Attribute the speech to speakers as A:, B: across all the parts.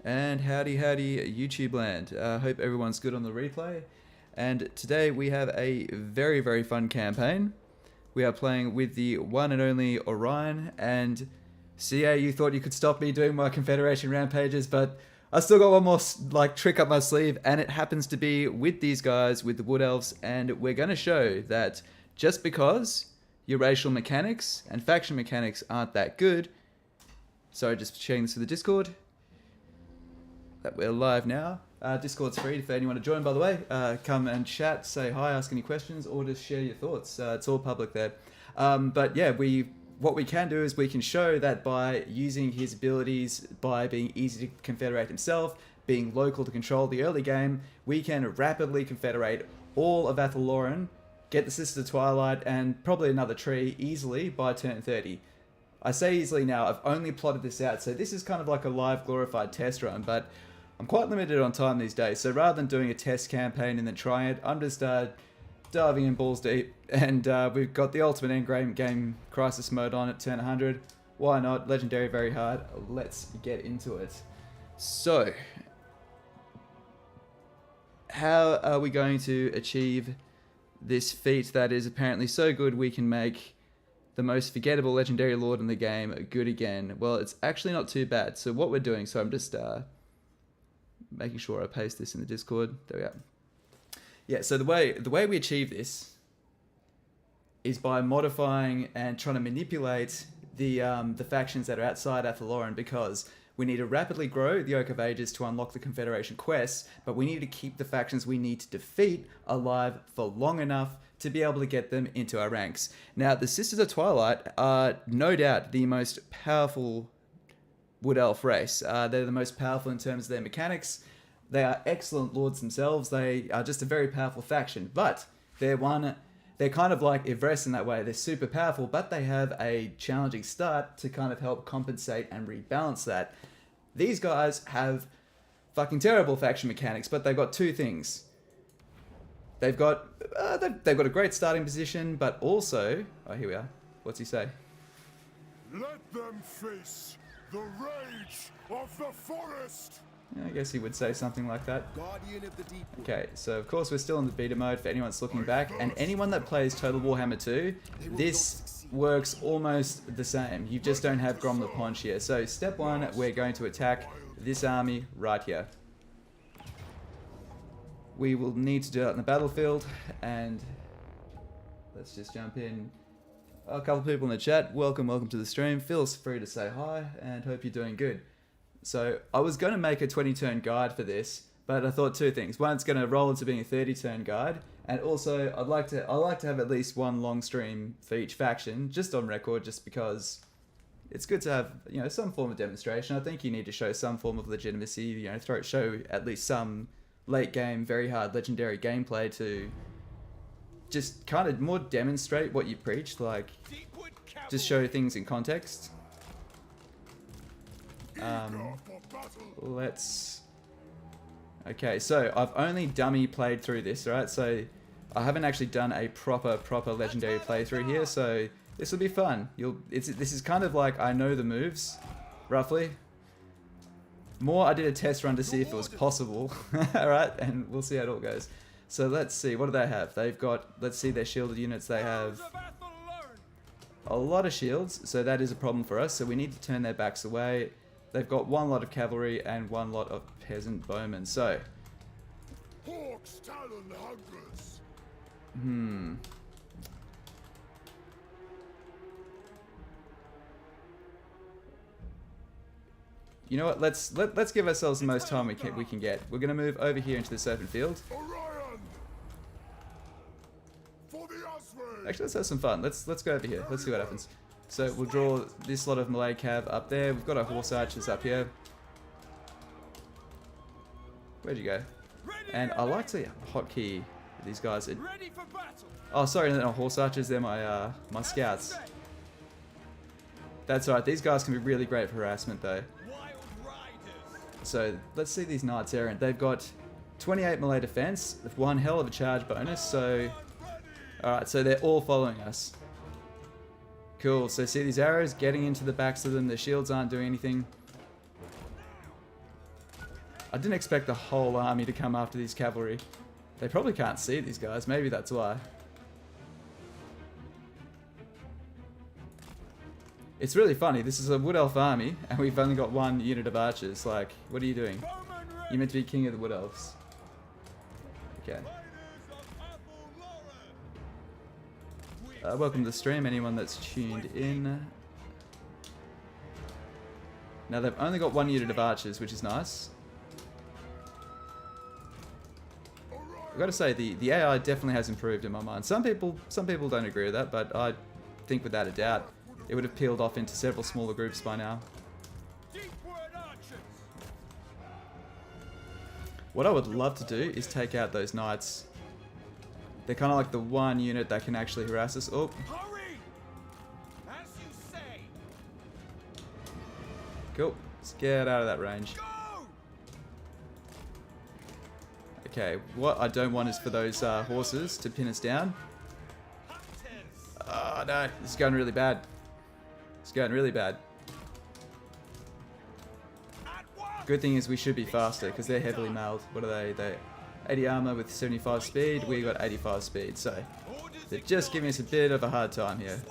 A: And howdy YouTube land. Hope everyone's good on the replay. And today we have a very fun campaign. We are playing with the one and only Orion, and CA, you thought you could stop me doing my Confederation rampages, but I still got one more trick up my sleeve, and it happens to be with these guys, with the Wood Elves, and we're going to show that just because your racial mechanics and faction mechanics aren't that good. Sorry, just sharing this with the Discord. That we're live now. Discord's free for anyone to join, by the way. Come and chat, say hi, ask any questions, or just share your thoughts. It's all public there. But yeah, what we can do is we can show that by using his abilities, by being easy to confederate himself, being local to control the early game, we can rapidly confederate all of Althel Loren, get the Sister Twilight, and probably another tree easily by turn 30. I say easily now, I've only plotted this out, so this is kind of like a live glorified test run, but I'm quite limited on time these days, so rather than doing a test campaign and then trying it, I'm just diving in balls deep, and we've got the ultimate endgame game crisis mode on at turn 100. Why not? Legendary, very hard. Let's get into it. So, how are we going to achieve this feat that is apparently so good we can make the most forgettable legendary lord in the game good again? Well, it's actually not too bad. So what we're doing, so I'm just making sure I paste this in the Discord. There we go. Yeah, so the way we achieve this is by modifying and trying to manipulate the factions that are outside Althel Loren, because we need to rapidly grow the Oak of Ages to unlock the Confederation quests, but we need to keep the factions we need to defeat alive for long enough to be able to get them into our ranks. Now, the Sisters of Twilight are no doubt the most powerful Wood Elf race. They're the most powerful in terms of their mechanics. They are excellent lords themselves. They are just a very powerful faction, but they're kind of like Everest in that way. They're super powerful, but they have a challenging start to kind of help compensate and rebalance that. These guys have fucking terrible faction mechanics, but they've got two things. They've got a great starting position, but also, oh, here we are. What's he say?
B: Let them face the rage of the forest.
A: I guess he would say something like that.
B: Guardian of the deep.
A: Okay, so of course we're still in the beta mode for anyone that's looking back, and anyone that plays Total Warhammer 2, this works almost the same. You just don't have Grom the Paunch here. So step one, we're going to attack this army right here. We will need to do that in the battlefield, and let's just jump in. A couple people in the chat, welcome to the stream. Feel free to say hi, and hope you're doing good. So I was going to make a 20-turn guide for this, but I thought two things. One, it's going to roll into being a 30-turn guide, and also I like to have at least one long stream for each faction, just on record, just because it's good to have, you know, some form of demonstration. I think you need to show some form of legitimacy, you know, show at least some late game, very hard legendary gameplay to just kind of more demonstrate what you preach, like just show things in context. Okay, so I've only dummy played through this, right? So I haven't actually done a proper legendary playthrough here, so this will be fun. This is kind of like, I know the moves, roughly. More, I did a test run to see if it was possible, alright, and we'll see how it all goes. So let's see, what do they have? They've got, let's see their shielded units, they have a lot of shields, so that is a problem for us, so we need to turn their backs away. They've got one lot of cavalry and one lot of peasant bowmen, so...
B: Hawk's talon hungers.
A: You know what, let's give ourselves the most time we can get. We're going to move over here into the serpent field.
B: Orion. For the Osprey.
A: Actually, let's have some fun. Let's go over here. Let's see what happens. So we'll draw this lot of Malay cav up there. We've got our horse archers up here. Where'd you go? And I like to hotkey these guys. Oh, sorry, they're not horse archers. They're my my scouts. That's alright. These guys can be really great for harassment, though. So let's see these knights here. They've got 28 melee defense, with one hell of a charge bonus. So, alright, so they're all following us. Cool, so see these arrows getting into the backs of them, the shields aren't doing anything. I didn't expect the whole army to come after these cavalry. They probably can't see these guys. Maybe that's why. It's really funny. This is a Wood Elf army, and we've only got 1 unit of archers. Like, what are you doing? You're meant to be king of the Wood Elves. Okay. Welcome to the stream, anyone that's tuned in. Now, they've only got 1 unit of archers, which is nice. I've got to say, the AI definitely has improved in my mind. Some people don't agree with that, but I think without a doubt, it would have peeled off into several smaller groups by now. What I would love to do is take out those knights. They're kind of like the 1 unit that can actually harass us. Oh. Cool. Let's get out of that range. Okay, what I don't want is for those horses to pin us down. Oh no, this is going really bad. It's going really bad. Good thing is we should be faster because they're heavily mailed. What are they? They 80 armor with 75 speed. We got 85 speed, so they're just giving us a bit of a hard time here.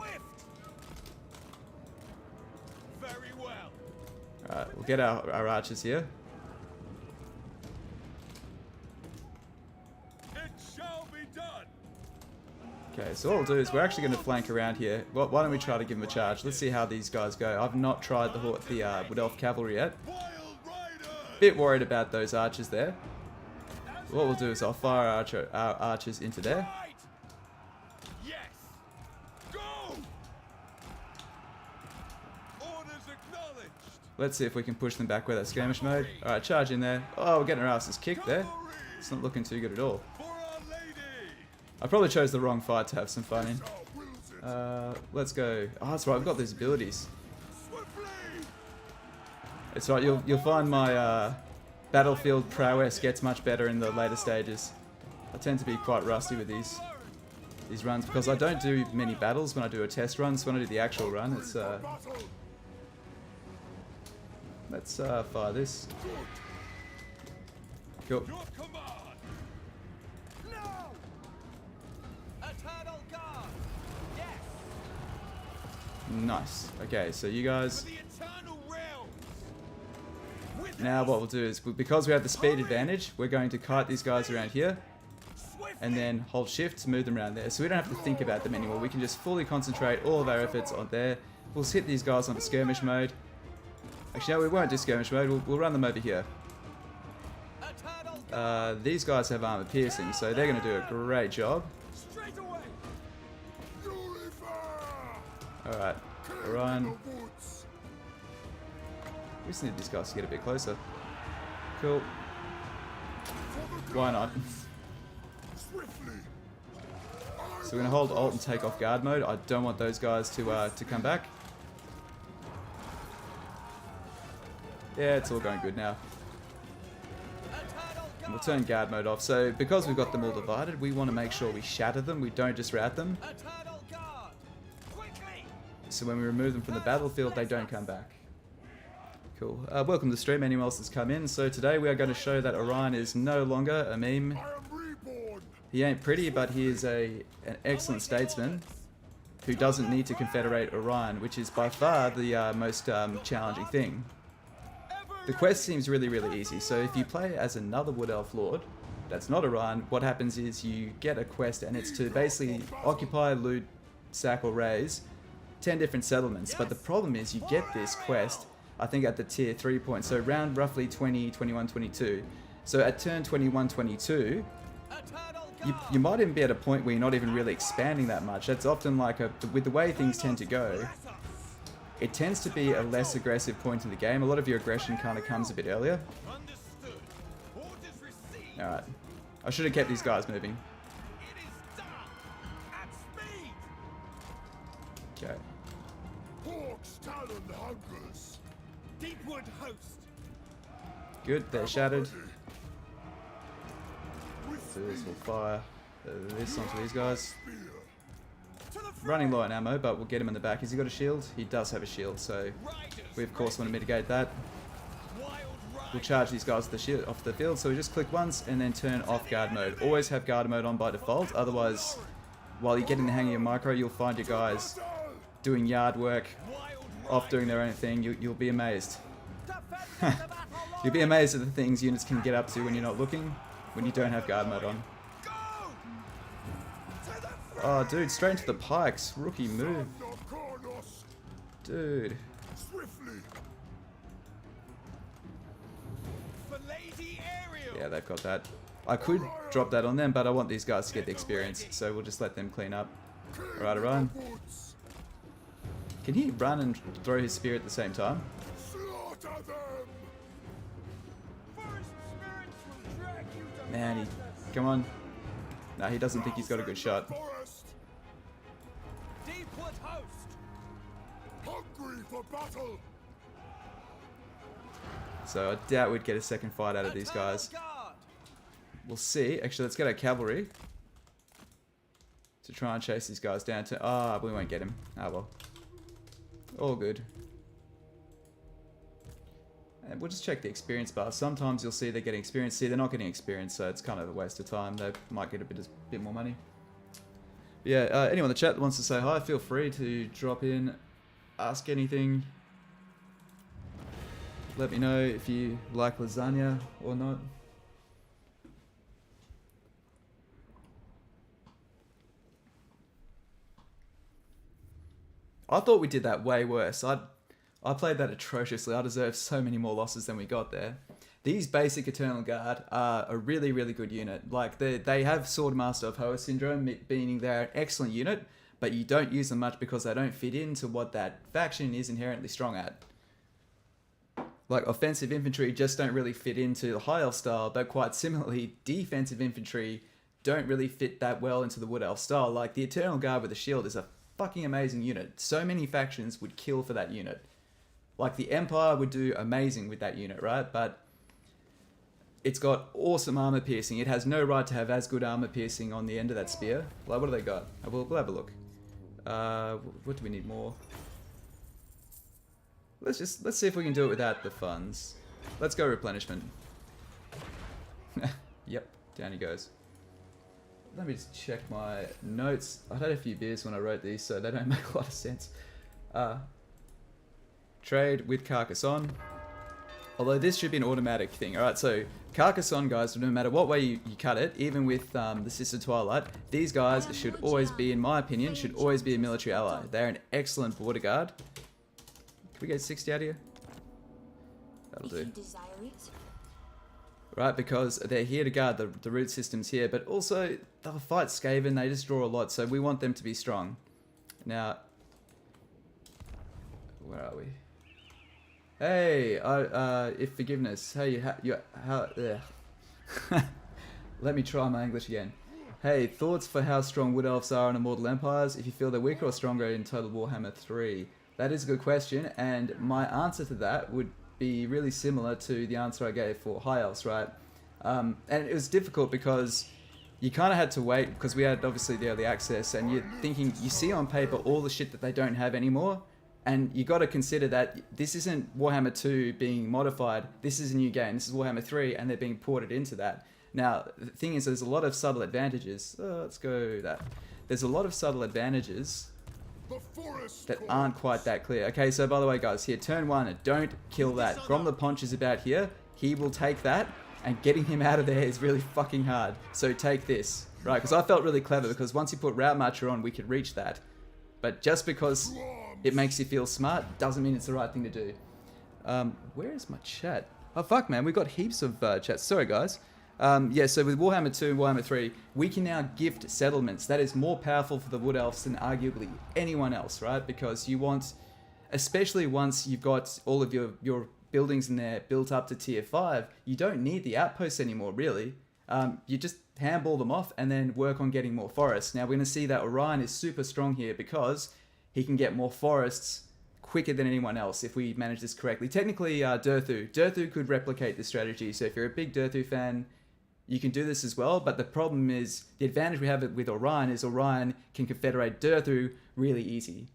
A: Alright, we'll get our archers here. Okay, so what we'll do is we're actually going to flank around here. Well, why don't we try to give them a charge? Let's see how these guys go. I've not tried the Wood Elf cavalry yet. Bit worried about those archers there. What we'll do is I'll fire our archers into there. Let's see if we can push them back with that skirmish mode. Alright, charge in there. Oh, we're getting our asses kicked there. It's not looking too good at all. I probably chose the wrong fight to have some fun in. Let's go. Oh, that's right, I've got these abilities. It's right, you'll find my battlefield prowess gets much better in the later stages. I tend to be quite rusty with these runs because I don't do many battles when I do a test run, so when I do the actual run, it's let's fire this. Cool. Nice. Okay, so you guys. Now what we'll do is, because we have the speed advantage, we're going to kite these guys around here, and then hold shift to move them around there. So we don't have to think about them anymore. We can just fully concentrate all of our efforts on there. We'll hit these guys onto skirmish mode. Actually, no, we won't do skirmish mode. We'll run them over here. These guys have armor piercing, so they're going to do a great job. Alright, Orion. We just need these guys to get a bit closer. Cool. Why not? So we're going to hold alt and take off guard mode. I don't want those guys to come back. Yeah, it's all going good now. And we'll turn guard mode off. So because we've got them all divided, we want to make sure we shatter them. We don't just rout them. So when we remove them from the battlefield, they don't come back. Cool. Welcome to the stream, anyone else that's come in. So today we are going to show that Orion is no longer a meme. He ain't pretty, but he is an excellent statesman who doesn't need to confederate Orion, which is by far the most challenging thing. The quest seems really, really easy. So if you play as another Wood Elf Lord that's not Orion, what happens is you get a quest and it's to basically occupy, loot, sack or raise 10 different settlements. But the problem is you get this quest, I think at the tier 3 point, so around roughly 20, 21, 22. So at turn 21, 22, you might even be at a point where you're not even really expanding that much. That's often like with the way things tend to go, it tends to be a less aggressive point in the game. A lot of your aggression kind of comes a bit earlier. Alright. I should have kept these guys moving. Okay. Good, they're shattered. So this will fire this onto these guys. Running low on ammo, but we'll get him in the back. Has he got a shield? He does have a shield, so we of course want to mitigate that. will charge these guys off the field. So we just click once and then turn off guard mode. Always have guard mode on by default. Otherwise, while you get in the hang of your micro, you'll find your guys doing yard work, off doing their own thing. You'll be amazed. You'll be amazed at the things units can get up to when you're not looking, when you don't have guard mode on. Oh, dude, straight into the pikes. Rookie move. Dude. Yeah, they've got that. I could drop that on them, but I want these guys to get the experience, so we'll just let them clean up. Alright, Orion. Can he run and throw his spear at the same time? Man, come on. No, he doesn't think he's got a good shot. So I doubt we'd get a second fight out of these guys. We'll see. Actually, let's get our cavalry to try and chase these guys down to... Ah, we won't get him. Ah, well. All good. And we'll just check the experience bar. Sometimes you'll see they're getting experience. See, they're not getting experience, so it's kind of a waste of time. They might get a bit more money. But yeah, anyone in the chat that wants to say hi, feel free to drop in, ask anything. Let me know if you like lasagna or not. I thought we did that way worse. I played that atrociously. I deserve so many more losses than we got there. These basic Eternal Guard are a really, really good unit. Like, they have Sword Master of Hoa syndrome, meaning they're an excellent unit, but you don't use them much because they don't fit into what that faction is inherently strong at. Like, offensive infantry just don't really fit into the High Elf style, but quite similarly, defensive infantry don't really fit that well into the Wood Elf style. Like, the Eternal Guard with a shield is a fucking amazing unit. So many factions would kill for that unit. Like, the Empire would do amazing with that unit, right? But it's got awesome armor piercing. It has no right to have as good armor piercing on the end of that spear. Like, what do they got? We'll have a look. What do we need more? Let's see if we can do it without the funds. Let's go replenishment. Yep, down he goes. Let me just check my notes. I had a few beers when I wrote these, so they don't make a lot of sense. Trade with Carcassonne. Although this should be an automatic thing. Alright, so Carcassonne, guys, no matter what way you cut it, even with the Sister Twilight, these guys should always be, in my opinion, should always be a military ally. They're an excellent border guard. Can we get 60 out of here? That'll do. Right, because they're here to guard the root systems here, but also they'll fight Skaven, they just draw a lot, so we want them to be strong. Now, where are we? Hey, if forgiveness. Hey, let me try my English again. Hey, thoughts for how strong Wood Elves are in Immortal Empires? If you feel they're weaker or stronger in Total Warhammer 3? That is a good question, and my answer to that would be really similar to the answer I gave for High Elves, right? And it was difficult because you kind of had to wait because we had obviously the early access, and you're thinking, you see on paper all the shit that they don't have anymore, and you got to consider that this isn't Warhammer 2 being modified, this is a new game, this is Warhammer 3, and they're being ported into that. Now, the thing is, there's a lot of subtle advantages. Let's go that. There's a lot of subtle advantages that aren't quite that clear. Okay, so by the way, guys, here, turn 1, don't kill that. Grom the Ponch is about here. He will take that, and getting him out of there is really fucking hard. So take this, right? Because I felt really clever, because once you put Route Marcher on, we could reach that. But just because it makes you feel smart doesn't mean it's the right thing to do. Where is my chat? Oh, fuck, man, we've got heaps of chats. Sorry, guys. Yeah, so with Warhammer 2 and Warhammer 3, we can now gift settlements. That is more powerful for the Wood Elves than arguably anyone else, right? Because you want, especially once you've got all of your buildings in there built up to tier 5, you don't need the outposts anymore, really. You just handball them off and then work on getting more forests. Now, we're going to see that Orion is super strong here because he can get more forests quicker than anyone else if we manage this correctly. Technically, Durthu could replicate this strategy. So if you're a big Durthu fan, you can do this as well, but the problem is, the advantage we have with Orion is Orion can confederate Durthu really easy.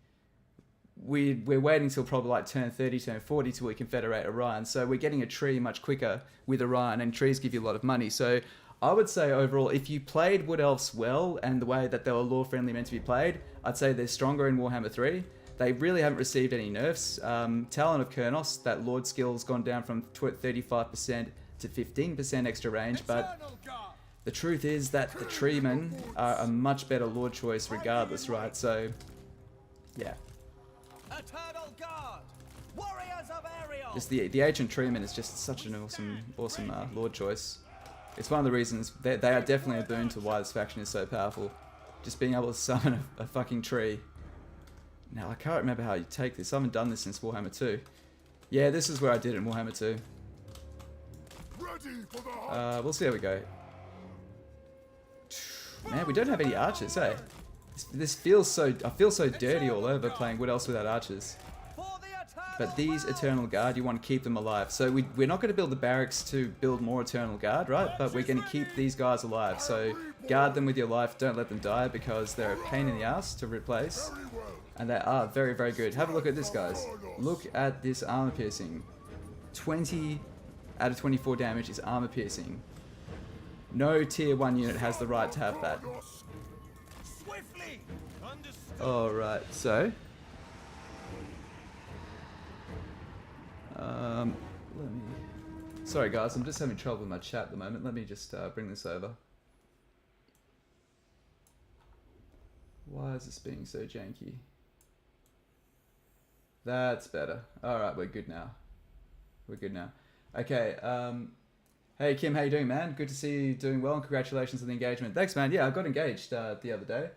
A: we're waiting till probably like turn 30, turn 40 till we confederate Orion. So we're getting a tree much quicker with Orion, and trees give you a lot of money. So I would say overall, if you played Wood Elves well and the way that they were lore friendly meant to be played, I'd say they're stronger in Warhammer 3. They really haven't received any nerfs. Talon of Kurnos, that Lord skill's gone down from 35% to 15% extra range, but the truth is that the Treemen are a much better Lord choice regardless, right? So, yeah.
C: Eternal Guard, Warriors of Ariel.
A: Just the Ancient Treeman is just such an awesome Lord choice. It's one of the reasons they are definitely a boon to why this faction is so powerful. Just being able to summon a fucking tree. Now, I can't remember how you take this. I haven't done this since Warhammer 2. Yeah, this is where I did it in Warhammer 2.
B: Ready for the hunt.
A: We'll see how we go. Man, we don't have any archers, eh? This feels so... I feel so dirty all over playing Wood Elves without archers. But these Eternal Guard, you want to keep them alive. So we're not going to build the barracks to build more Eternal Guard, right? But we're going to keep these guys alive. So guard them with your life. Don't let them die because they're a pain in the ass to replace. And they are very, very good. Have a look at this, guys. Look at this armor piercing. 20 out of 24 damage is armor piercing. No tier 1 unit has the right to have that. Alright, so... let me... Sorry guys, I'm just having trouble with my chat at the moment. Let me just bring this over. Why is this being so janky? That's better. Alright, we're good now. We're good now. Okay, hey Kim, how you doing, man? Good to see you doing well, and congratulations on the engagement. Thanks, man. Yeah, I got engaged the other day.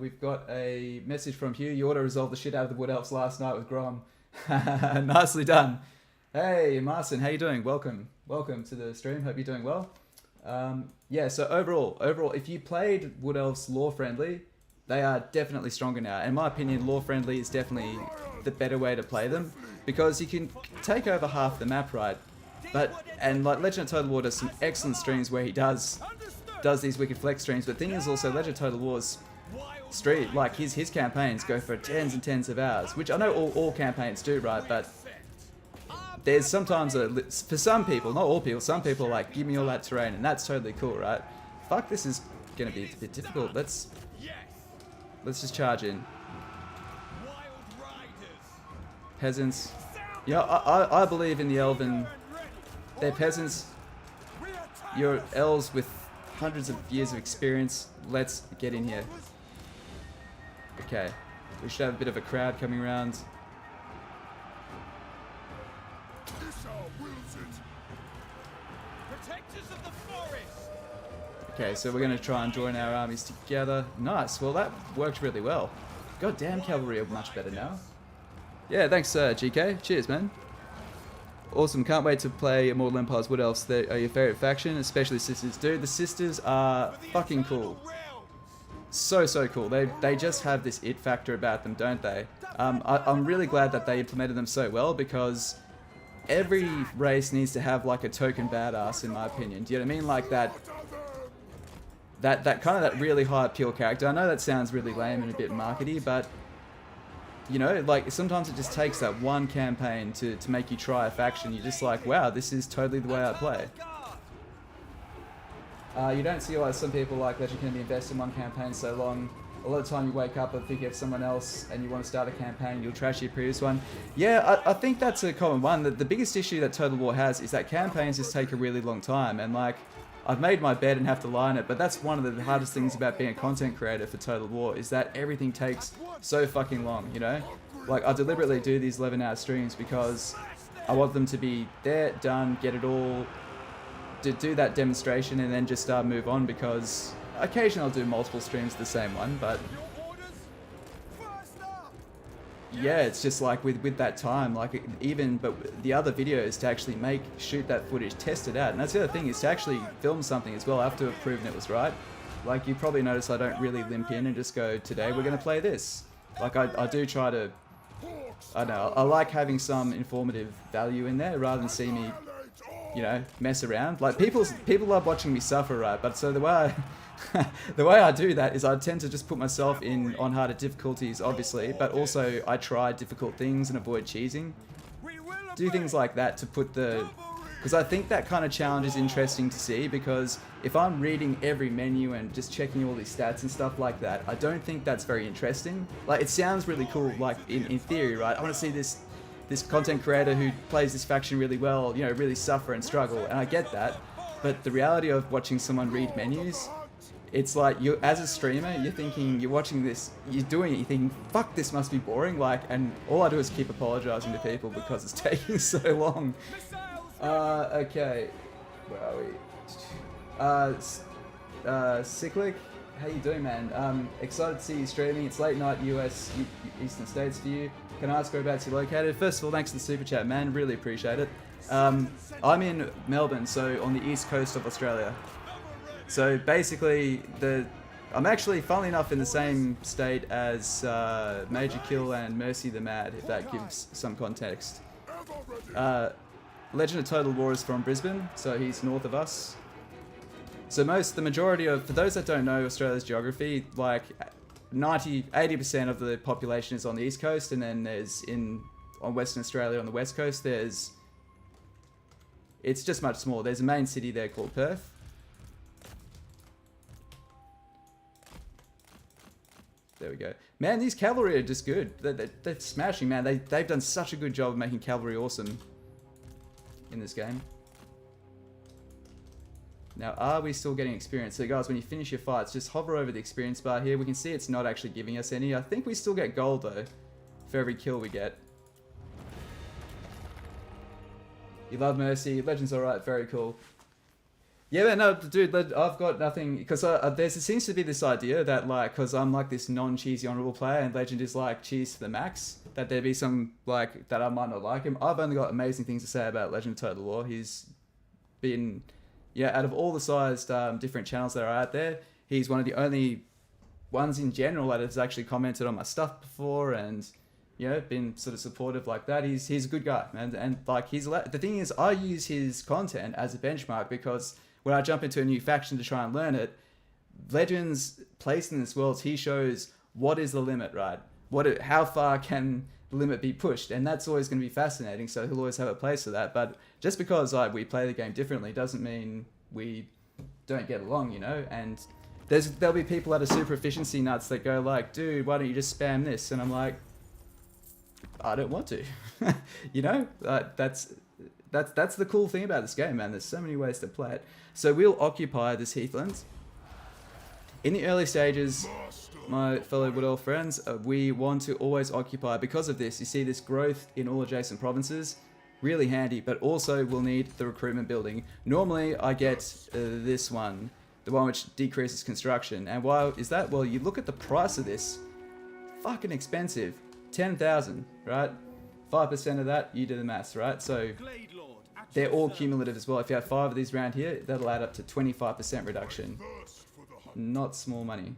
A: We've got a message from Hugh. You auto-resolved the shit out of the Wood Elves last night with Grom. Nicely done. Hey, Marcin, how you doing? Welcome to the stream. Hope you're doing well. Yeah, so overall, if you played Wood Elves lore friendly, they are definitely stronger now. In my opinion, lore friendly is definitely the better way to play them because you can take over half the map, right? And like Legend of Total War does some excellent streams where he does these wicked flex streams. But the thing is also Legend of Total War's stream, like his campaigns go for tens and tens of hours, which I know all campaigns do, right? But there's sometimes for some people, not all people, some people are like, give me all that terrain, and that's totally cool, right? Fuck, this is gonna be a bit difficult. Let's just charge in. Peasants. Yeah, I believe in the Elven. They're peasants. You're elves with hundreds of years of experience. Let's get in here. Okay. We should have a bit of a crowd coming around. Okay, so we're going to try and join our armies together. Nice. Well, that worked really well. God damn, cavalry are much better now. Yeah, thanks, GK. Cheers, man. Awesome. Can't wait to play Immortal Empire's Wood Elves. They are your favorite faction, especially Sisters. Dude, the Sisters are fucking cool. So cool. They just have this it factor about them, don't they? I'm really glad that they implemented them so well because every race needs to have like a token badass, in my opinion. Do you know what I mean? Like that kind of that really high appeal character. I know that sounds really lame and a bit markety, but you know, like sometimes it just takes that one campaign to make you try a faction. You're just like, wow, this is totally the way I play. You don't see why some people like that you can only invest in one campaign so long. A lot of the time you wake up and think of someone else and you want to start a campaign, you'll trash your previous one. Yeah, I think that's a common one. The biggest issue that Total War has is that campaigns just take a really long time. And like, I've made my bed and have to lie in it, but that's one of the hardest things about being a content creator for Total War is that everything takes so fucking long, you know? Like, I deliberately do these 11-hour streams because I want them to be there, done, get it all, to do that demonstration and then just move on, because occasionally I'll do multiple streams of the same one, but yeah, it's just like with that time, like but the other video is to actually shoot that footage, test it out. And that's the other thing, is to actually film something as well after I've proven it was right. Like, you probably notice I don't really limp in and just go, today we're going to play this. Like, I do try to, I don't know, I like having some informative value in there rather than see me, you know, mess around. Like, people love watching me suffer, right? But so the way The way I do that is I tend to just put myself on harder difficulties, obviously, but also I try difficult things and avoid cheesing. Do things like that to put the... Because I think that kind of challenge is interesting to see, because if I'm reading every menu and just checking all these stats and stuff like that, I don't think that's very interesting. Like, it sounds really cool, like, in theory, right? I want to see this content creator who plays this faction really well, you know, really suffer and struggle, and I get that. But the reality of watching someone read menus, it's like, you, as a streamer, you're thinking, you're watching this, you're doing it, you're thinking, fuck, this must be boring, like, and all I do is keep apologizing to people because it's taking so long. Okay, where are we? Cyclic, how you doing, man? Excited to see you streaming. It's late night US, Eastern States for you. Can I ask whereabouts you're located? First of all, thanks for the super chat, man. Really appreciate it. I'm in Melbourne, so on the east coast of Australia. So basically, I'm actually, funnily enough, in the same state as Major Kill and Mercy the Mad, if that gives some context. Legend of Total War is from Brisbane, so he's north of us. So the majority of, for those that don't know Australia's geography, like 80% of the population is on the east coast, and then there's on Western Australia on the west coast, it's just much smaller. There's a main city there called Perth. There we go. Man, these cavalry are just good. They're smashing, man. They've done such a good job of making cavalry awesome in this game. Now, are we still getting experience? So guys, when you finish your fights, just hover over the experience bar here. We can see it's not actually giving us any. I think we still get gold though, for every kill we get. You love Mercy. Legend's alright, very cool. Yeah, but no, dude, I've got nothing, because there seems to be this idea that, like, because I'm like this non-cheesy honorable player and Legend is like cheese to the max, that there be some, like, that I might not like him. I've only got amazing things to say about Legend of Total War. He's been, yeah, out of all the sized different channels that are out there, he's one of the only ones in general that has actually commented on my stuff before and, you know, been sort of supportive like that. He's a good guy, man. And like, the thing is, I use his content as a benchmark, because when I jump into a new faction to try and learn it, Legend's place in this world, he shows what is the limit, right? How far can the limit be pushed? And that's always going to be fascinating, so he'll always have a place for that. But just because we play the game differently doesn't mean we don't get along, you know? And there'll be people that are super efficiency nuts that go like, dude, why don't you just spam this? And I'm like, I don't want to. You know? That's the cool thing about this game, man. There's so many ways to play it. So we'll occupy this heathland. In the early stages, my fellow Wood Elf friends, we want to always occupy. Because of this, you see this growth in all adjacent provinces. Really handy, but also we'll need the recruitment building. Normally, I get this one, the one which decreases construction. And why is that? Well, you look at the price of this. Fucking expensive. 10,000, right? 5% of that, you do the maths, right? So they're all cumulative as well. If you have 5 of these around here, that'll add up to 25% reduction. Not small money.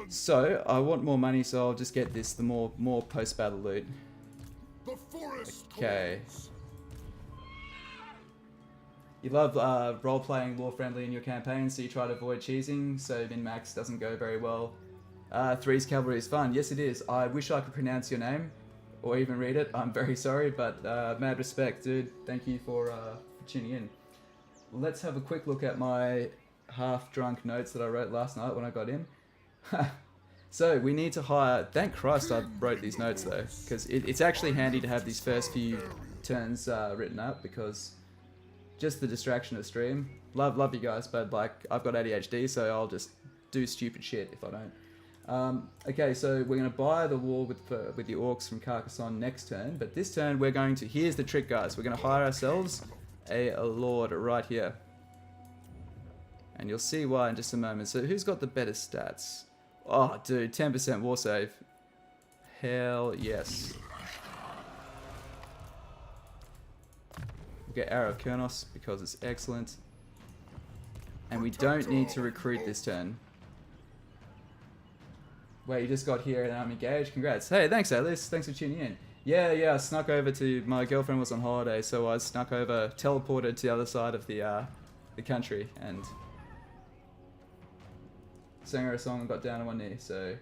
A: So I want more money, so I'll just get this, the more post-battle loot. Okay. You love role-playing war-friendly in your campaign, so you try to avoid cheesing, so min-max doesn't go very well. Three's Cavalry is fun. Yes, it is. I wish I could pronounce your name, or even read it. I'm very sorry, but mad respect, dude. Thank you for tuning in. Let's have a quick look at my half-drunk notes that I wrote last night when I got in. So, we need to hire... Thank Christ I wrote these notes, though, because it's actually handy to have these first few turns written up, because just the distraction of stream. Love you guys, but, like, I've got ADHD, so I'll just do stupid shit if I don't. Okay, so we're going to buy the war with the orcs from Carcassonne next turn, but this turn we're going to... Here's the trick, guys. We're going to hire ourselves a lord right here. And you'll see why in just a moment. So who's got the better stats? Oh, dude, 10% war save. Hell yes. We'll get Arrow of Kernos because it's excellent. And we don't need to recruit this turn. Wait, you just got here and I'm engaged? Congrats. Hey, thanks, Alice. Thanks for tuning in. Yeah, I snuck over to... My girlfriend was on holiday, so I snuck over, teleported to the other side of the country, and sang her a song and got down on one knee. So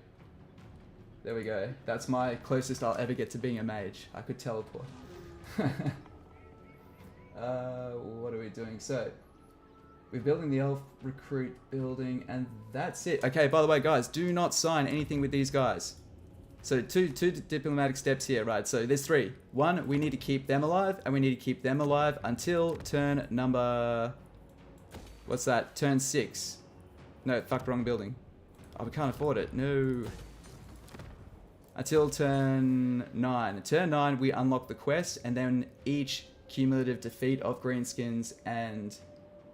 A: there we go. That's my closest I'll ever get to being a mage. I could teleport. What are we doing? So we're building the elf recruit building, and that's it. Okay, by the way, guys, do not sign anything with these guys. So two diplomatic steps here, right? So there's 3. 1, we need to keep them alive, and we need to keep them alive until turn number... What's that? Turn 6. No, fuck, wrong building. Oh, we can't afford it. No. Until turn 9. Turn 9, we unlock the quest, and then each cumulative defeat of greenskins and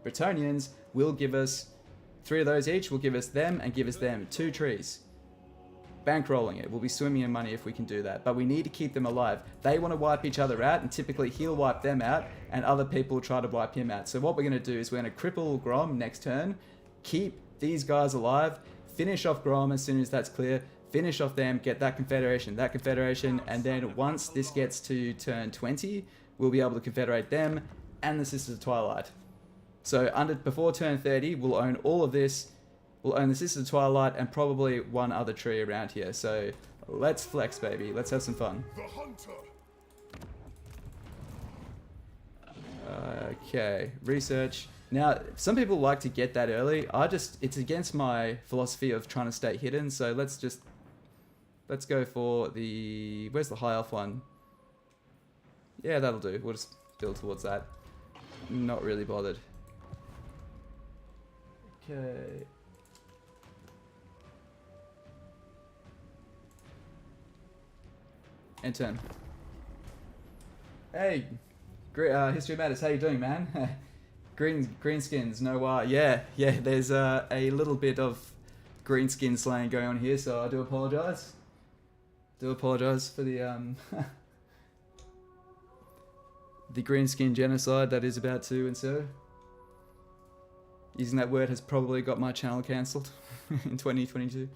A: Bretonnians will give us 3 of those each. Will give us them and give us them 2 trees. Bankrolling it. We'll be swimming in money if we can do that. But we need to keep them alive. They want to wipe each other out, and typically he'll wipe them out, and other people try to wipe him out. So what we're going to do is we're going to cripple Grom next turn, keep these guys alive, finish off Grom as soon as that's clear, finish off them, get that confederation, and then once this gets to turn 20, we'll be able to confederate them and the Sisters of Twilight. So before turn 30, we'll own all of this. We'll own the Sisters of Twilight and probably one other tree around here. So let's flex, baby. Let's have some fun.
B: The hunter.
A: Okay, research. Now, some people like to get that early. It's against my philosophy of trying to stay hidden. So let's go for the, where's the high elf one? Yeah, that'll do. We'll just build towards that. Not really bothered. Okay. And turn. Hey, History Matters, how you doing, man? Greenskins, no, yeah, there's a little bit of greenskin slaying going on here, so I do apologise. Do apologise for the the greenskin genocide that is about to ensue. Using that word has probably got my channel cancelled in 2022.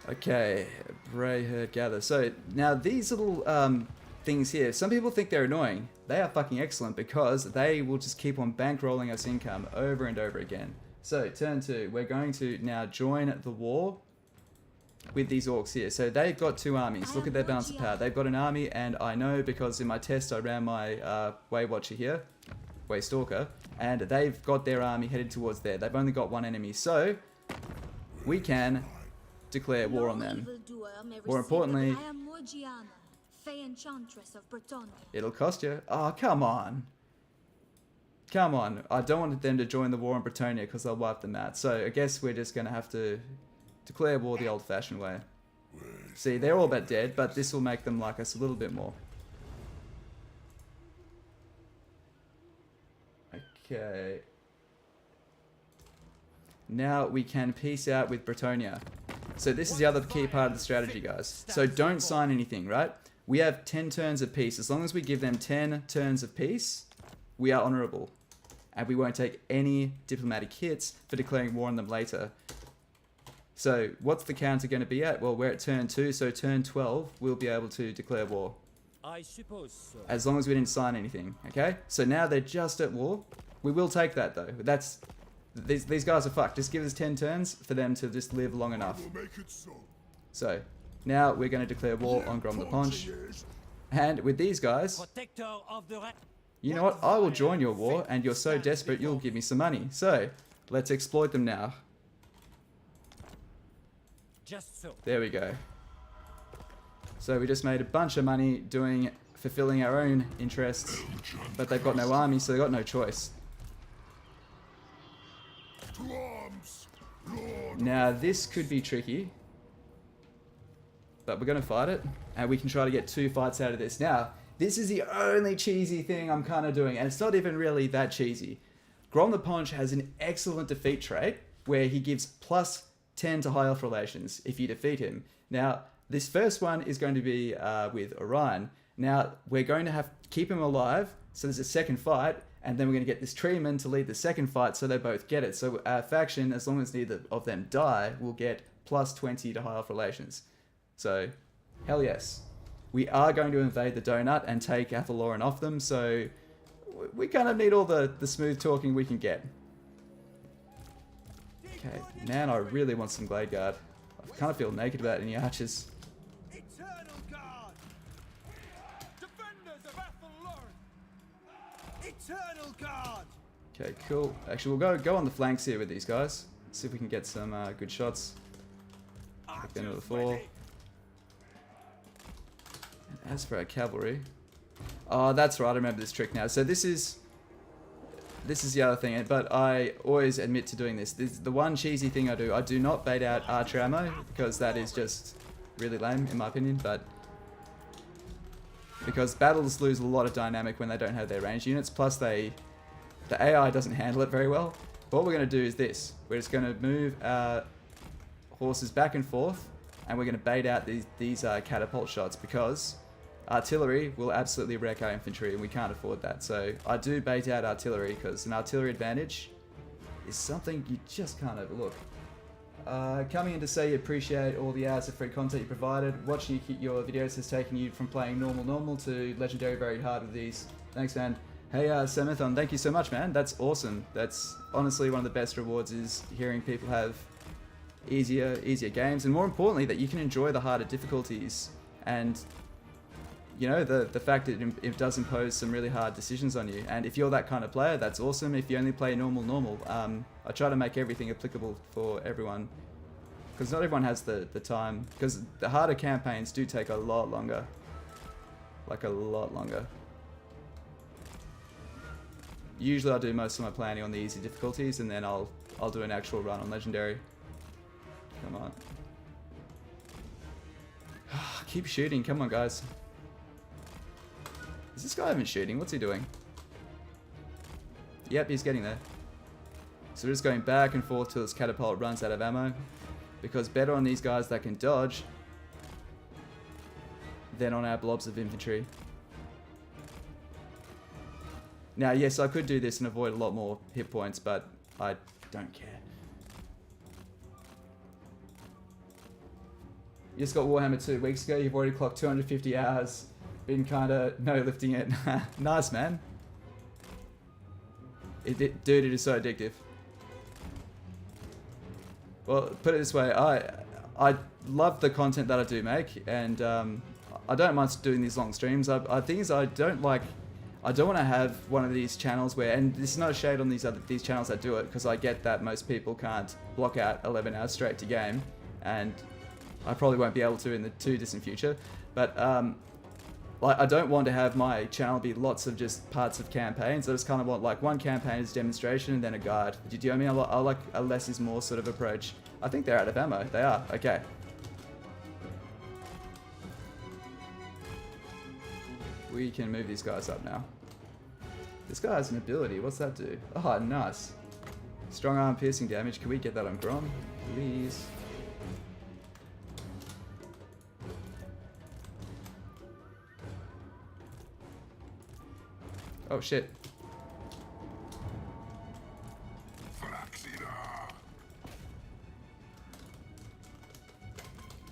A: Okay, Bray Herd Gather. So now these little things here, some people think they're annoying. They are fucking excellent because they will just keep on bankrolling us income over and over again. So turn 2, we're going to now join the war with these orcs here. So they've got 2 armies. Look at their balance of power. They've got an army, and I know because in my test I ran my Way Watcher here, Way Stalker, and they've got their army headed towards there. They've only got 1 enemy, so we can declare war on them. More importantly, it'll cost you. Oh, come on. Come on. I don't want them to join the war on Bretonnia because they'll wipe them out. So I guess we're just going to have to declare war the old-fashioned way. See, they're all but dead, but this will make them like us a little bit more. Okay. Now we can peace out with Bretonnia. So this is the other key part of the strategy, guys. So don't sign anything, right? We have 10 turns of peace. As long as we give them 10 turns of peace, we are honorable. And we won't take any diplomatic hits for declaring war on them later. So what's the counter going to be at? Well, we're at turn 2, so turn 12, we'll be able to declare war.
C: I suppose so.
A: As long as we didn't sign anything, okay? So now they're just at war. We will take that, though. These guys are fucked. Just give us 10 turns for them to just live long enough. So, now we're going to declare war on Grom the Paunch. And with these guys, you know what? I will join your war, and you're so desperate you'll give me some money. So, let's exploit them now.
C: Just so.
A: There we go. So we just made a bunch of money fulfilling our own interests, but they've got no army, so they've got no choice. Now this could be tricky, but we're going to fight it, and we can try to get 2 fights out of this. Now, this is the only cheesy thing I'm kind of doing, and it's not even really that cheesy. Grom the Paunch has an excellent defeat trait, where he gives plus 10 to high elf relations if you defeat him. Now, this first one is going to be with Orion. Now, we're going to have to keep him alive, so there's a second fight, and then we're going to get this treeman to lead the second fight so they both get it. So our faction, as long as neither of them die, will get plus 20 to high elf relations. So, hell yes. We are going to invade the donut and take Althel Loren off them, so we kind of need all the smooth talking we can get. Okay, man, I really want some Glade Guard. I kind of feel naked about any archers.
B: Eternal Guard! Defenders of Althel Loren! Eternal Guard!
A: Okay, cool. Actually, we'll go on the flanks here with these guys. See if we can get some good shots. Back into the fall. And as for our cavalry, oh, that's right. I remember this trick now. So this is the other thing. But I always admit to doing this. This is the one cheesy thing I do. I do not bait out archer ammo because that is just really lame in my opinion. But because battles lose a lot of dynamic when they don't have their ranged units. Plus the AI doesn't handle it very well. What we're going to do is this. We're just going to move our horses back and forth, and we're going to bait out these catapult shots because artillery will absolutely wreck our infantry, and we can't afford that. So I do bait out artillery because an artillery advantage is something you just can't overlook. Coming in to say you appreciate all the hours of free content you provided. Watching your videos has taken you from playing normal to legendary very hard with these. Thanks, man. Hey, Samathon, thank you so much, man. That's awesome. That's honestly one of the best rewards, is hearing people have easier games, and more importantly, that you can enjoy the harder difficulties. And you know, the fact that it does impose some really hard decisions on you. And if you're that kind of player, that's awesome. If you only play normal, I try to make everything applicable for everyone, because not everyone has the time. Because the harder campaigns do take a lot longer, like a lot longer. Usually I do most of my planning on the easy difficulties, and then I'll do an actual run on legendary. Come on. Keep shooting, come on guys. Is this guy even shooting? What's he doing? Yep, he's getting there. So we're just going back and forth till this catapult runs out of ammo. Because better on these guys that can dodge than on our blobs of infantry. Now, yes, I could do this and avoid a lot more hit points, but I don't care. You just got Warhammer 2 weeks ago, you've already clocked 250 hours, been kinda no-lifting it. Nice, man. Dude, it is so addictive. Well, put it this way, I love the content that I do make, and I don't mind doing these long streams. Thing is, I don't want to have one of these channels where, and this is not a shade on these channels that do it, because I get that most people can't block out 11 hours straight to game, and I probably won't be able to in the too distant future. But like, I don't want to have my channel be lots of just parts of campaigns. I just kind of want like one campaign as demonstration and then a guide. Do you know what I mean? I like a less is more sort of approach. I think they're out of ammo. They are. Okay. We can move these guys up now. This guy has an ability. What's that do? Oh, nice. Strong arm piercing damage. Can we get that on Grom? Please. Oh shit.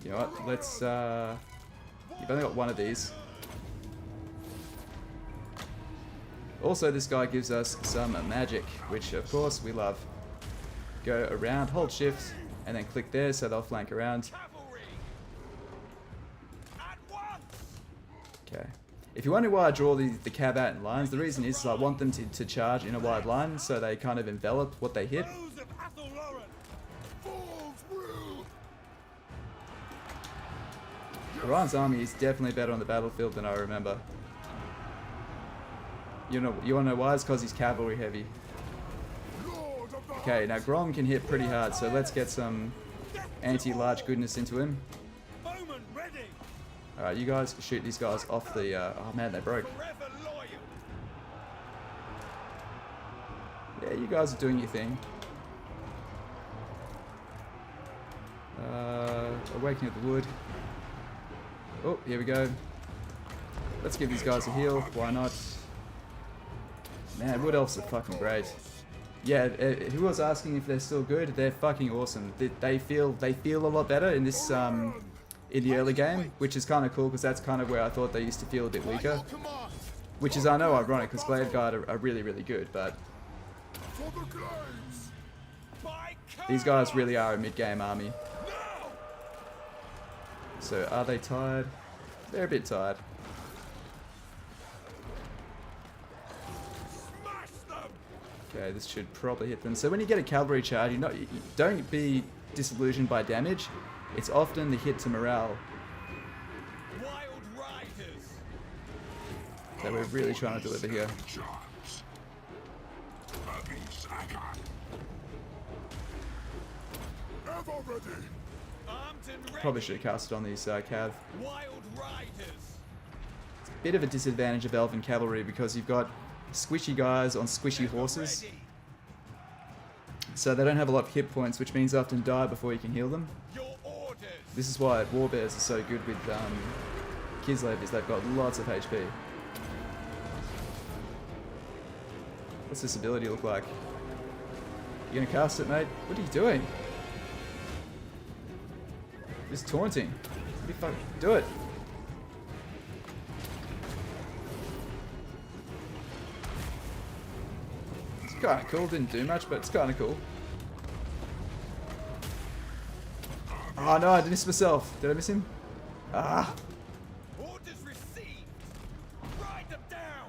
A: You know what? Let's you've only got one of these. Also, this guy gives us some magic, which of course we love. Go around, hold shift, and then click there so they'll flank around. Okay. If you wonder why I draw the cab out in lines, the reason is I want them to charge in a wide line so they kind of envelop what they hit. Orion's army is definitely better on the battlefield than I remember. You want to know why? It's because he's cavalry heavy. Okay, now Grom can hit pretty hard, so let's get some anti-large goodness into him. Alright, you guys shoot these guys off the... oh man, they broke. Yeah, you guys are doing your thing. Awakening of the Wood. Oh, here we go. Let's give these guys a heal. Why not? Man, Wood Elves are fucking great. Yeah, who was asking if they're still good? They're fucking awesome. They feel a lot better in this in the early game, which is kind of cool because that's kind of where I thought they used to feel a bit weaker. Which is, I know, ironic because Glade Guard are really, really good, but These guys really are a mid-game army. So are they tired? They're a bit tired. Okay, this should probably hit them. So when you get a cavalry charge, you don't be disillusioned by damage. It's often the hit to morale that we're really trying to deliver here. Probably should have cast it on these cav. It's a bit of a disadvantage of Elven cavalry because you've got squishy guys on squishy horses. So they don't have a lot of hit points, which means they often die before you can heal them. This is why Warbears are so good with Kislev, is they've got lots of HP. What's this ability look like? You gonna cast it, mate? What are you doing? Just taunting. What the fuck? Do it. It's kinda cool, didn't do much, but it's kinda cool. Oh no, I missed myself. Did I miss him? Ah.
B: Orders received. Ride them down.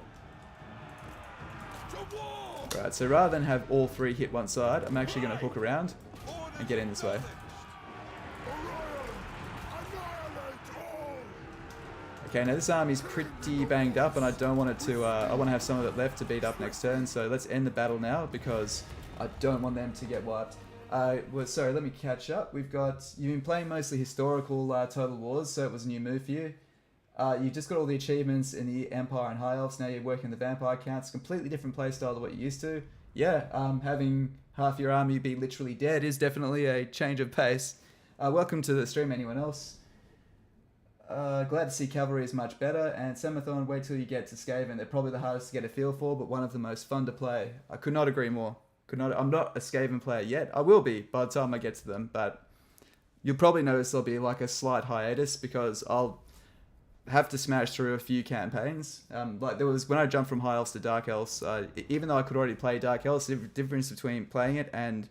B: To war.
A: Right, so rather than have all three hit one side, I'm actually gonna hook around and get in this way. Okay, now this army's pretty banged up and I don't want it to, I want to have some of it left to beat up next turn, so let's end the battle now because I don't want them to get wiped. Well, sorry, let me catch up. You've been playing mostly historical Total Wars, so it was a new move for you. You just got all the achievements in the Empire and High Elves, now you're working the Vampire counts, completely different playstyle to what you used to. Yeah, having half your army be literally dead is definitely a change of pace. Welcome to the stream, anyone else. Glad to see Cavalry is much better, and Semathorn, wait till you get to Skaven. They're probably the hardest to get a feel for, but one of the most fun to play. I could not agree more. I'm not a Skaven player yet. I will be by the time I get to them, but you'll probably notice there'll be like a slight hiatus because I'll have to smash through a few campaigns. Like there was when I jumped from High Elves to Dark Elves, even though I could already play Dark Elves, the difference between playing it and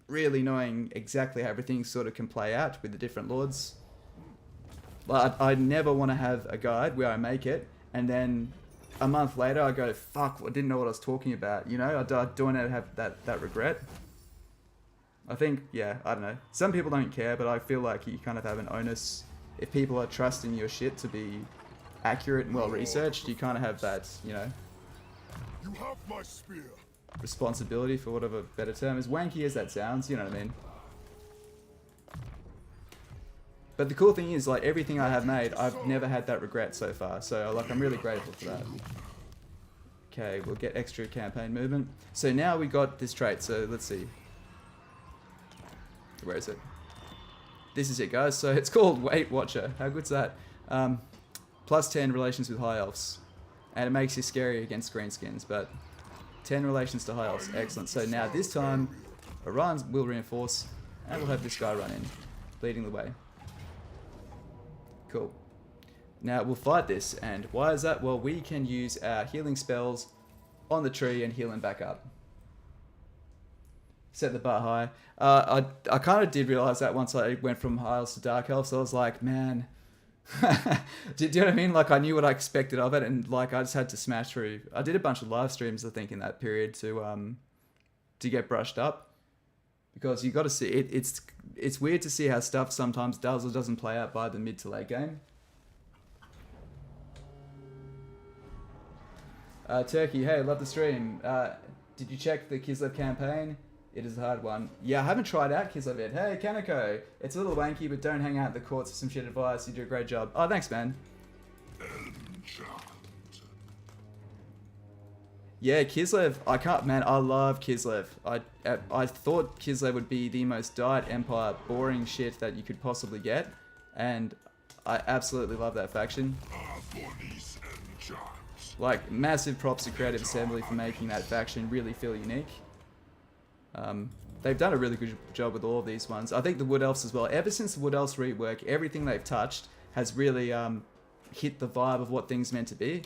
A: really knowing exactly how everything sort of can play out with the different lords. Like, I never want to have a guide where I make it, and then a month later I go, fuck, I didn't know what I was talking about, you know? I don't want to have that regret. I think, yeah, I don't know. Some people don't care, but I feel like you kind of have an onus. If people are trusting your shit to be accurate and well-researched, you kind of have that, you know,
B: You have my spear.
A: responsibility, for whatever better term. As wanky as that sounds, you know what I mean? But the cool thing is, like, everything I have made, I've never had that regret so far. So, like, I'm really grateful for that. Okay, we'll get extra campaign movement. So now we got this trait, so let's see. Where is it? This is it, guys. So it's called Weight Watcher. How good's that? Plus 10 relations with High Elves. And it makes you scary against greenskins, but 10 relations to High Elves. Excellent. So now this time, Orion will reinforce, and we'll have this guy run in, leading the way. Cool. Now we'll fight this, and why is that? Well, we can use our healing spells on the tree and heal him back up. Set the bar high. I kind of did realize that once I went from High Elves to Dark Elves, so I was like, man. do you know what I mean? Like, I knew what I expected of it, and like I just had to smash through. I did a bunch of live streams, I think, in that period to get brushed up, because you got to see it. It's weird to see how stuff sometimes does or doesn't play out by the mid to late game. Turkey, hey, love the stream. Did you check the Kislev campaign? It is a hard one. Yeah, I haven't tried out Kislev yet. Hey, Kaneko, it's a little wanky, but don't hang out in the courts for some shit advice. You do a great job. Oh, thanks, man. Yeah, Kislev, I can't, man, I love Kislev. I thought Kislev would be the most diet empire, boring shit that you could possibly get, and I absolutely love that faction. Like, massive props to Creative Assembly for making that faction really feel unique. They've done a really good job with all of these ones. I think the Wood Elves as well. Ever since the Wood Elves rework, everything they've touched has really hit the vibe of what things meant to be.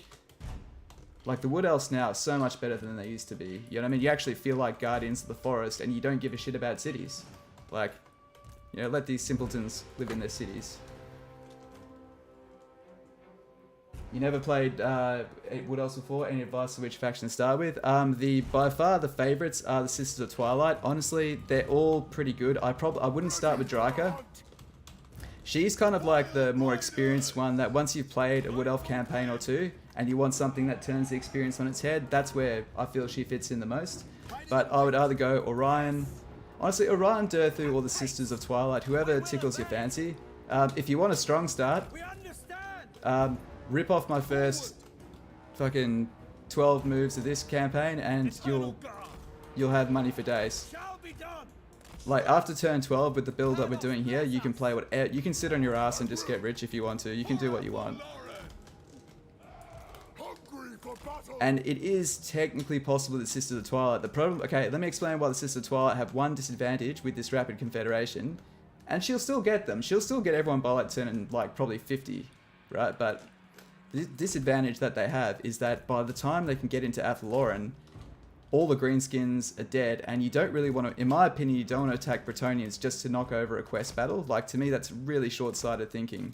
A: Like, the Wood Elves now are so much better than they used to be. You know what I mean? You actually feel like guardians of the forest, and you don't give a shit about cities. Like, you know, let these simpletons live in their cities. You never played Wood Elves before? Any advice on which faction to start with? By far the favorites are the Sisters of Twilight. Honestly, they're all pretty good. I wouldn't start with Draika. She's kind of like the more experienced one that once you've played a Wood Elf campaign or two and you want something that turns the experience on its head, that's where I feel she fits in the most. But I would either go Orion. Honestly, Orion, Durthu, or the Sisters of Twilight, whoever tickles your fancy. If you want a strong start, rip off my first fucking 12 moves of this campaign and you'll have money for days. Like after turn 12 with the build that we're doing here, you can play whatever, you can sit on your ass and just get rich if you want to. You can do what you want. And it is technically possible that Sisters of Twilight, the problem, okay, let me explain why the Sisters of Twilight have one disadvantage with this rapid confederation. And she'll still get them. She'll still get everyone by like turn like probably 50, right? But the disadvantage that they have is that by the time they can get into Althel Loren, all the greenskins are dead, and you don't really want to, in my opinion, you don't want to attack Bretonnians just to knock over a quest battle. Like, to me, that's really short-sighted thinking.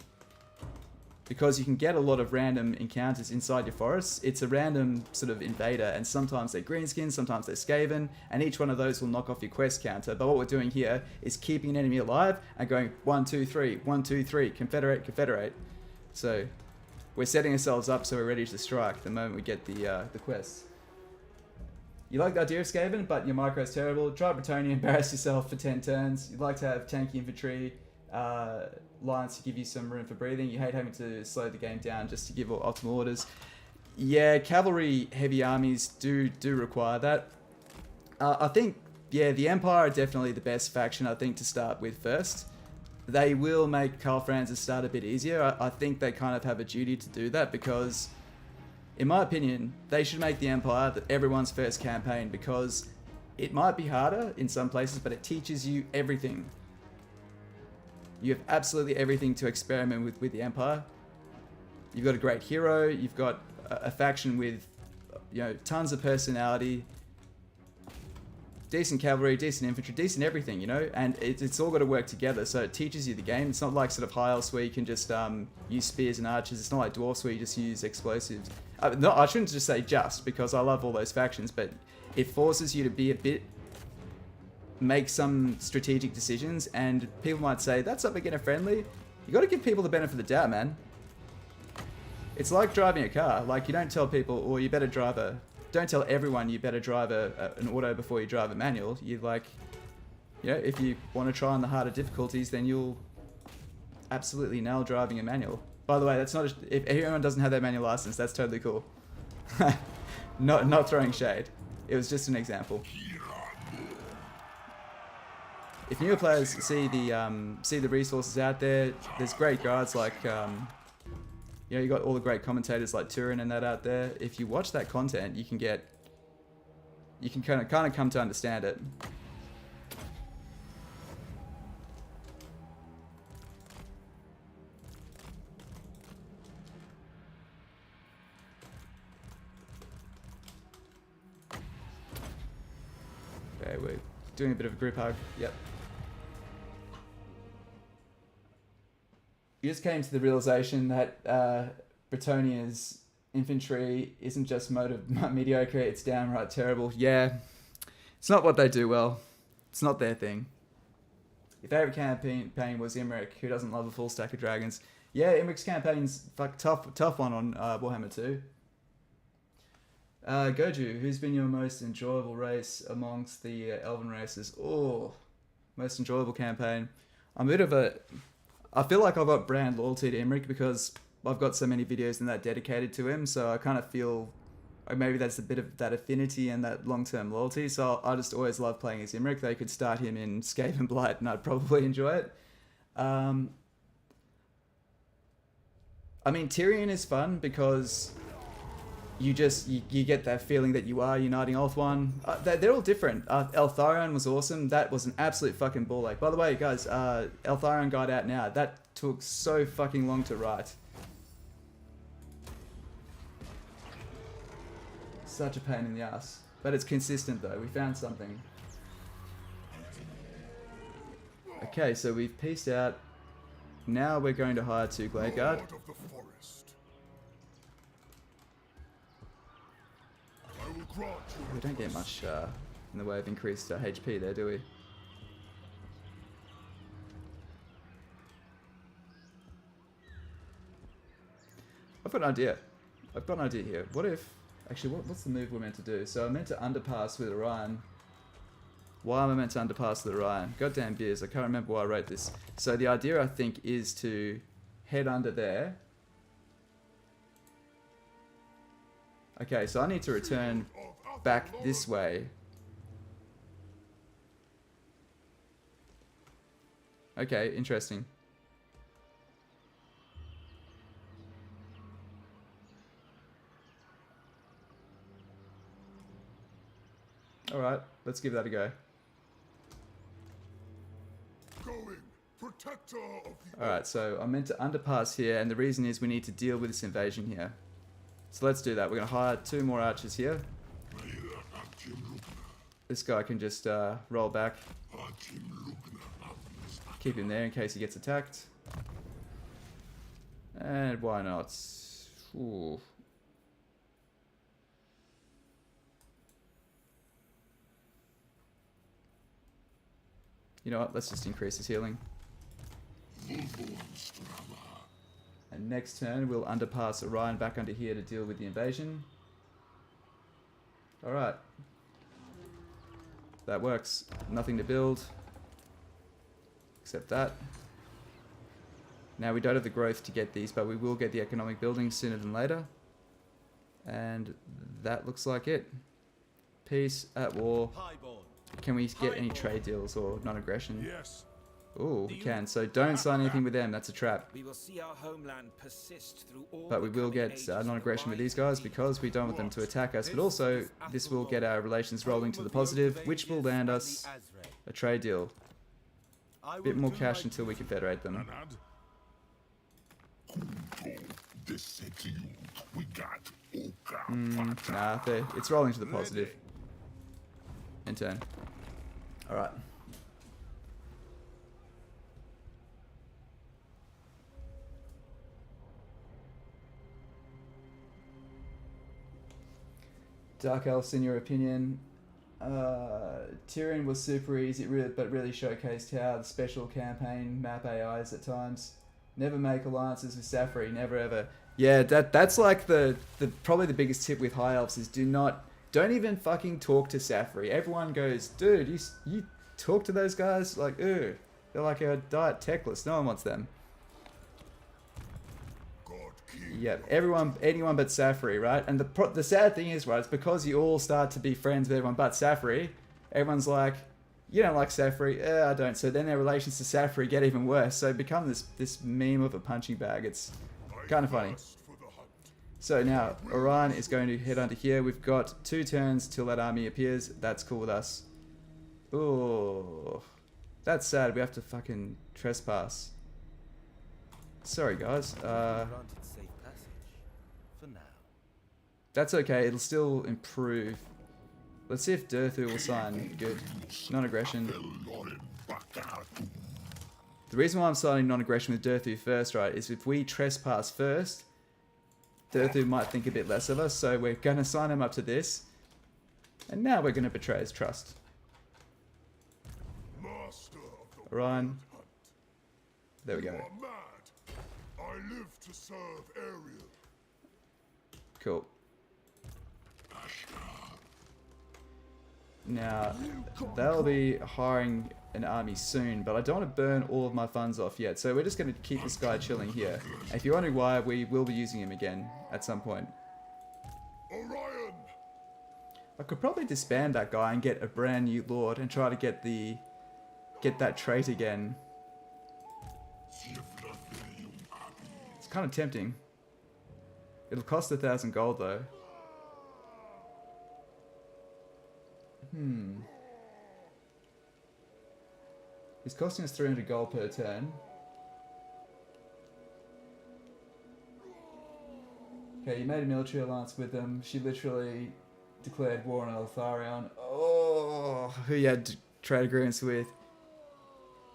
A: Because you can get a lot of random encounters inside your forests. It's a random sort of invader, and sometimes they're greenskins, sometimes they're Skaven, and each one of those will knock off your quest counter. But what we're doing here is keeping an enemy alive and going 1, 2, 3, 1, 2, 3, confederate, confederate. So we're setting ourselves up so we're ready to strike the moment we get the quests. You like the idea of Skaven, but your micro is terrible. Try Bretonnia, embarrass yourself for 10 turns. You'd like to have tanky infantry, lines to give you some room for breathing. You hate having to slow the game down just to give optimal orders. Yeah, cavalry heavy armies do require that. I think, yeah, the Empire are definitely the best faction, I think, to start with first. They will make Karl Franz's start a bit easier. I think they kind of have a duty to do that because, in my opinion, they should make the Empire everyone's first campaign because it might be harder in some places, but it teaches you everything. You have absolutely everything to experiment with the Empire. You've got a great hero, you've got a faction with, you know, tons of personality, decent cavalry, decent infantry, decent everything, you know, and it's all got to work together, so it teaches you the game. It's not like sort of High Elves where you can just use spears and archers. It's not like Dwarfs where you just use explosives. No, I shouldn't just say just, because I love all those factions, but it forces you to be a bit, make some strategic decisions, and people might say, that's not beginner friendly. You got to give people the benefit of the doubt, man. It's like driving a car. Like, you don't tell people, or you better drive a, don't tell everyone you better drive an auto before you drive a manual. You like, you know, if you want to try on the harder difficulties, then you'll absolutely nail driving a manual. By the way, that's not, if everyone doesn't have their manual license, that's totally cool. Not throwing shade. It was just an example. If newer players see the resources out there, there's great guides like, you know, you got all the great commentators like Tyrion and that out there. If you watch that content, you can kind of come to understand it. Okay, we're doing a bit of a group hug. Yep. You just came to the realization that Bretonnia's infantry isn't just mediocre, it's downright terrible. Yeah, it's not what they do well. It's not their thing. Your favourite campaign was Imrik, who doesn't love a full stack of dragons. Yeah, Imrik's campaign's tough one on Warhammer 2. Goju, who's been your most enjoyable race amongst the Elven races? Oh, most enjoyable campaign. I'm a bit of a... I feel like I've got brand loyalty to Imrik because I've got so many videos in that dedicated to him, so I kind of feel like maybe that's a bit of that affinity and that long-term loyalty, so I just always love playing as Imrik. They could start him in Skaven Blight and I'd probably enjoy it. I mean, Tyrion is fun because you get that feeling that you are uniting Ulthuan. They're all different. Althel Loren was awesome. That was an absolute fucking ball ache. By the way, guys, Althel Loren got out now. That took so fucking long to write. Such a pain in the ass. But it's consistent though. We found something. Okay, so we've pieced out. Now we're going to hire 2 Glade Guard.
D: Lord of the forest. I will grant you
A: We don't get much in the way of increased HP there, do we? I've got an idea. I've got an idea here. What if... Actually, what's the move we're meant to do? So I'm meant to underpass with Orion. Why am I meant to underpass with Orion? Goddamn beers, I can't remember why I wrote this. So the idea, I think, is to head under there. Okay, so I need to return back this way. Okay, interesting. Alright, let's give that a go.
D: going, protector of the
A: Alright, so I'm meant to underpass here, and the reason is we need to deal with this invasion here. So let's do that. We're going to hire 2 more archers here. This guy can just roll back. Keep him there in case he gets attacked. And why not? Ooh. You know what? Let's just increase his healing. And next turn, we'll underpass Orion back under here to deal with the invasion. Alright. That works. Nothing to build. Except that. Now we don't have the growth to get these, but we will get the economic building sooner than later. And that looks like it. Peace at war. Can we get any trade deals or non-aggression?
D: Yes.
A: Ooh, we can. So don't sign anything with them. That's a trap.
E: We will see our homeland persist through all
A: But we will get non-aggression with these guys because we don't want them to attack us. But also, this will get our relations rolling to the positive, which will land us a trade deal. A bit more cash until we confederate them. Nah, it's rolling to the positive. In turn. Alright. Dark Elves, in your opinion, Tyrion was super easy, but really showcased how the special campaign map AIs at times. Never make alliances with Safri, never ever. Yeah, that's like the probably the biggest tip with High Elves is don't even fucking talk to Safri. Everyone goes, dude, you talk to those guys? Like, ew. They're like a diet techless. No one wants them. Yep, anyone but Safri, right? And the sad thing is, right, it's because you all start to be friends with everyone but Safri. Everyone's like, you don't like Safri? I don't. So then their relations to Safri get even worse. So it becomes this meme of a punching bag. It's kind of funny. So now, Orion is going to head under here. We've got 2 turns till that army appears. That's cool with us. Ooh. That's sad. We have to fucking trespass. Sorry, guys. That's okay. It'll still improve. Let's see if Durthu will sign. Good. Non-aggression. The reason why I'm signing non-aggression with Durthu first, right, is if we trespass first, Durthu might think a bit less of us, so we're going to sign him up to this. And now we're going to betray his trust. Orion. There we go.
D: I live to serve Ariel.
A: Cool. Now, they'll be hiring an army soon, but I don't want to burn all of my funds off yet, so we're just going to keep this guy chilling here. If you're wondering why, we will be using him again at some point.
D: Orion.
A: I could probably disband that guy and get a brand new lord and try to get that trait again. It's kind of tempting. It'll cost 1,000 gold though. It's costing us 300 gold per turn. Okay, you made a military alliance with them. She literally declared war on Althel Loren. Oh, who you had trade agreements with.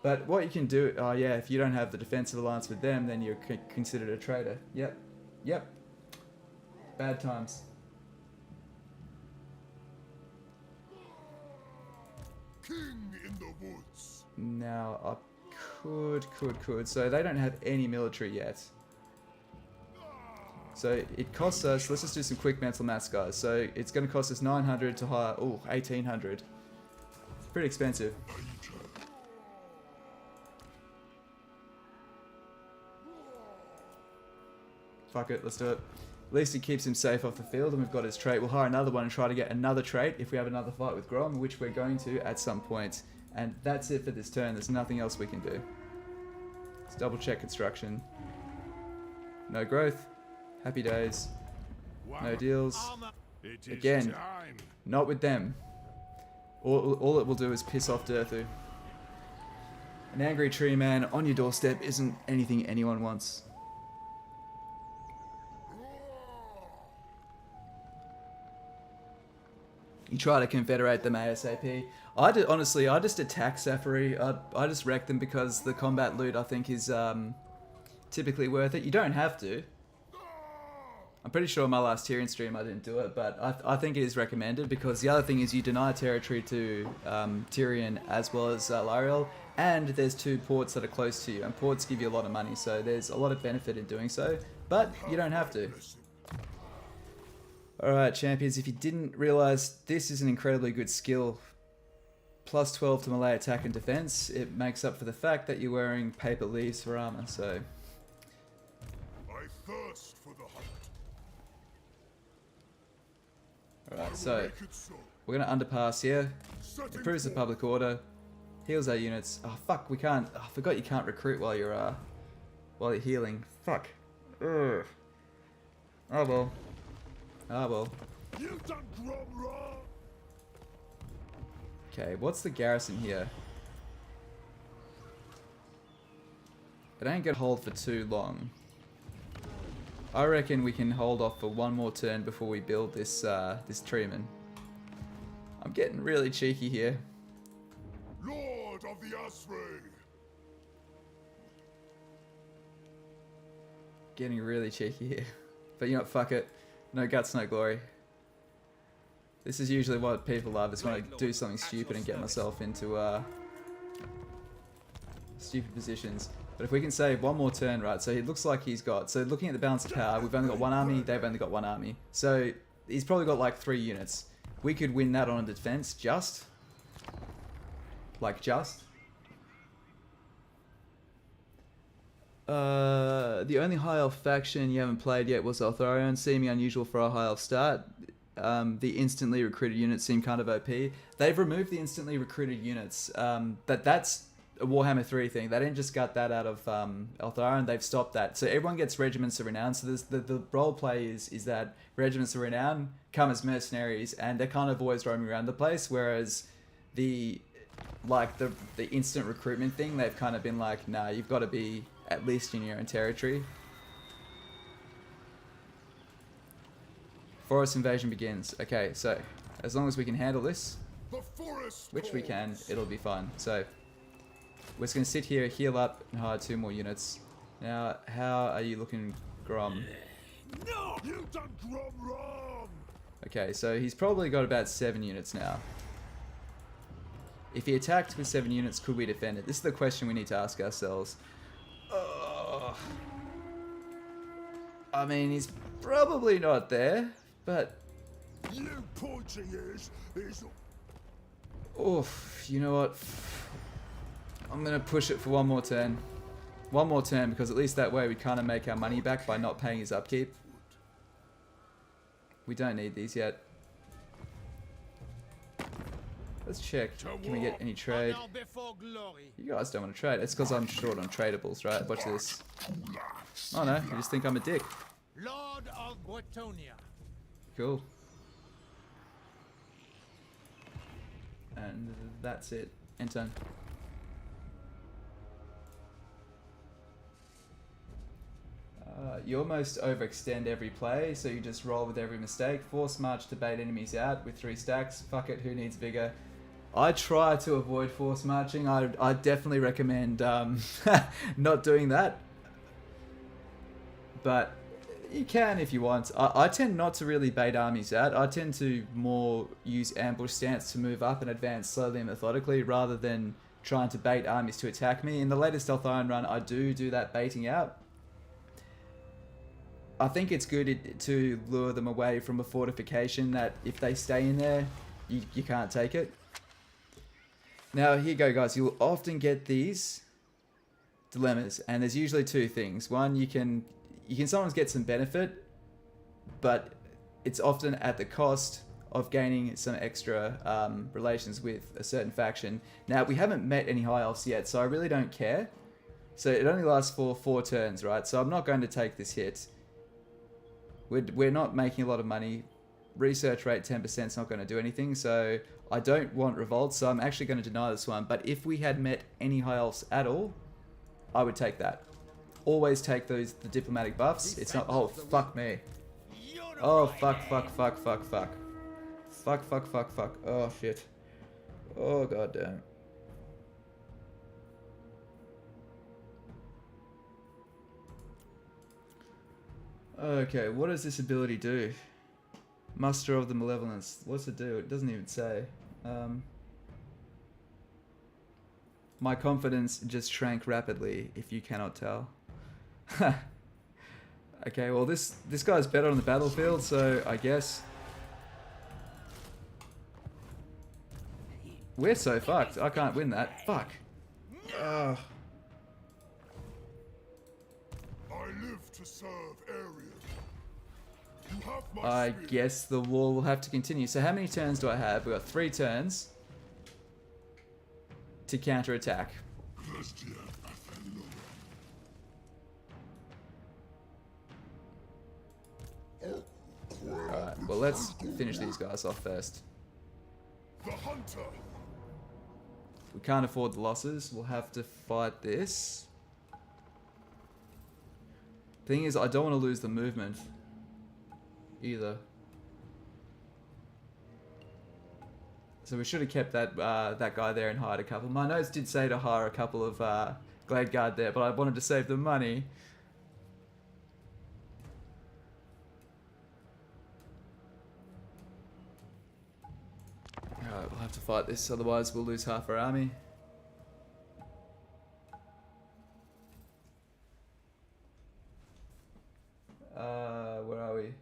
A: But what you can do, oh yeah, if you don't have the defensive alliance with them, then you're considered a traitor. Yep. Yep. Bad times.
D: King in the woods.
A: Now, I could. So they don't have any military yet. So it costs us, let's just do some quick mental maths, guys. So it's going to cost us 900 to hire, 1800. It's pretty expensive. Fuck it, let's do it. At least it keeps him safe off the field, and we've got his trait. We'll hire another one and try to get another trait if we have another fight with Grom, which we're going to at some point. And that's it for this turn. There's nothing else we can do. Let's double check construction. No growth. Happy days. No deals. Again, not with them. All it will do is piss off Durthu. An angry tree man on your doorstep isn't anything anyone wants. You try to confederate them ASAP. Honestly, I just attack Safari. I just wreck them because the combat loot, I think, is typically worth it. You don't have to. I'm pretty sure my last Tyrion stream I didn't do it, but I think it is recommended because the other thing is you deny territory to Tyrion as well as Lariel, and there's 2 ports that are close to you, and ports give you a lot of money, so there's a lot of benefit in doing so, but you don't have to. Alright, champions, if you didn't realize, this is an incredibly good skill. Plus 12 to melee attack and defense. It makes up for the fact that you're wearing paper leaves for armor, so...
D: I thirst for the hunt.
A: Alright, so we're going to underpass here. Improves the public order. Heals our units. Oh, fuck, we can't... Oh, I forgot you can't recruit while you're healing. Fuck. Ugh. Oh, well. Ah, well.
D: You've done Grom wrong.
A: Okay, what's the garrison here? It ain't gonna hold for too long. I reckon we can hold off for one more turn before we build this this treeman. I'm getting really cheeky here.
D: Lord of the Asray.
A: Getting really cheeky here. But you know what, fuck it. No guts, no glory. This is usually what people love, is when I do something stupid and get myself into stupid positions. But if we can save one more turn, right, so it looks like he's got, so looking at the balance of power, we've only got 1 army, they've only got 1 army. So he's probably got like 3 units. We could win that on a defense, just. Like, just. The only high elf faction you haven't played yet was Orion, seeming unusual for a high elf start. The instantly recruited units seem kind of OP. They've removed the instantly recruited units, but that's a Warhammer 3 thing. They didn't just gut that out of Althel, they've stopped that. So everyone gets Regiments of Renown, so the role play is that Regiments of Renown come as mercenaries, and they're kind of always roaming around the place, whereas the instant recruitment thing, they've kind of been like, nah, you've got to be at least in your own territory. Forest invasion begins. Okay, so as long as we can handle this, which we can, it'll be fine. So we're just going to sit here, heal up, and hire 2 more units. Now, how are you looking, Grom?
D: No, you've done Grom wrong.
A: Okay, so he's probably got about 7 units now. If he attacked with 7 units, could we defend it? This is the question we need to ask ourselves. I mean, he's probably not there, but...
D: You pointy is...
A: Oof, you know what? I'm going to push it for 1 more turn. 1 more turn, because at least that way we kind of make our money back by not paying his upkeep. We don't need these yet. Let's check. Can we get any trade? You guys don't want to trade. It's because I'm short on tradables, right? Watch this. Oh no, you just think I'm a dick.
B: Lord of Bretonia.
A: Cool. And that's it. End turn. You almost overextend every play, so you just roll with every mistake. Force march to bait enemies out with 3 stacks. Fuck it, who needs vigor? I try to avoid force marching. I definitely recommend not doing that. But you can if you want. I tend not to really bait armies out. I tend to more use ambush stance to move up and advance slowly and methodically rather than trying to bait armies to attack me. In the latest Iron run, I do that baiting out. I think it's good to lure them away from a fortification that if they stay in there, you can't take it. Now, here you go, guys. You'll often get these dilemmas, and there's usually two things. One, you can sometimes get some benefit, but it's often at the cost of gaining some extra relations with a certain faction. Now, we haven't met any High Elves yet, so I really don't care. So it only lasts for 4 turns, right? So I'm not going to take this hit. We're not making a lot of money. Research rate 10% is not going to do anything, so I don't want revolt, so I'm actually going to deny this one. But if we had met any High Elves at all, I would take that. Always take the diplomatic buffs. It's not... Oh, fuck me. Oh, fuck. Fuck. Oh, shit. Oh, goddamn. Okay, what does this ability do? Muster of the Malevolence. What's it do? It doesn't even say. My confidence just shrank rapidly, if you cannot tell. Okay, well this guy's better on the battlefield, so I guess... We're so fucked. I can't win that. Fuck. Ugh.
D: I live to serve Arian. You have my
A: I
D: spirit.
A: guess the war will have to continue. So how many turns do I have? We've got 3 turns to counterattack. Alright, well let's finish these guys off first.
D: The hunter.
A: We can't afford the losses. We'll have to fight this. Thing is, I don't want to lose the movement either. So we should have kept that that guy there and hired a couple. My notes did say to hire a couple of Glade Guard there, but I wanted to save the money. Alright, we'll have to fight this, otherwise we'll lose half our army. Where are we?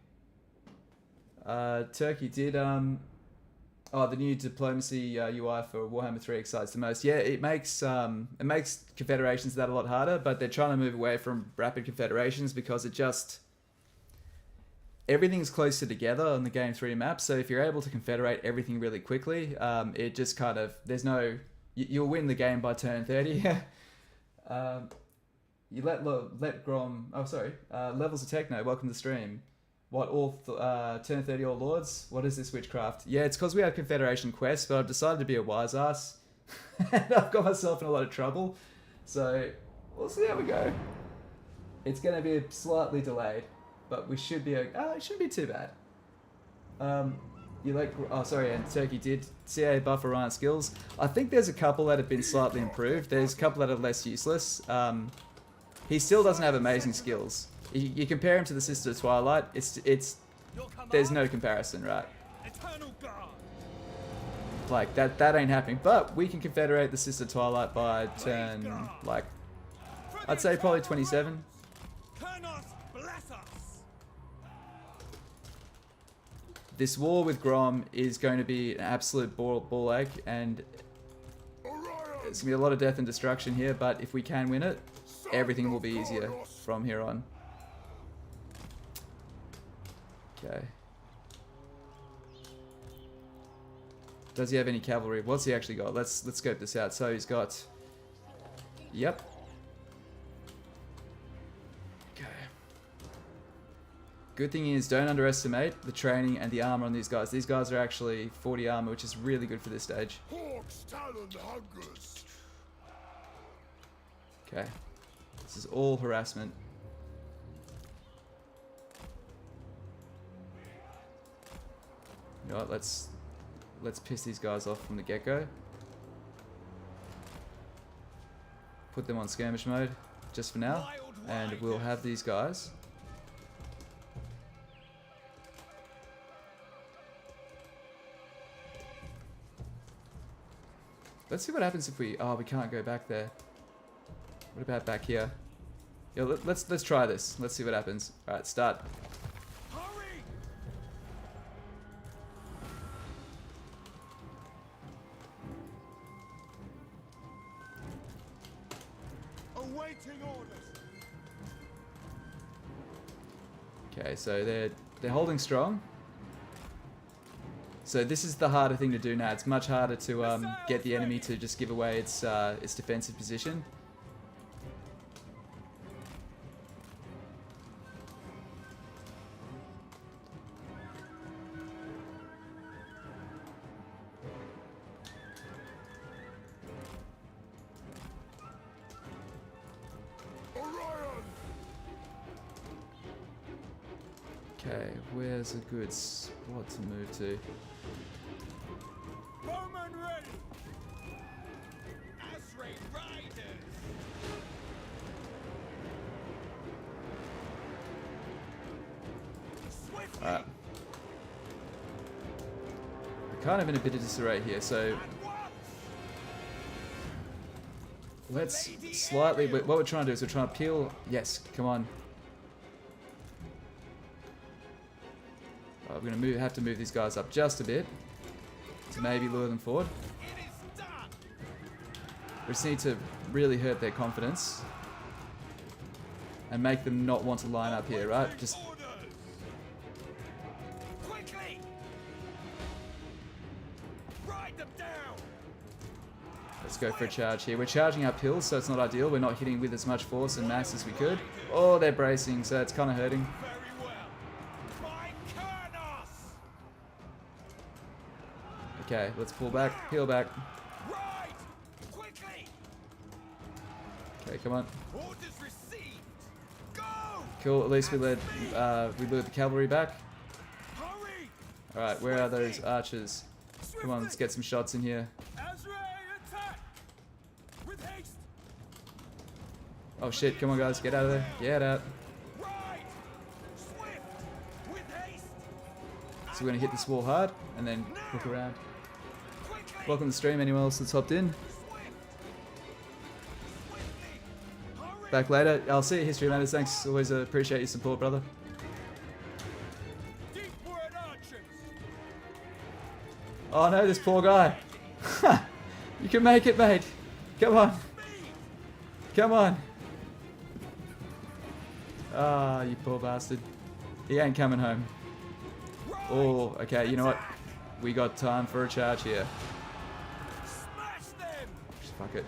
A: Turkey did oh, the new diplomacy UI for Warhammer 3 excites the most. Yeah, it makes confederations that a lot harder, but they're trying to move away from rapid confederations because it just... Everything's closer together on the Game 3 map, so if you're able to confederate everything really quickly, it just kind of... There's no... You'll win the game by turn 30. You let Grom... Oh, sorry. Levels of Techno, welcome to the stream. What, all turn 30 all lords? What is this witchcraft? Yeah, it's because we have Confederation quests, but I've decided to be a wise ass. And I've got myself in a lot of trouble. So, we'll see how we go. It's going to be slightly delayed, but we should be... it shouldn't be too bad. You like... Oh, sorry, and Turkey did CA buff Orion skills. I think there's a couple that have been slightly improved. There's a couple that are less useless. He still doesn't have amazing skills. You compare him to the Sister of Twilight, there's no comparison, right? Like, that ain't happening. But we can confederate the Sister of Twilight by turn, like, I'd say probably 27. This war with Grom is going to be an absolute ball ache, and there's going to be a lot of death and destruction here, but if we can win it, everything will be easier from here on. Okay. Does he have any cavalry? What's he actually got? Let's scope this out. So he's got... Yep. Okay. Good thing is, don't underestimate the training and the armor on these guys. These guys are actually 40 armor, which is really good for this stage.
D: Hawk's talon hungers.
A: Okay. This is all harassment. You know what, let's let's piss these guys off from the get-go. Put them on skirmish mode just for now, and we'll have these guys. Let's see what happens if we... Oh, we can't go back there. What about back here? Yeah, let's try this. Let's see what happens. All right, start.
B: Hurry! Awaiting orders.
A: Okay, so they're holding strong. So this is the harder thing to do now. It's much harder to get the enemy to just give away its defensive position.
D: Orion!
A: Okay, where's a good spot to move to?
B: Bowman ready. Asray riders. Swiftly.
A: Alright. We're kind of in a bit of disarray here, so
B: At once.
A: let's slightly... What we're trying to do is we're trying to peel... Yes, come on. We're going to have to move these guys up just a bit to maybe lure them forward.
B: It is done.
A: We just need to really hurt their confidence and make them not want to line up here, right? Just
B: Orders. Quickly. Ride them down.
A: let's go for a charge here. We're charging uphill, so it's not ideal. We're not hitting with as much force and mass as we could. Oh, they're bracing, so it's kind of hurting.
B: Very well. My Kurnos.
A: Okay, let's pull back, peel back.
B: Ride. Quickly.
A: Okay, come on.
B: Orders received. Go.
A: Cool, at least we lured the cavalry back.
B: Hurry.
A: Alright, where are those archers? Come on, let's get some shots in here.
B: Asray attack. With haste.
A: Oh shit, come on guys, get out of there. Get out.
B: Ride. Swift. With haste.
A: So we're gonna hit this wall hard and then look around.
B: Quickly.
A: Welcome to the stream, anyone else that's hopped in.
B: Swift. Swiftly. Hurry.
A: Back later. I'll see you, History Matters. Thanks. Always appreciate your support, brother.
B: Deepward archers.
A: Oh no, this poor guy. You can make it, mate. Come on. Come on. Ah, you poor bastard. He ain't coming home. Oh, okay, you know what? We got time for a charge here.
B: Smash them.
A: Just fuck it.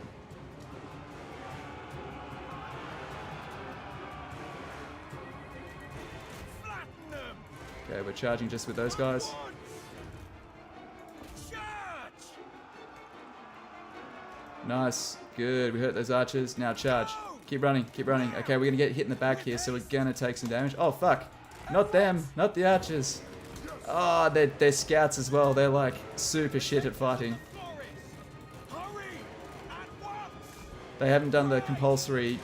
B: Flatten them.
A: Okay, we're charging just with those guys.
B: Once. Charge.
A: Nice. Good. We hurt those archers. Now charge. Keep running. Keep running. Okay, we're gonna get hit in the back here, so we're gonna take some damage. Oh, fuck. Not them. Not the archers. Oh, they're scouts as well. They're like super shit at fighting.
B: Forest. Hurry. At once.
A: They haven't done the compulsory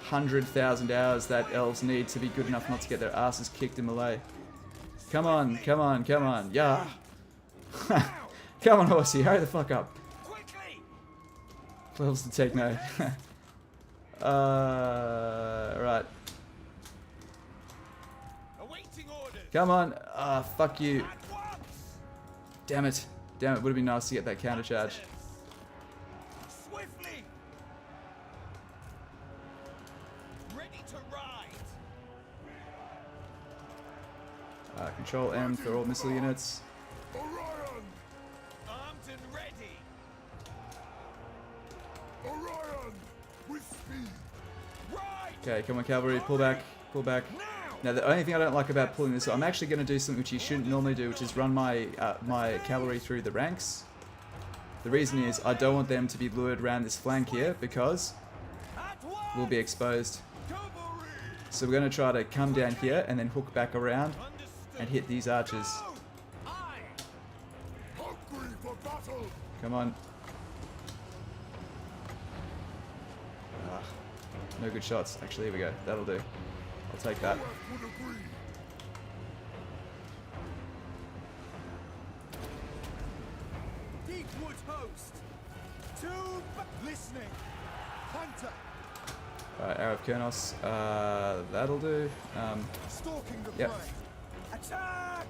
A: 100,000 hours that elves need to be good enough not to get their asses kicked in melee. Come on, come on, come on. Yeah. Come on, horsey. Hurry the fuck up.
B: Quickly.
A: Levels to take note. Right.
B: Awaiting orders.
A: Come on. Ah, fuck you.
B: At once.
A: Damn it. Damn it. Would have been nice to get that counter charge.
B: Swiftly. Ready to ride.
A: Control M for all missile units.
D: Orion!
B: Armed and ready.
D: Orion! With speed!
B: Ride.
A: Okay, come on, cavalry. Pull back. Pull back.
B: Now.
A: Now, the only thing I don't like about pulling this, I'm actually going to do something which you shouldn't normally do, which is run my my cavalry through the ranks. The reason is I don't want them to be lured around this flank here because
B: At once.
A: we'll be exposed.
B: Cavalry.
A: So we're going to try to come down here and then hook back around
B: Understood.
A: and hit these archers.
B: Go. Aye.
D: Hungry for
A: Come on. Ah, no good shots. Actually, here we go. That'll do. I'll take that.
D: Would agree.
B: Deepwood host. Listening. Hunter.
A: Alright, Arrow of Kernos. That'll do.
B: Stalking the
A: Yep.
B: prey. Attack!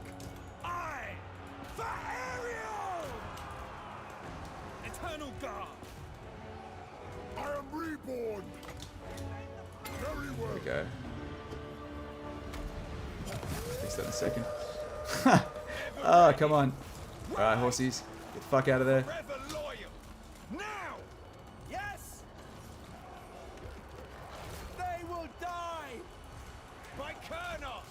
B: I for Ariel!
E: Eternal guard.
D: I am reborn. Very well.
A: There we go. Fix that in a second. Oh, come on. Alright, horsies. Get the fuck out of there.
E: Forever loyal. Now.
B: Yes! They will die!
E: By Kernos.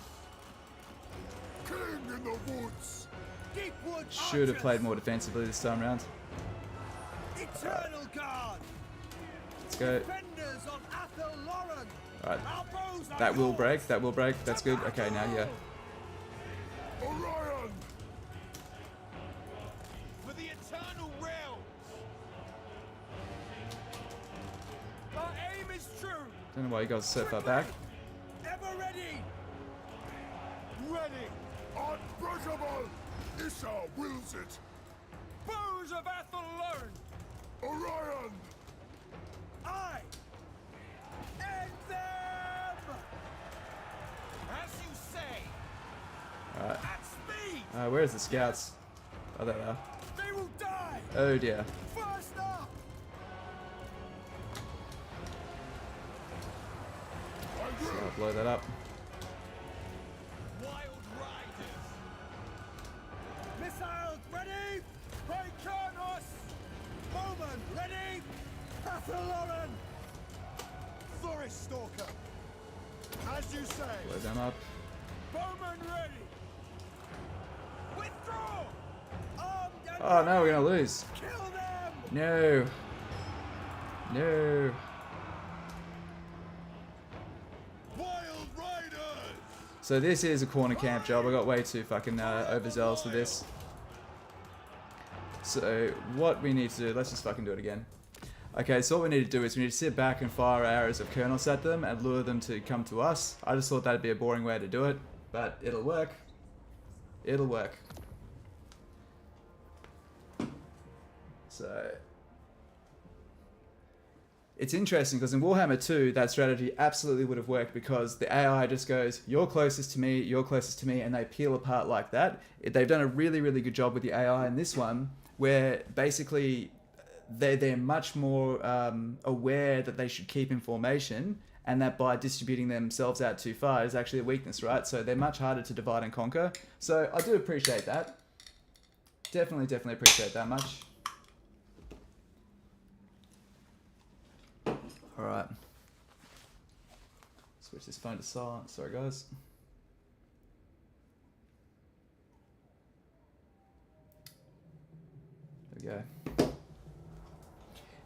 D: King in the woods.
B: Deepwood
A: Should have
B: archers!
A: played more defensively this time around.
B: Eternal guard!
A: Let's go.
B: Defenders of Althel Loren!
A: Alright.
B: Our bows are
A: That will
B: yours!
A: break. That will break. That's good. Okay, now, yeah.
D: Orion.
E: For the eternal realms.
B: Our aim is true!
A: Don't know why you guys are so far back.
B: Ever ready! Ready!
D: Unbreakable. Isha wills it.
B: Bows of Althel Loren!
D: Orion.
B: I end them!
E: As you say.
A: Alright.
E: At speed.
A: Where's the scouts? Oh, there they are.
B: They will die!
A: Oh dear.
B: First up!
D: I
A: So
D: will.
A: I'll blow that up.
E: Wild riders.
B: Missiles ready! By Kernos! Bowman ready! Althel Loren! Forest Stalker! As you say!
A: Blow them up.
B: Bowman ready! Withdraw! Armed and
A: Oh no, we're gonna lose.
B: kill them!
A: No. No.
B: Wild Riders!
A: So this is a corner camp job. I got way too fucking overzealous for this. So what we need to do, let's just fucking do it again. Okay, so what we need to do is we need to sit back and fire arrows of Kernos at them and lure them to come to us. I just thought that'd be a boring way to do it, but it'll work. It'll work. So it's interesting because in Warhammer 2, that strategy absolutely would have worked because the AI just goes, you're closest to me, and they peel apart like that. They've done a really, really good job with the AI in this one, where basically they're much more aware that they should keep in formation, and that by distributing themselves out too far is actually a weakness, right? So they're much harder to divide and conquer. So I do appreciate that. Definitely appreciate that much. Alright. Switch this phone to silent. Sorry, guys. There we go.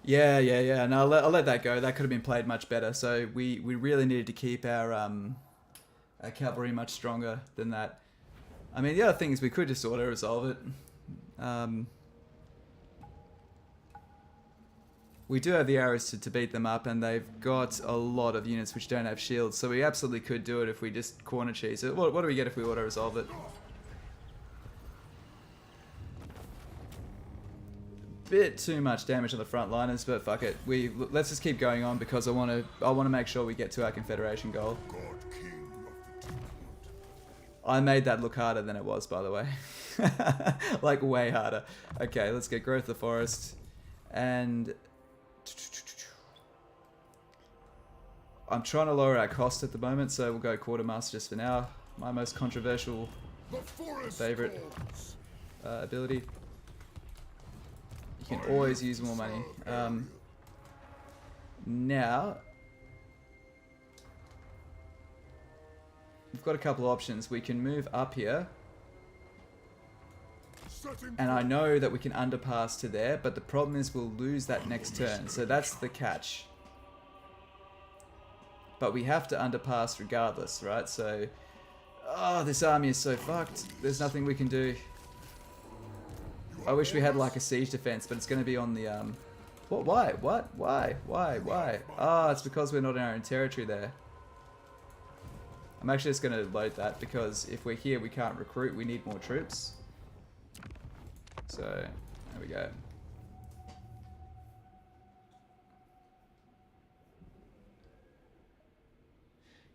A: Yeah. No, I'll let that go. That could have been played much better. So we really needed to keep our cavalry much stronger than that. I mean, the other thing is we could just auto-resolve it. We do have the arrows to beat them up, and they've got a lot of units which don't have shields, so we absolutely could do it if we just corner cheese it. What do we get if we auto-resolve it? Bit too much damage on the front liners, but fuck it. Let's just keep going on because I want to make sure we get to our confederation goal.
D: God King of the Deepwood.
A: I made that look harder than it was, by the way. Like way harder. Okay, let's get growth of the forest, and I'm trying to lower our cost at the moment, so we'll go quartermaster just for now. My most controversial
D: The forest
A: favorite
D: calls.
A: ability. You can always use more money. Now, we've got a couple of options. We can move up here,
D: Setting
A: and I know that we can underpass to there, but the problem is we'll lose that next turn, so that's the catch. But we have to underpass regardless, right? So, oh, this army is so fucked. There's nothing we can do.
D: You
A: I wish we had like a siege defense, but it's going to be on the what? Why? What? Why? Ah, it's because we're not in our own territory there. I'm actually just going to load that because if we're here, we can't recruit. We need more troops. So there we go.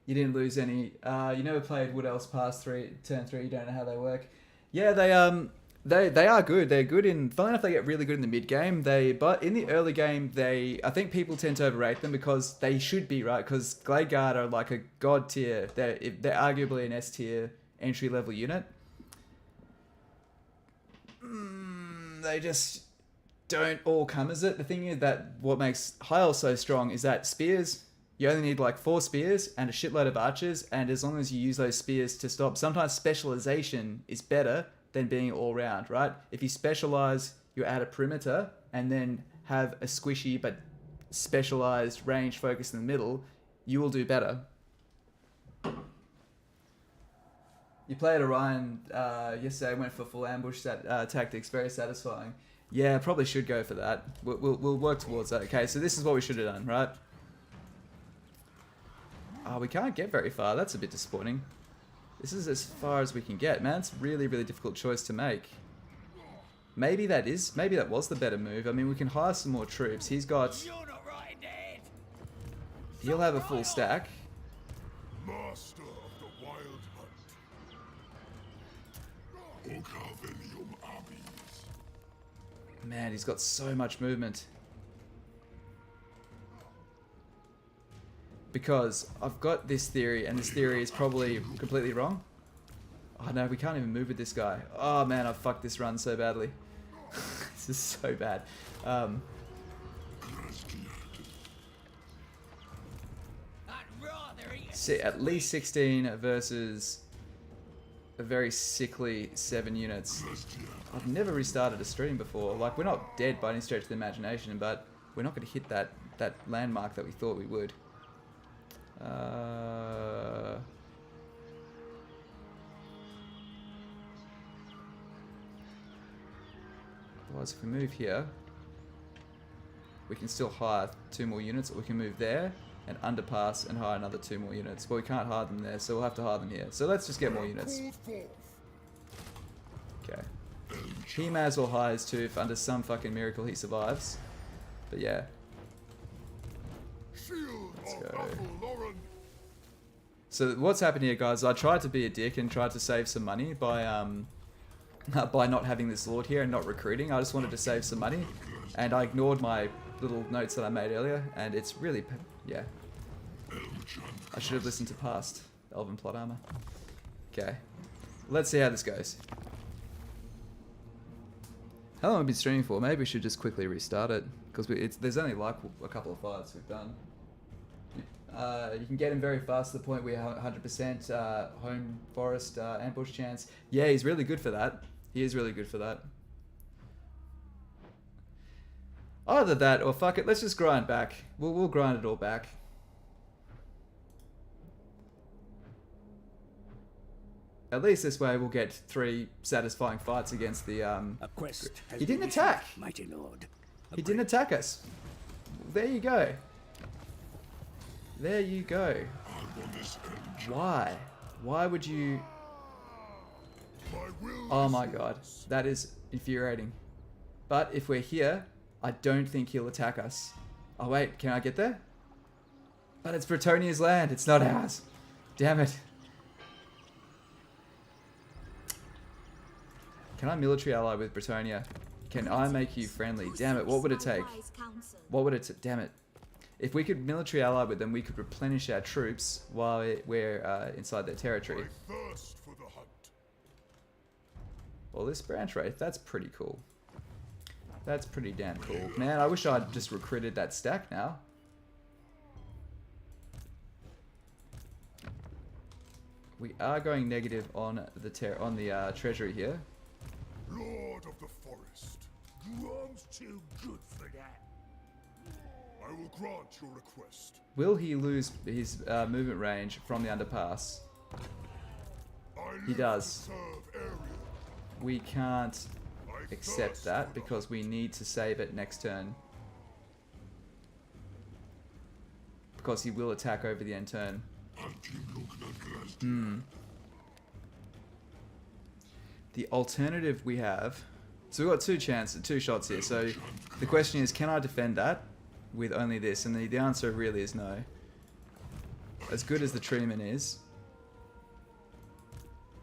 A: You didn't lose any. You never played Wood Elves past turn 3. You don't know how they work. Yeah, they are good. They're good in. Funny enough, they get really good in the mid game. But in the early game, I think people tend to overrate them because they should be, right. Because Glade Guard are like a god tier. They're arguably an S tier entry level unit. They just don't all come as it. The thing is that what makes High Elves so strong is that spears. You only need like 4 spears and a shitload of archers, and as long as you use those spears to stop, sometimes specialization is better than being all round, right? If you specialize, you're at a perimeter, and then have a squishy but specialized range focus in the middle, you will do better. You played Orion yesterday. Went for full ambush tactics, very satisfying. Yeah, probably should go for that. We'll work towards that. Okay, so this is what we should have done, right? Oh, we can't get very far. That's a bit disappointing. This is as far as we can get, man. It's really, really difficult choice to make. Maybe that was the better move. I mean, we can hire some more troops. He's got...
E: You're not right, Dad.
A: He'll have a full stack.
D: Master of the wild hunt. Ocarvelium armies.
A: Man, he's got so much movement. Because I've got this theory, and this theory is probably completely wrong. Oh no, we can't even move with this guy. Oh man, I've fucked this run so badly. This is so bad. See, at least 16 versus a very sickly 7 units. I've never restarted a stream before. Like, we're not dead by any stretch of the imagination, but we're not going to hit that landmark that we thought we would. Otherwise, if we move here, we can still hire 2 more units, or we can move there and underpass and hire another 2 more units. But we can't hire them there, so we'll have to hire them here. So let's just get more units. Okay. He may as well hire his 2 if under some fucking miracle he survives. But yeah. Let's go.
D: Althel Loren.
A: So what's happened here, guys? I tried to be a dick and tried to save some money by not having this lord here and not recruiting. I just wanted to save some money, and I ignored my little notes that I made earlier, and it's really, yeah. I should have listened to past Elven plot armor. Okay, let's see how this goes. How long have we been streaming for? Maybe we should just quickly restart it, because there's only like a couple of fights we've done. You can get him very fast to the point where 100% home forest ambush chance. Yeah, he's really good for that. He is really good for that. Either that or fuck it, let's just grind back. We'll grind it all back. At least this way we'll get 3 satisfying fights against the
C: A quest has
A: He didn't
C: been
A: attack.
C: issued, mighty lord.
A: He didn't attack us. There you go. There you go. Why? Why would you... Oh my god. That is infuriating. But if we're here, I don't think he'll attack us. Oh wait, can I get there? But it's Bretonia's land. It's not ours. Damn it. Can I military ally with Bretonia? Can I make you friendly? Damn it, what would it take? What would it take? Damn it. If we could military ally with them, we could replenish our troops while we're inside their territory.
D: Thirst for the hunt.
A: Well, this branch wraith, that's pretty cool. That's pretty damn cool. Man, I wish I'd just recruited that stack now. We are going negative on the treasury here.
D: Lord of the forest.
E: Grom's too good for that.
D: I will grant your request.
A: Will he lose his movement range from the underpass?
D: I
A: He
D: live
A: does.
D: to serve Ariel.
A: We can't...
D: I
A: accept that because we need to save it next turn. Because he will attack over the end turn. The alternative we have... So we've got two shots here. So the question is, can I defend that with only this? And the answer really is no. As good as the treatment is,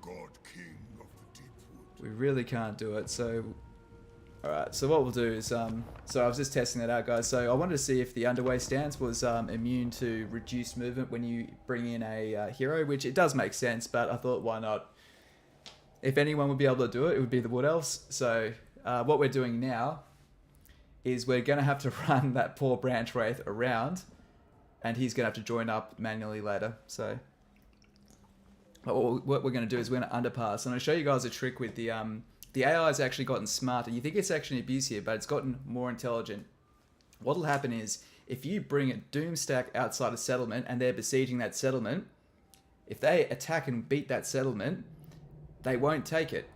D: God King of the Deep Wood.
A: we really can't do it. So, alright, so what we'll do is, so I was just testing that out, guys. So I wanted to see if the underway stance was immune to reduced movement when you bring in a hero, which it does make sense, but I thought, why not? If anyone would be able to do it, it would be the Wood Elves. So what we're doing now is we're going to have to run that poor Branch Wraith around, and he's going to have to join up manually later. So what we're going to do is we're going to underpass. I'm going to show you guys a trick with the AI has actually gotten smarter. You think it's actually abuse here, but it's gotten more intelligent. What'll happen is if you bring a Doom stack outside a settlement and they're besieging that settlement, if they attack and beat that settlement, they won't take it.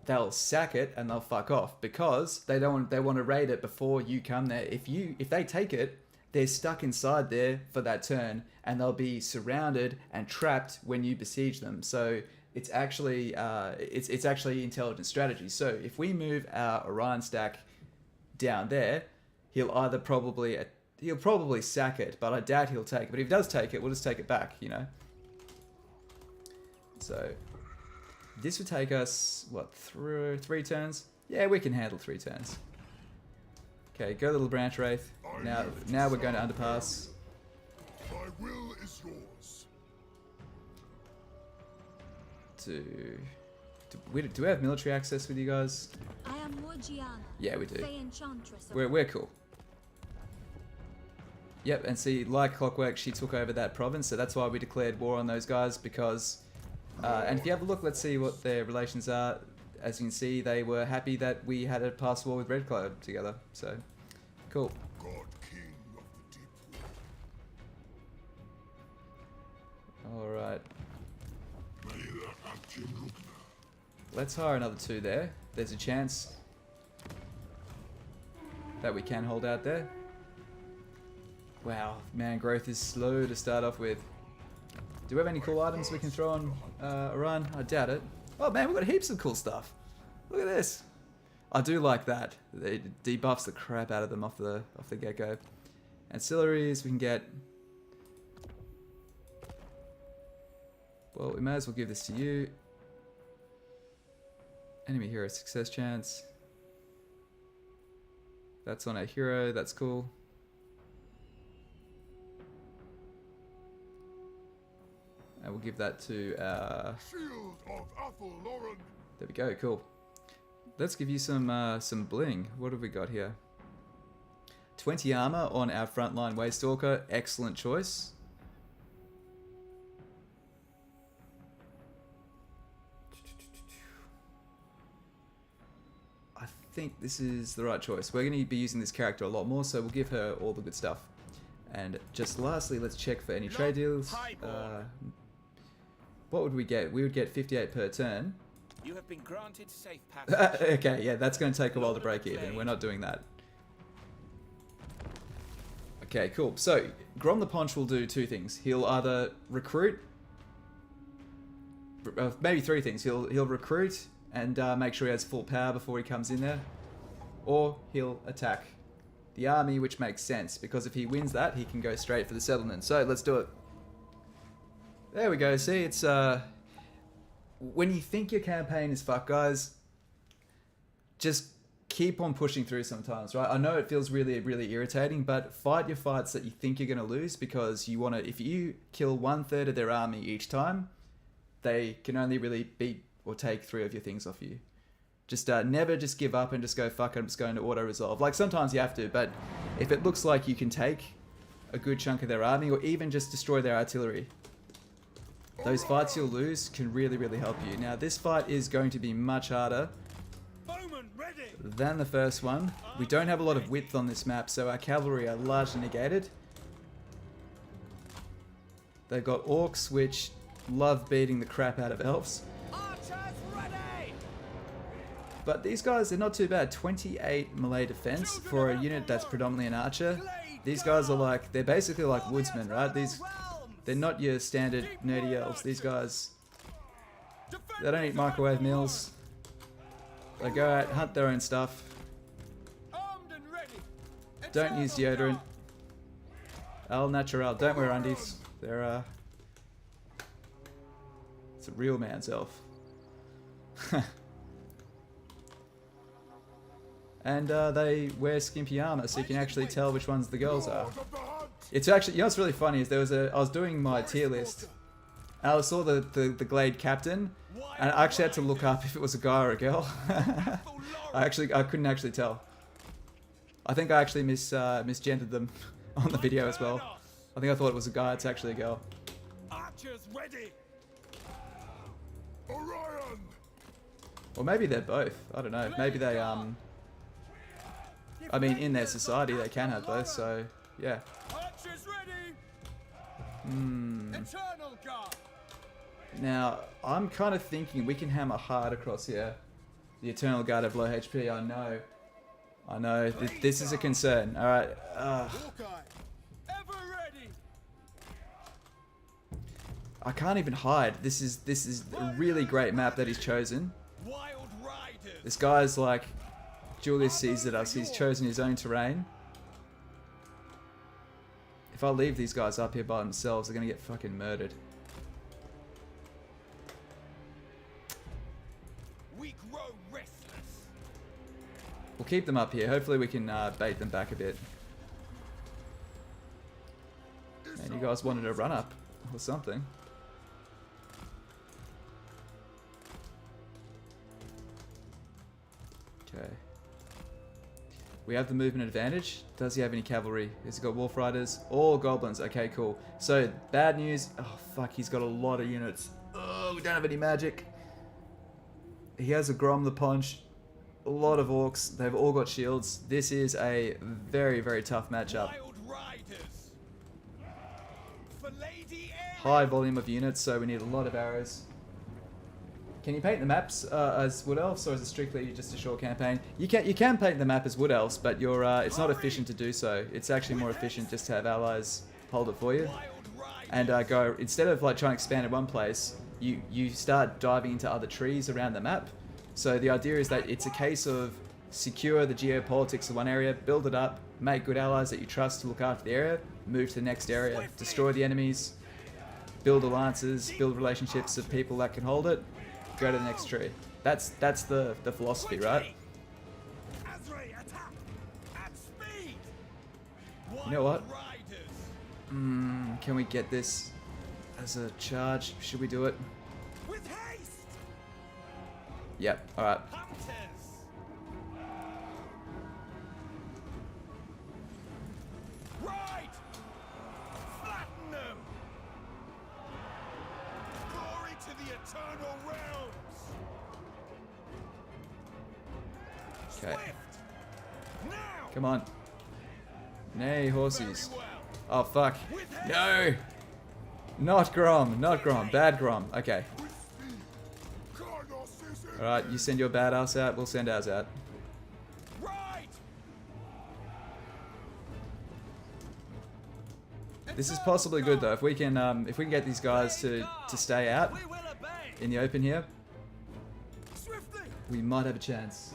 A: They'll sack it and they'll fuck off because they want to raid it before you come there. If they take it, they're stuck inside there for that turn and they'll be surrounded and trapped when you besiege them. So it's actually it's actually intelligent strategy. So if we move our Orion stack down there, he'll probably sack it, but I doubt he'll take it. But if he does take it, we'll just take it back, you know. So this would take us, what, through 3 turns? Yeah, we can handle 3 turns. Okay, go little Branch Wraith. Now we're going to underpass.
D: My will is yours.
A: Do we have military access with you guys?
F: I am Morgiana.
A: Yeah, we do.
F: Fey Enchantress of
A: We're cool. Yep, and see, like clockwork, she took over that province, so that's why we declared war on those guys, because... and if you have a look, let's see what their relations are. As you can see, they were happy that we had a pass war with Red Cloud together, so... Cool.
D: God King of the Deep Wood.
A: Alright. Let's hire another 2 there. There's a chance that we can hold out there. Wow, man, growth is slow to start off with. Do we have any cool items we can throw on Orion? I doubt it. Oh man, we've got heaps of cool stuff. Look at this. I do like that. It debuffs the crap out of them off the get-go. Ancillaries, we can get... Well, we may as well give this to you. Enemy hero success chance. That's on our hero, that's cool. And we'll give that to our...
D: Shield of Althel Loren.
A: There we go, cool. Let's give you some bling. What have we got here? 20 armor on our frontline Waystalker, excellent choice. I think this is the right choice. We're going to be using this character a lot more, so we'll give her all the good stuff. And just lastly, let's check for any trade deals. What would we get? We would get 58 per turn.
E: You have been granted safe passage.
A: Okay, yeah, that's going to take a while to break even. We're not doing that. Okay, cool. So, Grom the Paunch will do 2 things. He'll either recruit... maybe 3 things. He'll recruit and make sure he has full power before he comes in there. Or he'll attack the army, which makes sense. Because if he wins that, he can go straight for the settlement. So, let's do it. There we go. See, it's... when you think your campaign is fucked, guys, just keep on pushing through sometimes, right? I know it feels really, really irritating, but fight your fights that you think you're going to lose, because you want to... If you kill 1/3 of their army each time, they can only really beat or take 3 of your things off you. Just never just give up and just go, fuck it, I'm just going to auto-resolve. Like, sometimes you have to, but if it looks like you can take a good chunk of their army, or even just destroy their artillery, those fights you'll lose can really, really help you. Now, this fight is going to be much harder than the first one. We don't have a lot of width on this map, so our cavalry are largely negated. They've got orcs, which love beating the crap out of elves.
E: Archers ready!
A: But these guys, they're not too bad. 28 melee defense for a unit that's predominantly an archer. These guys are like, they're basically like woodsmen, right? They're not your standard nerdy elves. These guys, they don't eat microwave meals. They go out, hunt their own stuff. Don't use deodorant. Al natural. Don't wear undies. They're it's a real man's elf. And they wear skimpy armor, so you can actually tell which ones the girls are. It's actually, you know what's really funny is I was doing my tier list, and I saw the Glade captain, and I actually had to look up if it was a guy or a girl. I couldn't actually tell. I think I actually misgendered them on the video as well. I think I thought it was a guy, it's actually a girl.
B: Archers ready.
D: Orion!
A: Or maybe they're both. I don't know. Maybe they I mean, in their society, they can have both, so, yeah.
B: Archers ready. Eternal guard.
A: Now, I'm kind of thinking we can hammer hard across here. The Eternal Guard of low HP, I know. I know. This is a concern. Alright.
B: Hawkeye. Ever ready.
A: I can't even hide. This is a really great map that he's chosen.
B: Wild riders.
A: This guy's like... Julius Caesar us. He's chosen his own terrain. If I leave these guys up here by themselves, they're gonna get fucking murdered.
B: We grow restless.
A: We'll keep them up here. Hopefully we can bait them back a bit. And you guys wanted to run up or something. Okay. We have the movement advantage. Does he have any cavalry? Has he got wolf riders? All goblins. Okay, cool. So, bad news. Oh, fuck. He's got a lot of units. Oh, we don't have any magic. He has a Grom the Paunch. A lot of orcs. They've all got shields. This is a very, very tough matchup.
B: Wild riders. For Lady
A: High volume of units, so we need a lot of arrows. Can you paint the maps as Wood Elves, or is it strictly just a short campaign? You can paint the map as Wood Elves, but it's not efficient to do so. It's actually more efficient just to have allies hold it for you, and go instead of like trying to expand in one place, you start diving into other trees around the map. So the idea is that it's a case of secure the geopolitics of one area, build it up, make good allies that you trust to look after the area, move to the next area, destroy the enemies, build alliances, build relationships of people that can hold it. Go to the next tree. That's the philosophy, right? You know what? Can we get this as a charge? Should we do it?
B: With haste.
A: Yep. All right.
B: Right. Flatten them. Glory to the eternal realms.
A: Okay.
B: Swift. Now.
A: Come on. Nay, horses.
B: Very well.
A: Oh fuck. No. Not Grom. Not Grom. Bad Grom. Okay. All right. You send your badass out. We'll send ours out.
B: Right.
A: This is possibly good though. If we can get these guys to stay out
B: We will obey.
A: in the open here,
B: Swiftly.
A: we might have a chance.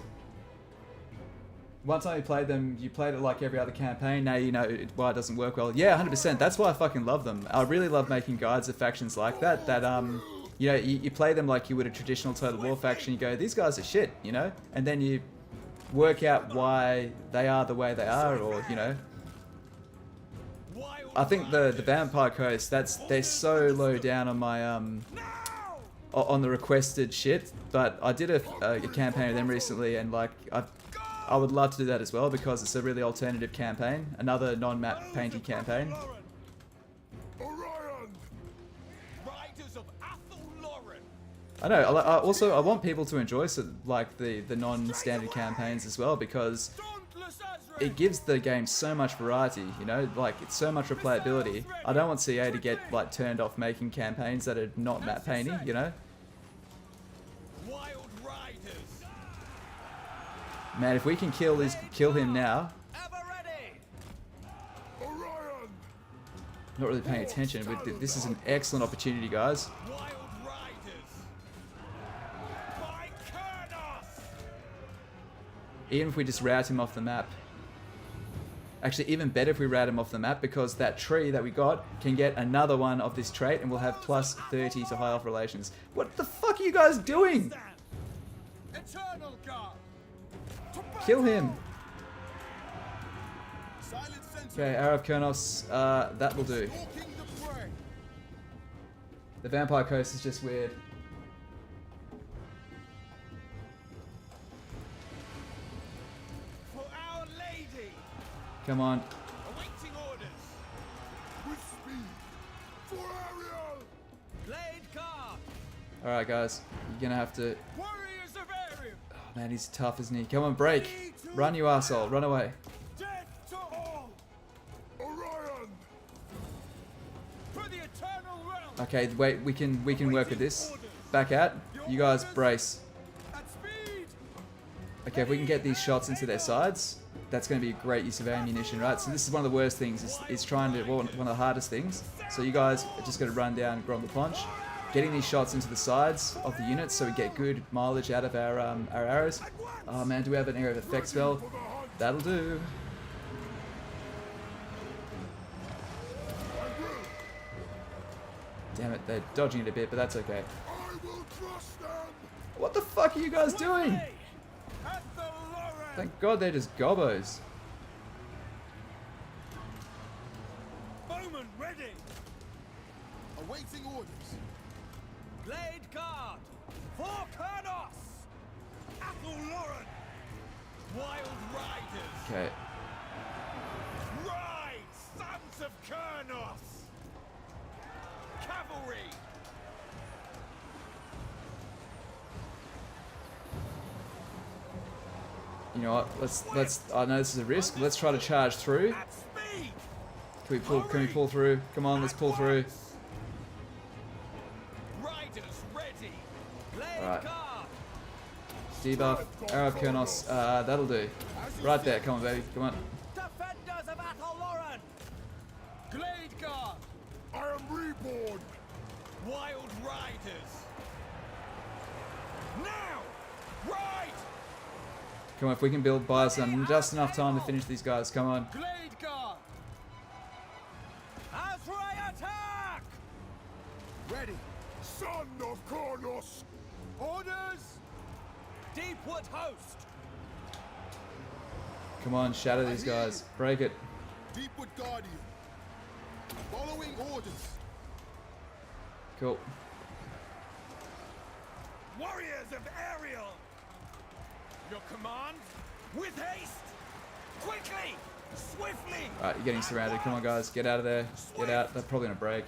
A: One time you played them, you played it like every other campaign. Now you know why it doesn't work well. Yeah, 100%. That's why I fucking love them. I really love making guides of factions like that. You know, you play them like you would a traditional Total War faction. You go, these guys are shit, you know, and then you work out why they are the way they are, or you know. I think the Vampire Coast, they're so low down on my on the requested shit. But I did a campaign with them recently, and like I would love to do that as well because it's a really alternative campaign, another non-map painting campaign.
D: Orion!
B: Riders of Althel Loren.
A: I know. I want people to enjoy like the non-standard campaigns as well because
B: Dauntless Azrael.
A: it gives the game so much variety. You know, like it's so much replayability. I don't want CA to get like turned off making campaigns that are not map painting. You know.
B: Wild riders.
A: Man, if we can kill him now.
B: Ever ready.
D: Orion!
A: Not really paying attention, but this is an excellent opportunity, guys.
B: Wild riders. By Kurnos.
A: Even if we just route him off the map. Actually, even better if we route him off the map, because that tree that we got can get another one of this trait, and we'll have plus 30 to high elf relations. What the fuck are you guys doing?
B: Eternal guard.
A: Kill him.
B: Silent sentinel.
A: Okay, Arrow of Kurnos, that will do.
B: Stalking the prey.
A: The Vampire Coast is just weird.
B: For Our Lady.
A: Come on.
B: Awaiting orders.
D: With speed! For Ariel!
B: Blade guard.
A: Alright, guys. You're gonna have to...
B: Warriors of Ariel.
A: Oh, man, he's tough, isn't he? Come on, break. Run, you arsehole. Run away.
B: Death to all.
D: Orion!
B: For the eternal realm.
A: Okay, wait. We can work with this. Back out. You guys brace.
B: At speed.
A: Okay, if we can get these shots into their sides, that's going to be a great use of ammunition, right? So this is one of the worst things, is trying to, well, one of the hardest things. So you guys are just going to run down Grom the Punch, getting these shots into the sides of the units so we get good mileage out of our arrows. Oh man, do we have an area of effect spell? That'll do. Damn it, they're dodging it a bit, but that's okay.
D: I will trust them!
A: What the fuck are you guys doing?
B: Althel Loren.
A: Thank God they're just gobos.
B: Bowman ready. Awaiting orders. Blade guard. For Kurnos. Althel Loren. Wild riders.
A: Okay.
B: Ride, sons of Kurnos. Cavalry.
A: You know what? Let's. I know this is a risk. But let's try to charge through.
B: At speed.
A: Can we pull through? Come on, let's pull through.
B: Riders ready. Blade
A: Alright.
B: guard.
A: Debuff. Arrow of Kurnos. That'll do. Right there. Come on, baby. Come on.
B: Defenders of Althel Loren. Glade guard.
D: I am reborn!
B: Wild riders. Now. Ride.
A: Come on, if we can buy us just enough time to finish these guys. Come on.
B: Glade guard. Azrai attack. Ready.
D: Son of Kurnos!
B: Orders. Deepwood host.
A: Come on, shatter these guys. Break it.
B: Deepwood guardian. Following orders.
A: Cool.
B: Warriors of Ariel. Your command. With haste. Quickly. Swiftly.
A: Alright, you're getting surrounded. Come on, guys. Get out of there. Get out. They're probably gonna break.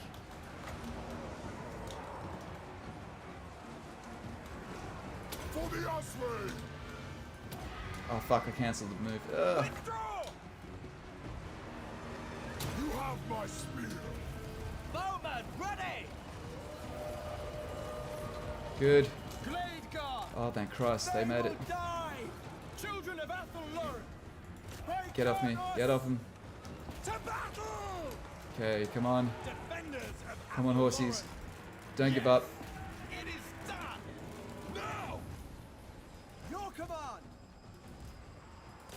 D: For the Asway!
A: Oh, fuck. I cancelled the move. Ugh.
B: Withdraw.
D: You have my spear!
B: Bowman ready.
A: Good.
B: Glade guard.
A: Oh, thank Christ. They made it.
B: Die. Children of Althel Loren.
A: Get off me. Get off them.
B: To battle.
A: Okay, come on.
B: Defenders of
A: Come on,
B: Althel
A: horsies.
B: Loren.
A: Don't give up.
B: It is done. Now. Your command.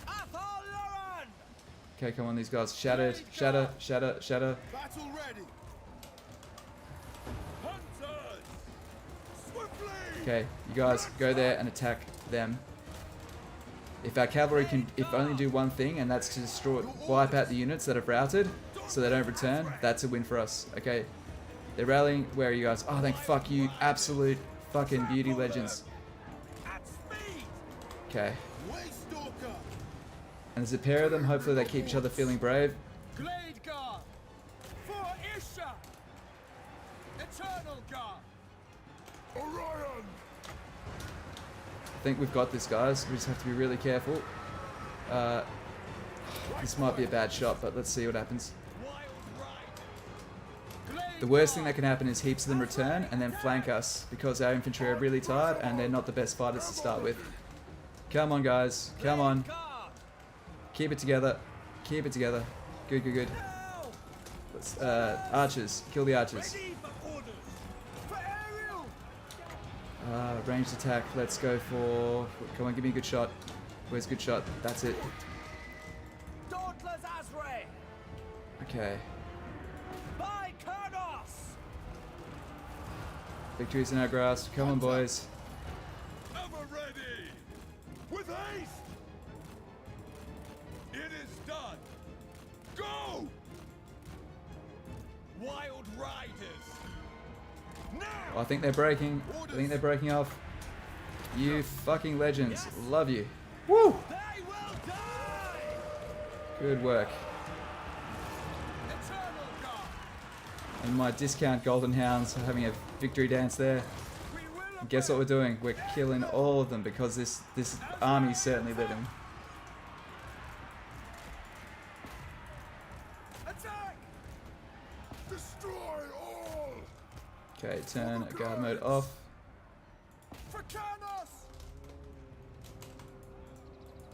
B: Althel Loren.
A: Okay, come on, these guys. Shattered. Shatter. Shatter. Shatter.
B: Battle ready. Hunters. Swiftly.
A: Okay, you guys go there and attack them. If our cavalry can, if only do one thing, and that's to destroy, wipe out the units that have routed, so they don't return, that's a win for us. Okay, they're rallying. Where are you guys? Oh, thank fuck you, absolute fucking beauty legends.
B: At speed.
A: Okay,
B: Waystalker.
A: and there's a pair of them. Hopefully they keep each other feeling brave.
B: Glade guard. For Isha. Eternal guard.
D: Orion!
A: I think we've got this, guys. We just have to be really careful. This might be a bad shot, but let's see what happens.
B: Wild ride. Glade
A: The worst thing
B: guard.
A: that can happen is heaps of them return and then flank us because our infantry are really tired and they're not the best fighters to start with. Come on, guys. Come on.
B: Guard.
A: Keep it together. Keep it together. Good, good, good.
B: Now.
A: Let's, archers. Kill the archers.
B: Ready for orders. For aerial.
A: Ranged attack. Let's go for... Come on, give me a good shot. Where's good shot? That's it.
B: Dauntless Azrae.
A: Okay.
B: By Kurnos.
A: Victory's in our grasp. Come on, boys.
D: Ever ready! With haste! It is done! Go! Wild riders! Now!
A: Oh, I think they're breaking. I think they're breaking off. You fucking legends. Love you. Woo!
B: They will die.
A: Good work.
B: Eternal God.
A: And my discount golden hounds are having a victory dance there.
B: We will
A: And guess what we're doing? We're killing all of them because this army certainly did them.
B: attack.
D: Destroy all!
A: Okay, turn guard mode off.
B: For Kurnos.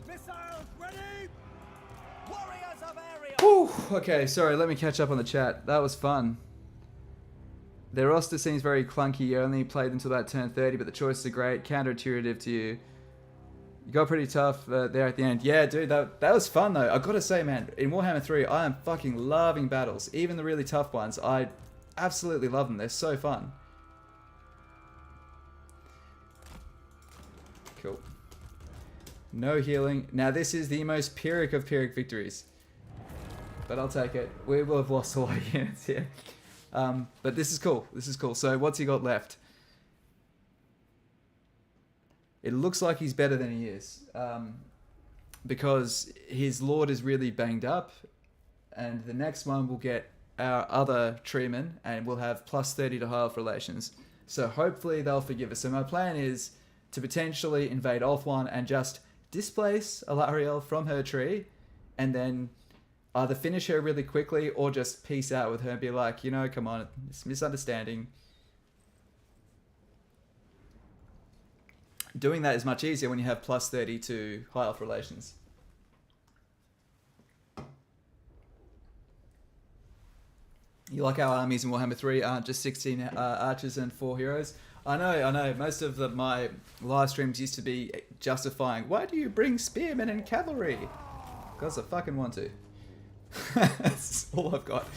B: Missiles ready. Warriors of Ariel.
A: Whew. Okay, sorry, let me catch up on the chat. That was fun. Their roster seems very clunky. You only played until about turn 30, but the choices are great. Counterintuitive to you. You got pretty tough there at the end. Yeah, dude, that was fun though. I gotta say, man, in Warhammer 3, I am fucking loving battles. Even the really tough ones, I absolutely love them. They're so fun. Cool. No healing. Now this is the most Pyrrhic of Pyrrhic victories. But I'll take it. We will have lost a lot of units here. But this is cool. This is cool. So what's he got left? It looks like he's better than he is. Because his lord is really banged up. And the next one will get our other treeman. And we'll have plus 30 to high elf relations. So hopefully they'll forgive us. So my plan is to potentially invade Ulthuan and just displace Alariel from her tree. And then either finish her really quickly or just peace out with her and be like, you know, come on, it's misunderstanding. Doing that is much easier when you have plus 30 to high elf relations. You like our armies in Warhammer 3 aren't just 16 archers and 4 heroes? I know. Most of my live streams used to be justifying, why do you bring spearmen and cavalry? Because I fucking want to. That's all I've got.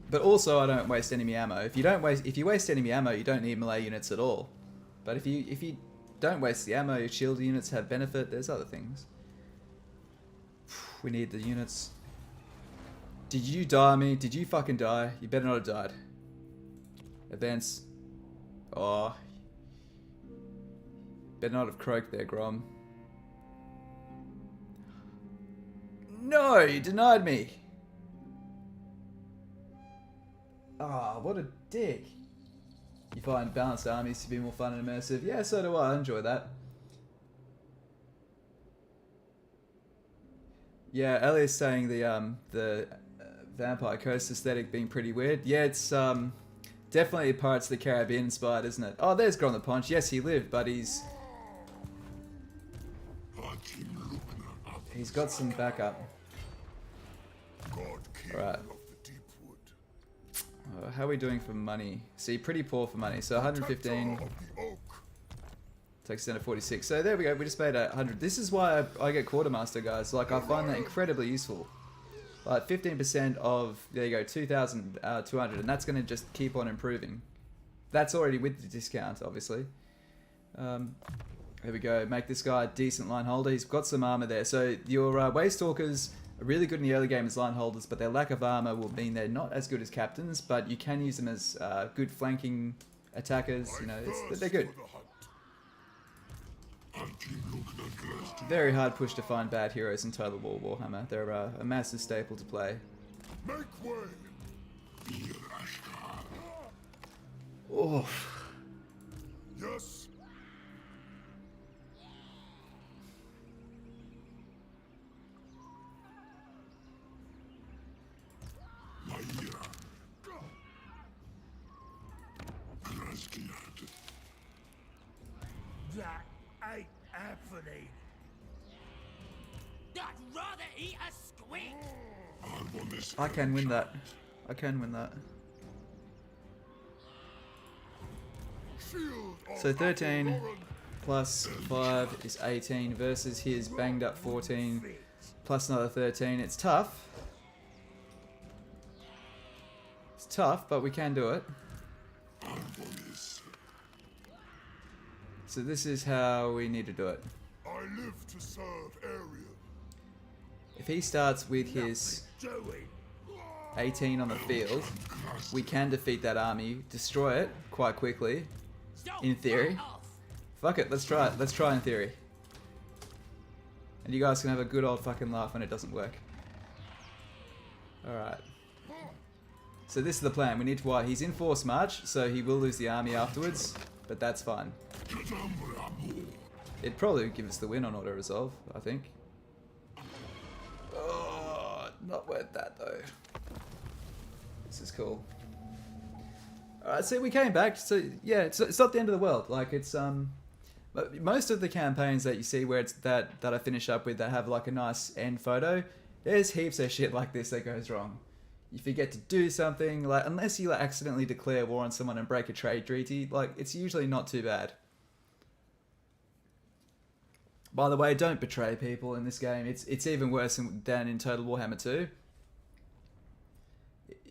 A: But also, I don't waste enemy ammo. If you waste enemy ammo, you don't need melee units at all. But if you don't waste the ammo, your shield units have benefit. There's other things. We need the units. Did you die on me? Did you fucking die? You better not have died. Events. Oh. Better not have croaked there, Grom. No, you denied me. Ah, oh, what a dick. You find balanced armies to be more fun and immersive. Yeah, so do I. I enjoy that. Yeah, Ellio's saying the Vampire Coast aesthetic being pretty weird. Yeah, it's definitely Pirates of the Caribbean inspired, isn't it? Oh, there's Grom the Paunch. Yes, he lived, but he's got some backup. Alright. How are we doing for money? See, pretty poor for money. So 115 takes us down to 46. So there we go. We just made 100. This is why I get Quartermaster, guys. Like, I find that incredibly useful. Like 15% of, there you go, 2,200, and that's going to just keep on improving. That's already with the discount, obviously. There we go. Make this guy a decent line holder. He's got some armor there. So your Waste Talkers are really good in the early game as line holders, but their lack of armor will mean they're not as good as captains, but you can use them as good flanking attackers. You know, they're good. Very hard push to find bad heroes in TotalWar Warhammer. They're a massive staple to play.
D: Make way.
A: Oh.
D: Yes.
B: That ain't happening.
E: I'd rather eat a squid.
D: I'm on this.
A: I can win that. I can win that.
D: Shield of
A: So 13
D: Althel Loren.
A: plus 5 is 18 versus his banged up 14 plus another 13. It's tough. It's tough, but we can do it.
D: I'm on this.
A: So this is how we need to do it.
D: I live to serve Arian.
A: If he starts with his
B: Doing.
A: 18 on the field, we can defeat that army, destroy it quite quickly. In theory. Fuck it, let's try it. Let's try in theory. And you guys can have a good old fucking laugh when it doesn't work. Alright. So this is the plan. We need to he's in forced march, so he will lose the army afterwards, but that's fine. It'd probably give us the win on auto resolve, I think. Oh, not worth that though. This is cool. Alright, so we came back. So yeah, it's not the end of the world. Like it's but most of the campaigns that you see where it's that I finish up with that have like a nice end photo, there's heaps of shit like this that goes wrong. You forget to do something, like unless you like accidentally declare war on someone and break a trade treaty, like it's usually not too bad. By the way, don't betray people in this game. It's even worse than in Total Warhammer 2.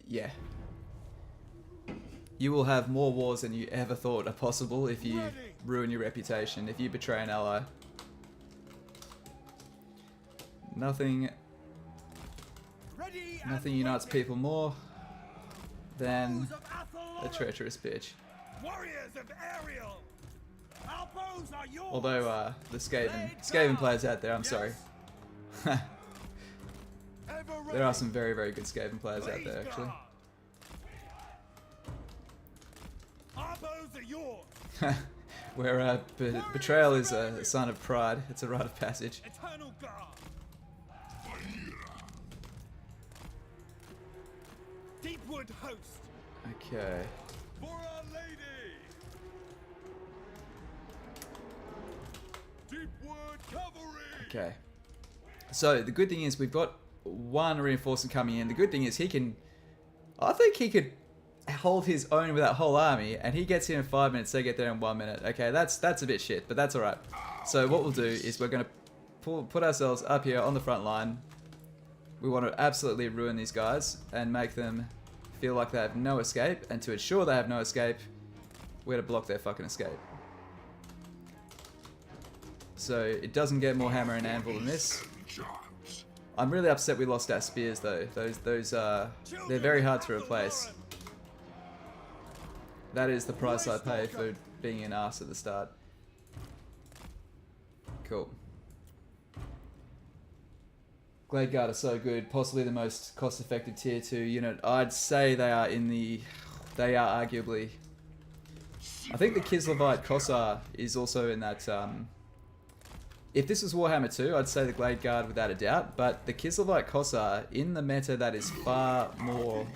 A: Yeah. You will have more wars than you ever thought are possible if you ruin your reputation, if you betray an ally. Nothing unites people more than a treacherous bitch.
B: Warriors of Ariel. Our bows are yours.
A: Although the Skaven players out there, I'm sorry. There are some very, very good Skaven players out there actually.
B: Our bows are yours.
A: Where betrayal is a sign of pride. It's a rite of passage.
B: Eternal guard. Deepwood host.
A: Okay.
B: For Our Lady. Deepwood cavalry.
A: Okay. So the good thing is we've got one reinforcement coming in. The good thing is I think he could hold his own with that whole army, and he gets here in 5 minutes, they get there in 1 minute. Okay, that's a bit shit, but that's alright. So what we'll do is we're going to put ourselves up here on the front line. We want to absolutely ruin these guys and make them feel like they have no escape, and to ensure they have no escape, we're going to block their fucking escape. So it doesn't get more hammer and anvil than this. I'm really upset we lost our spears though. Those they're very hard to replace. That is the price I pay for being an ass at the start. Cool. Glade Guard are so good, possibly the most cost-effective tier 2 unit. I'd say they are arguably. I think the Kislevite Kossar is also in that. If this was Warhammer 2, I'd say the Glade Guard without a doubt, but the Kislevite Kossar, in the meta that is far more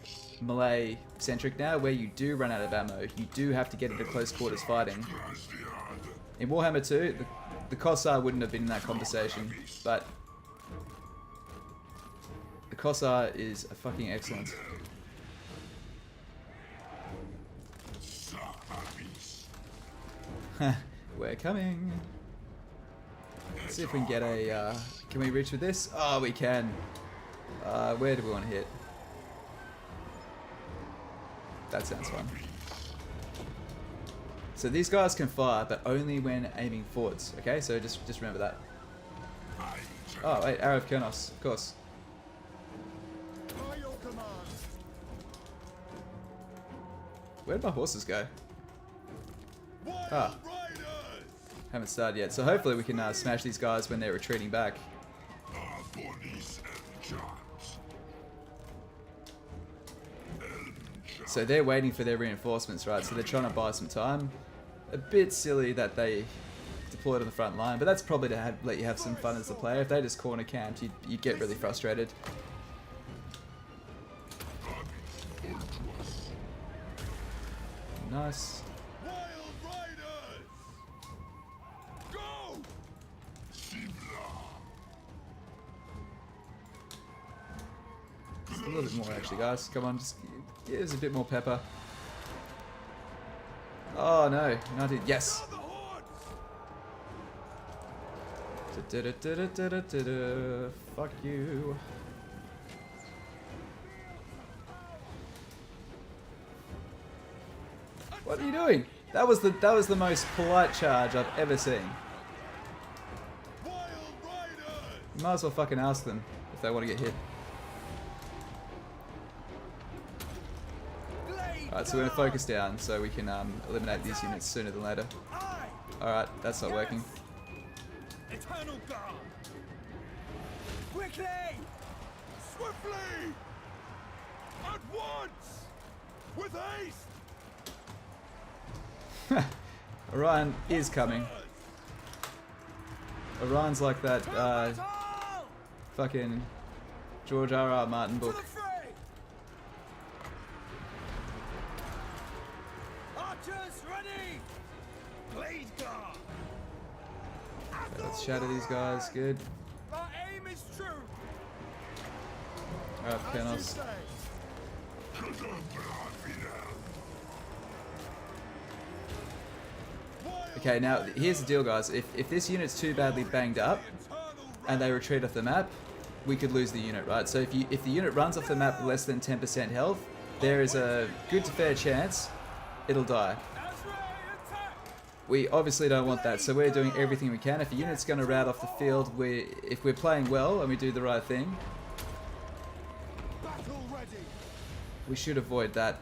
A: melee-centric now, where you do run out of ammo, you do have to get into close quarters fighting. In Warhammer 2, the Kossar wouldn't have been in that conversation, but the Kossar is fucking excellent. We're coming. Let's see if we can get a, can we reach with this? Oh, we can. Where do we want to hit? That sounds fun. So these guys can fire, but only when aiming forwards. Okay, so just remember that. Oh, wait, Arrow of Kernos, of course. Where'd my horses go? Ah. Haven't started yet, so hopefully we can smash these guys when they're retreating back. So they're waiting for their reinforcements, right? So they're trying to buy some time. A bit silly that they deployed on the front line, but that's probably to let you have some fun as a player. If they just corner camped, you'd get really frustrated. Nice. little bit more actually, guys. Come on, just give us a bit more pepper. Oh no, 19. Yes. Fuck you. What are you doing? That was the most polite charge I've ever seen. You might as well fucking ask them if they want to get hit. Alright, so we're going to focus down so we can eliminate these units sooner than later. Alright, that's not working.
B: Eternal guard. Quickly! Swiftly! At once! With haste!
A: Orion is coming. Orion's like that fucking George R.R. Martin book.
B: Archers ready! Blade guard!
A: Okay, let's shatter these guys. Good.
B: Our aim is true!
A: Alright, Kenos. Okay, now here's the deal, guys. If this unit's too badly banged up and they retreat off the map, we could lose the unit, right? So if the unit runs off the map with less than 10% health, there is a good to fair chance it'll die. We obviously don't want that, so we're doing everything we can. If a unit's going to rout off the field, if we're playing well and we do the right thing, we should avoid that.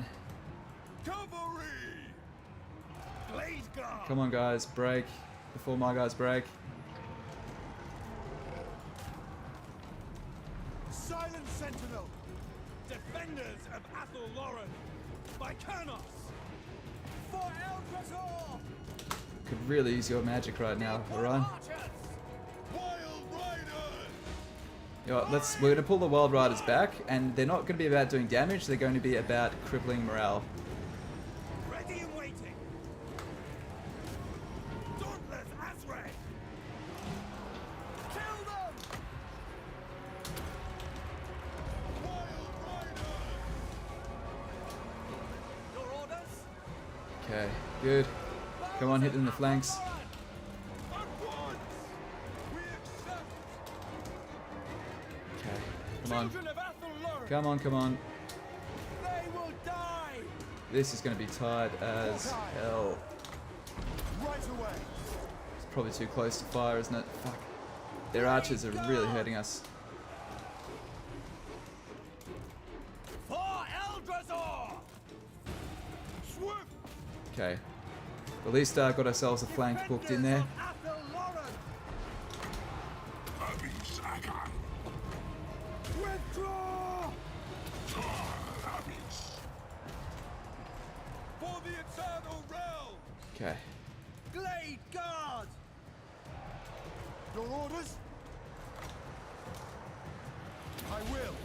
A: Come on, guys, break before my guys break.
B: Silent Sentinel, defenders of Althel Loren, by Kernos, for Eldrasor.
A: Could really use your magic right now, Orion. You know what, we're gonna pull the Wild Riders back, and they're not gonna be about doing damage. They're going to be about crippling morale.
B: Ready and waiting. Dauntless Azrael. Kill them. Wild Riders. Your orders?
A: Okay, good. Come on, hit them in the flanks. Okay, come on. Come on, come on.
B: They will die.
A: This is going to be tight as hell.
B: Right away.
A: It's probably too close to fire, isn't it? Fuck. Their archers are really hurting us.
B: For Eldrasor. Swift.
A: Okay. At least got ourselves a flank booked in there.
B: Withdraw! For the eternal realm!
A: Okay.
B: Glade guard! Your orders? I will.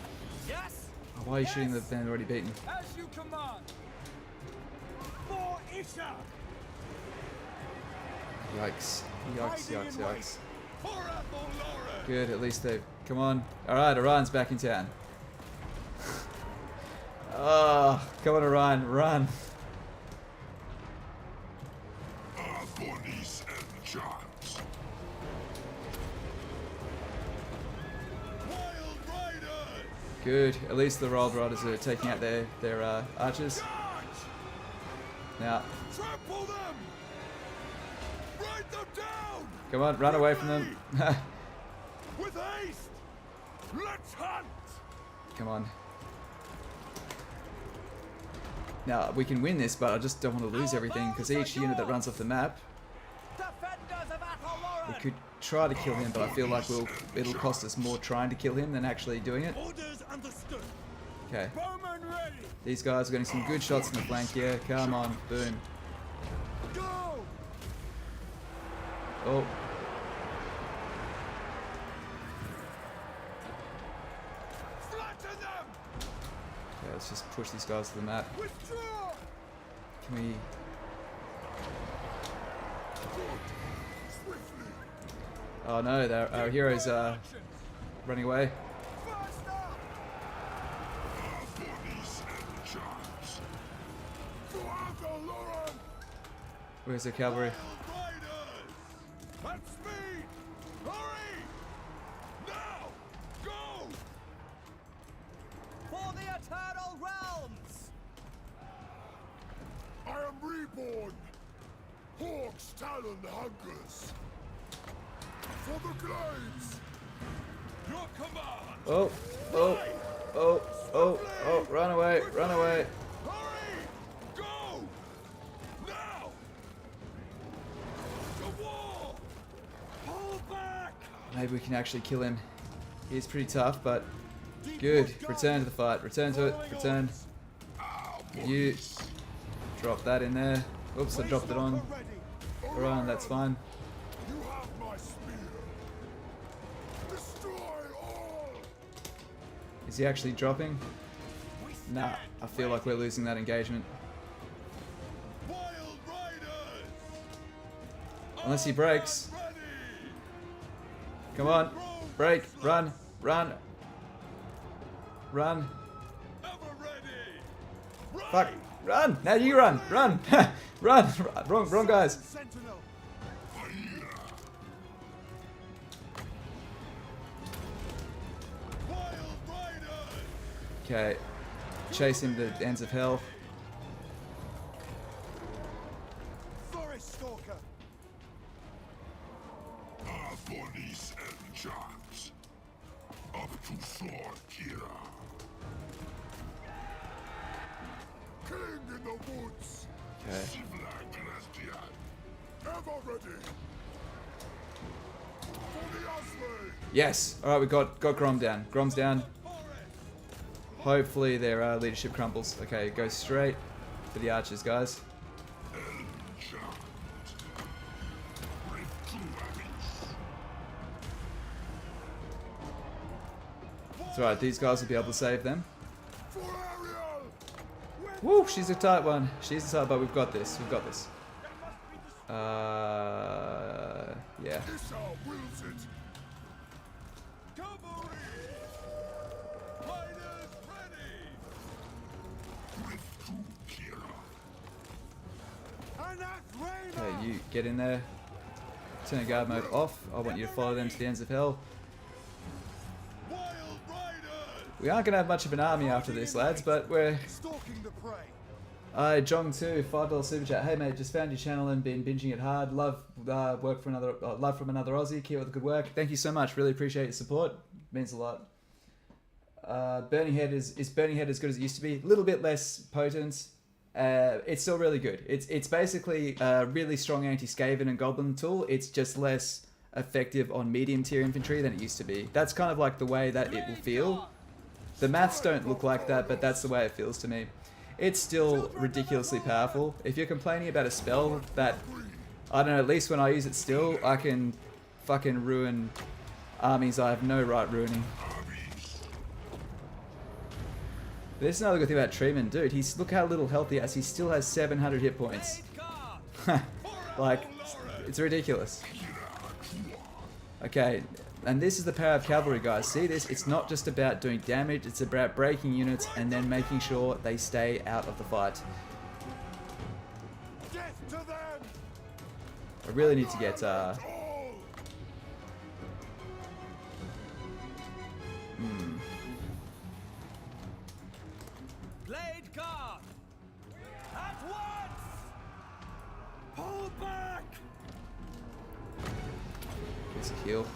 B: Yes?
A: Oh, why are you shooting the band already beaten?
B: As you command! For Isha!
A: Yikes. Yikes, yikes, yikes.
B: For Althel Loren!
A: Good, at least they've... Come on. Alright, Orion's back in town. Oh, come on, Orion, run.
B: Wild Riders!
A: Good, at least the Wild Riders are taking out their archers. Now,
B: Trample them! Ride them down!
A: come on, run away from them.
B: With haste! Let's hunt!
A: Come on. Now, we can win this, but I just don't want to lose everything, because each unit that runs off the map,
B: Defenders of Althel Loren!
A: we could try to kill him, but I feel like it'll cost us more trying to kill him than actually doing it.
B: Orders understood.
A: Okay.
B: Bowman ready.
A: These guys are getting some good shots in the flank here. Come on, boom.
B: Go!
A: Oh.
B: Flatten them!
A: Okay, let's just push these guys to the map.
B: Withdraw!
A: Can we... Oh no, our heroes are running away.
B: First up!
A: Where's the cavalry?
D: Riders! At speed! Hurry! Now! Go!
B: For the eternal realms!
D: I am reborn! Hawk's talon hungers! For the glades! Your command!
A: Oh, oh, oh, oh, oh, run away, run away.
D: Hurry! Go! Now! To war! Pull back!
A: Maybe we can actually kill him. He's pretty tough, but good. Return to the fight. Return to it. Return. You drop that in there. Oops, I dropped it on. Orion, that's fine.
D: You have my spear! Destroy all!
A: Is he actually dropping? Nah, I feel like we're losing that engagement.
D: Wild riders!
A: Unless he breaks.
D: Ready!
A: Come on. Break. Run. Run. Run.
D: Ever ready!
A: Fuck. Run. Now you run. Run. Run. Wrong guys.
B: Sentinel!
D: Wild riders!
A: Okay. Chasing the ends of hell.
B: Forest Stalker!
D: Abonis and Johns. Up to sword, Kira. King in the woods.
A: Okay.
D: Ever ready. For the Osprey.
A: Yes. All right, we got Grom down. Grom's down. Hopefully their leadership crumbles. Okay, go straight for the archers, guys. It's alright, these guys will be able to save them.
D: For Ariel.
A: Woo, she's a tight one. She's a tight, but we've got this. We've got this. Yeah.
D: Isao wills it. Cavalry. Riders ready. With two, Kira.
A: Okay, you get in there. Turn guard mode off. I want you to follow them to the ends of hell.
D: Wild riders.
A: We aren't going to have much of an army after this, lads, but we're...
B: Stalking the prey!
A: Jong too, $5 super chat. Hey mate, just found your channel and been binging it hard. Love work for another, love from another Aussie. Keep up the good work. Thank you so much. Really appreciate your support. Means a lot. Burning Head is Burning Head as good as it used to be? A little bit less potent. It's still really good. It's basically a really strong anti-Skaven and Goblin tool. It's just less effective on medium tier infantry than it used to be. That's kind of like the way that it will feel. The maths don't look like that, but that's the way it feels to me. It's still ridiculously powerful. If you're complaining about a spell that, I don't know, at least when I use it still, I can fucking ruin armies I have no right ruining. There's another good thing about Treatment, dude. Look how little health he has. He still has 700 hit points. Like, it's ridiculous. Okay, and this is the power of cavalry, guys. See this? It's not just about doing damage, it's about breaking units and then making sure they stay out of the fight.
B: Death to them!
A: I really need to get,
B: Blade guard! At once! Pull back!
A: It's a heal.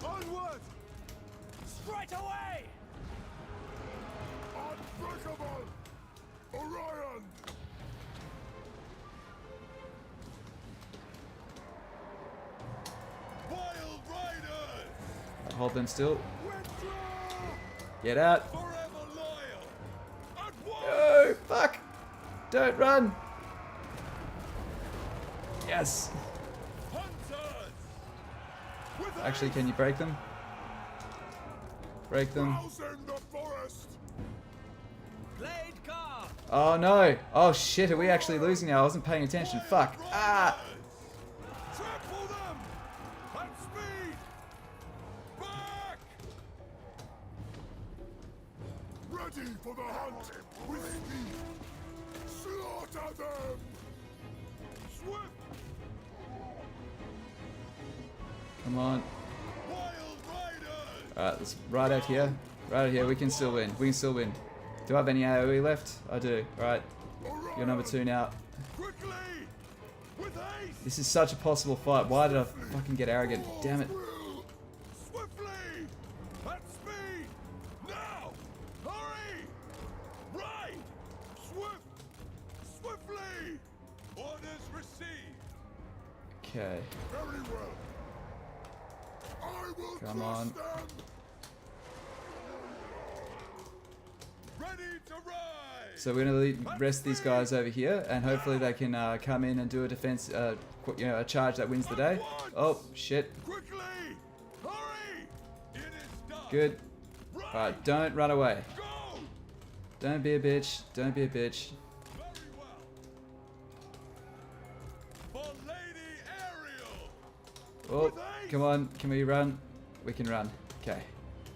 B: Onward! Straight away!
D: Unbreakable. Orion. Wild riders.
A: Hold them still.
D: Withdraw.
A: Get out.
D: Forever loyal. At once.
A: No, fuck. Don't run. Yes.
D: Hunters. With
A: Actually, can you break them? Break them.
D: Rousing the forest.
B: Blade guard!
A: Oh no. Oh shit, are we actually losing now? I wasn't paying attention. Fuck. Ah.
D: Trample them. At speed. Back. Ready for the hunt. With speed. Slaughter them.
A: Come on.
D: Wild riders!
A: Alright, let's right out here. Right out here. We can still win. We can still win. Do I have any AoE left? I do. Alright. You're number 2 now.
D: Quickly! With haste!
A: This is such a possible fight. Why did I fucking get arrogant? Damn it.
D: Swiftly! At speed! Now! Hurry! Right! Swiftly! Orders received!
A: Okay.
D: Very well. I will
A: Come
D: crush
A: on.
D: them! Ready to ride!
A: So we're going to rest these guys over here, and hopefully they can come in and do a defense, you know, a charge that wins the day. Oh, shit.
D: Quickly! Hurry! It is done!
A: Good. Alright, don't run away.
D: Go!
A: Don't be a bitch. Don't be a bitch.
D: Very well. For Lady Ariel!
A: Oh, come on. Can we run? We can run. Okay.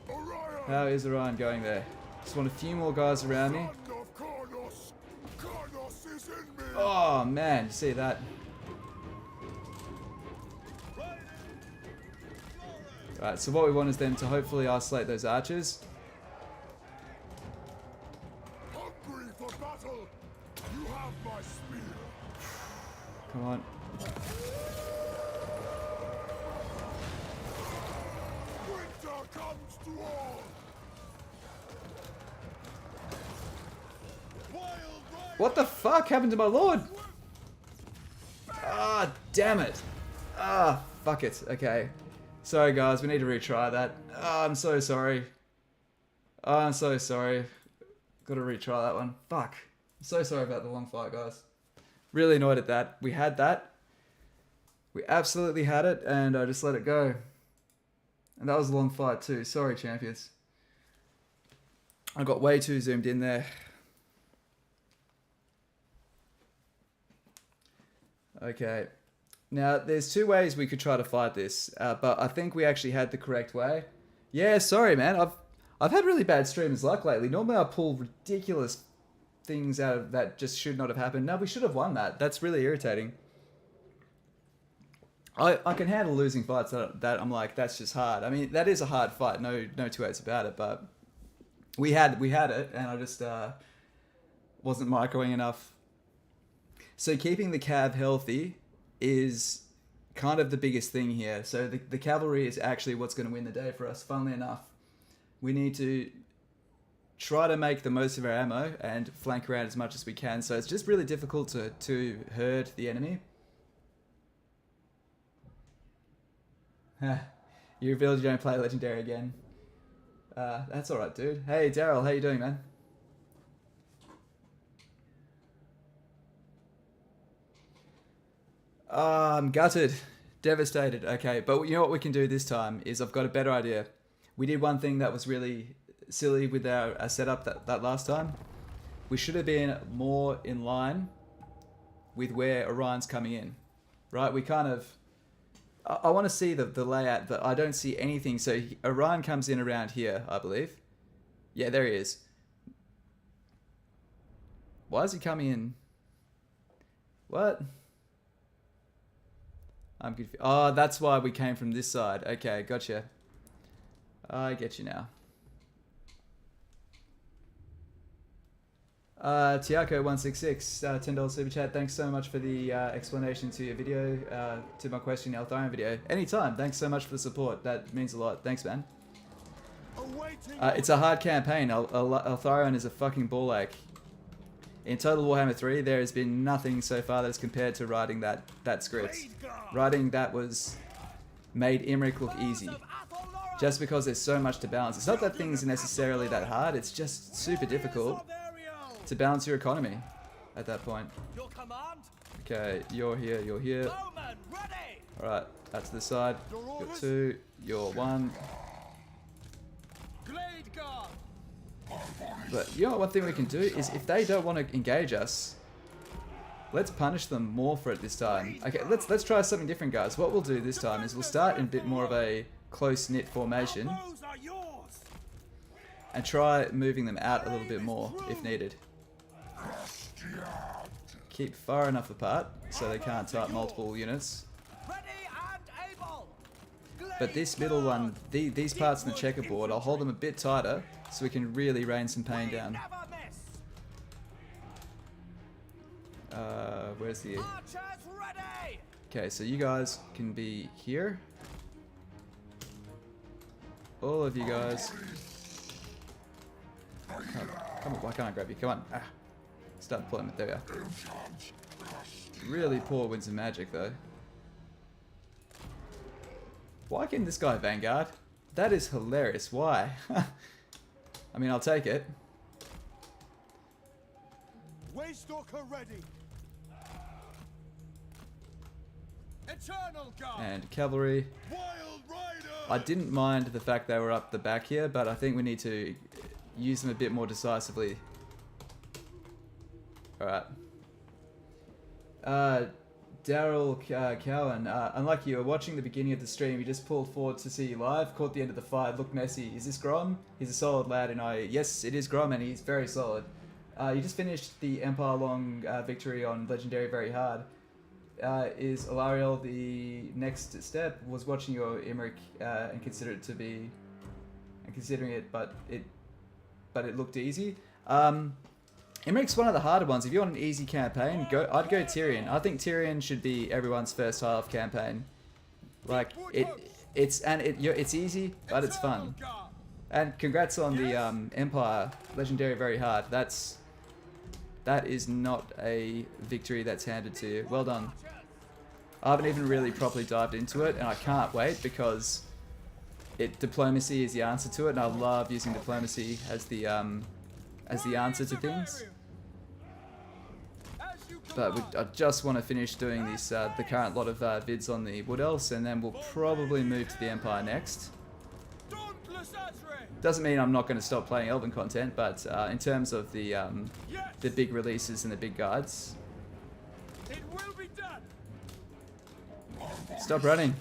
D: Orion!
A: How is Orion going there? Just want a few more guys around me.
D: Son of Karnos! Karnos is in me!
A: Oh, man. You see that? Alright, so what we want is them to hopefully isolate those archers.
D: Hungry for battle! You have my spear!
A: Come on.
D: Winter comes to all! Wild ride!
A: What the fuck happened to my lord? Ah, damn it. Ah, fuck it. Okay. Sorry, guys. We need to retry that. Ah, I'm so sorry. Oh, I'm so sorry. Gotta retry that one. Fuck. I'm so sorry about the long fight, guys. Really annoyed at that. We had that. We absolutely had it, and I just let it go. And that was a long fight, too. Sorry, champions. I got way too zoomed in there. Okay. Now, there's 2 ways we could try to fight this, but I think we actually had the correct way. Yeah, sorry, man. I've had really bad streamers luck lately. Normally I pull ridiculous things out of that just should not have happened. No, we should have won that. That's really irritating. I can handle losing fights that I'm like, that's just hard. I mean, that is a hard fight. No 2 ways about it, but we had it, and I just wasn't microing enough. So keeping the cav healthy is kind of the biggest thing here. So the cavalry is actually what's going to win the day for us, funnily enough. We need to try to make the most of our ammo and flank around as much as we can. So it's just really difficult to herd the enemy. You revealed you don't play Legendary again. That's alright, dude. Hey, Daryl, how you doing, man? I'm gutted. Devastated. Okay, but you know what we can do this time is I've got a better idea. We did one thing that was really silly with our setup that last time. We should have been more in line with where Orion's coming in. Right? We kind of... I want to see the layout, but I don't see anything. So Orion comes in around here, I believe. Yeah, there he is. Why is he coming in? What? I'm confused. Oh, that's why we came from this side. Okay, gotcha. I get you now. Tiako166, $10 super chat. Thanks so much for the explanation to your video, to my question, the Althel Loren video. Anytime. Thanks so much for the support. That means a lot. Thanks, man. It's a hard campaign. Althel Loren is a fucking ball ache. In Total Warhammer 3, there has been nothing so far that's compared to writing that script. Writing that was made Imrik look easy. Just because there's so much to balance. It's not that things are necessarily that hard, it's just super difficult to balance your economy at that point. Okay, you're here, you're here. Alright, that's the side. You're 2, you're 1. But you know, one thing we can do is if they don't want to engage us, let's punish them more for it this time. Okay, let's try something different, guys. What we'll do this time is we'll start in a bit more of a close-knit formation and try moving them out a little bit more if needed. Keep far enough apart so they can't type multiple units. But this middle one, these parts in the checkerboard, I'll hold them a bit tighter so we can really rain some pain down.
B: Never miss.
A: Where's the...
B: Archers ready.
A: Okay, so you guys can be here. All of you guys. Come on, why can't I grab you? Come on. Ah. Start pulling it. There we are. Really poor Winds of Magic, though. Why can this guy Vanguard? That is hilarious. Why? I mean, I'll take it.
B: Waystalker ready. Eternal guard.
A: And cavalry.
B: Wild rider.
A: I didn't mind the fact they were up the back here, but I think we need to use them a bit more decisively. Alright. Daryl Cowan, unlike you, watching the beginning of the stream, you just pulled forward to see you live, caught the end of the fight, looked messy. Is this Grom? He's a solid lad, and yes, it is Grom, and he's very solid. You just finished the Empire-long victory on Legendary very hard. Is Alariel the next step? Was watching your Imrik and considered it to be, and considering it, but it looked easy. Imrik's one of the harder ones. If you want an easy campaign, I'd go Tyrion. I think Tyrion should be everyone's first half campaign. Like it's easy, but it's fun. And congrats on the Empire Legendary very hard. That is not a victory that's handed to you. Well done. I haven't even really properly dived into it, and I can't wait because diplomacy is the answer to it, and I love using diplomacy as the answer to things. But I just want to finish doing this the current lot of vids on the Wood Elves, and then we'll probably move to the Empire next. Doesn't mean I'm not going to stop playing Elven content, but in terms of the big releases and the big guides.
B: It will be done.
A: Stop running.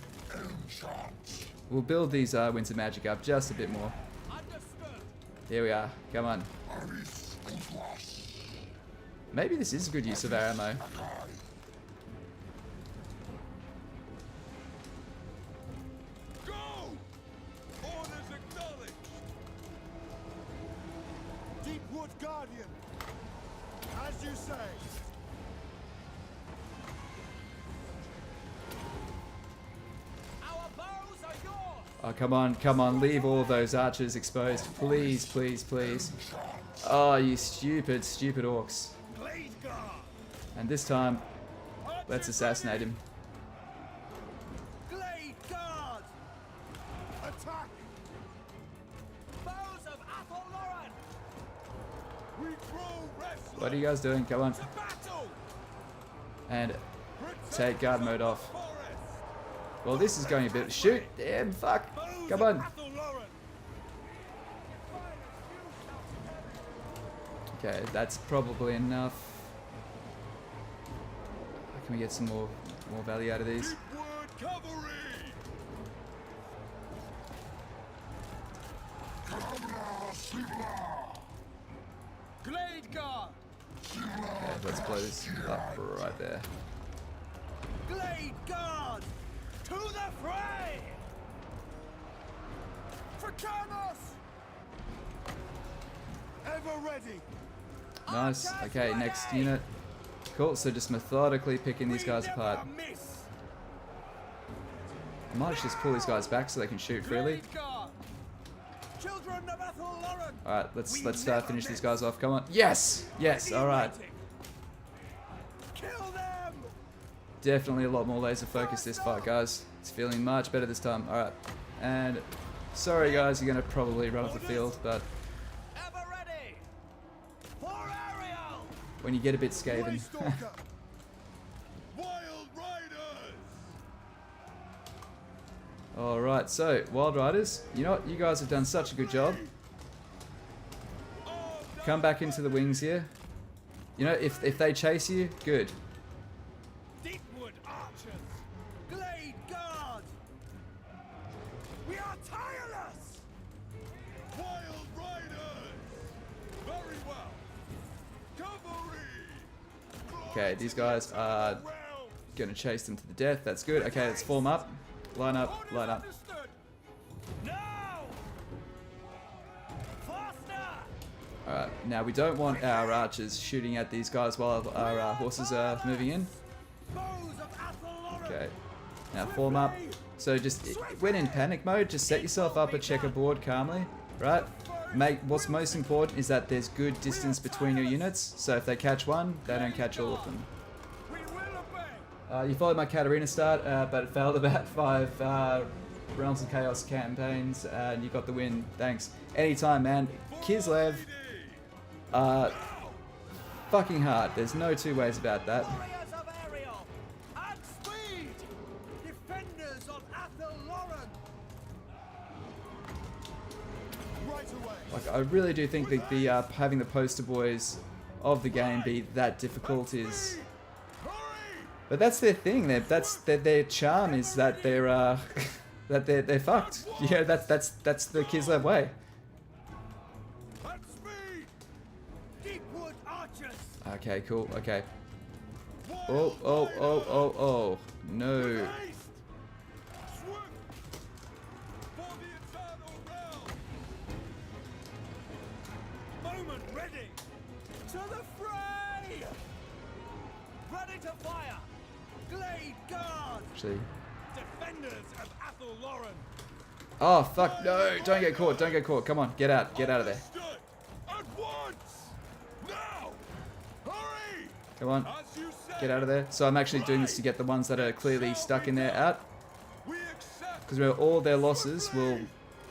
A: We'll build these Winds of Magic up just a bit more.
B: Understood.
A: Here we are. Come on. Maybe this is a good use of our ammo.
B: Go! Orders acknowledged. Deepwood Guardian. As you say. Our bows are yours.
A: Oh, come on, leave all of those archers exposed. Please, please, please. Oh, you stupid orcs.
B: Blade guard.
A: And this time, let's assassinate him.
B: Glade guard. Attack. Bows of Althel Loren. We grow restless.
A: What are you guys doing? Come on.
B: To battle.
A: And take guard mode off.
B: Forest.
A: Well, this is going a bit... Shoot! Damn, fuck! Come on!
B: Althel Loren.
A: Okay, that's probably enough. Can we get some more value out of these?
B: Deepwood cavalry. Glade guard.
A: Okay, let's blow this up right there.
B: Glade guard. To the fray. Fracanos. Ever ready.
A: Nice. Okay, next unit. Cool, so just methodically picking these guys apart.
B: Miss.
A: I might just pull these guys back so they can shoot freely.
B: Glade guard. Children of Althel Loren.
A: Alright, let's finish these guys off. Come on. Yes! Yes, alright.
B: Kill them.
A: Definitely a lot more laser focus this fight, guys. It's feeling much better this time. Alright. And sorry guys, you're gonna probably run off the field, but
B: Ever ready. For Ariel.
A: when you get a bit scaven.
B: Waystalker. Wild riders.
A: Alright, so Wild Riders, you know what? You guys have done such a good job. Come back into the wings here. You know, if they chase you, good.
B: Deepwood archers. Glade guard. We are tireless. Wild riders. Very well. Cavalry.
A: Okay, these guys are gonna chase them to the death. That's good. Okay, let's form up. Line up, line up.
B: Understood.
A: Alright, now we don't want our archers shooting at these guys while our horses are moving in.
B: Foes of Althel Loren.
A: Okay, now form up. So just, when in panic mode, just set yourself up a checkerboard calmly, right? What's most important is that there's good distance between your units, so if they catch one, they don't catch all of them.
B: We will obey.
A: You followed my Katarina start, but it failed about 5 Realms of Chaos campaigns, and you got the win. Thanks. Anytime, man. Kislev, fucking hard. There's no two ways about that.
B: Warriors of Ariel. At speed. Defenders of Althel Loren. Right away.
A: Like, I really do think that the having the poster boys of the game be that difficult is... But that's their thing. Their charm is that they're that they're fucked. Yeah, that's the Kislev way.
B: At speed. Deepwood archers.
A: Okay, cool. Okay. Oh. No.
B: Haste. Swift. For the eternal realm. Moment ready. To the fray. Ready to fire. Glade guard.
A: Actually.
B: Defenders of Althel Loren.
A: Oh, fuck. No. Don't get caught. Don't get caught. Come on. Get out. Get out of there.
B: Understood. At once. Now. Hurry.
A: Come on.
B: As you say.
A: Get out of there. So I'm actually doing this to get the ones that are clearly stuck in there out.
B: We accept.
A: Because all their losses will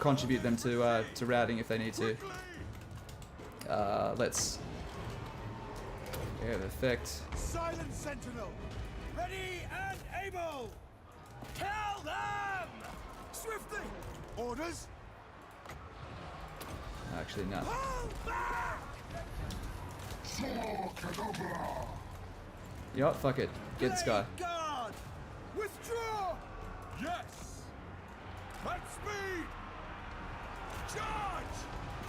A: contribute them to routing if they need to. Let's... Yeah, the effect.
B: Silent sentinel. Ready and able. Kill them. Swiftly. Orders.
A: Actually, no.
B: Pull back.
A: You know what? Fuck it. Get this guy.
B: Blade guard. Withdraw. Yes. At speed. Charge.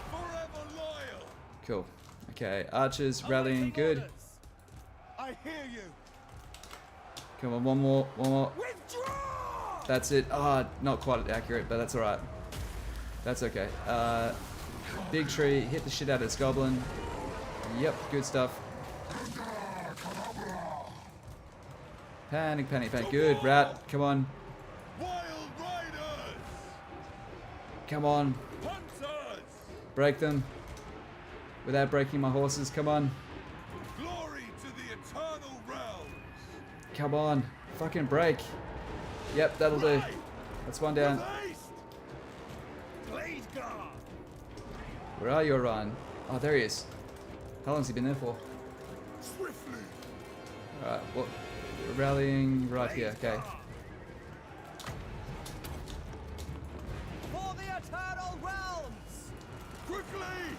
B: Forever loyal.
A: Cool. Okay, archers rallying good.
B: Orders. I hear you.
A: Come on, one more.
B: Withdraw.
A: That's it. Ah, not quite accurate, but that's alright. That's okay. Big tree, hit the shit out of this goblin. Yep, good stuff. Panic. Good, rat. Come on.
B: Wild riders.
A: Come on.
B: Hunters.
A: Break them. Without breaking my horses. Come on.
B: Glory to the eternal realms.
A: Come on. Fucking break. Yep, that'll do. That's one down.
B: Haste. Blade guard.
A: Where are you, Orion? Oh, there he is. How long's he been there for?
B: Swiftly.
A: Alright, well, we're rallying right here. Okay.
B: For the eternal realms. Quickly.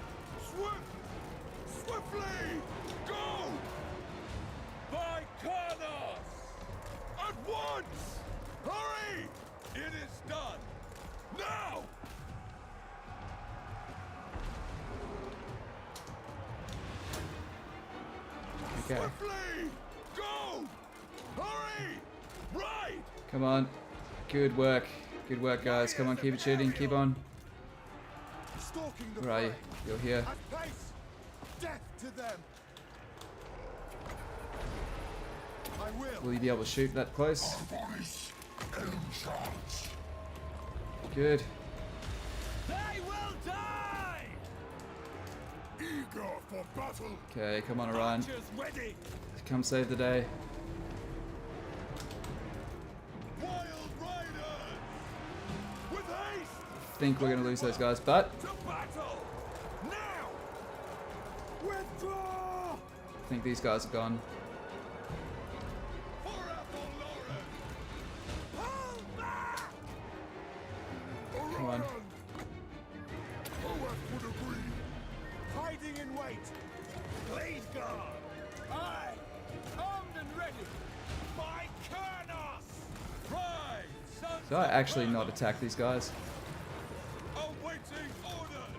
B: Swiftly. Go. By Karnos. At once. Hurry. It is done. Now.
A: Okay.
B: Swiftly. Go. Hurry. Right.
A: Come on. Good work. Good work, guys. Come on, keep it shooting. Keep on.
B: Stalking the
A: Where are you?
B: prey.
A: You're here.
B: At pace. Death to them. I will.
A: Will you be able to shoot that close? Good.
B: They will die.
D: Eager for battle.
A: Okay, come on, Orion.
B: Archers ready.
A: Come save the day.
B: Wild riders. With haste.
A: Think we're gonna lose those guys, but
B: To battle. Now. Withdraw.
A: I think these guys are gone.
B: For Althel Loren. Pull back.
A: Come on.
D: Poet would agree.
B: Hiding in wait. Blade guard. Aye. Armed and ready. By Karnos. Pride. Sons
A: Did I
B: of
A: actually not
B: Orion.
A: attack these guys?
B: Awaiting orders.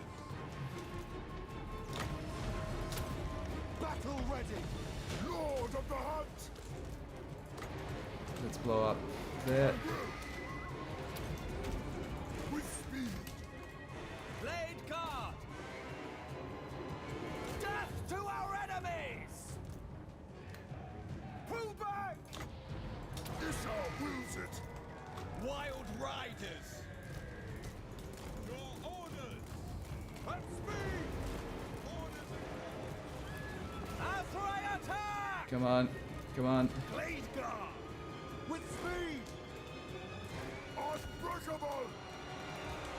B: Battle ready.
D: Lord of the hunt.
A: Let's blow up there.
D: With speed.
B: Blade guard.
D: Nature wills it.
B: Wild riders! Your orders! At speed! Orders After attack!
A: Come on. Come on.
B: Blade guard! With speed!
D: Unbreakable!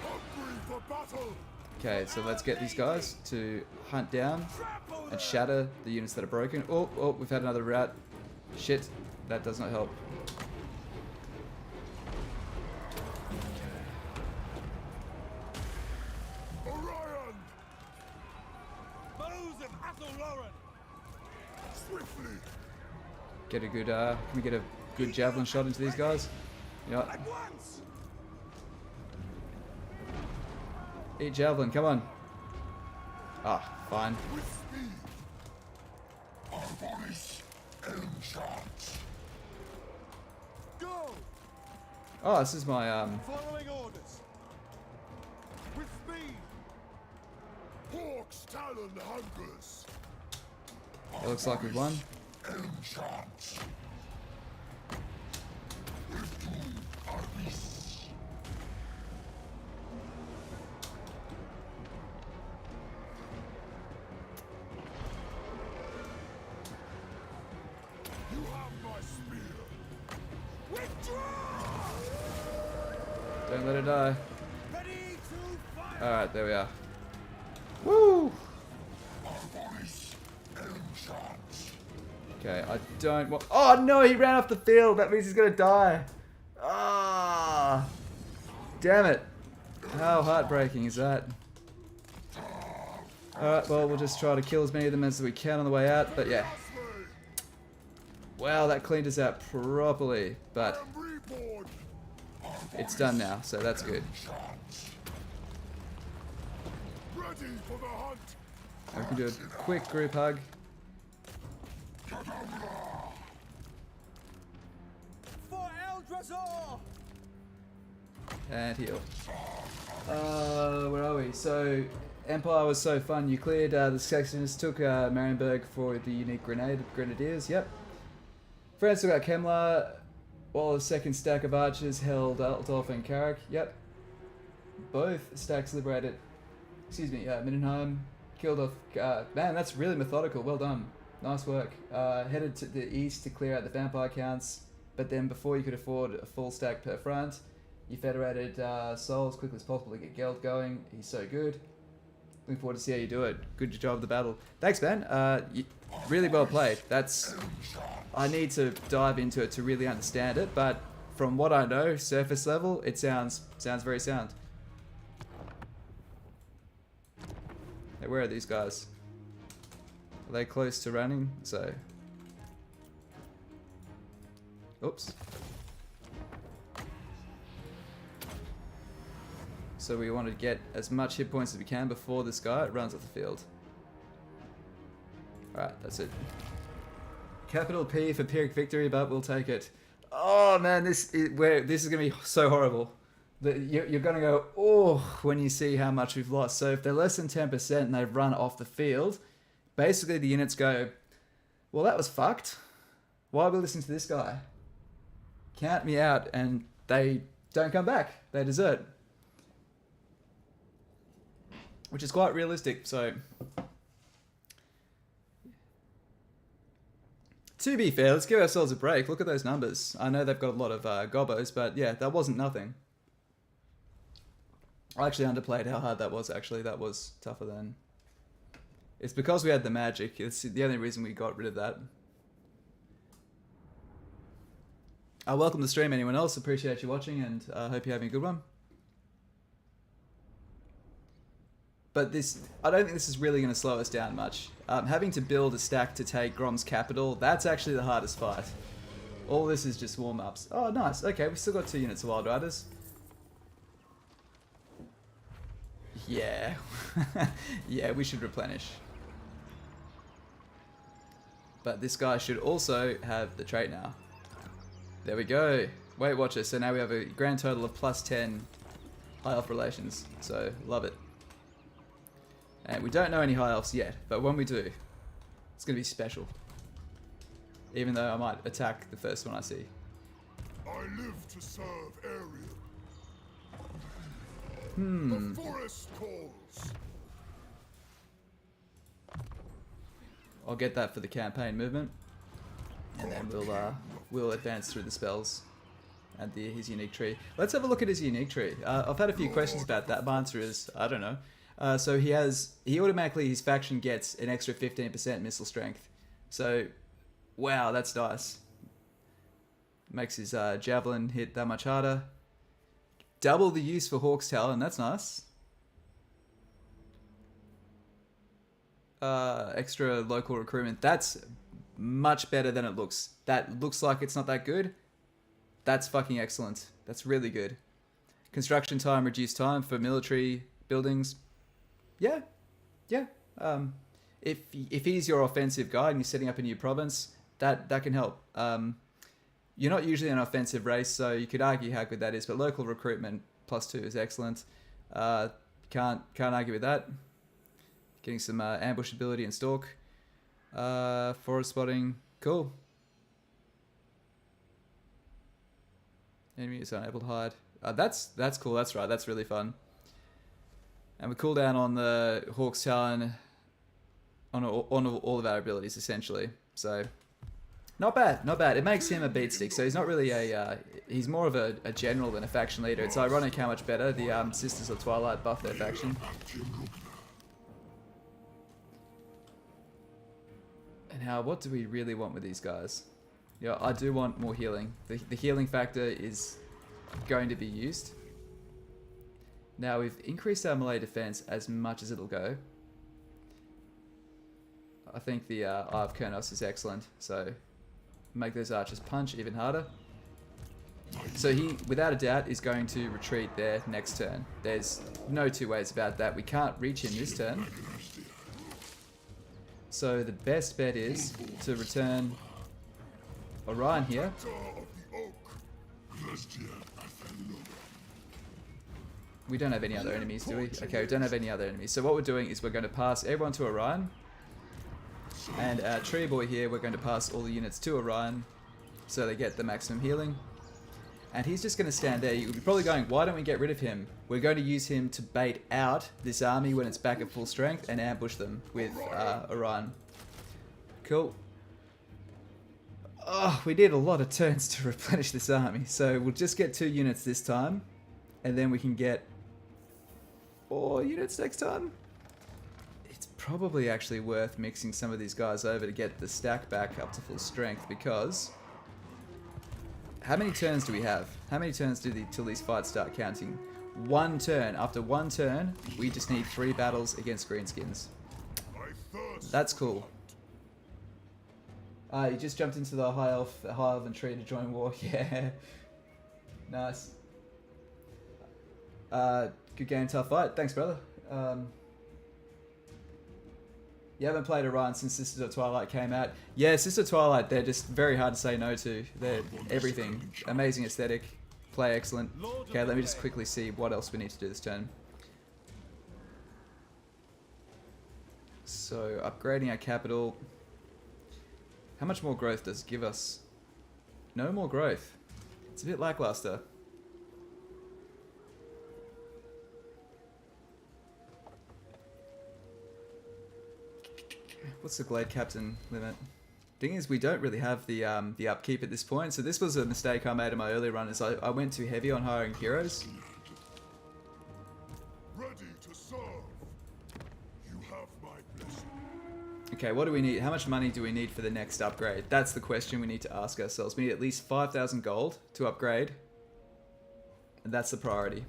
D: Hungry for battle!
A: Okay, so let's get these guys to hunt down
B: Trample
A: and
B: them!
A: shatter the units that are broken. Oh, oh, we've had another rout. Shit, that does not help.
D: Orion!
B: Bows of Althel Loren!
D: Swiftly!
A: Get a good, can we get a good javelin shot into these guys? You know what?
B: At once!
A: Eat javelin, come on. Ah, fine.
D: With speed! Arboris enchant!
B: Go!
A: Oh, this is my,
B: Following orders! With speed!
D: Hawk's talon hungers!
A: it looks like we've won.
D: Enchant! With doom Arbis! You have my spear!
B: Withdraw!
A: Don't let it die.
B: Ready to fire!
A: Alright, there we are. Woo!
D: Arboris enchant!
A: Okay, I don't want... Oh no, he ran off the field. That means he's gonna die. Ah! Damn it. How heartbreaking is that? Alright, well, we'll just try to kill as many of them as we can on the way out, but yeah. Wow, that cleaned us out properly, but
D: I'm reborn!
A: it's done now, so that's good.
D: Ready for the hunt!
A: And we can do a quick group hug.
B: For Eldrazzor!
A: And heal. Where are we? So, Empire was so fun. You cleared the sections, took Marienburg for the unique grenadiers. Yep. France took out Kemlar, while the second stack of archers held Altdorf and Carrick. Yep. Both stacks liberated. Excuse me, Mindenheim. Killed off. Man, that's really methodical. Well done. Nice work. Headed to the east to clear out the vampire counts, but then before you could afford a full stack per front, you federated Sol as quickly as possible to get Geld going. He's so good. Looking forward to see how you do it. Good job of the battle. Thanks, Ben. Really well played. That's. I need to dive into it to really understand it, but from what I know, surface level, it sounds very sound. Hey, where are these guys? Are they close to running? So. Oops. So we want to get as much hit points as we can before this guy runs off the field. Alright, that's it. Capital P for Pyrrhic victory, but we'll take it. Oh man, this is going to be so horrible. You're going to go, oh, when you see how much we've lost. So if they're less than 10% and they've run off the field, basically the units go, well, that was fucked. Why are we listening to this guy? Count me out, and they don't come back. They desert. Which is quite realistic, so... To be fair, let's give ourselves a break. Look at those numbers. I know they've got a lot of gobbos, but yeah, that wasn't nothing. I actually underplayed how hard that was, actually. That was tougher than... It's because we had the magic. It's the only reason we got rid of that. Welcome to the stream, anyone else. Appreciate you watching, and hope you're having a good one. But this, I don't think this is really going to slow us down much. Having to build a stack to take Grom's capital, that's actually the hardest fight. All this is just warm-ups. Oh, nice. Okay, we've still got 2 units of Wild Riders. Yeah. Yeah, we should replenish. But this guy should also have the trait now. There we go. Weight Watcher. So now we have a grand total of +10 high elf relations. So, love it. And we don't know any high elves yet, but when we do, it's going to be special. Even though I might attack the first one I see.
D: I live to serve Arian. The forest calls.
A: I'll get that for the campaign movement, and then we'll advance through the spells and his unique tree. Let's have a look at his unique tree. I've had a few questions about that. My answer is I don't know. So he automatically, his faction gets an extra 15% missile strength. So wow, that's nice. Makes his javelin hit that much harder. Double the use for Hawk's Talon, that's nice. Extra local recruitment, that's much better than it looks. That looks like it's not that good. That's fucking excellent. That's really good. Construction time, reduced time for military buildings. Yeah. If he's your offensive guy and you're setting up a new province, that can help. You're not usually an offensive race, so you could argue how good that is, but local recruitment +2 is excellent. Can't argue with that. Getting some ambush ability and stalk. Forest spotting, cool. Enemy is unable to hide. That's cool, that's right, that's really fun. And we cool down on the Hawk's Talon on all of our abilities, essentially. So, not bad, not bad. It makes him a beat stick, so he's not really he's more of a general than a faction leader. It's ironic how much better the Sisters of Twilight buff their faction. And what do we really want with these guys? Yeah, I do want more healing. The healing factor is going to be used. Now we've increased our melee defense as much as it'll go. I think the Eye of Kurnos is excellent, so make those archers punch even harder. So he, without a doubt, is going to retreat there next turn. There's no two ways about that. We can't reach him this turn. So the best bet is to return Orion here. We don't have any other enemies, do we? Okay, we don't have any other enemies. So what we're doing is we're going to pass everyone to Orion. And our tree boy here, we're going to pass all the units to Orion so they get the maximum healing. And he's just going to stand there. You'll be probably going, why don't we get rid of him? We're going to use him to bait out this army when it's back at full strength and ambush them with Orion. Cool. Oh, we need a lot of turns to replenish this army. So we'll just get 2 units this time. And then we can get 4 units next time. It's probably actually worth mixing some of these guys over to get the stack back up to full strength, because how many turns do we have? How many turns till these fights start counting? 1 turn. After 1 turn, we just need 3 battles against greenskins. That's cool. You just jumped into the high elven tree to join war. Yeah. Nice. Good game, tough fight. Thanks, brother. You haven't played Orion since Sisters of Twilight came out. Yeah, Sisters of Twilight, they're just very hard to say no to. They're everything. Amazing aesthetic. Play excellent. Okay, let me just quickly see what else we need to do this turn. So, upgrading our capital. How much more growth does it give us? No more growth. It's a bit lackluster. What's the Glade Captain limit? Thing is, we don't really have the upkeep at this point, so this was a mistake I made in my early run, is I went too heavy on hiring heroes.
D: Ready to serve. You have my blessing.
A: Okay, what do we need? How much money do we need for the next upgrade? That's the question we need to ask ourselves. We need at least 5,000 gold to upgrade, and that's the priority.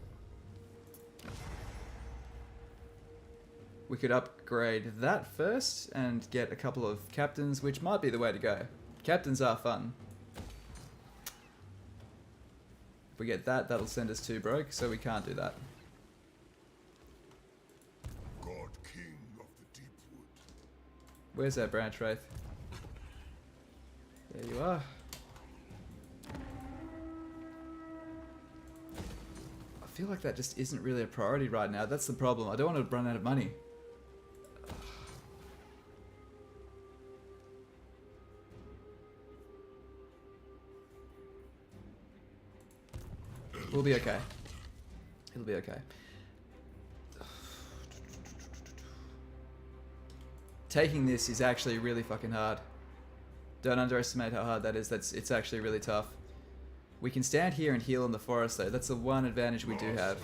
A: We could upgrade that first and get a couple of captains, which might be the way to go. Captains are fun. If we get that, that'll send us 2 broke, so we can't do that.
D: God King of the Deep Wood.
A: Where's that branch wraith? There you are. I feel like that just isn't really a priority right now. That's the problem. I don't want to run out of money. We'll be okay. It'll be okay. Taking this is actually really fucking hard. Don't underestimate how hard that is. It's actually really tough. We can stand here and heal in the forest though. That's the one advantage we do have.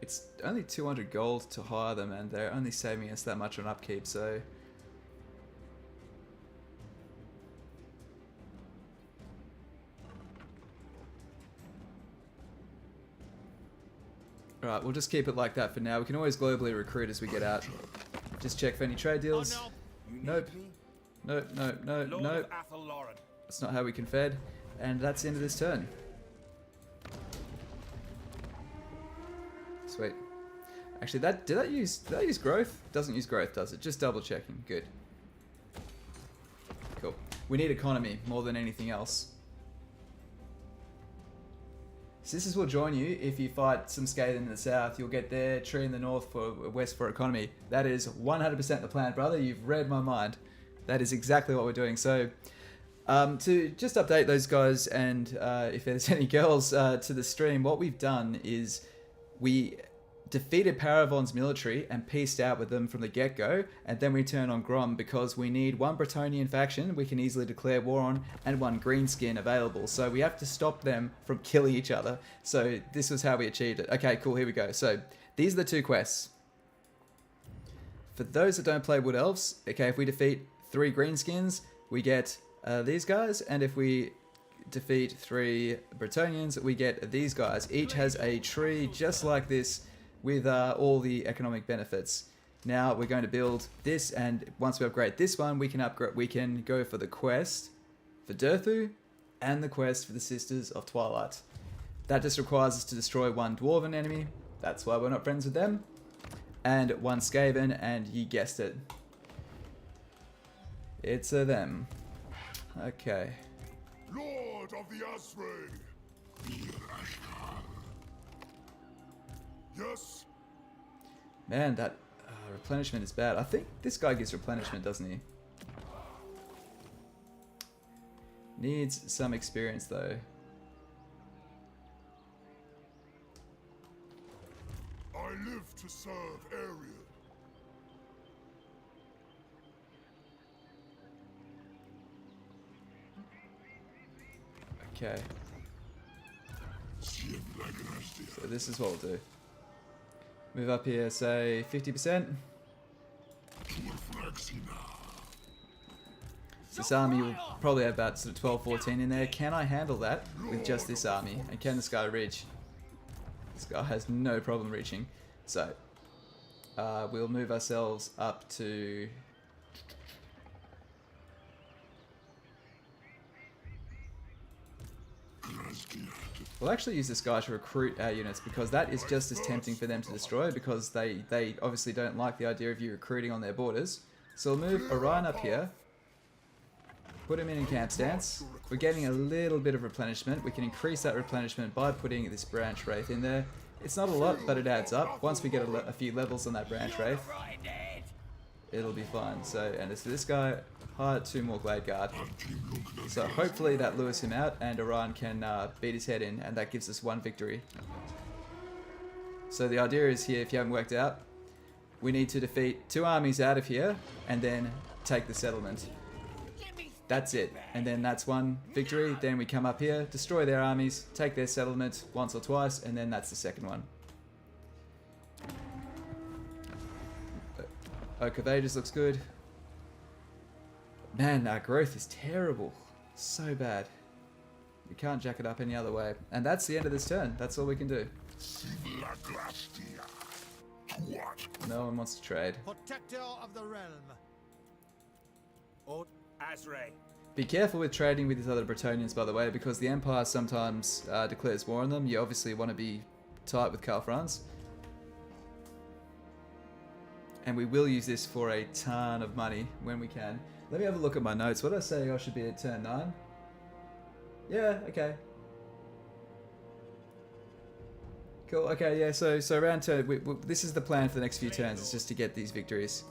A: It's only 200 gold to hire them, and they're only saving us that much on upkeep, so... Alright, we'll just keep it like that for now. We can always globally recruit as we get out. Just check for any trade deals.
B: Oh,
A: Nope. Nope, nope, nope, nope.
B: Althel Loren.
A: That's not how we confed. And that's the end of this turn. Sweet. Actually, did that use growth? Doesn't use growth, does it? Just double checking. Good. Cool. We need economy more than anything else. Sisters will join you if you fight some Skaven in the south. You'll get their tree in the north for west for economy. That is 100% the plan, brother. You've read my mind. That is exactly what we're doing. So, to just update those guys and if there's any girls to the stream, what we've done is we defeated Paravon's military and peaced out with them from the get-go, and then we turn on Grom because we need one Bretonnian faction we can easily declare war on and one greenskin available, so we have to stop them from killing each other. So this was how we achieved it. Okay, cool, here we go. So these are the two quests. For those that don't play Wood Elves, okay, if we defeat 3 greenskins, we get these guys, and if we defeat 3 Bretonnians, we get these guys. Each has a tree just like this, with all the economic benefits. Now we're going to build this, and once we upgrade this one, we can upgrade. We can go for the quest for Durthu and the quest for the Sisters of Twilight. That just requires us to destroy one dwarven enemy. That's why we're not friends with them, and one Skaven, and you guessed it, it's a them. Okay.
D: Lord of the Asray. Yes.
A: Man, that replenishment is bad. I think this guy gives replenishment, doesn't he? Needs some experience though.
D: I live to serve Orion.
A: Okay. So this is what we'll do. Move up here, say 50%. This army will probably have about sort of 12, 14 in there. Can I handle that with just this army? And can this guy reach? This guy has no problem reaching. So, we'll move ourselves up to... We'll actually use this guy to recruit our units, because that is just as tempting for them to destroy, because they obviously don't like the idea of you recruiting on their borders. So we'll move Orion up here, put him in camp stance. We're getting a little bit of replenishment. We can increase that replenishment by putting this branch wraith in there. It's not a lot, but it adds up. Once we get a few levels on that branch wraith, it'll be fine. So, and it's this guy, hire 2 more Glade Guard. So hopefully that lures him out and Orion can beat his head in, and that gives us 1 victory. So the idea is here, if you haven't worked out, we need to defeat 2 armies out of here and then take the settlement. That's it. And then that's 1 victory. Then we come up here, destroy their armies, take their settlement once or twice, and then that's the second one. Oak of Ages looks good. Man, our growth is terrible. So bad. We can't jack it up any other way. And that's the end of this turn. That's all we can do. No one wants to trade.
B: Protector of the realm. Old Asray.
A: Be careful with trading with these other Bretonnians, by the way, because the Empire sometimes declares war on them. You obviously want to be tight with Karl Franz. And we will use this for a ton of money when we can. Let me have a look at my notes. What did I say I should be at turn 9? Yeah, okay. Cool. Okay. Yeah. So round turn. This is the plan for the next few turns. It's just to get these victories.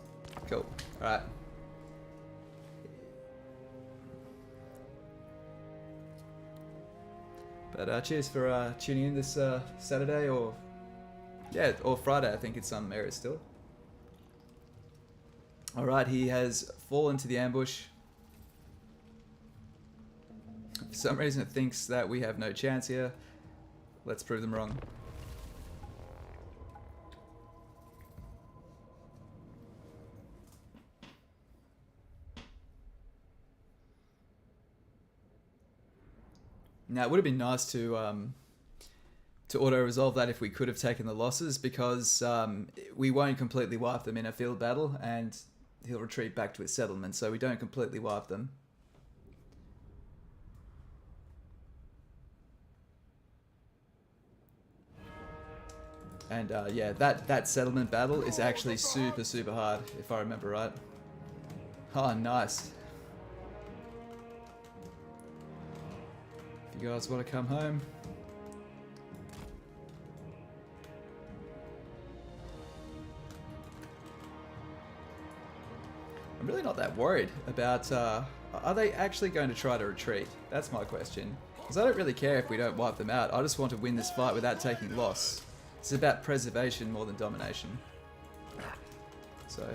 A: Cool. All right. But cheers for tuning in this Saturday or Friday. I think it's some areas still. All right. He has fallen to the ambush. For some reason, it thinks that we have no chance here. Let's prove them wrong. Now, it would have been nice to auto-resolve that if we could have taken the losses, because we won't completely wipe them in a field battle, and he'll retreat back to his settlement, so we don't completely wipe them. And yeah, that settlement battle is actually super, super hard, if I remember right. Oh, nice. If you guys want to come home. I'm really not that worried about, are they actually going to try to retreat? That's my question. Because I don't really care if we don't wipe them out. I just want to win this fight without taking loss. It's about preservation more than domination. So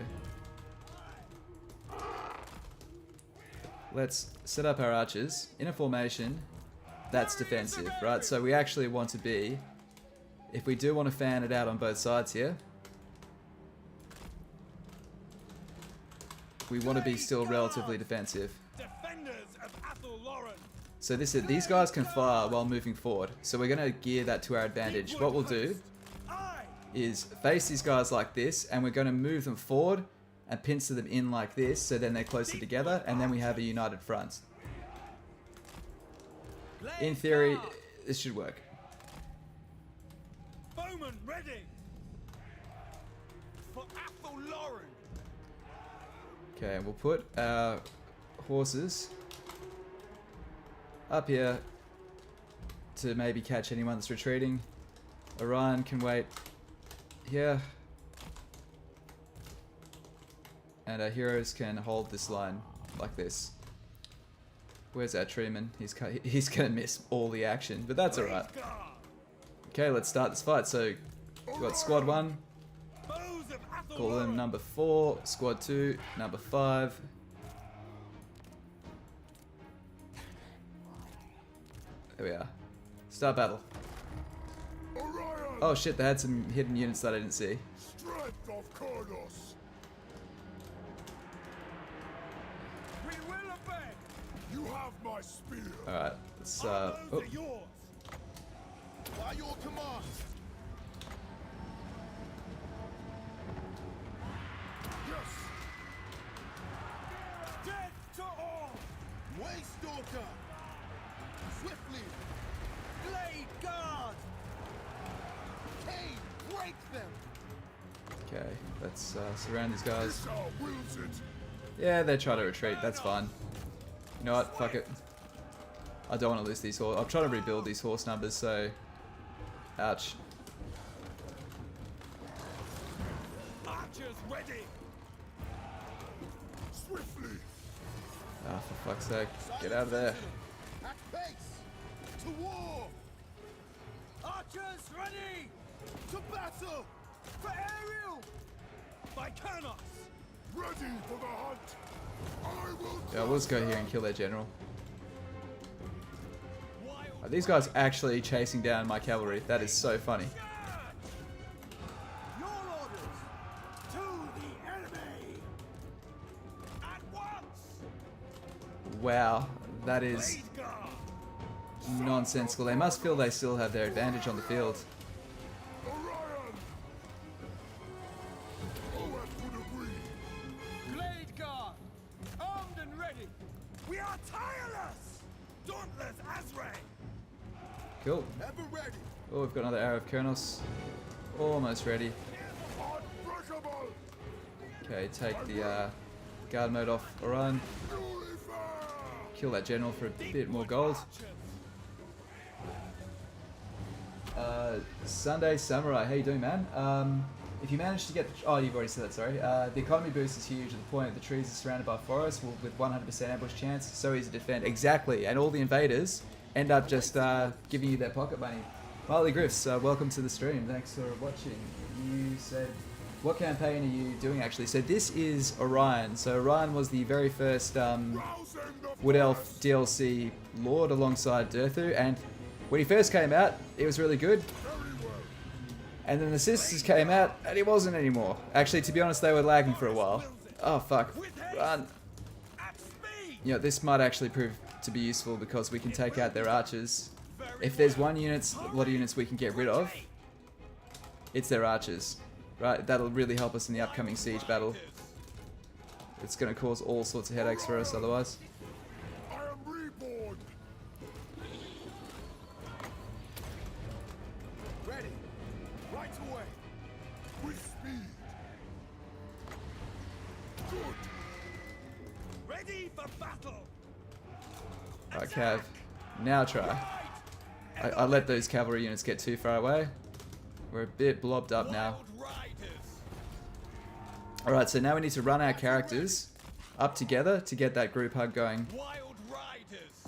A: let's set up our archers in a formation that's defensive, right? So we actually want to be, if we do want to fan it out on both sides here, we want to be still relatively defensive.
B: Defenders of Althel Loren.
A: So these guys can fire while moving forward. So we're going to gear that to our advantage. What we'll do is face these guys like this, and we're going to move them forward and pincer them in like this, so then they're closer together, and then we have a united front. In theory, this should work.
B: Bowman ready for Althel Loren.
A: Okay, we'll put our horses up here to maybe catch anyone that's retreating. Orion can wait here. And our heroes can hold this line like this. Where's our treeman? He's gonna miss all the action, but that's alright. Okay, let's start this fight. So, we've got squad 1. Call them number 4. Squad 2, number 5. There we are. Start battle. Oh shit, they had some hidden units that I didn't see.
D: Strength of Kurnos.
B: We will obey.
D: You have my spear.
A: Alright, let's
B: Our
A: oh.
B: roads are yours.
D: By your command. Yes.
B: Death to all.
D: Waystalker. Swiftly.
B: Blade guard.
D: Cade, break them.
A: Okay, let's surround these guys.
D: This wills it.
A: Yeah, they try to retreat, that's fine. You know what, fuck it. I don't want to lose these horse. I'll try to rebuild these horse numbers, so... Ouch.
B: Archers ready.
D: Swiftly.
A: Ah, for fuck's sake. Get out of there.
D: At pace. To war.
B: Archers ready.
D: To battle.
B: For aerial. By Kurnos.
D: Ready for the hunt. I will.
A: Yeah, we'll just go here and kill their general. Are these guys actually chasing down my cavalry? That is so funny.
B: Your orders to the enemy. At once.
A: Wow, that is
B: Blade guard.
A: nonsensical. They must feel they still have their advantage on the field.
D: Orion. Poet would agree.
B: Blade guard. Armed and ready. We are tireless. Dauntless Azrae.
A: Cool.
D: Ever ready.
A: Oh, we've got another arrow of Kurnos. Almost ready.
D: Unbreakable.
A: Okay, take the guard mode off Orion.
D: Newly fair.
A: Kill that general for a bit more gold. Sunday Samurai, how you doing, man? If you manage to get the... Oh, you've already said that, sorry. The economy boost is huge to the point that the trees are surrounded by forests with 100% ambush chance. So easy to defend. Exactly. And all the invaders end up just giving you their pocket money. Marley Griffs, welcome to the stream. Thanks for watching. You said... What campaign are you doing, actually? So this is Orion. So Orion was the very first Wood Elf DLC Lord alongside Durthu. And when he first came out, it was really good. And then the Sisters came out, and it wasn't anymore. Actually, to be honest, they were lagging for a while. Oh, fuck. Run. You know, this might actually prove to be useful because we can take out their archers. If there's a lot of units we can get rid of, it's their archers. Right? That'll really help us in the upcoming siege battle. It's going to cause all sorts of headaches for us otherwise.
D: I am reborn.
B: Ready. Right away.
D: With speed. Good.
B: Ready for battle.
A: Right, Cav. Now try. I let those cavalry units get too far away. We're a bit blobbed up now. Alright, so now we need to run our characters up together to get that group hug going.
B: Wild riders.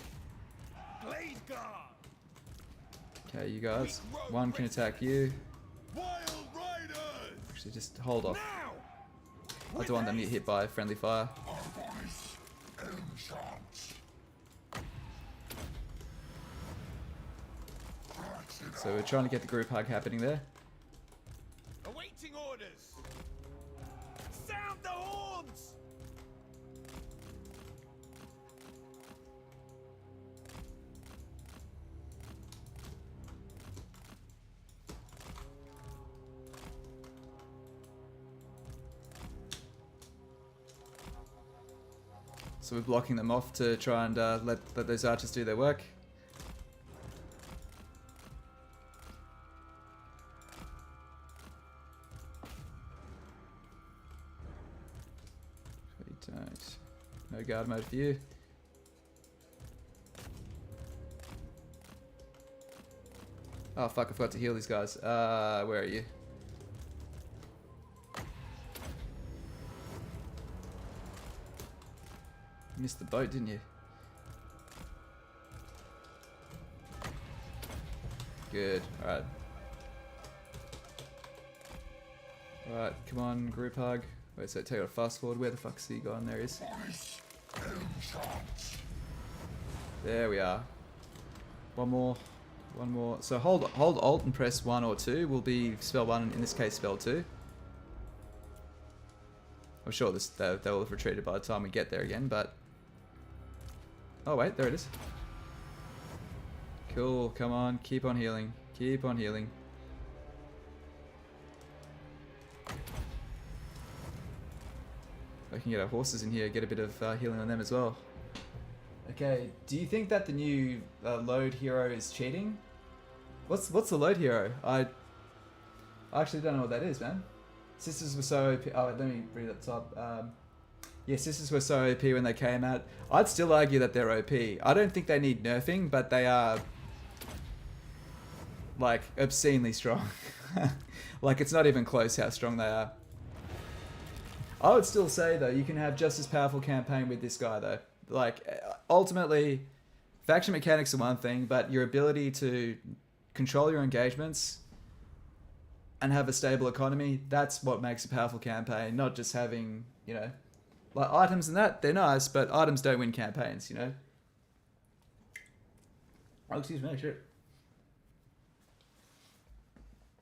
B: Blade guard.
A: Okay, you guys. One can attack you.
B: Wild riders.
A: Actually, just hold off.
B: Now.
A: I don't want them to get hit by friendly fire. So we're trying to get the group hug happening there.
B: Awaiting orders. Sound the horns.
A: So we're blocking them off to try and let those archers do their work. We don't. No guard mode for you. Oh fuck, I forgot to heal these guys. Where are you? You missed the boat, didn't you? Good, alright. Alright, come on, group hug. Wait, so take a fast forward. Where the fuck's he gone? There he is. There we are. One more. One more. So hold Alt and press 1 or 2 will be spell 1, in this case spell 2. I'm sure they will have retreated by the time we get there again, but... Oh wait, there it is. Cool, come on, keep on healing. Keep on healing. I can get our horses in here, get a bit of healing on them as well. Okay, do you think that the new load hero is cheating? What's the load hero? I actually don't know what that is, man. Sisters were so OP. Oh, let me read it at the top. Yeah, Sisters were so OP when they came out. I'd still argue that they're OP. I don't think they need nerfing, but they are like obscenely strong. Like it's not even close how strong they are. I would still say though, you can have just as powerful campaign with this guy though. Like ultimately, faction mechanics are one thing, but your ability to control your engagements and have a stable economy, that's what makes a powerful campaign, not just having, you know, like items and that, they're nice, but items don't win campaigns, you know? Oh, excuse me, shit.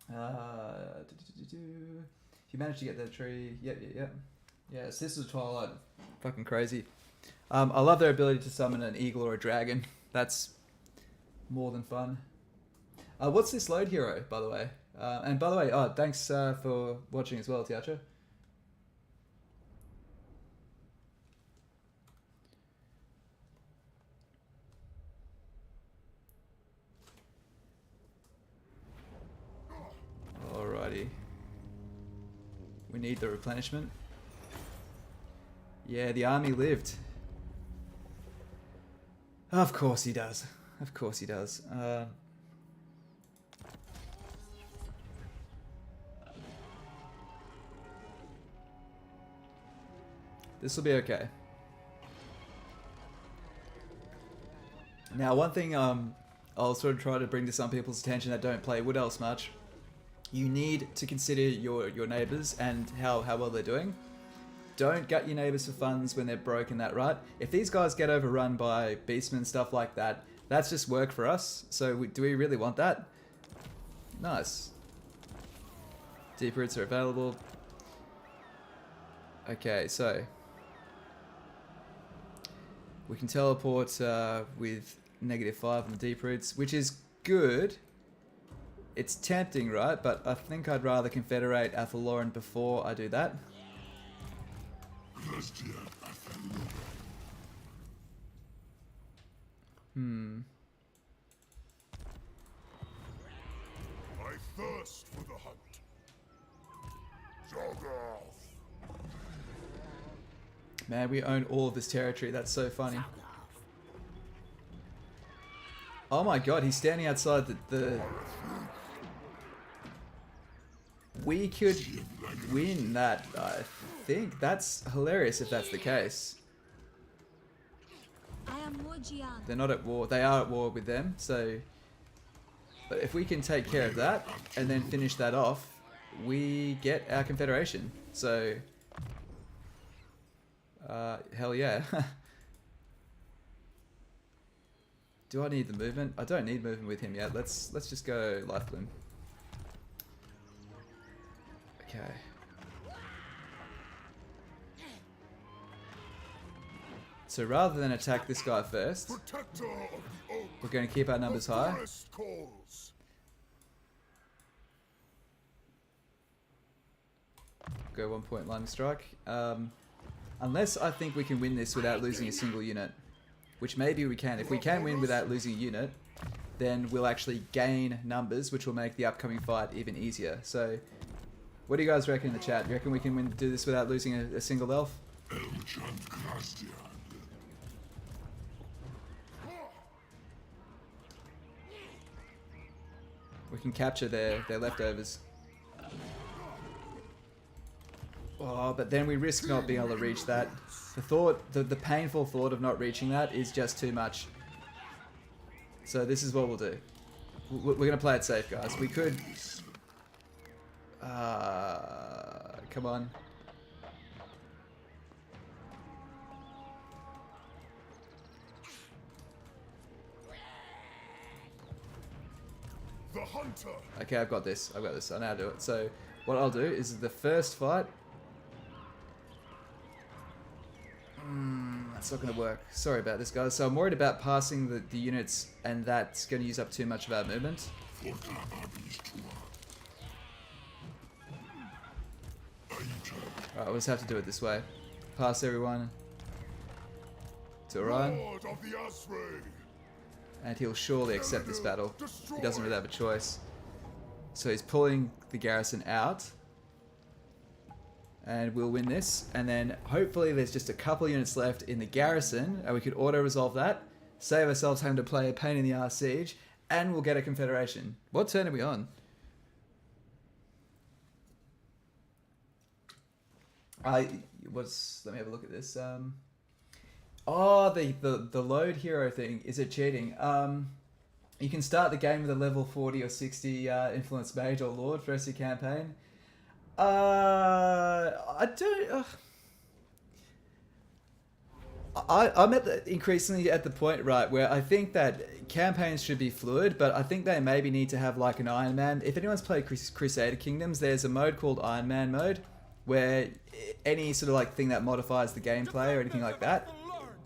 A: If you manage to get that tree, yep. Yes, this is Twilight. Fucking crazy. I love their ability to summon an eagle or a dragon. That's more than fun. What's this load hero, by the way? And by the way, thanks for watching as well, Tiacha. Alrighty. We need the replenishment. Yeah, the army lived. Of course he does. Of course he does. This will be okay. Now, one thing I'll sort of try to bring to some people's attention that don't play Wood Elves much. You need to consider your neighbours and how well they're doing. Don't gut your neighbours for funds when they're broke and that, right? If these guys get overrun by beastmen, stuff like that, that's just work for us. So do we really want that? Nice. Deep roots are available. Okay, so we can teleport with -5 on the deep roots, which is good. It's tempting, right? But I think I'd rather confederate Althel Loren before I do that.
D: I thirst for the hunt. Jog off.
A: Man, we own all of this territory. That's so funny. Oh my god, he's standing outside the... We could win that, I think. That's hilarious if that's the case.
F: I am Morgiana.
A: They're not at war. They are at war with them, so... But if we can take care of that, and then finish that off, we get our confederation. So... hell yeah. Do I need the movement? I don't need movement with him yet. Let's just go Life Bloom. Okay. So rather than attack this guy first,
D: Protector of the oak.
A: we're going to keep our numbers
D: The
A: high.
D: forest calls.
A: Go 1 point line strike. Unless I think we can win this without losing a single unit. Which maybe we can. If we can win without losing a unit, then we'll actually gain numbers, which will make the upcoming fight even easier. So, what do you guys reckon in the chat? You reckon we can do this without losing a single elf? We can capture their leftovers. Oh, but then we risk not being able to reach that. The painful thought of not reaching that is just too much. So this is what we'll do. We're going to play it safe, guys. We could... come on.
D: The hunter.
A: Okay, I've got this. I know how to do it. So what I'll do is the first fight... that's not going to work. Sorry about this, guys. So I'm worried about passing the units, and that's going to use up too much of our movement. Alright, we'll just have to do it this way. Pass everyone to Orion,
D: Lord of the Asray.
A: and he'll surely accept this battle. He doesn't really have a choice. So he's pulling the garrison out. And we'll win this, and then hopefully there's just a couple units left in the garrison, and we could auto-resolve that, save ourselves having to play a pain in the arse siege, and we'll get a confederation. What turn are we on? Let me have a look at this. Oh, the load hero thing. Is it cheating? You can start the game with a level 40 or 60 influence mage or lord for your campaign. I don't. I'm increasingly at the point, right, where I think that campaigns should be fluid, but I think they maybe need to have like an Iron Man. If anyone's played Crusader Kingdoms, there's a mode called Iron Man mode, where any sort of like thing that modifies the gameplay or anything like that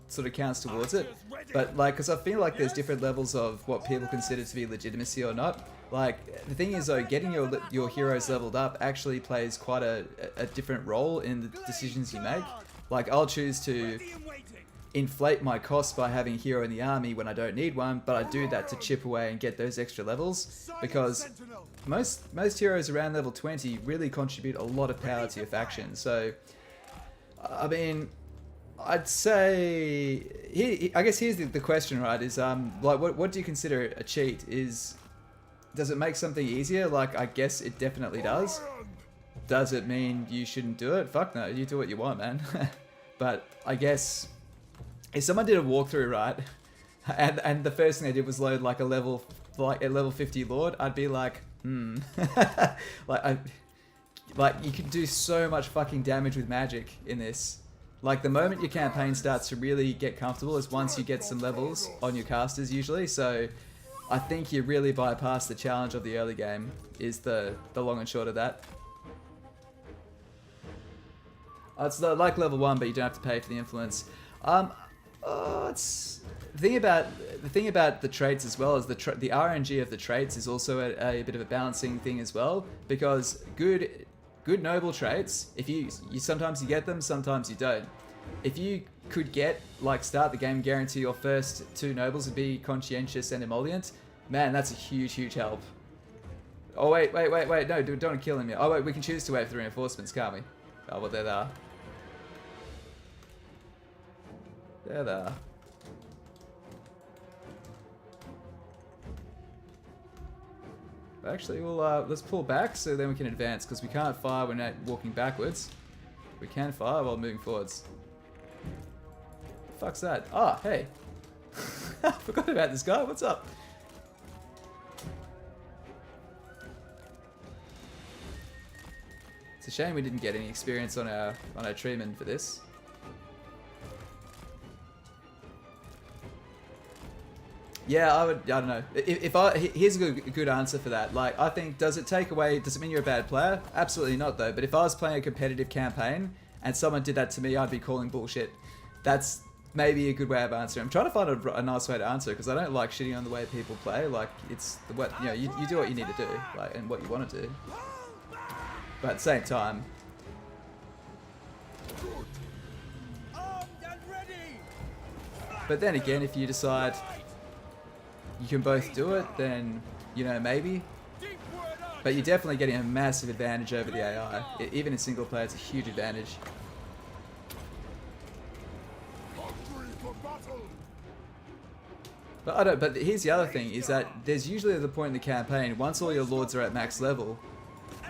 A: sort of counts towards it. But like, because I feel like there's different levels of what people consider to be legitimacy or not. Like, the thing is though, getting your heroes leveled up actually plays quite a different role in the decisions you make. Like, I'll choose to inflate my costs by having a hero in the army when I don't need one, but I do that to chip away and get those extra levels, because most heroes around level 20 really contribute a lot of power to your faction. So, I mean, I'd say, I guess here's the question, right, is like, what do you consider a cheat? Does it make something easier? Like, I guess it definitely does. Does it mean you shouldn't do it? Fuck no, you do what you want, man. But I guess if someone did a walkthrough, right, and the first thing they did was load like a level 50 Lord, I'd be like, like you can do so much fucking damage with magic in this. Like the moment your campaign starts to really get comfortable is once you get some levels on your casters usually. So I think you really bypass the challenge of the early game is the long and short of that. It's like level 1, but you don't have to pay for the influence. It's the thing about the traits as well is the RNG of the traits is also a bit of a balancing thing as well, because good noble traits, if you sometimes you get them, sometimes you don't. If you could get, like, start the game, guarantee your first 2 nobles would be conscientious and emollient, man, that's a huge help. Oh wait, no, don't kill him yet. Oh wait, we can choose to wait for the reinforcements, can't we? Oh well, there they are. There they are. Actually, we'll let's pull back so then we can advance, because we can't fire when we're walking backwards. We can fire while moving forwards. The fuck's that? Ah, hey. I forgot about this guy. What's up? It's a shame we didn't get any experience on our treatment for this. Yeah, I don't know. Here's a good answer for that. Like, I think, does it mean you're a bad player? Absolutely not, though. But if I was playing a competitive campaign and someone did that to me, I'd be calling bullshit. That's maybe a good way of answering. I'm trying to find a nice way to answer, because I don't like shitting on the way people play. Like, it's you do what you need to do, like, and what you want to do. But at the same time,
B: Armed and ready.
A: but then again, if you decide you can both do it, then, maybe.
B: Deep word up.
A: But you're definitely getting a massive advantage over the AI. Even in single player, it's a huge advantage.
D: Hungry for battle.
A: But here's the other thing, is that there's usually the point in the campaign, once all your lords are at max level,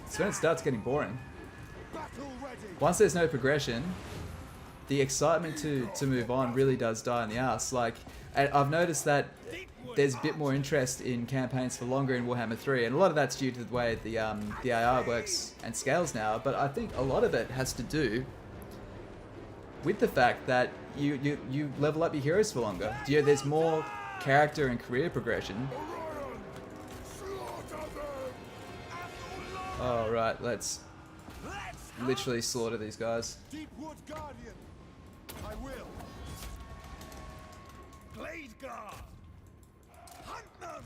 A: it's when it starts getting boring.
B: Battle ready.
A: Once there's no progression, the excitement to move on really does die in the ass. Like, I've noticed that there's a bit more interest in campaigns for longer in Warhammer 3, and a lot of that's due to the way the AI works and scales now, but I think a lot of it has to do with the fact that you level up your heroes for longer. There's more character and career progression.
D: Orion, slaughter them.
A: Alright, let's literally slaughter these guys.
B: Deepwood Guardian. I will. Blade Guard. Hunt them.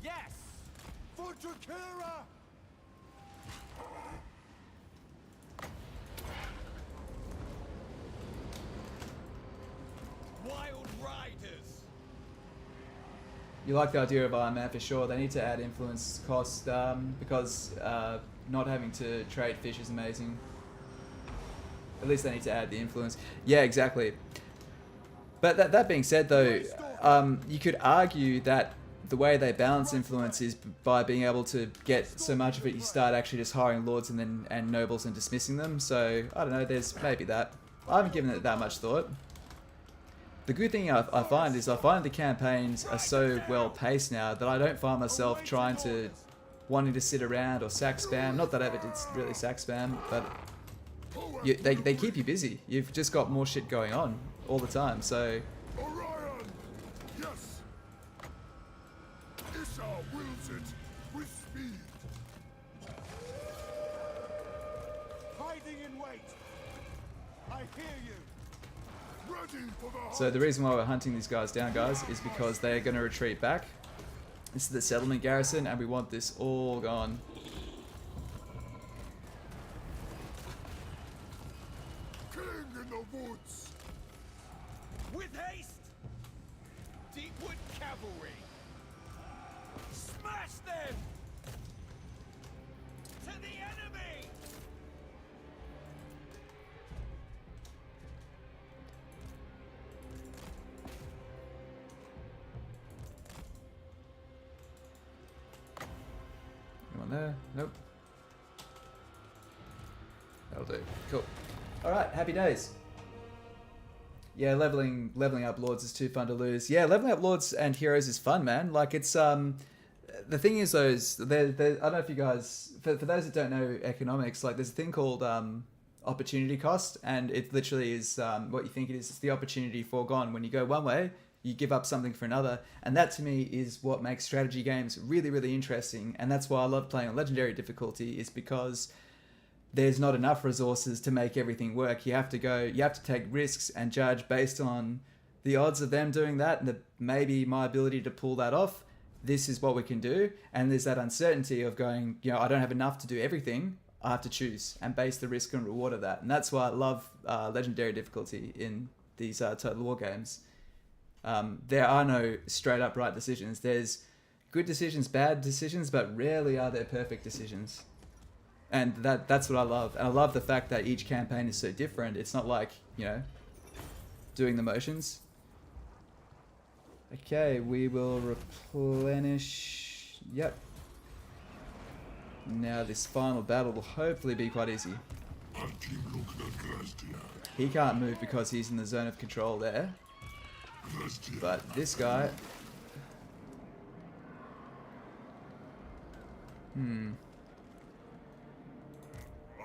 B: Yes. For Drakira. Wild Riders.
A: You like the idea of Iron Man for sure. They need to add influence cost, because not having to trade fish is amazing. At least they need to add the influence. Yeah, exactly. But that being said, though, you could argue that the way they balance influence is by being able to get so much of it, you start actually just hiring lords and nobles and dismissing them. So I don't know. There's maybe that. I haven't given it that much thought. The good thing I find the campaigns are so well paced now that I don't find myself wanting to sit around or sack spam. Not that I ever did really sack spam, but they keep you busy. You've just got more shit going on all the time. So
D: Orion, yes. Isha wills it with speed.
B: Hiding in wait. I hear you.
D: Ready for the hunt.
A: So the reason why we're hunting these guys down, guys, is because they are going to retreat back. This is the settlement garrison, and we want this all gone.
D: King in the woods.
B: With haste. Deepwood Cavalry. Smash them. To the enemy.
A: Anyone there? Nope. That'll do. Cool. Alright, happy days. Yeah, leveling up lords is too fun to lose. Yeah, leveling up lords and heroes is fun, man. Like it's the thing is those there I don't know if you guys for those that don't know economics, like there's a thing called opportunity cost, and it literally is what you think it is. It's the opportunity foregone. When you go one way, you give up something for another, and that to me is what makes strategy games really, really interesting. And that's why I love playing on legendary difficulty, is because there's not enough resources to make everything work. You have to take risks and judge based on the odds of them doing that and maybe my ability to pull that off. This is what we can do. And there's that uncertainty of going, I don't have enough to do everything. I have to choose and base the risk and reward of that. And that's why I love legendary difficulty in these Total War games. There are no straight up right decisions. There's good decisions, bad decisions, but rarely are there perfect decisions. And that's what I love. And I love the fact that each campaign is so different. It's not like, doing the motions. Okay, we will replenish. Yep. Now this final battle will hopefully be quite easy. He can't move because he's in the zone of control there. But this guy...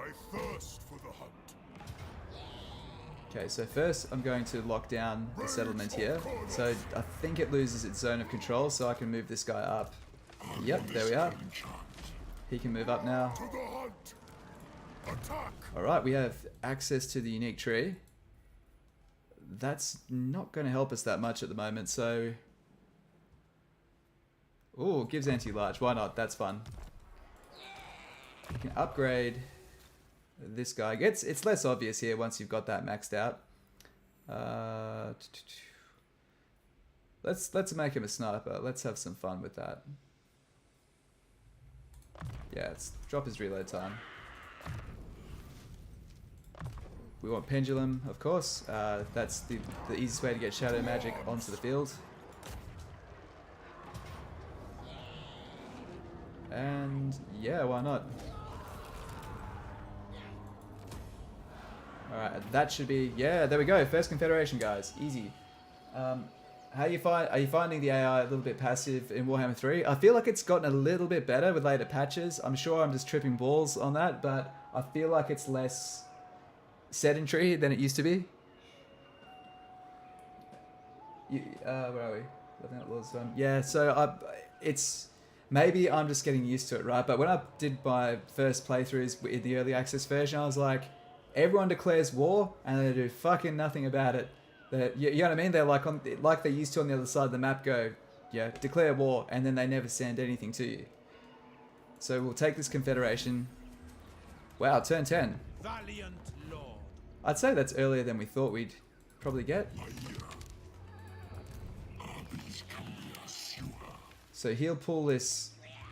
D: I thirst for the hunt.
A: Okay, so first I'm going to lock down the settlement here. So I think it loses its zone of control, so I can move this guy up. Yep, there we are. He can move up now.
D: To the hunt. Attack.
A: Alright, we have access to the unique tree. That's not going to help us that much at the moment, so... Ooh, gives anti-large. Why not? That's fun. You can upgrade this guy. It's less obvious here once you've got that maxed out. Let's make him a sniper. Let's have some fun with that. Yeah, let's drop his reload time. We want Pendulum, of course. That's the easiest way to get Shadow Magic onto the field. And yeah, why not? Alright, that should be... Yeah, there we go. First Confederation, guys. Easy. Are you finding the AI a little bit passive in Warhammer 3? I feel like it's gotten a little bit better with later patches. I'm sure I'm just tripping balls on that, but I feel like it's less sedentary than it used to be. Where are we? Yeah, so it's... Maybe I'm just getting used to it, right? But when I did my first playthroughs in the early access version, I was like, everyone declares war and they do fucking nothing about it. You know what I mean? They're like they used to on the other side of the map go, yeah, declare war, and then they never send anything to you. So we'll take this Confederation. Wow, turn 10.
B: Valiant Lord.
A: I'd say that's earlier than we thought we'd probably get. So he'll pull this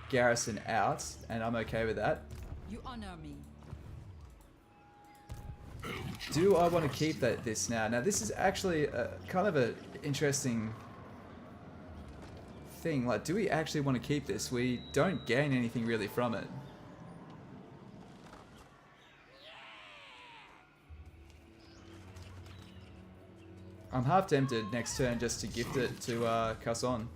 A: garrison out, and I'm okay with that.
F: You honor me.
A: Do I want to keep this now? Now this is actually kind of an interesting thing. Like, do we actually want to keep this? We don't gain anything really from it. I'm half tempted next turn just to gift it to Casson.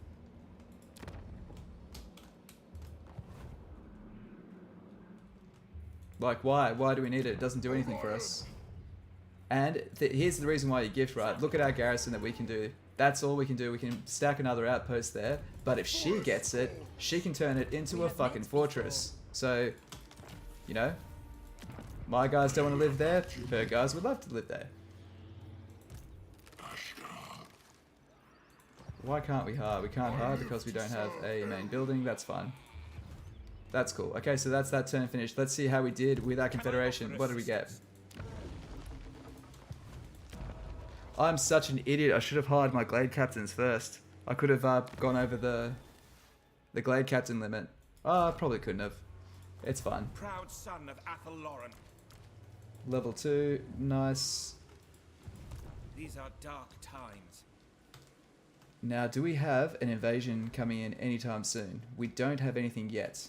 A: Like, why? Why do we need it? It doesn't do anything for us. And here's the reason why you gift, right? Look at our garrison that we can do. That's all we can do. We can stack another outpost there. But if she gets it, she can turn it into a fucking fortress. So, you know, my guys don't want to live there. Her guys would love to live there. Why can't we hire? We can't hire because we don't have a main building. That's fine. That's cool. Okay, so that's that turn finished. Let's see how we did with our Confederation. What did we get? I'm such an idiot. I should have hired my Glade Captains first. I could have gone over the Glade Captain limit. Oh, I probably couldn't have. It's fine.
B: Proud son of Althel Loren.
A: Level 2. Nice.
B: These are dark times.
A: Now, do we have an invasion coming in anytime soon? We don't have anything yet.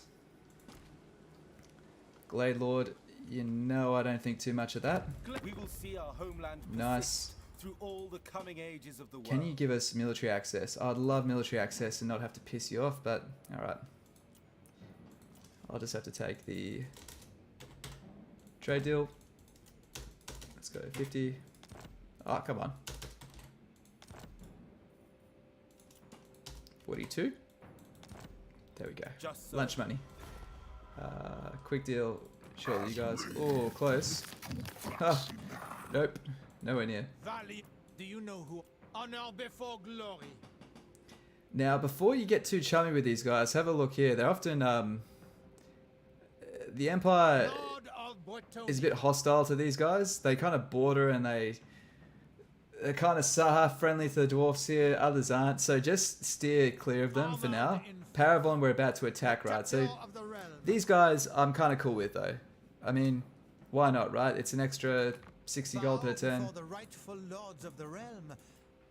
A: Glade Lord, you know I don't think too much of that.
B: We will see our homeland
A: Nice.
B: through all the coming ages of the world.
A: Can you give us military access? I'd love military access and not have to piss you off, but alright. I'll just have to take the trade deal. Let's go 50. Oh, come on. 42. There we go.
B: Just so.
A: Lunch money. Quick deal. Surely you guys. Oh, close. Oh, nope. Nowhere near.
B: Valley, do you know who honor before glory?
A: Now, before you get too chummy with these guys, have a look here. They're often, the Empire
B: Lord of Bretonnia.
A: is a bit hostile to these guys. They kind of border and they're kind of half friendly to the dwarfs here. Others aren't. So just steer clear of them for now. Paravon, we're about to attack, right? So
B: Of the realm.
A: these guys, I'm kind of cool with though. I mean, why not, right? It's an extra 60 gold per
B: Bow
A: turn.
B: before the rightful lords of the realm,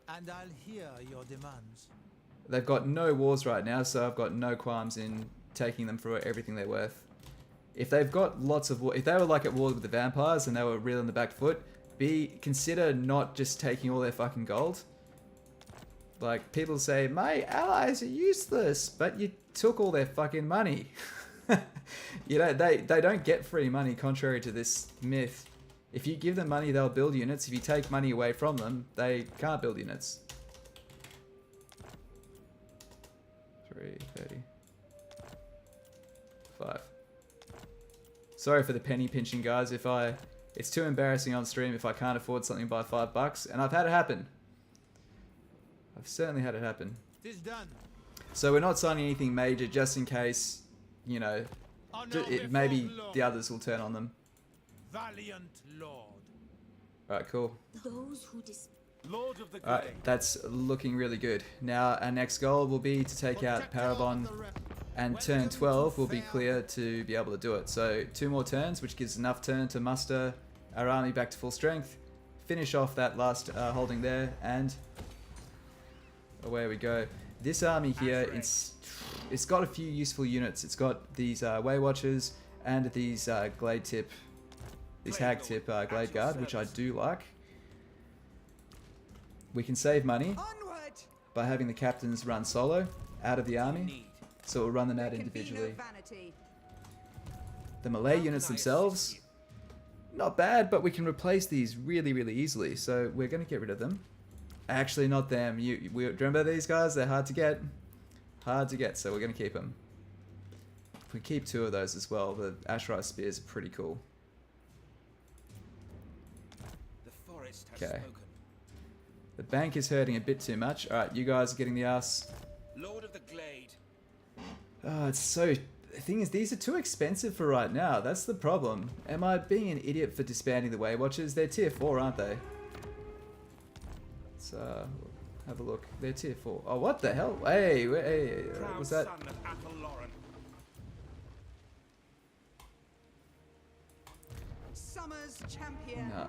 B: and I'll hear your demands.
A: They've got no wars right now, so I've got no qualms in taking them for everything they're worth. If they've got lots of war, if they were like at war with the vampires and they were real on the back foot, consider not just taking all their fucking gold. Like, people say, my allies are useless, but you took all their fucking money. You know, they don't get free money, contrary to this myth. If you give them money, they'll build units. If you take money away from them, they can't build units. 330. 5. Sorry for the penny pinching, guys. It's too embarrassing on stream if I can't afford something by $5, and I've had it happen. I've certainly had it happen.
B: It is done.
A: So we're not signing anything major, just in case, you know,
B: Honor
A: maybe
B: before glory.
A: the others will turn on them.
B: Valiant lord.
A: Alright, cool.
F: Those who
B: Lord of the Grey.
A: Alright, that's looking really good. Now, our next goal will be to take out Paravon, and turn 12 will be clear to be able to do it. So 2 more turns, which gives enough turn to muster our army back to full strength, finish off that last holding there, and away we go. This army here, it's got a few useful units. It's got these Way Watchers and these Glade Tip, these Hag Tip Glade Guard, which I do like. We can save money
G: Onward!
A: by having the captains run solo out of the army, so we'll run them out individually.
G: Vanity.
A: The melee units themselves, not bad, but we can replace these really, really easily, so we're going to get rid of them. Actually, not them. We remember these guys? They're hard to get. Hard to get, so we're going to keep them. If we keep 2 of those as well, the Asherite Spears are pretty cool.
B: The forest has
A: Okay.
B: spoken.
A: The bank is hurting a bit too much. Alright, you guys are getting the ass.
B: Lord of the Glade.
A: Oh, it's so... The thing is, these are too expensive for right now. That's the problem. Am I being an idiot for disbanding the Way Watchers? They're tier 4, aren't they? Let's have a look. They're tier 4. Oh, what the hell? Hey, what was that?
B: Son of Althel Loren.
G: Summer's champion.
A: Nah.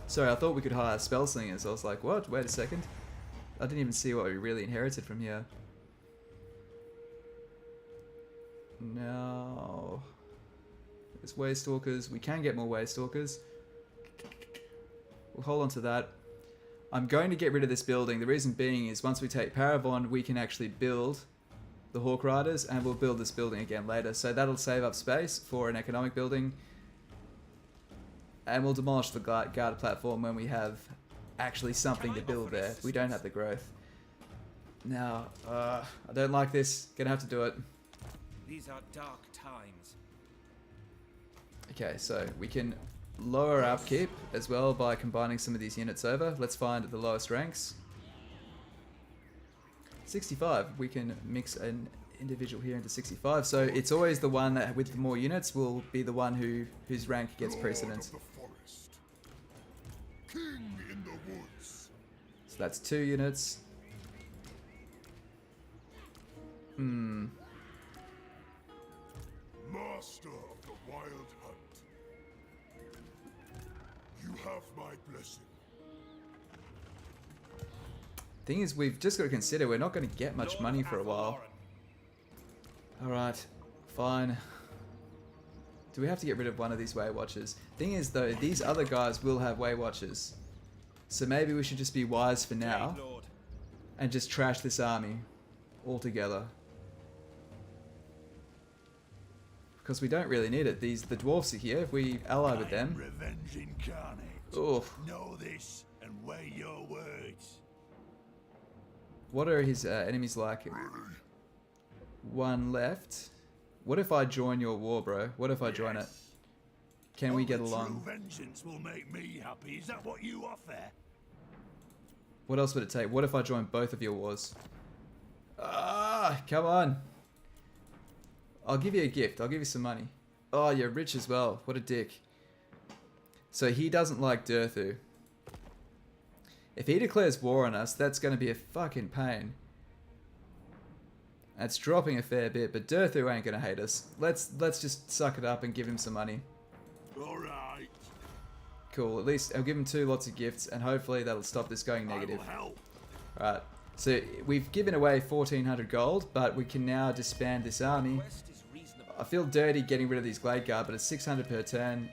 A: Sorry, I thought we could hire spell slingers. I was like, what? Wait a second. I didn't even see what we really inherited from here. No. There's Way Stalkers. We can get more Way Stalkers. We'll hold on to that. I'm going to get rid of this building. The reason being is once we take Paravon, we can actually build the Hawk Riders, and we'll build this building again later. So that'll save up space for an economic building. And we'll demolish the guard platform when we have actually something to build there. We don't have the growth. Now, I don't like this. Gonna have to do it.
B: These are dark times.
A: Okay, so we can lower our upkeep as well by combining some of these units over. Let's find the lowest ranks. 65. We can mix an individual here into 65. So it's always the one that with the more units will be the one whose rank gets precedence.
D: Lord of the forest. King in the woods.
A: So that's 2 units.
D: Master of the wild hunt. You have my blessing.
A: Thing is, we've just got to consider we're not going to get much
B: Lord
A: money
B: of
A: for a
B: Althel
A: while.
B: Loren.
A: Alright, fine. Do we have to get rid of one of these Way Watchers? Thing is though, these other guys will have Way Watchers. So maybe we should just be wise for now
B: Lord.
A: and just trash this army altogether. Because we don't really need it. The dwarfs are here. If we ally with them.
D: Revenge incarnate.
A: Oof.
D: Know this and weigh your words.
A: What are his enemies like? One left. What if I join your war, bro? What if I join it? Can we get along?
D: True vengeance will make me happy. Is that what you offer?
A: What else would it take? What if I join both of your wars? Ah, come on. I'll give you a gift. I'll give you some money. Oh, you're rich as well. What a dick. So he doesn't like Durthu. If he declares war on us, that's going to be a fucking pain. That's dropping a fair bit, but Durthu ain't going to hate us. Let's just suck it up and give him some money.
D: Alright.
A: Cool. At least I'll give him 2 lots of gifts, and hopefully that'll stop this going negative.
D: I will help.
A: Alright. So we've given away 1,400 gold, but we can now disband this army. I feel dirty getting rid of these Glade Guard, but it's 600 per turn.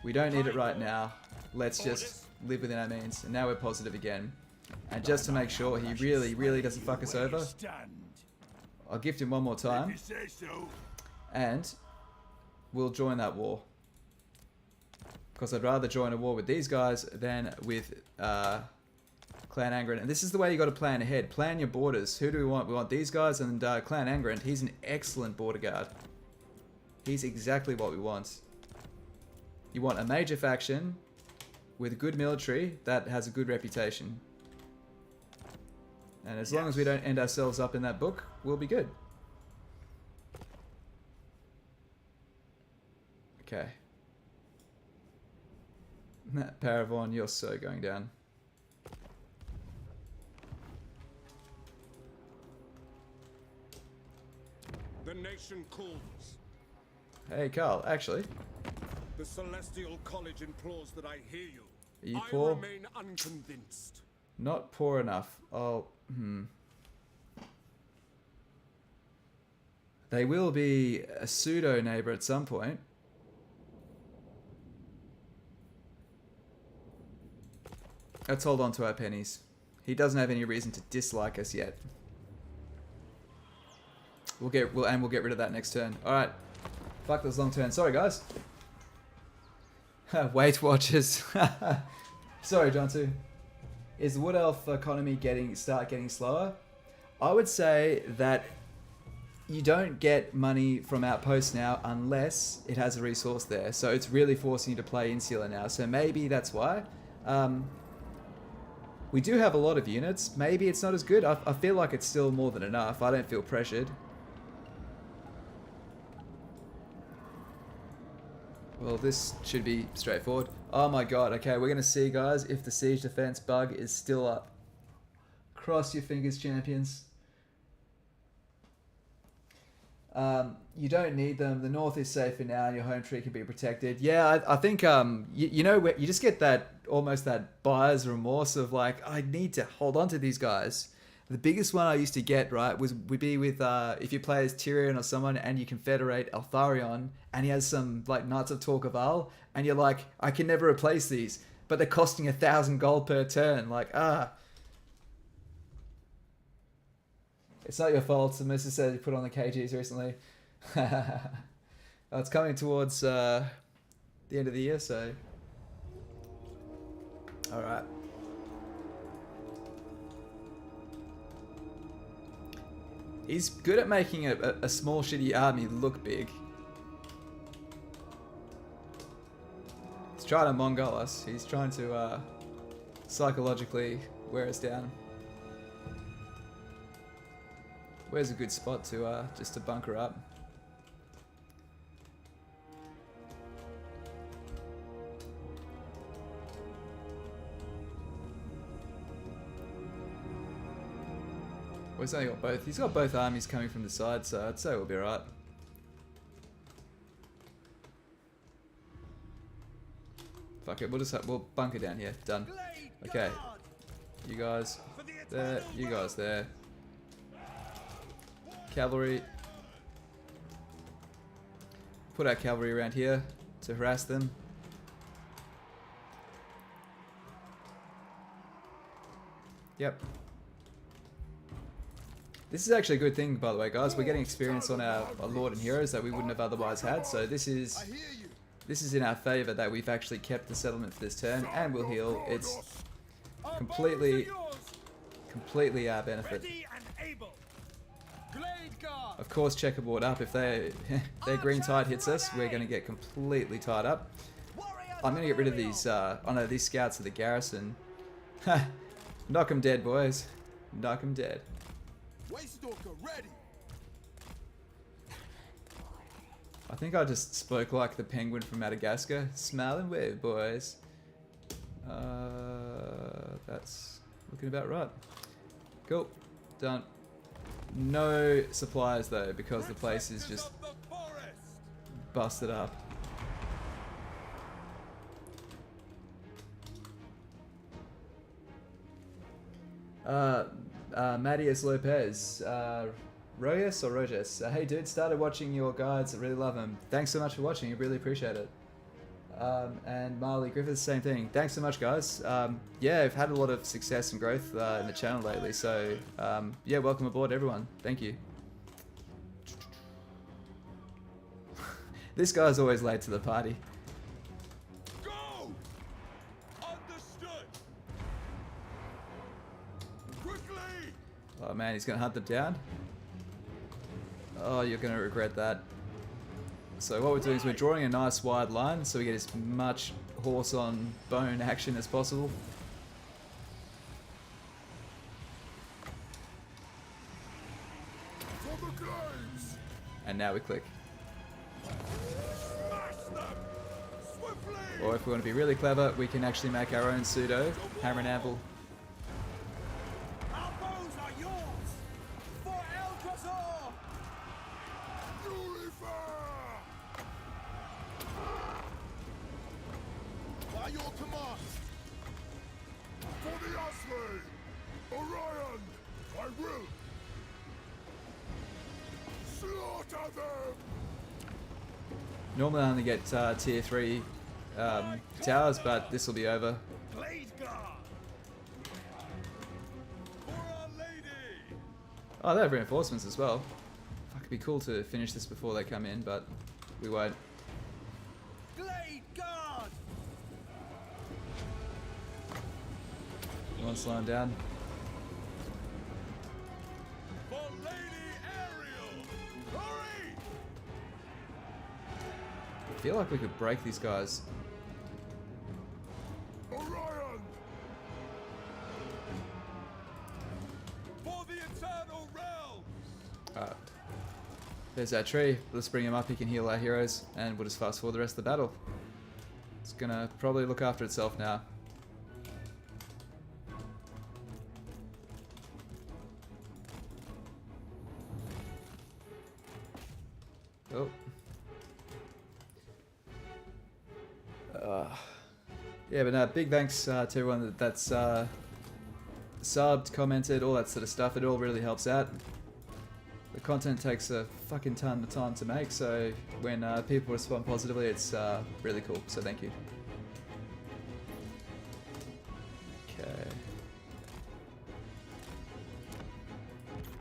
A: We don't need it right now. Let's just live within our means. And now we're positive again. And just to make sure he really, really doesn't fuck us over, I'll gift him one more time. And we'll join that war. Because I'd rather join a war with these guys than with Clan Angrand. And this is the way you got to plan ahead. Plan your borders. Who do we want? We want these guys and Clan Angrand. He's an excellent border guard. He's exactly what we want. You want a major faction with good military that has a good reputation. And as long as we don't end ourselves up in that book, we'll be good. Okay. Paravon, you're so going down.
H: The nation calls.
A: Hey, Carl, actually.
H: The Celestial College implores that I hear you.
A: Are you
H: I
A: poor?
H: remain unconvinced.
A: Not poor enough. Oh, They will be a pseudo neighbor at some point. Let's hold on to our pennies. He doesn't have any reason to dislike us yet. We'll get rid of that next turn. All right. Fuck those long turns. Sorry, guys. Weight Watchers. Sorry, Jontu. Is the Wood Elf economy start getting slower? I would say that you don't get money from outposts now unless it has a resource there. So it's really forcing you to play Insular now. So maybe that's why. We do have a lot of units. Maybe it's not as good. I feel like it's still more than enough. I don't feel pressured. Well, this should be straightforward. Oh my god, okay, we're going to see, guys, if the siege defense bug is still up. Cross your fingers, champions. You don't need them. The north is safe for now and your home tree can be protected. Yeah, I think, you know, you just get that, almost that buyer's remorse of like, I need to hold on to these guys. The biggest one I used to get, right, would be with, if you play as Tyrion or someone and you confederate Altharion and he has some, like, Knights of Torqueval and you're like, I can never replace these, but they're costing 1,000 gold per turn. Like, It's not your fault. So Mrs. said you put on the KGs recently. It's coming towards the end of the year, so... Alright. He's good at making a small shitty army look big. He's trying to Mongol us. He's trying to psychologically wear us down. Where's a good spot to just to bunker up? Well, he's only got both. He's got both armies coming from the side, so I'd say we'll be alright. Fuck it, we'll bunker down here. Done. Okay. You guys there. You guys there. Cavalry. put our cavalry around here to harass them. Yep. This is actually a good thing, by the way, guys. We're getting experience on our Lord and Heroes that we wouldn't have otherwise had, so this is in our favour that we've actually kept the settlement for this turn, and we'll heal. It's completely our benefit. Of course, checkerboard up. If their green tide hits us, we're going to get completely tied up. I'm going to get rid of these. Oh no, these scouts of the garrison. Knock them dead, boys. Knock them dead. I think I just spoke like the penguin from Madagascar. Smile and wave, boys. That's looking about right. Cool. Done. No supplies though, because the place is just busted up. Matias Lopez, Royes or Roges? Hey dude, started watching your guides, I really love them. Thanks so much for watching, I really appreciate it. And Marley Griffiths, same thing. Thanks so much, guys. Yeah, I've had a lot of success and growth in the channel lately, so yeah, welcome aboard everyone. Thank you. This guy's always late to the party.
H: Go! Understood. Quickly!
A: Oh man, he's gonna hunt them down. Oh, you're gonna regret that. So what we're doing is we're drawing a nice wide line so we get as much horse on bone action as possible. And now we click. Or if we want to be really clever, we can actually make our own pseudo hammer and anvil.
B: Our bows are yours! For Eldrasor!
D: By your command! For the Osprey! Orion! I will! Slaughter them!
A: Normally I only get tier 3 towers, but this will be over.
B: Blade Guard!
H: For Our Lady!
A: Oh, they have reinforcements as well. Fuck, it'd be cool to finish this before they come in, but we won't.
B: Blade Guard!
A: You want to slow them down?
H: For Lady Ariel! Hurry!
A: I feel like we could break these guys.
D: Orion!
H: For the Eternal Realms!
A: Alright. There's that tree. Let's bring him up. He can heal our heroes, and we'll just fast forward the rest of the battle. It's gonna probably look after itself now. Oh. Yeah, but no, big thanks to everyone that's subbed, commented, all that sort of stuff. It all really helps out. The content takes a fucking ton of time to make, so when people respond positively, it's really cool. So thank you. Okay.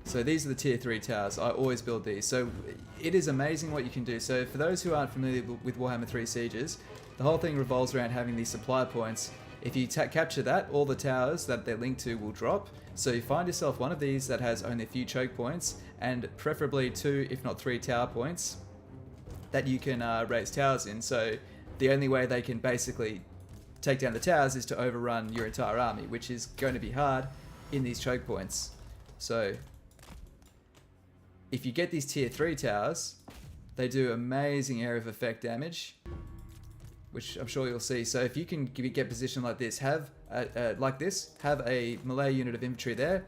A: So these are the tier 3 towers. I always build these. So it is amazing what you can do. So for those who aren't familiar with Warhammer 3 Sieges, the whole thing revolves around having these supply points. If you capture that, all the towers that they're linked to will drop. So you find yourself one of these that has only a few choke points, and preferably 2, if not 3 tower points that you can raise towers in. So the only way they can basically take down the towers is to overrun your entire army, which is going to be hard in these choke points. So if you get these tier 3 towers, they do amazing area of effect damage, which I'm sure you'll see. So if you can get positioned like this, have a melee unit of infantry there,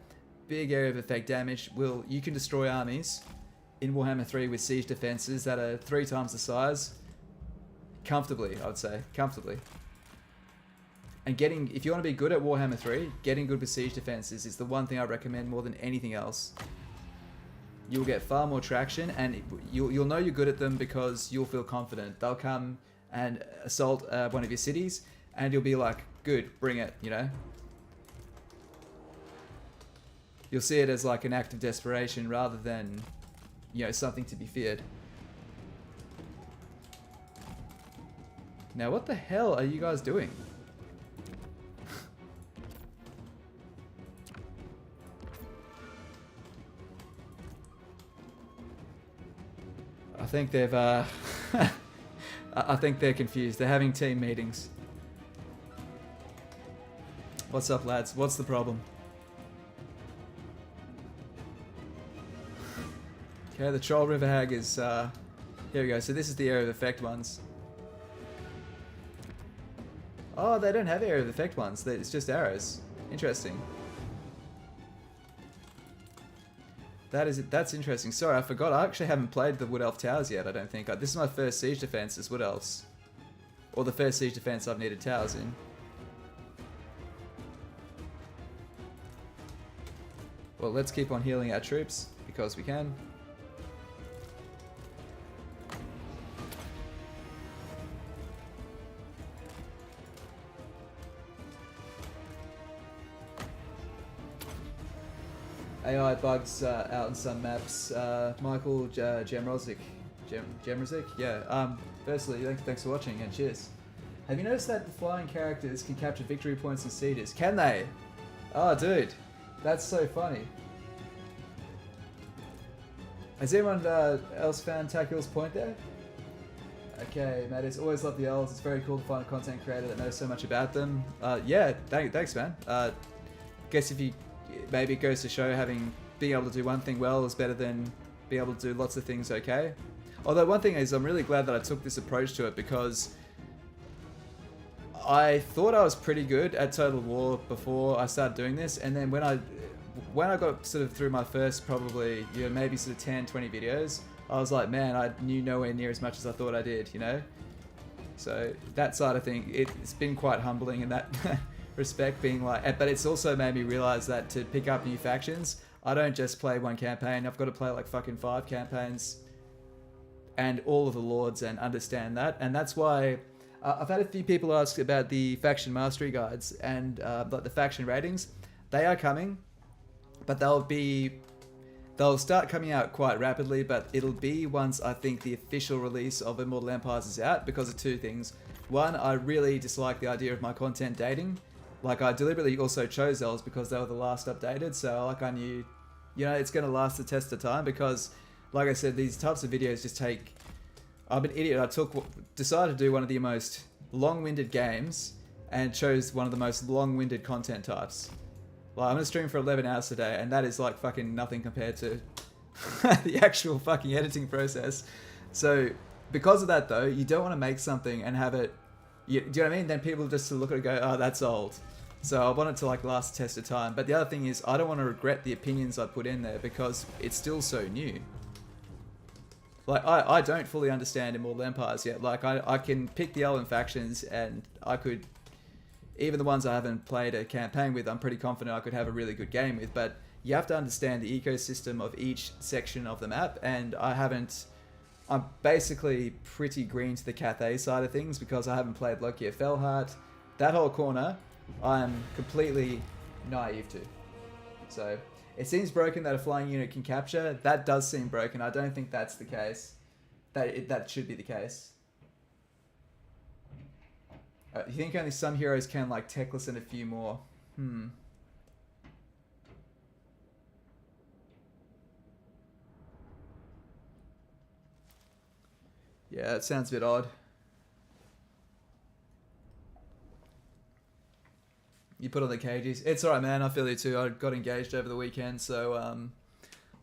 A: big area of effect damage. You can destroy armies in Warhammer 3 with siege defenses that are 3 times the size, comfortably, I would say, comfortably. And if you want to be good at Warhammer 3, getting good with siege defenses is the one thing I recommend more than anything else. you'll get far more traction, and you'll know you're good at them because you'll feel confident. They'll come and assault one of your cities, and you'll be like, good, bring it, you know? You'll see it as like an act of desperation rather than, you know, something to be feared. Now, what the hell are you guys doing? I think they've, I think they're confused. They're having team meetings. What's up, lads? What's the problem? Okay, the Troll River Hag is, here we go. So this is the area of effect ones. Oh, they don't have area of effect ones. It's just arrows. Interesting. That's interesting. Sorry, I forgot. I actually haven't played the Wood Elf Towers yet, I don't think. This is my first siege defense as Wood Elves. Or the first siege defense I've needed towers in. Well, let's keep on healing our troops, because we can. AI bugs out in some maps. Michael Gemrozik. Gemrozik? Yeah. Firstly, thanks for watching and cheers. Have you noticed that the flying characters can capture victory points and sieges? Can they? Oh, dude. That's so funny. Has anyone else found Takul's point there? Okay, Matt, always love the elves. It's very cool to find a content creator that knows so much about them. Yeah, thanks, man. Guess if you... Maybe it goes to show being able to do one thing well is better than being able to do lots of things okay. Although one thing is, I'm really glad that I took this approach to it, because I thought I was pretty good at Total War before I started doing this, and then when I got sort of through my first probably, you know, maybe sort of 10, 20 videos, I was like, man, I knew nowhere near as much as I thought I did, you know? So that side of thing, it's been quite humbling in that respect, being like, but it's also made me realize that to pick up new factions, I don't just play one campaign. I've got to play like fucking 5 campaigns and all of the lords and understand that. And that's why I've had a few people ask about the faction mastery guides and like the faction ratings. They are coming, but they'll start coming out quite rapidly, but it'll be once I think the official release of Immortal Empires is out, because of 2 things. One, I really dislike the idea of my content dating. Like, I deliberately also chose those because they were the last updated, so like I knew, you know, it's going to last the test of time, because, like I said, these types of videos just take... I'm an idiot. I decided to do one of the most long-winded games and chose one of the most long-winded content types. Like, I'm going to stream for 11 hours today, and that is like fucking nothing compared to the actual fucking editing process. So, because of that though, you don't want to make something and have it... do you know what I mean? Then people just look at it and go, oh, that's old. So I want it to like last the test of time. But the other thing is, I don't want to regret the opinions I put in there, because it's still so new. Like, I don't fully understand Immortal Empires yet. Like, I can pick the Elven factions, and I could... Even the ones I haven't played a campaign with, I'm pretty confident I could have a really good game with. But you have to understand the ecosystem of each section of the map, and I haven't... I'm basically pretty green to the Cathay side of things, because I haven't played Loki of Felheart. That whole corner, I'm completely naive to. So, it seems broken that a flying unit can capture. That does seem broken. I don't think that's the case. That should be the case. You think only some heroes can, like, Techless and a few more? Yeah, that sounds a bit odd. You put on the cages. It's alright, man. I feel you too. I got engaged over the weekend, so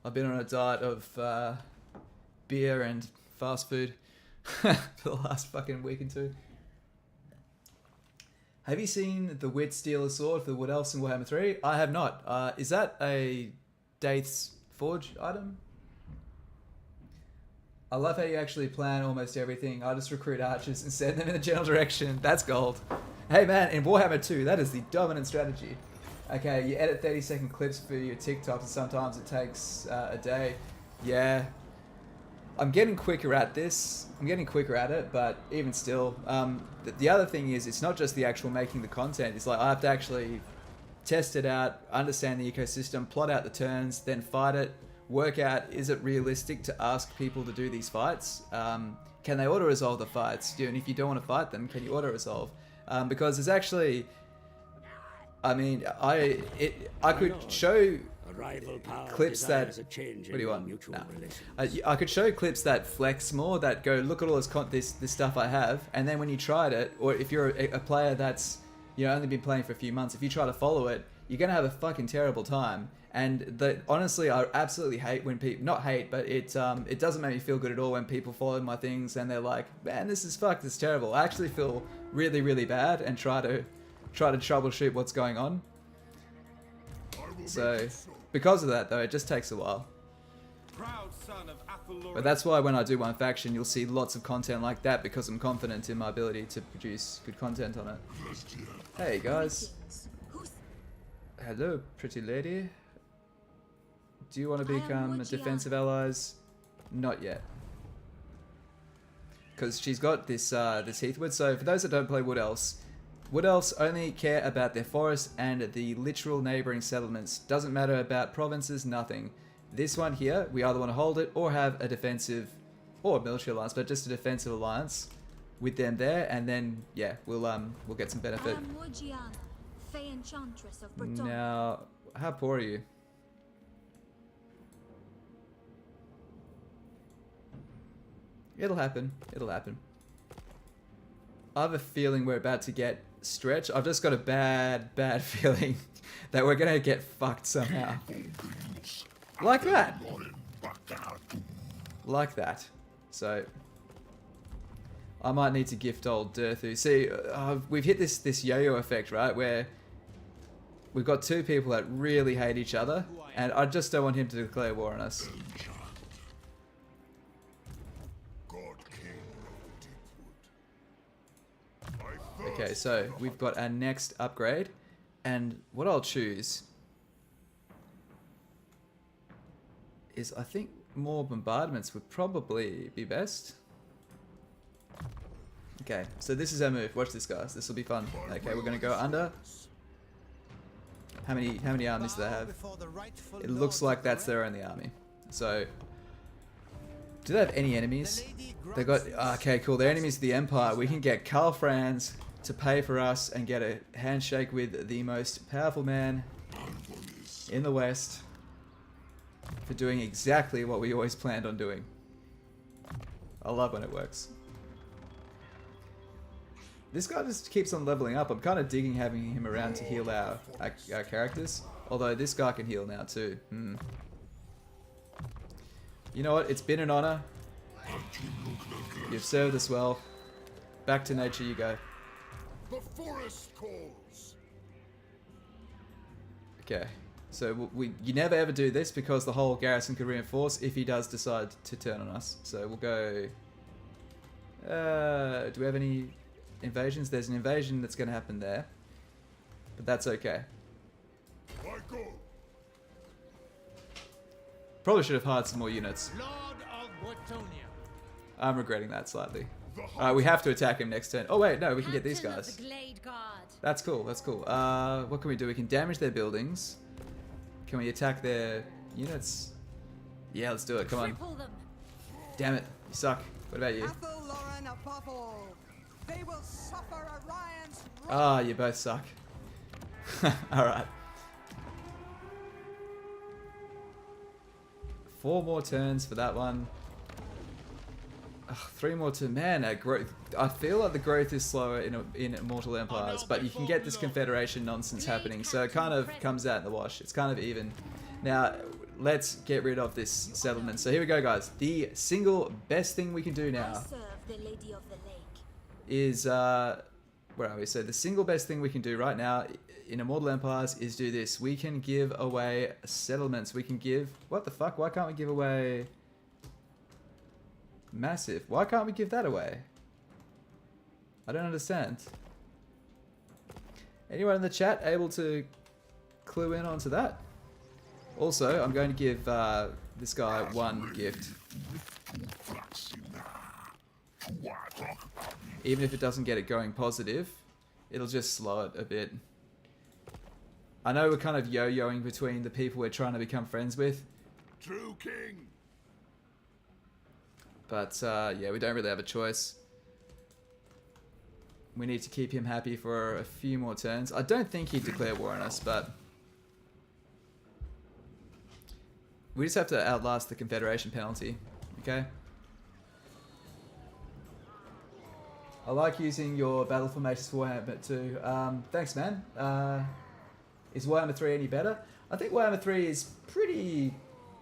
A: I've been on a diet of beer and fast food for the last fucking week and 2. Have you seen the Wit Stealer Sword for the Wood Elves in Warhammer 3? I have not. Is that a Daith's Forge item? I love how you actually plan almost everything. I just recruit archers and send them in the general direction. That's gold. Hey man, in Warhammer 2, that is the dominant strategy. Okay, you edit 30-second clips for your TikToks, and sometimes it takes a day. Yeah. I'm getting quicker at this. I'm getting quicker at it, but even still, the other thing is it's not just the actual making the content. It's like I have to actually test it out, understand the ecosystem, plot out the turns, then fight it, work out is it realistic to ask people to do these fights? Can they auto-resolve the fights? And if you don't want to fight them, can you auto-resolve? Because there's actually, I mean, I could show clips that, what do you want? No. I could show clips that flex more, that go, look at all this stuff I have, and then when you tried it, or if you're a player that's, you know, only been playing for a few months, if you try to follow it, you're gonna have a fucking terrible time. And honestly, I absolutely hate when people, not hate, but it doesn't make me feel good at all when people follow my things and they're like, man, this is fucked, this is terrible. I actually feel really, really bad and try to troubleshoot what's going on. So, because of that though, it just takes a while.
H: Proud son of Althel Loren.
A: But that's why when I do one faction, you'll see lots of content like that, because I'm confident in my ability to produce good content on it. Hey guys. Hello, pretty lady. Do you want to become defensive allies? Not yet. Because she's got this this Heathwood. So for those that don't play Wood Elves only care about their forest and the literal neighbouring settlements. Doesn't matter about provinces, nothing. This one here, we either want to hold it or have a defensive or a military alliance, but just a defensive alliance with them there, and then yeah, we'll get some benefit. Now, how poor are you? It'll happen. It'll happen. I have a feeling we're about to get stretched. I've just got a bad feeling that we're gonna get fucked somehow. Like that. Like that. So I might need to gift old Dirthu. See, we've hit this yo-yo effect, right? Where we've got two people that really hate each other, and I just don't want him to declare war on us. Okay, so we've got our next upgrade, and what I'll choose is, I think more bombardments would probably be best. Okay, so this is our move. Watch this, guys. This will be fun. Okay, we're gonna go under. How many armies do they have? It looks like that's their only army. So, do they have any enemies? They got, okay, cool. Their enemies are the Empire. We can get Karl Franz to pay for us and get a handshake with the most powerful man in the West for doing exactly what we always planned on doing. I love when it works. This guy just keeps on leveling up. I'm kind of digging having him around to heal our characters. Although this guy can heal now too. You know what? It's been an honor. You've served us well. Back to nature you go.
D: The forest calls.
A: Okay. So you never ever do this because the whole garrison could reinforce if he does decide to turn on us. So we'll go... do we have any invasions? There's an invasion that's going to happen there. But that's okay.
D: I go.
A: Probably should have hired some more units.
E: Lord of Wotonia.
A: I'm regretting that slightly. We have to attack him next turn. Oh wait, no, we can get these guys. That's cool, that's cool. What can we do? We can damage their buildings. Can we attack their units? Yeah, let's do it, come on. Damn it, you suck. What about you?
G: Althel Loren above all. They will suffer Orion's wrath.
A: Ah, you both suck. Alright. 4 more turns for that one. Ugh, 3 more to man. Growth. I feel like the growth is slower in Immortal Empires, but you can get this confederation nonsense happening, so it kind of comes out in the wash. It's kind of even. Now, let's get rid of this settlement. So here we go, guys. The single best thing we can do now is where are we? So the single best thing we can do right now in Immortal Empires is do this. We can give away settlements. We can give... What the fuck? Why can't we give away... Massive. Why can't we give that away? I don't understand. Anyone in the chat able to clue in onto that? Also, I'm going to give this guy one gift. Even if it doesn't get it going positive, it'll just slow it a bit. I know we're kind of yo-yoing between the people we're trying to become friends with.
D: True king.
A: But yeah, we don't really have a choice. We need to keep him happy for a few more turns. I don't think he'd declare war on us, but we just have to outlast the confederation penalty, okay? I like using your battle formations for Warhammer 2. Thanks, man. Is Warhammer 3 any better? I think Warhammer 3 is pretty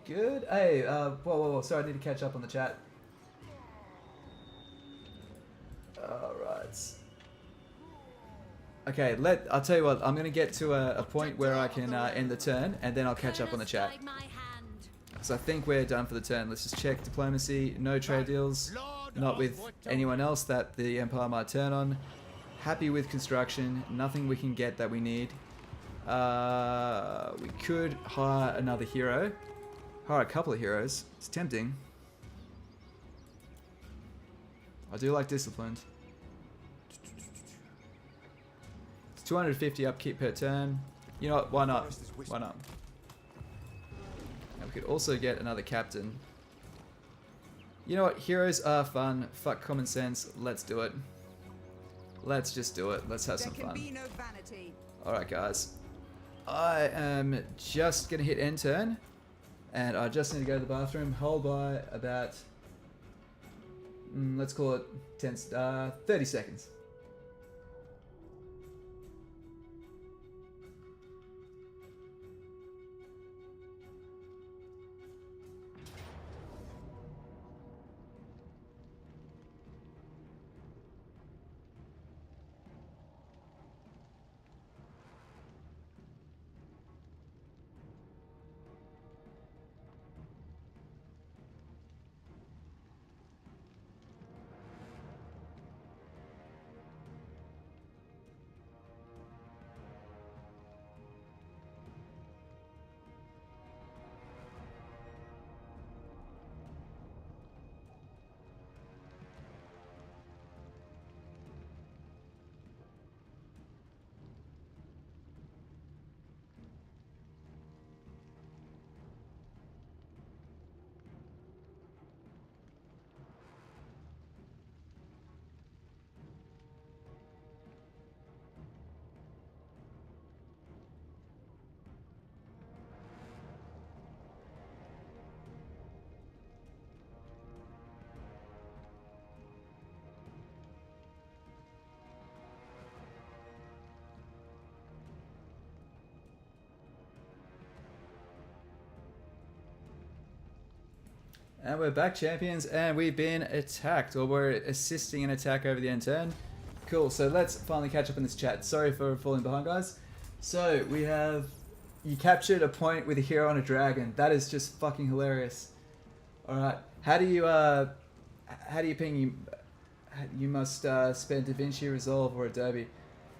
A: good. Hey, whoa, sorry, I need to catch up on the chat. Alright. Okay, I'll tell you what, I'm going to get to a point where I can end the turn, and then I'll catch up on the chat. So I think we're done for the turn. Let's just check diplomacy, no trade deals, not with anyone else that the Empire might turn on. Happy with construction, nothing we can get that we need. We could hire another hero, hire a couple of heroes. It's tempting. I do like disciplined. It's 250 upkeep per turn. You know what? Why not? Why not? And we could also get another captain. You know what? Heroes are fun. Fuck common sense. Let's do it. Let's just do it. Let's have some
G: There can
A: fun.
G: be no vanity.
A: Alright, guys. I am just going to hit end turn. And I just need to go to the bathroom. Hold by about... let's call it 30 seconds. And we're back, champions, and we've been attacked, or we're assisting an attack over the end turn. Cool, so let's finally catch up in this chat. Sorry for falling behind, guys. So, we have... You captured a point with a hero on a dragon. That is just fucking hilarious. Alright, how do you ping... You must spend Da Vinci Resolve or Adobe.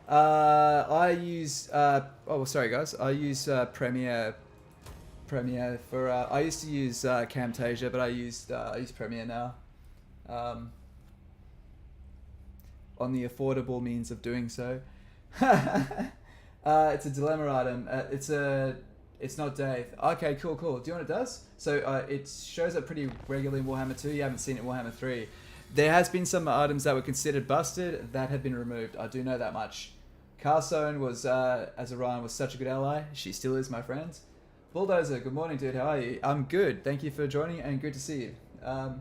A: I use... oh, sorry, guys. I use Premiere for I used to use Camtasia, but I use Premiere now, on the affordable means of doing so. It's a dilemma item. It's not Dave. Okay, cool. Do you know what it does? So it shows up pretty regularly in Warhammer 2. You haven't seen it in Warhammer 3. There has been some items that were considered busted that have been removed. I do know that much. Carstone was, as Orion, was such a good ally. She still is, my friend. Bulldozer, good morning, dude. How are you? I'm good. Thank you for joining, and good to see you. I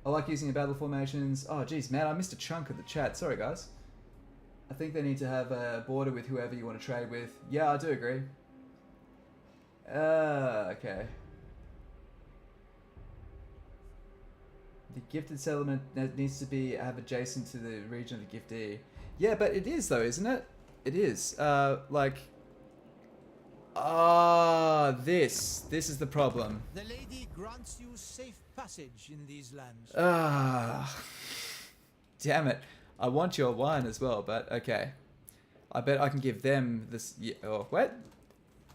A: like using the battle formations. Oh, geez, man, I missed a chunk of the chat. Sorry, guys. I think they need to have a border with whoever you want to trade with. Yeah, I do agree. Okay. The gifted settlement needs to have adjacent to the region of the giftee. Yeah, but it is, though, isn't it? It is. Like... this is the problem.
B: The lady grants you safe passage in these lands.
A: Damn it. I want your wine as well, but okay. I bet I can give them this... Oh, what?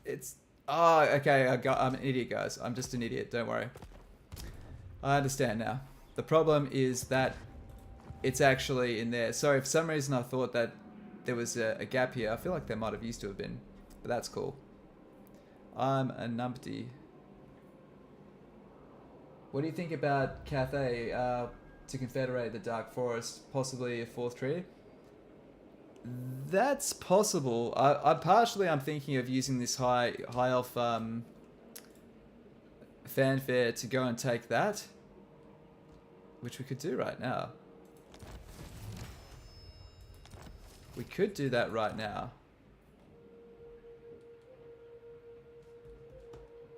A: It's... Oh, okay. I'm an idiot, guys. I'm just an idiot. Don't worry. I understand now. The problem is that it's actually in there. Sorry, for some reason I thought that there was a gap here. I feel like there might have used to have been, but that's cool. I'm a numpty. What do you think about Cathay to confederate the Dark Forest, possibly a 4th tree? That's possible. I'm thinking of using this high elf fanfare to go and take that, which we could do right now. We could do that right now.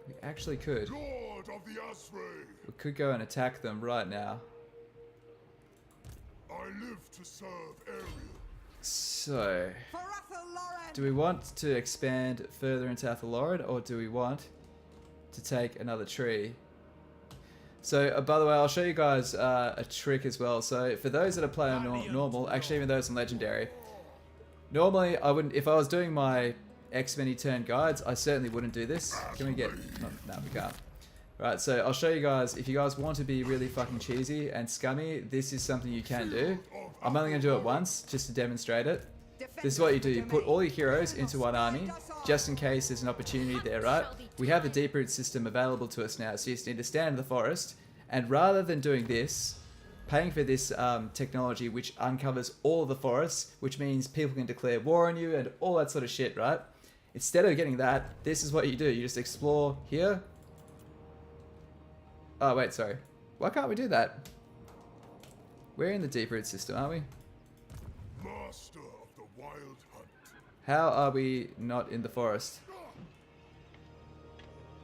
A: We actually could.
D: Lord of the Asray,
A: We could go and attack them right now.
D: I live to serve Ariel.
A: So,
G: For Althel Loren!
A: do we want to expand further into Althel Loren, or do we want to take another tree? So, by the way, I'll show you guys a trick as well. So, for those that are playing on normal, actually even those on legendary, normally I wouldn't, if I was doing my X many turn guides, I certainly wouldn't do this. Can we get, no, we can't. Right, so I'll show you guys, if you guys want to be really fucking cheesy and scummy, this is something you can do. I'm only going to do it once, just to demonstrate it. This is what you do, you put all your heroes into one army, just in case there's an opportunity there, right? We have the deep root system available to us now, so you just need to stand in the forest, and rather than doing this, paying for this technology which uncovers all of the forests, which means people can declare war on you and all that sort of shit, right? Instead of getting that, this is what you do, you just explore here. Oh wait, sorry. Why can't we do that? We're in the deep root system, aren't we?
D: Master of the wild hunt.
A: How are we not in the forest?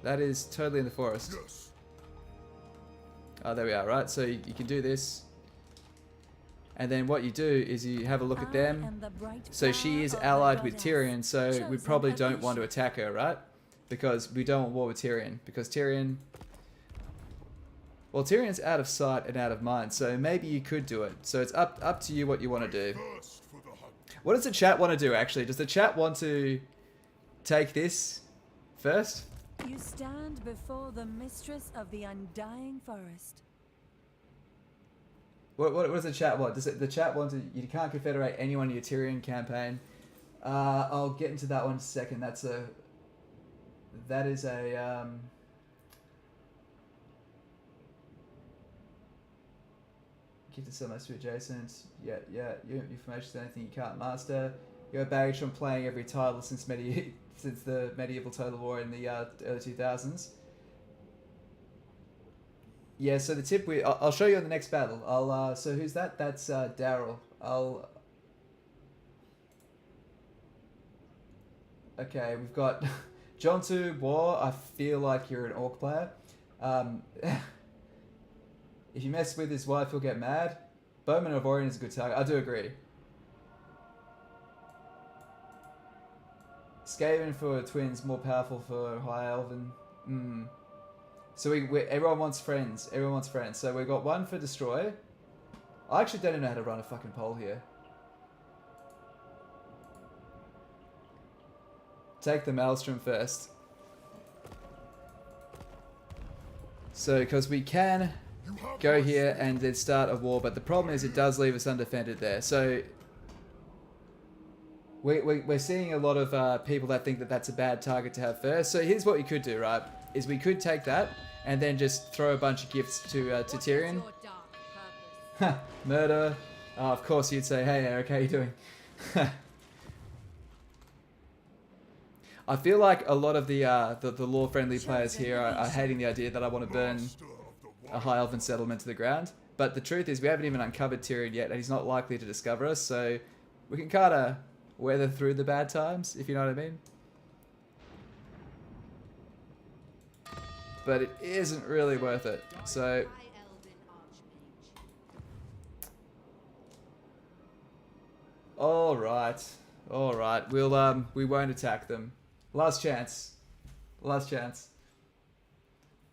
A: That is totally in the forest.
D: Yes.
A: Oh, there we are, right? So you can do this. And then what you do is you have a look at them. So she is allied with Tyrion, so we probably don't want to attack her, right? Because we don't want war with Tyrion. Because Tyrion... Well, Tyrion's out of sight and out of mind, so maybe you could do it. So it's up to you what you want to do.
D: First for the hunt.
A: What does the chat want to do, actually? Does the chat want to take this first?
I: You stand before the mistress of the undying forest.
A: What does the chat want? Does the chat want to... You can't confederate anyone in your Tyrion campaign. I'll get into that one in a second. That is a... Keep the so much to adjacent. Yeah. Your information is anything you can't master. You have baggage from playing every title since the medieval TotalWar in the early 2000s. Yeah. So the tip I'll show you on the next battle. So who's that? That's Daryl. Okay, we've got John 2 War. I feel like you're an orc player. If you mess with his wife, he'll get mad. Bowman of Orion is a good target. I do agree. Skaven for twins, more powerful for high elven. So everyone wants friends. Everyone wants friends. So we've got one for destroy. I actually don't even know how to run a fucking poll here. Take the maelstrom first. So because we can go here and then start a war, but the problem is it does leave us undefended there. So we're seeing a lot of people that think that that's a bad target to have first. So here's what we could do, right? Is we could take that and then just throw a bunch of gifts to Tyrion. Murder. Oh, of course you'd say, hey Eric, how you doing? I feel like a lot of the lore-friendly players here are hating the idea that I want to burn a high elven settlement to the ground. But the truth is we haven't even uncovered Tyrion yet, and he's not likely to discover us, so we can kind of weather through the bad times, if you know what I mean. But it isn't really worth it. So all right. We won't attack them. Last chance. I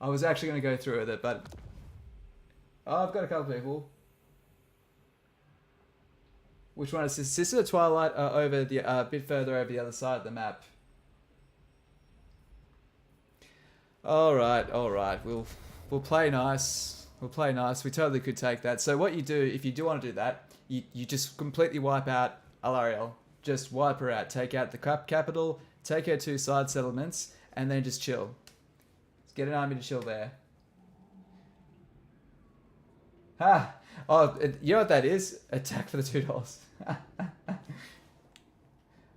A: was actually going to go through with it, but I've got a couple people. Which one is this? Sister Twilight over the a bit further over the other side of the map. All right. We'll play nice. We'll play nice. We totally could take that. So what you do, if you do want to do that, you just completely wipe out Alariel. Just wipe her out. Take out the capital, take her 2 side settlements, and then just chill. Just get an army to chill there. Ha! Oh, you know what that is? Attack for the $2.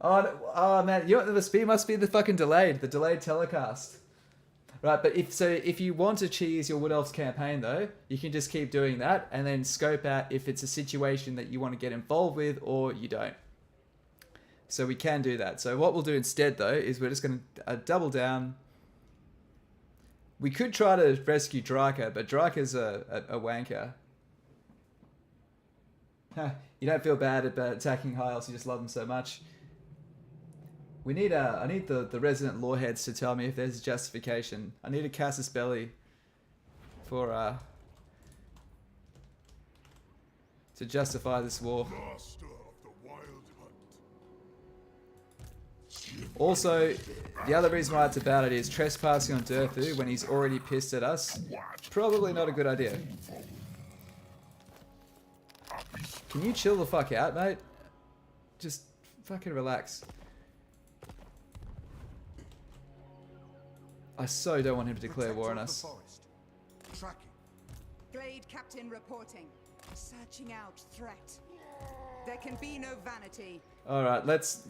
A: Oh man, you know what the must be the fucking delayed telecast. Right, but if you want to cheese your Wood Elves campaign though, you can just keep doing that and then scope out if it's a situation that you want to get involved with or you don't. So we can do that. So what we'll do instead though is we're just going to double down. We could try to rescue Draka, but Draka's a wanker. You don't feel bad about attacking high elves, you just love them so much. We need I need the resident loreheads to tell me if there's justification. I need a casus belli for to justify this war.
D: Master of the wild hunt.
A: Also, the other reason why it's about it is trespassing on Durthu when he's already pissed at us. Probably not a good idea. Can you chill the fuck out, mate? Just fucking relax. I so don't want him to declare war on us.
G: Tracking. Glade captain reporting. Searching out threat. There can be no vanity.
A: All right, let's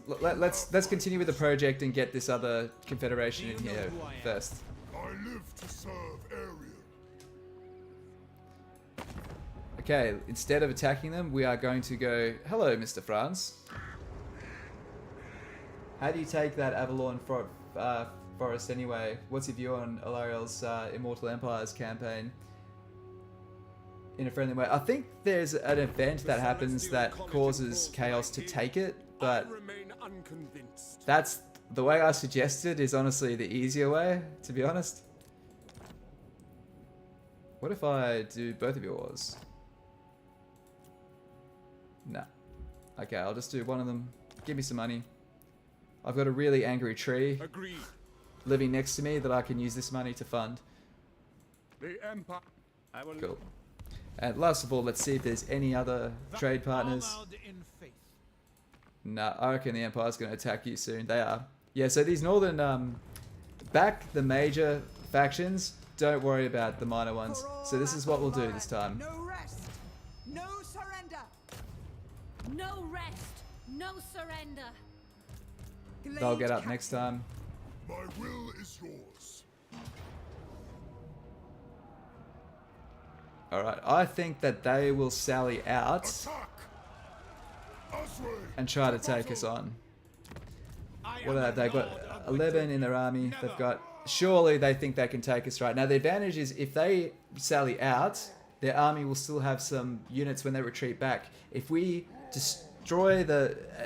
A: continue with the project and get this other confederation in here first.
D: I live to serve Orion.
A: Okay, instead of attacking them, we are going to go. Hello, Mr. France. How do you take that Avalon forest anyway? What's your view on Alariel's Immortal Empires campaign? In a friendly way. I think there's an event that happens that causes chaos to take it, but that's the way I suggested is honestly the easier way, to be honest. What if I do both of your wars? Nah. Okay, I'll just do one of them. Give me some money. I've got a really angry tree living next to me that I can use this money to fund.
H: The Empire.
A: Cool. And last of all, let's see if there's any other trade partners. Nah, I reckon the Empire's going to attack you soon. They are. Yeah, so these northern, back the major factions, don't worry about the minor ones. So this is what we'll do this time.
G: No rest. No surrender.
F: No rest. No surrender.
A: They'll get up next time.
D: My will is yours.
A: Alright, I think that they will sally out
D: Attack!
A: and try to take us on. What do they have? They've got 11 in their army. They've got... Surely they think they can take us right. Now the advantage is if they sally out, their army will still have some units when they retreat back. If we destroy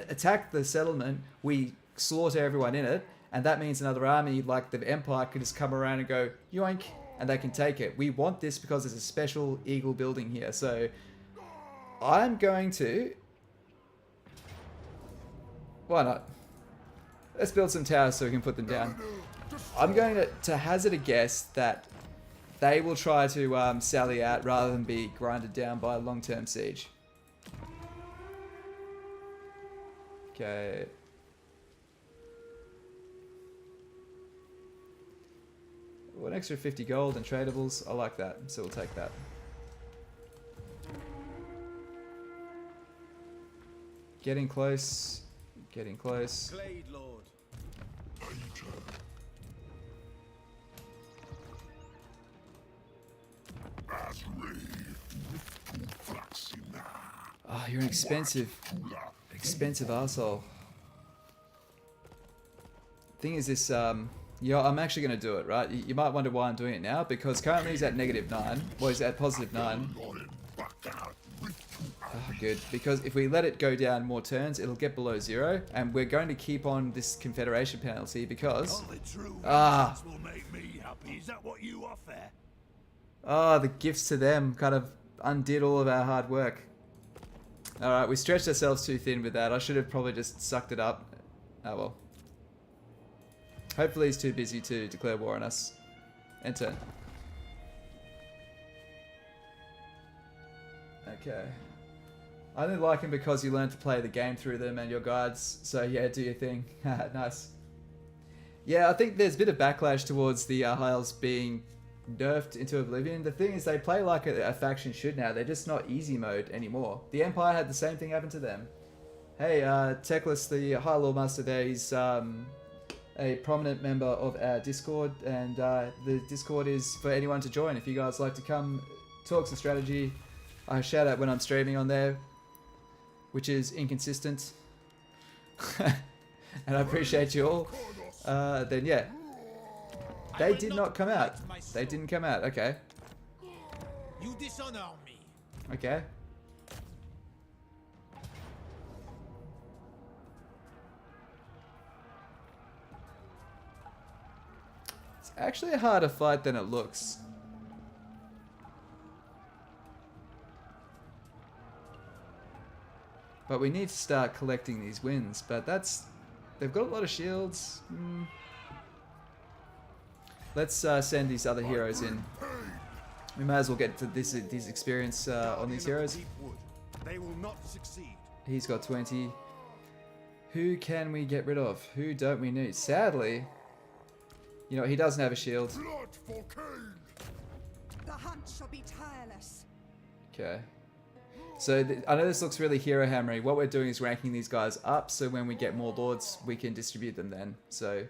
A: attack the settlement, we slaughter everyone in it, and that means another army like the Empire can just come around and go, yoink, and they can take it. We want this because there's a special eagle building here. So I'm going to... Why not? Let's build some towers so we can put them down. I'm going to hazard a guess that they will try to sally out rather than be grinded down by a long-term siege. Okay. An extra 50 gold and tradables. I like that, so we'll take that. Getting close. Getting close.
B: Glade Lord.
A: Oh, you're an expensive arsehole. Thing is this, yeah, I'm actually going to do it, right? You might wonder why I'm doing it now, because currently he's at -9. Well, he's at +9. Oh, good. Because if we let it go down more turns, it'll get below 0, and we're going to keep on this confederation penalty because...
B: Will make me happy. Is that what you offer?
A: Oh, the gifts to them kind of undid all of our hard work. Alright, we stretched ourselves too thin with that. I should have probably just sucked it up. Oh well. Hopefully he's too busy to declare war on us. End turn. Okay. I only like him because you learn to play the game through them and your guides. So yeah, do your thing. Nice. Yeah, I think there's a bit of backlash towards the High Elves being nerfed into oblivion. The thing is, they play like a faction should now. They're just not easy mode anymore. The Empire had the same thing happen to them. Hey, Techless, the High Lord Master there, he's a prominent member of our Discord, and the Discord is for anyone to join. If you guys like to come talk some strategy, I shout out when I'm streaming on there, which is inconsistent. And I appreciate you all. Then yeah. They did not come out. They didn't come out. Okay.
B: You dishonor me.
A: Okay. It's actually a harder fight than it looks. But we need to start collecting these wins. But that's... They've got a lot of shields. Let's send these other heroes in. We might as well get to this experience on these heroes.
H: They will not succeed.
A: He's got 20. Who can we get rid of? Who don't we need? Sadly, you know, he doesn't have a shield.
D: Blood for Cain.
G: The hunt shall be tireless.
A: Okay. So I know this looks really hero hammery. What we're doing is ranking these guys up, so when we get more lords, we can distribute them then. So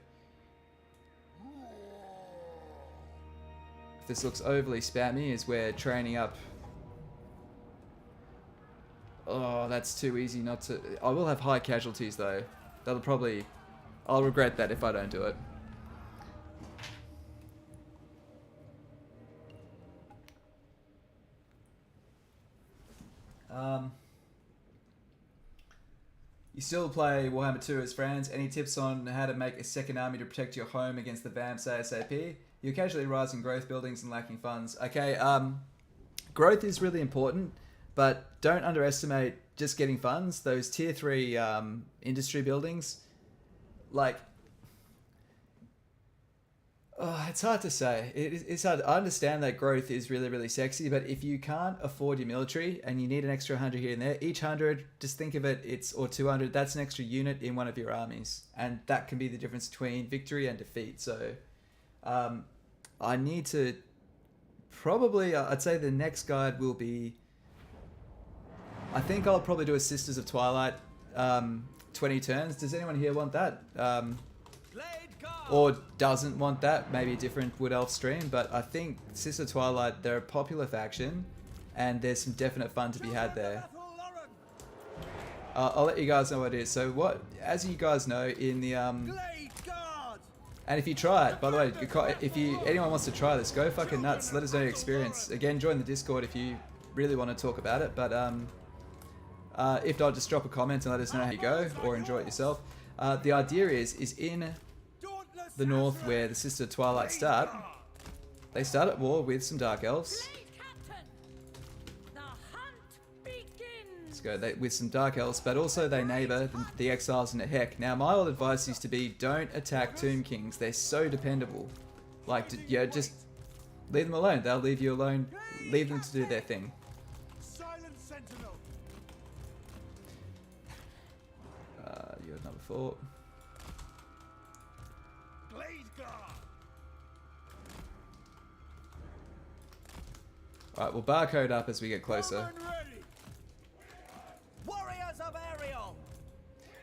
A: if this looks overly spammy, is we're training up. Oh, that's too easy not to... I will have high casualties though. That'll probably... I'll regret that if I don't do it. You still play Warhammer 2 as friends. Any tips on how to make a second army to protect your home against the vamps ASAP? You're casually rising growth buildings and lacking funds. Okay, growth is really important, but don't underestimate just getting funds. Those tier 3 industry buildings, like... Oh, it's hard to say. It's hard. I understand that growth is really, really sexy, but if you can't afford your military and you need an extra 100 here and there, each 100, just think of it, or 200, that's an extra unit in one of your armies. And that can be the difference between victory and defeat. So I need to probably, I'd say the next guide will be, I think I'll probably do a Sisters of Twilight 20 turns. Does anyone here want that? Or doesn't want that, maybe a different Wood Elf stream, but I think Sister Twilight, they're a popular faction, and there's some definite fun to be had there. I'll let you guys know what it is. So what, as you guys know, in the and if you try it, by the way, if anyone wants to try this, go fucking nuts. Let us know your experience. Again, join the Discord if you really want to talk about it, but if not, just drop a comment and let us know how you go, or enjoy it yourself. The idea is in the north where the Sister Twilight start, they start at war with some Dark Elves. Let's go with some Dark Elves, but also they neighbour the Exiles and the Heck. Now my old advice used to be, don't attack Tomb Kings. They're so dependable. Like, yeah, just leave them alone. They'll leave you alone. Leave them to do their thing.
B: Silent Sentinel.
A: You're number 4. Alright, we'll barcode up as we get closer.
B: Warriors of Ariel.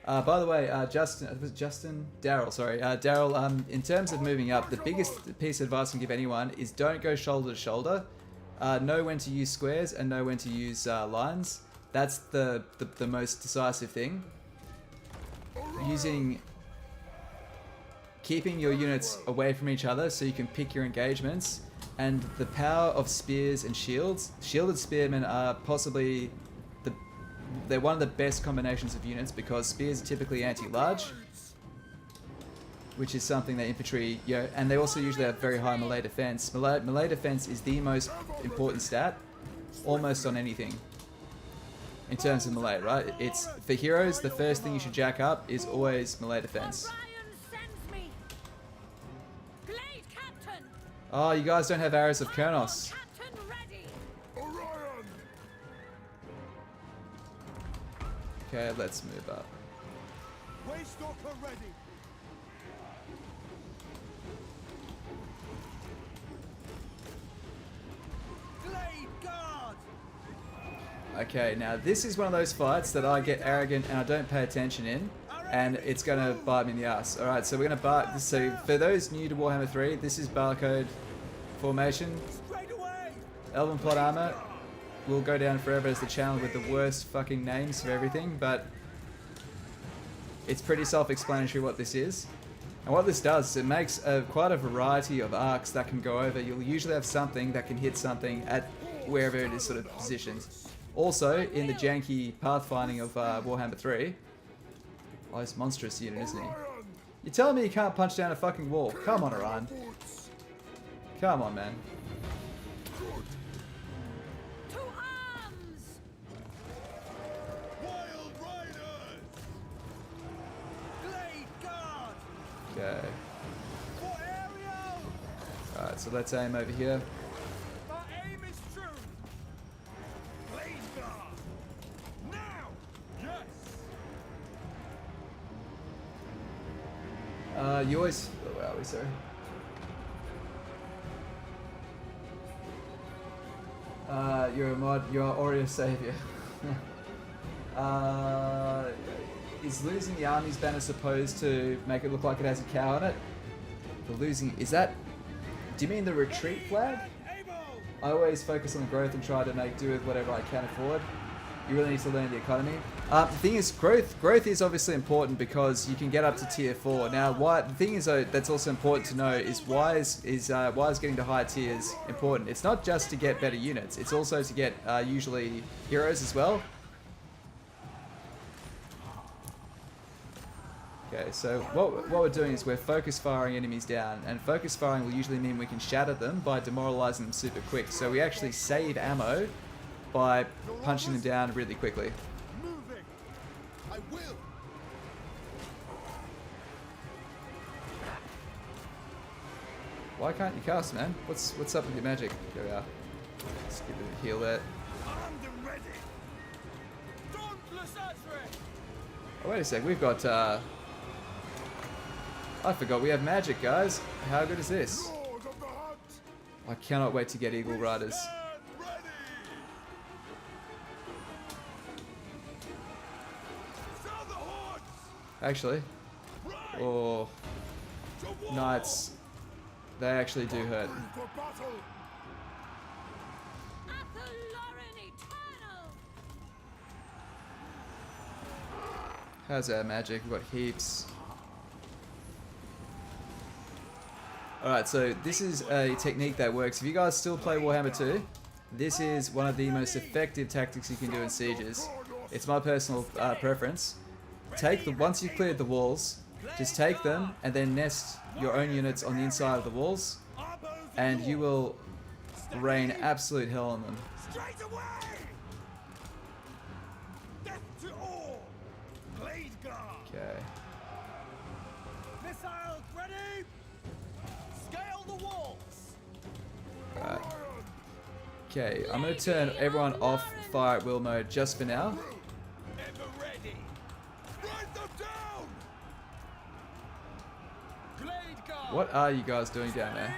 A: By the way, Daryl, sorry. Daryl, in terms of moving up, the biggest piece of advice I can give anyone is don't go shoulder to shoulder. Know when to use squares and know when to use lines. That's the most decisive thing. Keeping your units away from each other so you can pick your engagements. And the power of spears and shields. Shielded spearmen are possibly they're one of the best combinations of units, because spears are typically anti-large, which is something that infantry, and they also usually have very high melee defense. Melee defense is the most important stat, almost on anything, in terms of melee, right? It's for heroes, the first thing you should jack up is always melee defense. Oh, you guys don't have arrows of Kernos.
F: Captain ready.
D: Orion!
A: Okay, let's move up.
B: Waystalker ready. Glade guard.
A: Okay, now this is one of those fights that I get arrogant and I don't pay attention in, and it's gonna bite me in the ass. Alright, so we're gonna so for those new to Warhammer 3, this is barcode formation.
B: Straight away.
A: Elven plot armor will go down forever as the channel with the worst fucking names for everything, but it's pretty self-explanatory what this is. And what this does is it makes quite a variety of arcs that can go over. You'll usually have something that can hit something at wherever it is sort of positioned. Also, in the janky pathfinding of Warhammer 3, oh, this monstrous unit, isn't he? You're telling me you can't punch down a fucking wall? Come on, Orion. Come on, man.
F: To arms.
B: Wild riders. Glade guard.
A: Okay.
B: For aerial.
A: Alright, so let's aim over here.
B: Our aim is true. Glade guard. Now. Yes.
A: You always... Where are we, sorry? You're a mod, you're Orion savior. Is losing the army's banner supposed to make it look like it has a cow on it? The losing, is that... Do you mean the retreat flag? I always focus on growth and try to make do with whatever I can afford. You really need to learn the economy. The thing is, growth is obviously important because you can get up to tier 4. Now, the thing is though, that's also important to know is why is getting to higher tiers important. It's not just to get better units, it's also to get usually heroes as well. Okay, so what we're doing is we're focus firing enemies down, and focus firing will usually mean we can shatter them by demoralizing them super quick. So we actually save ammo by punching them down really quickly.
B: Moving. I will.
A: Why can't you cast, man? What's up with your magic? There we are. Let's give it a heal there.
B: Armed and ready. Dauntless Azric.
A: Oh, wait a sec, we've got I forgot we have magic, guys. How good is this?
D: Lord of the Hunt!
A: I cannot wait to get Eagle Riders.
B: Stand ready. Sound the horns.
A: Actually,
B: Right.
A: oh,
B: To war.
A: knights, they actually do hurt.
D: Ready for battle!
F: Althel Loren eternal.
A: How's our magic? We've got heaps. Alright, so this is a technique that works. If you guys still play Warhammer 2, this is one of the most effective tactics you can do in sieges. It's my personal preference. Once you've cleared the walls, just take them and then nest your own units on the inside of the walls, and you will rain absolute hell on them.
B: Straight away. Death to all. Blade guard.
A: Okay.
B: Missiles ready. Scale the walls.
A: Right. Okay, I'm going to turn everyone off fire at will mode just for now.
B: Ever ready. Write them down. Glade guard.
A: What are you guys doing down there?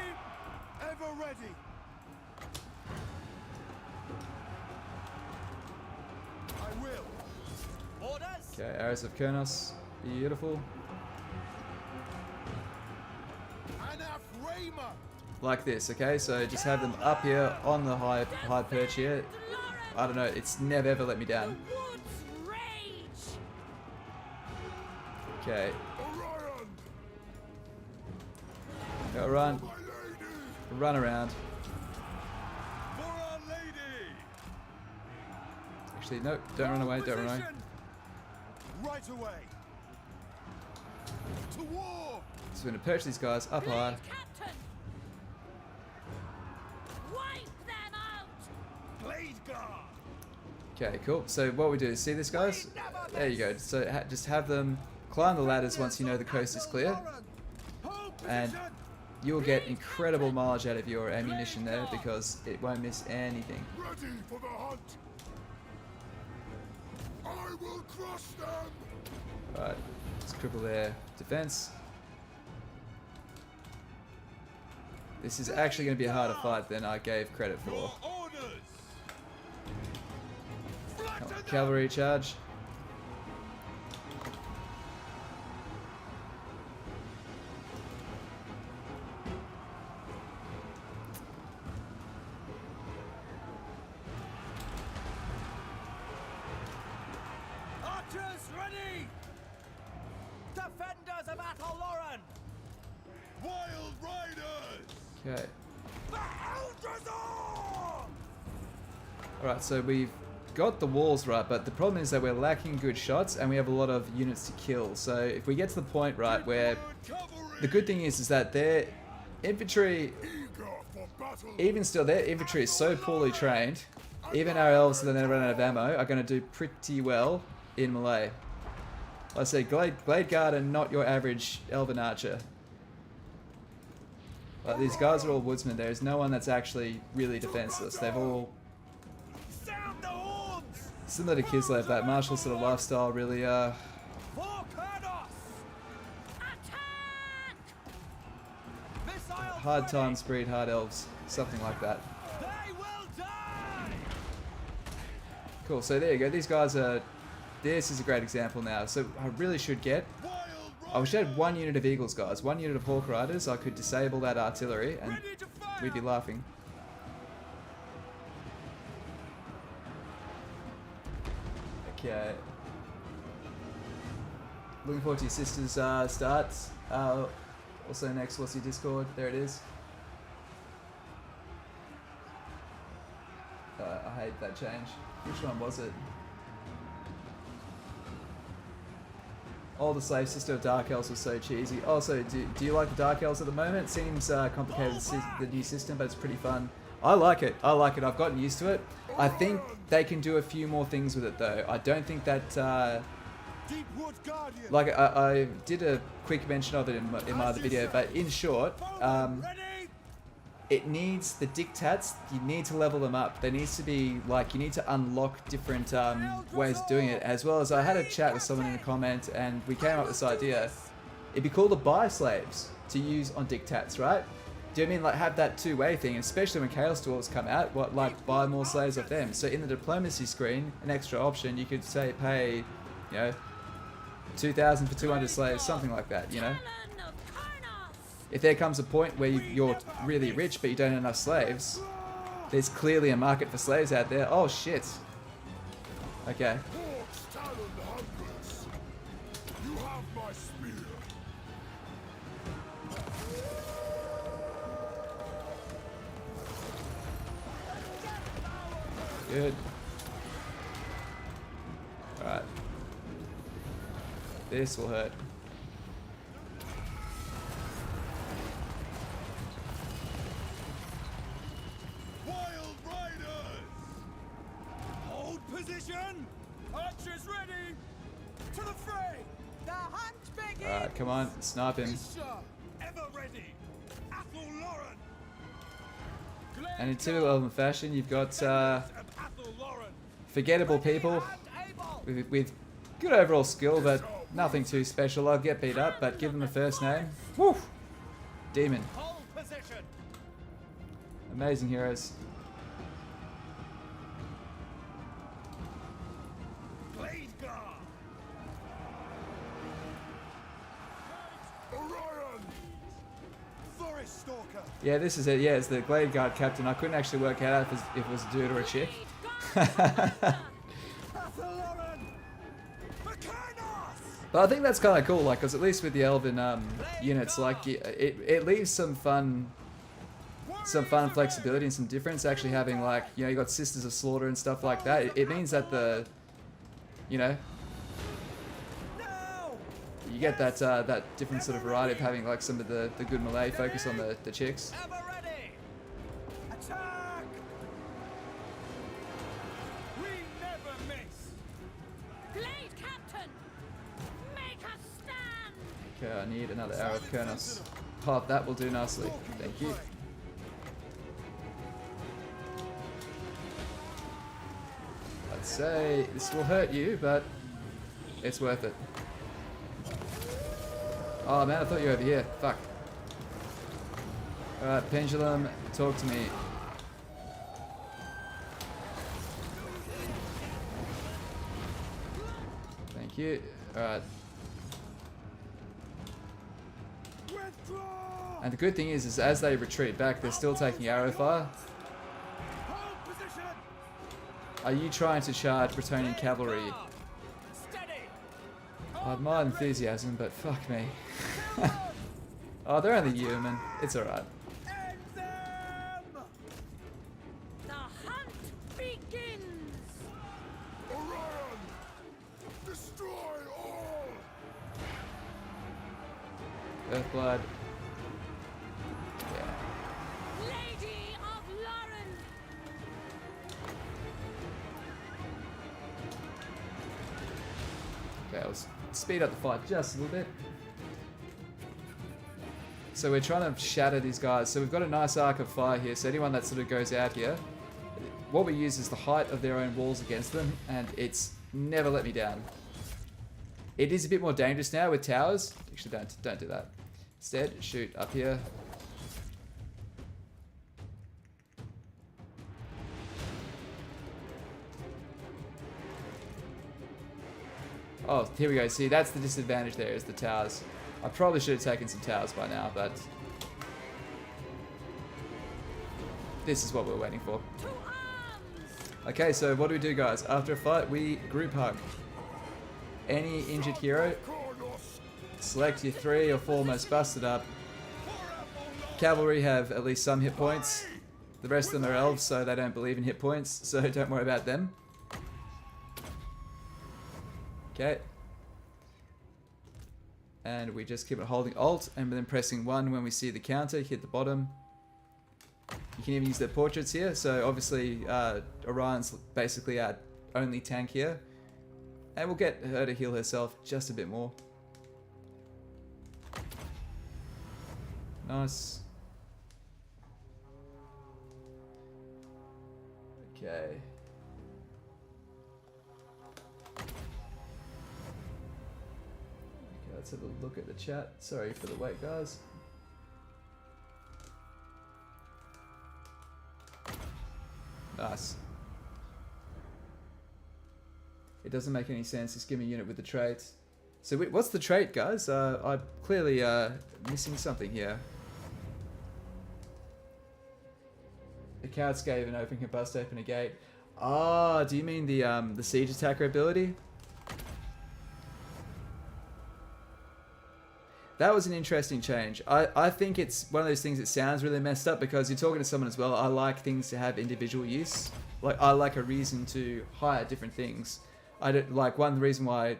B: Ever ready. I will. Orders.
A: Okay, arrows of Kernos. Beautiful.
B: Anaphrema.
A: Like this, okay? So just have them up here on the high perch here. I don't know, it's never ever let me down.
F: The woods rage.
A: Okay,
D: Orion!
A: go run.
D: My lady!
A: Run around.
B: For our lady.
A: Actually, no, don't run away, don't run away.
B: Position. Right away. To war.
A: So we're going to perch these guys up high.
F: Captain. Wipe them out.
B: Blade guard.
A: Okay, cool. So what we do is, see this, guys? There you go. So just have them climb the ladders once you know the coast is clear.
B: Hold
A: And
B: position.
A: you'll get incredible mileage out of your ammunition there because it won't miss anything.
D: Ready for the hunt. I will crush them.
A: Alright, let's cripple their defense. This is actually going to be a harder fight than I gave credit for.
H: Your orders.
A: Come on, cavalry charge.
B: Archers ready! Defenders of Althel Loren!
H: Wild riders.
A: Okay.
B: The Elders on!
A: Alright, so we've got the walls right, but the problem is that we're lacking good shots and we have a lot of units to kill. So if we get to the point, right, where the good thing is that their infantry,
D: Eager for battle.
A: even still, their infantry is so poorly trained, even our elves that never run out of ammo are going to do pretty well in melee. Like I say, Glade Guard are not your average Elven archer. Like, these guys are all woodsmen. There is no one that's actually really defenseless. They've all,
B: Sound the horns!
A: similar to Kislev, that martial sort of lifestyle really
B: For Kurnos!
F: Attack!
B: Missiles
A: hard
B: ready!
A: times breed hard elves, something like that.
B: They will die!
A: Cool, so there you go. These guys are, this is a great example now. So I really should get, I wish I had one unit of Eagles guys, one unit of Hawk Riders. I could disable that artillery and
B: Ready to fire!
A: we'd be laughing. Okay. Looking forward to your sister's starts. Also next, what's your Discord? There it is. I hate that change. Which one was it? Oh, the slave system of Dark Elves was so cheesy. Also, do you like the Dark Elves at the moment? It seems complicated, the new system, but it's pretty fun. I like it. I like it. I've gotten used to it. I think they can do a few more things with it, though. I don't think that...
B: Deepwood Guardian!
A: like, I did a quick mention of it in my other video, but in short,
B: Ready!
A: it needs the dictats. You need to level them up. There needs to be, like, you need to unlock different ways of doing it, as well as I had a chat with someone in a comment and we came up with this idea. It'd be cool to buy slaves to use on dictats, right? Do you know what I mean? Like, have that two-way thing, especially when Chaos Dwarves come out, buy more slaves of them. So in the diplomacy screen, an extra option, you could say pay, you know, 2,000 for 200 slaves, something like that, you know?
F: Talon of Kurnos!
A: If there comes a point where you're really rich but you don't have enough slaves, there's clearly a market for slaves out there. Oh shit. Okay.
D: Hawk's talon hungers. You have my spear.
A: Good. Alright. This will hurt.
H: Wild riders.
B: Hold position! Archers ready! To the fray! The hunt begins!
A: Alright, come on. Snipe him.
B: Sir, ever ready! Althel Loren!
A: And in typical Elven fashion, you've got
B: Althel Loren!
A: forgettable people with good overall skill, but nothing too special. I'll get beat up, but give them a first name. Woo! Demon.
B: Hold position!
A: Amazing heroes.
B: Blade guard!
D: Orion!
B: Forest stalker!
A: Yeah, this is it. Yeah, it's the Glade Guard captain. I couldn't actually work out if it was a dude or a chick.
B: Althel Loren! For Kurnos!
A: But I think that's kind of cool, like, because at least with the Elven units, like, it leaves some fun flexibility and some difference. Actually having, like, you know, you got Sisters of Slaughter and stuff like that. It means that the, you know,
B: Now!
A: you get that different sort of variety of having, like, some of the good melee focus on the chicks.
B: Ever ready! Attack! We never miss!
F: Blade Captain! Make a stand!
A: Okay, I need another arrow of Kurnos. pop, that will do nicely. Thank you. I'd say this will hurt you, but it's worth it. Oh man, I thought you were over here. Fuck. Alright, Pendulum, talk to me. Thank you. Alright. And the good thing is as they retreat back, they're still taking arrow fire. Are you trying to charge Bretonnian cavalry? I admire enthusiasm, but fuck me. Oh, they're only human. It's alright.
F: The hunt begins!
D: Orion! Destroy all!
A: Earthblood.
F: Lady of Loren!
A: Okay, let's speed up the fight just a little bit. So we're trying to shatter these guys. So we've got a nice arc of fire here. So anyone that sort of goes out here, what we use is the height of their own walls against them, and it's never let me down. It is a bit more dangerous now with towers. Actually, don't do that. Instead, shoot up here. Oh, here we go. See, that's the disadvantage there, is the towers. I probably should have taken some towers by now, but this is what we're waiting for.
F: To arms!
A: Okay, so what do we do, guys? After a fight, we group hug. Any injured hero, select your 3 or 4 most busted up. Cavalry have at least some hit points. The rest of them are elves, so they don't believe in hit points, so don't worry about them. Okay. And we just keep it holding Alt and then pressing 1 when we see the counter, hit the bottom. You can even use their portraits here, so obviously Orion's basically our only tank here. And we'll get her to heal herself just a bit more. Nice. Okay. Let's have a look at the chat. Sorry for the wait, guys. Nice. It doesn't make any sense. Just give me a unit with the trait. So what's the trait, guys? I'm clearly missing something here. The cowards gave an open, can bust open a gate. Ah, do you mean the siege attacker ability? That was an interesting change. I think it's one of those things that sounds really messed up because you're talking to someone as well. I like things to have individual use. Like, I like a reason to hire different things. I don't like one reason why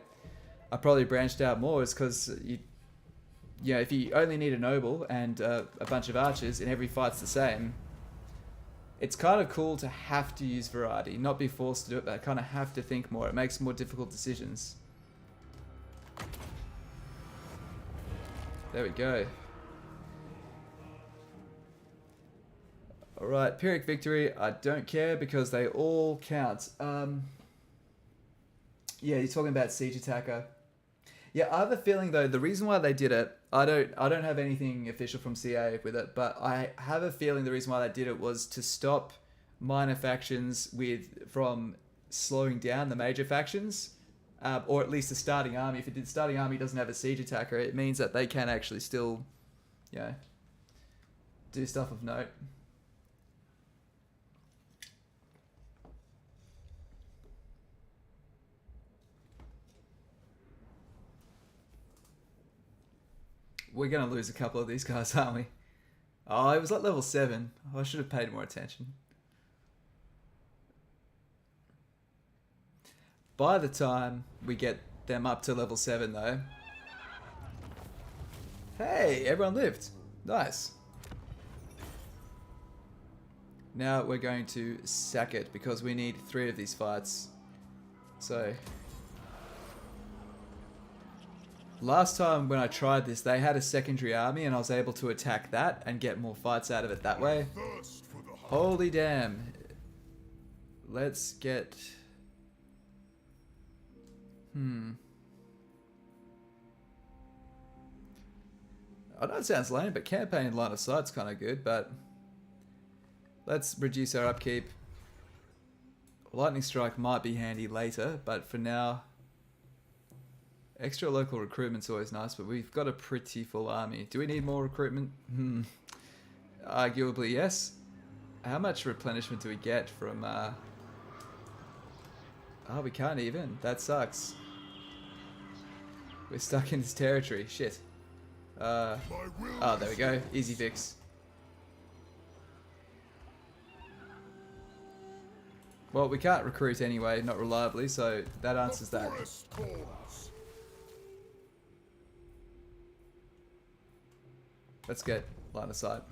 A: I probably branched out more is because you know, if you only need a noble and a bunch of archers and every fight's the same, it's kind of cool to have to use variety, not be forced to do it, but kind of have to think more. It makes more difficult decisions. There we go. Alright, Pyrrhic victory. I don't care because they all count. Yeah, you're talking about siege attacker. Yeah, I have a feeling though, the reason why they did it, I don't have anything official from CA with it, but I have a feeling the reason why they did it was to stop minor factions from slowing down the major factions. Or at least the starting army. If the starting army doesn't have a siege attacker, it means that they can actually still, you know, do stuff of note. We're going to lose a couple of these guys, aren't we? Oh, it was like level 7. I should have paid more attention. By the time we get them up to level 7 though... Hey, everyone lived. Nice. Now we're going to sack it because we need 3 of these fights. So... Last time when I tried this, they had a secondary army and I was able to attack that and get more fights out of it that way.
D: Thirst for the hunt.
A: Holy damn. Let's get... I know it sounds lame, but campaign line of sight's kind of good, but... Let's reduce our upkeep. Lightning Strike might be handy later, but for now... Extra local recruitment's always nice, but we've got a pretty full army. Do we need more recruitment? Arguably, yes. How much replenishment do we get from... Oh, we can't even. That sucks. We're stuck in this territory. Shit. Oh, there we go. Easy fix. Well, we can't recruit anyway, not reliably, so that answers that. Let's get line of sight.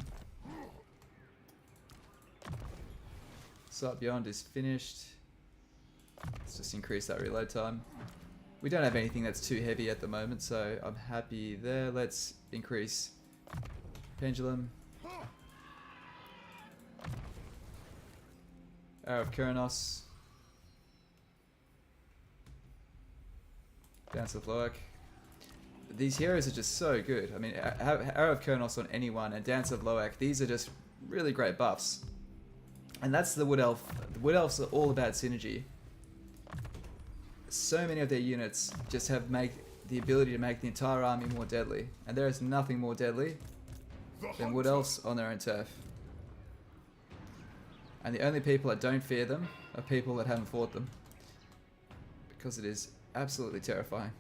A: Sight Beyond is finished. Let's just increase that reload time. We don't have anything that's too heavy at the moment, so I'm happy there. Let's increase Pendulum. Arrow of Kuranos. Dance of Loak. These heroes are just so good. I mean, Arrow of Kuranos on anyone and Dance of Loak, these are just really great buffs. And that's the Wood Elf. The Wood Elves are all about synergy. So many of their units just have the ability to make the entire army more deadly. And there is nothing more deadly than Wood Elves on their own turf. And the only people that don't fear them are people that haven't fought them. Because it is absolutely terrifying.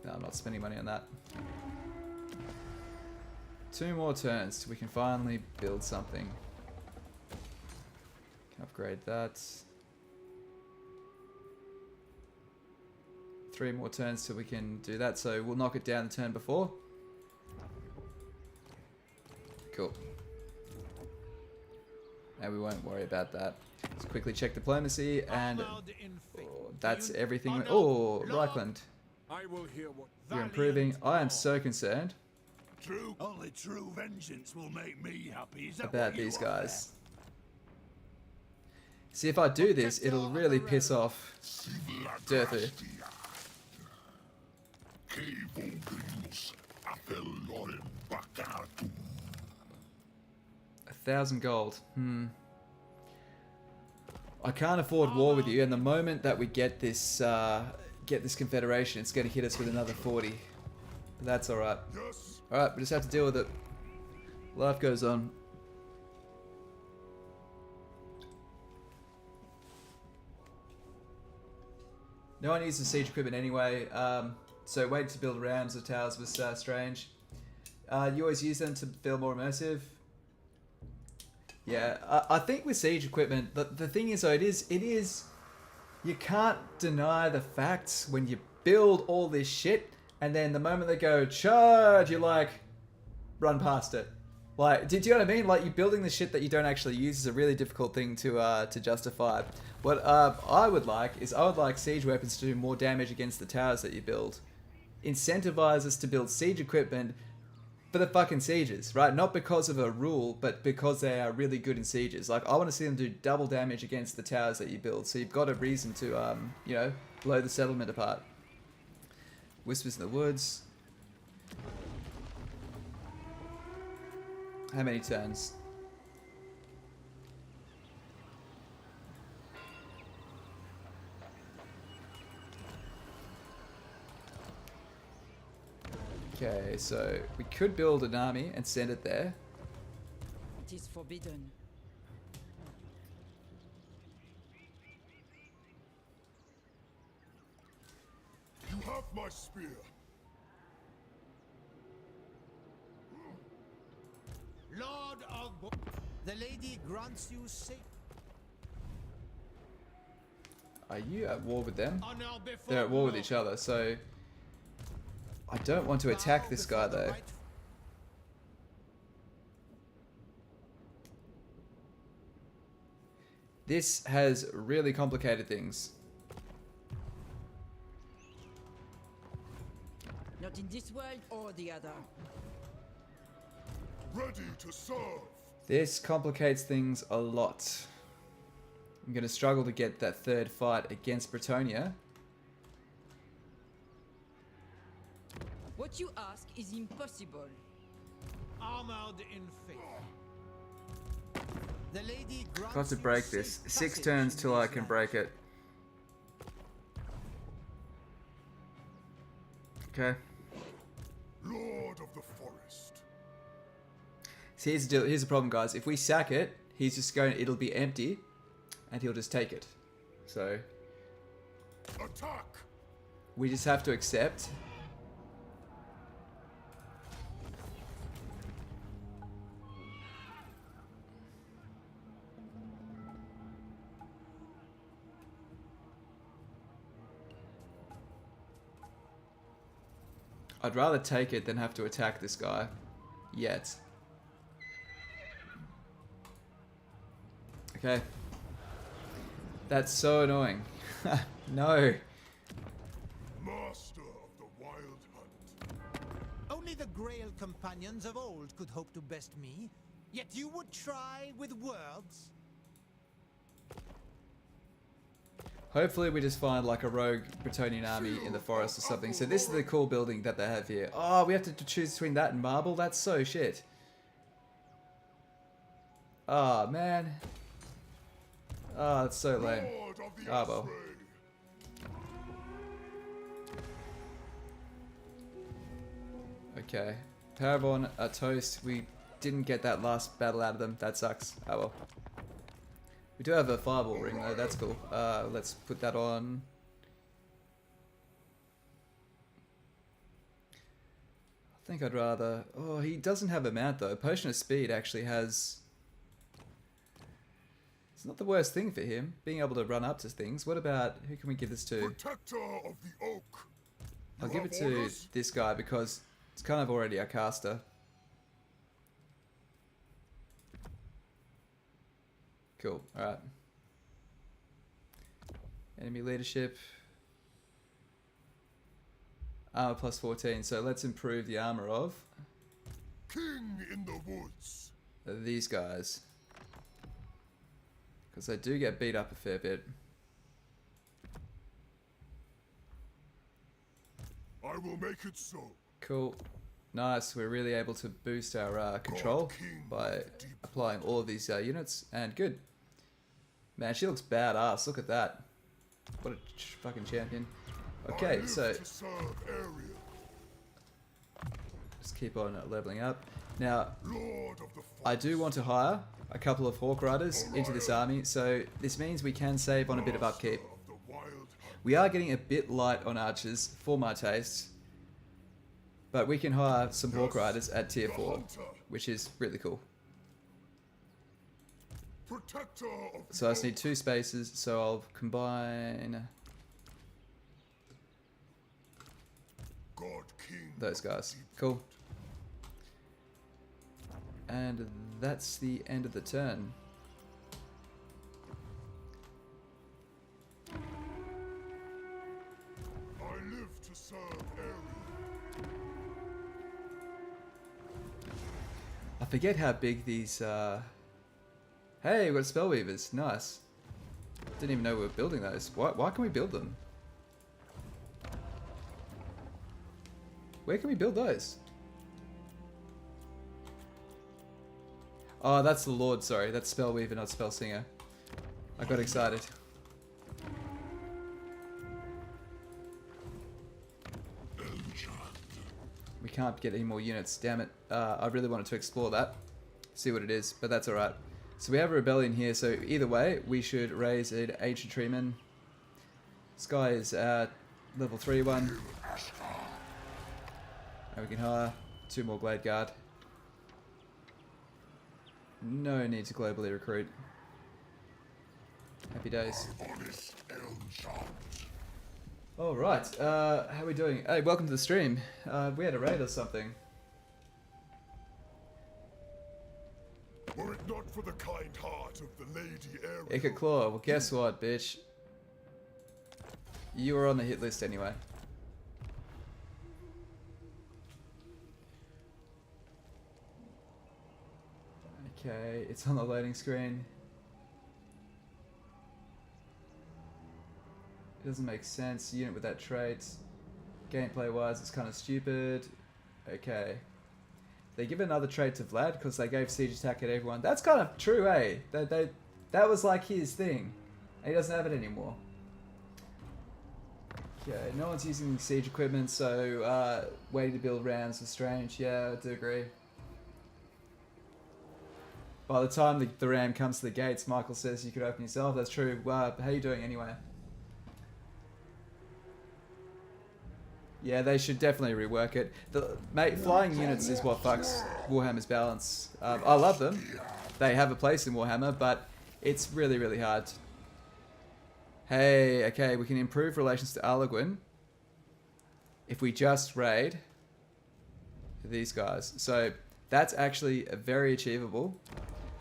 A: No, I'm not spending money on that. 2 more turns till we can finally build something. Can upgrade that. 3 more turns till we can do that, so we'll knock it down the turn before. Cool. And we won't worry about that. Let's quickly check diplomacy, and that's everything. Oh, Reichland.
H: I will hear what
A: You're improving. I am so concerned
D: Only true vengeance will make me happy. Is that
A: about
D: what you
A: these
D: want?
A: guys. See, if I do this, it'll really piss off Dirthu.
D: Althel Loren Bakatu.
A: 1,000 gold. I can't afford war with you, and the moment that we get this confederation, it's going to hit us with another 40. But that's alright.
D: Yes.
A: Alright, we just have to deal with it. Life goes on. No one uses siege equipment anyway, so waiting to build rams or towers was strange. You always use them to feel more immersive. Yeah, I think with siege equipment, the thing is though, it is, you can't deny the facts when you build all this shit, and then the moment they go, charge, you're like, run past it. Like, do you know what I mean? Like, you're building the shit that you don't actually use is a really difficult thing to justify. What I would like siege weapons to do more damage against the towers that you build. Incentivize us to build siege equipment for the fucking sieges, right? Not because of a rule, but because they are really good in sieges. Like, I want to see them do double damage against the towers that you build, so you've got a reason to, you know, blow the settlement apart. Whispers in the Woods. How many turns? Okay, so we could build an army and send it there.
I: It is forbidden.
D: You have my spear.
B: Lord of the lady grants you safe
A: Are you at war with them?
B: honor before
A: They're at war with
B: law.
A: each other, so I don't want to attack this guy though. This has really complicated things.
E: Not in this world or the other.
D: Ready to serve.
A: This complicates things a lot. I'm going to struggle to get that third fight against Bretonnia.
E: What you ask is impossible.
B: Armored in faith. The lady grants
A: Got to
B: you
A: break
B: safe
A: this. 6
B: passage
A: turns
B: in
A: till I
B: these
A: can
B: lands.
A: break it. Okay.
D: Lord of the forest.
A: So here's the deal. Here's the problem, guys. If we sack it, he's just going. It'll be empty, and he'll just take it. So
D: Attack.
A: we just have to accept. I'd rather take it than have to attack this guy. Yet. Okay. That's so annoying. No.
D: Master of the wild hunt.
B: Only the Grail companions of old could hope to best me. Yet you would try with words?
A: Hopefully we just find like a rogue Bretonnian army in the forest or something. So this is the cool building that they have here. Oh, we have to choose between that and marble? That's so shit. Oh, man. Oh, that's so lame.
D: Lord of the
A: Ah, well.
D: Osprey.
A: Okay. Parabon are toast. We didn't get that last battle out of them. That sucks. Oh well. We do have a fireball ring though. That's cool. Let's put that on. I think I'd rather... Oh, he doesn't have a mount though. Potion of Speed actually has... It's not the worst thing for him, being able to run up to things. What about... Who can we give this to?
D: Protector of the oak.
A: I'll
D: You
A: give
D: have
A: it to
D: orders?
A: this guy because it's kind of already a caster. Cool. Alright. Enemy leadership. Armor plus 14. So let's improve the armor of
D: King in the woods.
A: these guys. Because they do get beat up a fair bit.
D: I will make it so.
A: Cool. Nice. We're really able to boost our control by applying all of these units. And good. Man, she looks badass. Look at that. What a fucking champion. Okay,
D: I live
A: so
D: to serve area.
A: just keep on leveling up. Now,
D: Lord of the
A: I do want to hire a couple of Hawk Riders into this army, so this means we can save on a bit of upkeep.
D: of the wild hunt.
A: We are getting a bit light on archers, for my taste, but we can hire some Hawk Riders at tier 4, which is really cool.
D: Protector of the
A: So I just need 2 spaces, so I'll combine
D: God King.
A: those guys. Cool. And that's the end of the turn.
D: I live to serve area.
A: I forget how big these Hey, we've got Spellweavers. Nice. Didn't even know we were building those. Why can we build them? Where can we build those? Oh, that's the Lord, sorry. That's Spellweaver, not Spellsinger. I got excited. We can't get any more units, damn it. I really wanted to explore that. See what it is, but that's alright. So we have a rebellion here, so either way, we should raise an ancient treeman. This guy is level 3 one. And we can hire 2 more Glade Guard. No need to globally recruit. Happy days. Alright, how are we doing? Hey, welcome to the stream. We had a raid or something.
D: Were it not for the kind heart of the Lady Ariel.
A: Ica Claw, well guess what, bitch? You were on the hit list anyway. Okay, it's on the loading screen. It doesn't make sense. Unit with that trait. Gameplay wise, it's kind of stupid. Okay. They give another trait to Vlad because they gave siege attack at everyone. That's kind of true, eh? That was like his thing. And he doesn't have it anymore. Okay, no one's using siege equipment, so waiting to build rams is strange. Yeah, I do agree. By the time the ram comes to the gates, Michael says you could open yourself. That's true. How you doing anyway? Yeah, they should definitely rework it. Mate, flying units is what fucks Warhammer's balance. I love them. They have a place in Warhammer, but it's really, really hard. Hey, okay, we can improve relations to Arlequin if we just raid these guys. So that's actually very achievable.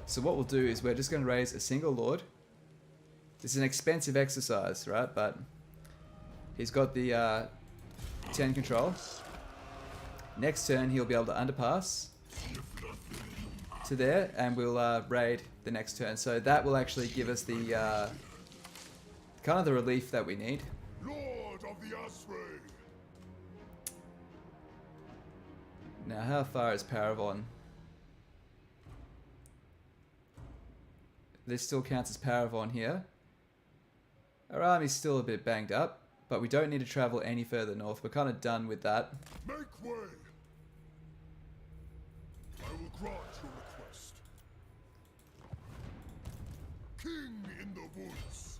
A: So what we'll do is we're just going to raise a single lord. This is an expensive exercise, right? But he's got the 10 control. Next turn he'll be able to underpass to there, and we'll raid the next turn. So that will actually give us the kind of the relief that we need.
D: Lord of the Asray.
A: Now, how far is Paravon? This still counts as Paravon here. Our army's still a bit banged up, but we don't need to travel any further north. We're kind of done with that.
D: Make way. I will grant your request. King in the woods.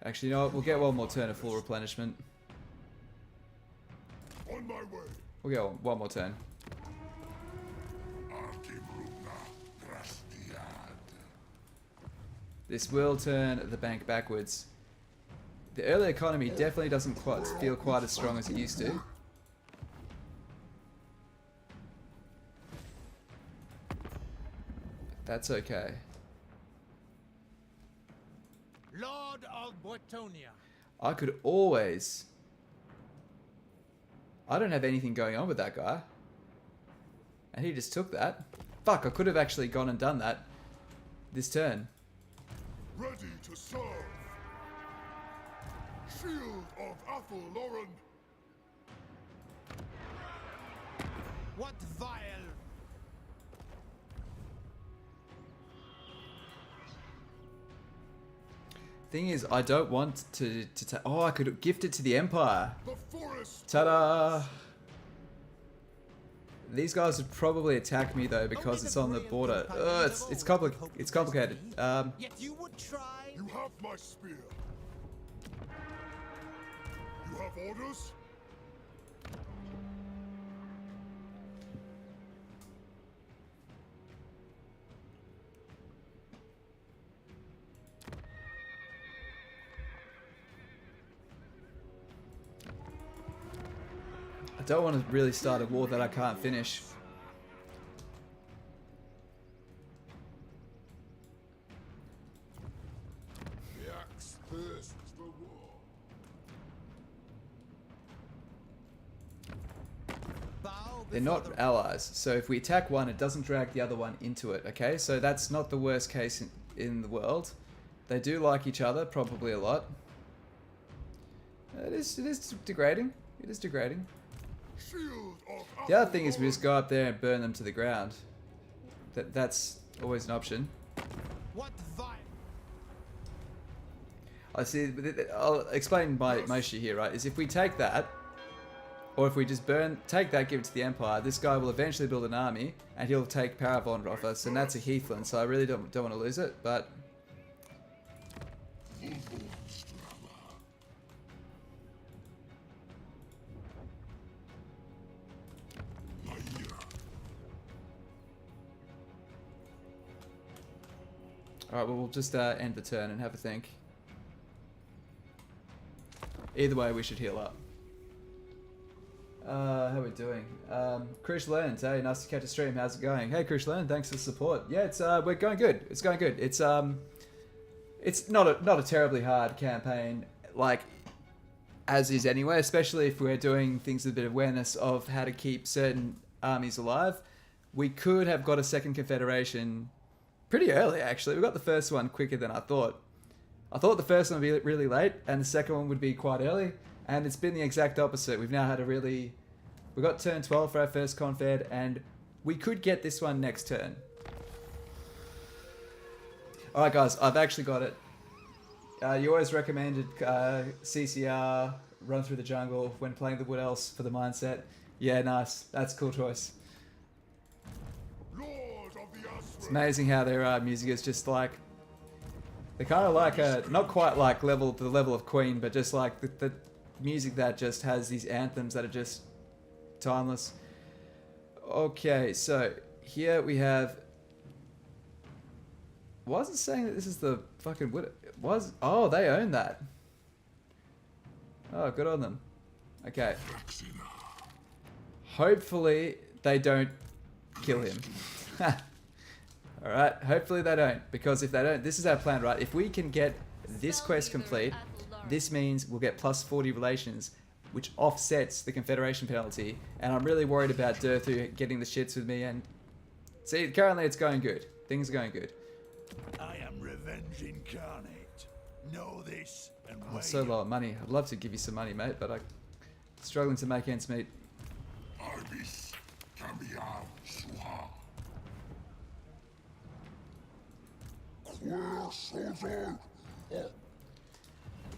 A: Actually, you know what? We'll get one more turn of full replenishment.
D: On my way.
A: We'll get one more turn. This will turn the bank backwards. The early economy definitely doesn't feel quite as strong as it used to. That's okay.
B: Lord of Bretonia.
A: I could always... I don't have anything going on with that guy. And he just took that. Fuck, I could have actually gone and done that this turn.
D: Ready to serve. Shield of Althel Loren.
B: What vile...
A: Thing is, I don't want to oh, I could gift it to the Empire.
D: The forest.
A: Ta-da! These guys would probably attack me though because it's on the border. It's complicated.
B: Yet you would try.
D: You have my spear. You have orders?
A: I don't want to really start a war that I can't finish.
D: The axe thirsts for war.
A: They're not allies, so if we attack one, it doesn't drag the other one into it, okay? So that's not the worst case in the world. They do like each other, probably a lot. It is degrading. It is degrading. The other thing is we just go up there and burn them to the ground. That's always an option.
B: What vile...
A: I see. I'll explain my issue here, right? Is if we take that, or if we just take that, give it to the Empire, this guy will eventually build an army, and he'll take Paravon off us, and that's a Heathland, so I really don't want to lose it, but... Alright, well, we'll just end the turn and have a think. Either way, we should heal up. How are we doing? Krish Land, hey, nice to catch a stream. How's it going? Hey, Krish Land, thanks for the support. Yeah, it's we're going good. It's going good. It's not a terribly hard campaign, like as is anyway. Especially if we're doing things with a bit of awareness of how to keep certain armies alive. we could have got a second confederation pretty early, actually. We got the first one quicker than I thought. I thought the first one would be really late, and the second one would be quite early, and it's been the exact opposite. We've now had a really... We got turn 12 for our first confed, and we could get this one next turn. Alright guys, I've actually got it. You always recommended CCR, run through the jungle when playing the Wood Elves for the mindset. Yeah, nice. That's a cool choice. It's amazing how their music is just like... They're kind of like not quite like the level of Queen, but just like the music that just has these anthems that are just timeless. Okay, so here we have... Why is it saying that this is the fucking Wood? Oh, they own that. Oh, good on them. Okay. Hopefully they don't kill him. Alright, hopefully they don't. Because if they don't, this is our plan, right? If we can get this quest complete, this means we'll get plus 40 relations, which offsets the Confederation penalty. And I'm really worried about Durthu getting the shits with me. And see, currently it's going good. Things are going good.
D: I am revenge incarnate. Know this and
A: I'm so low on money. I'd love to give you some money, mate, but I'm struggling to make ends meet.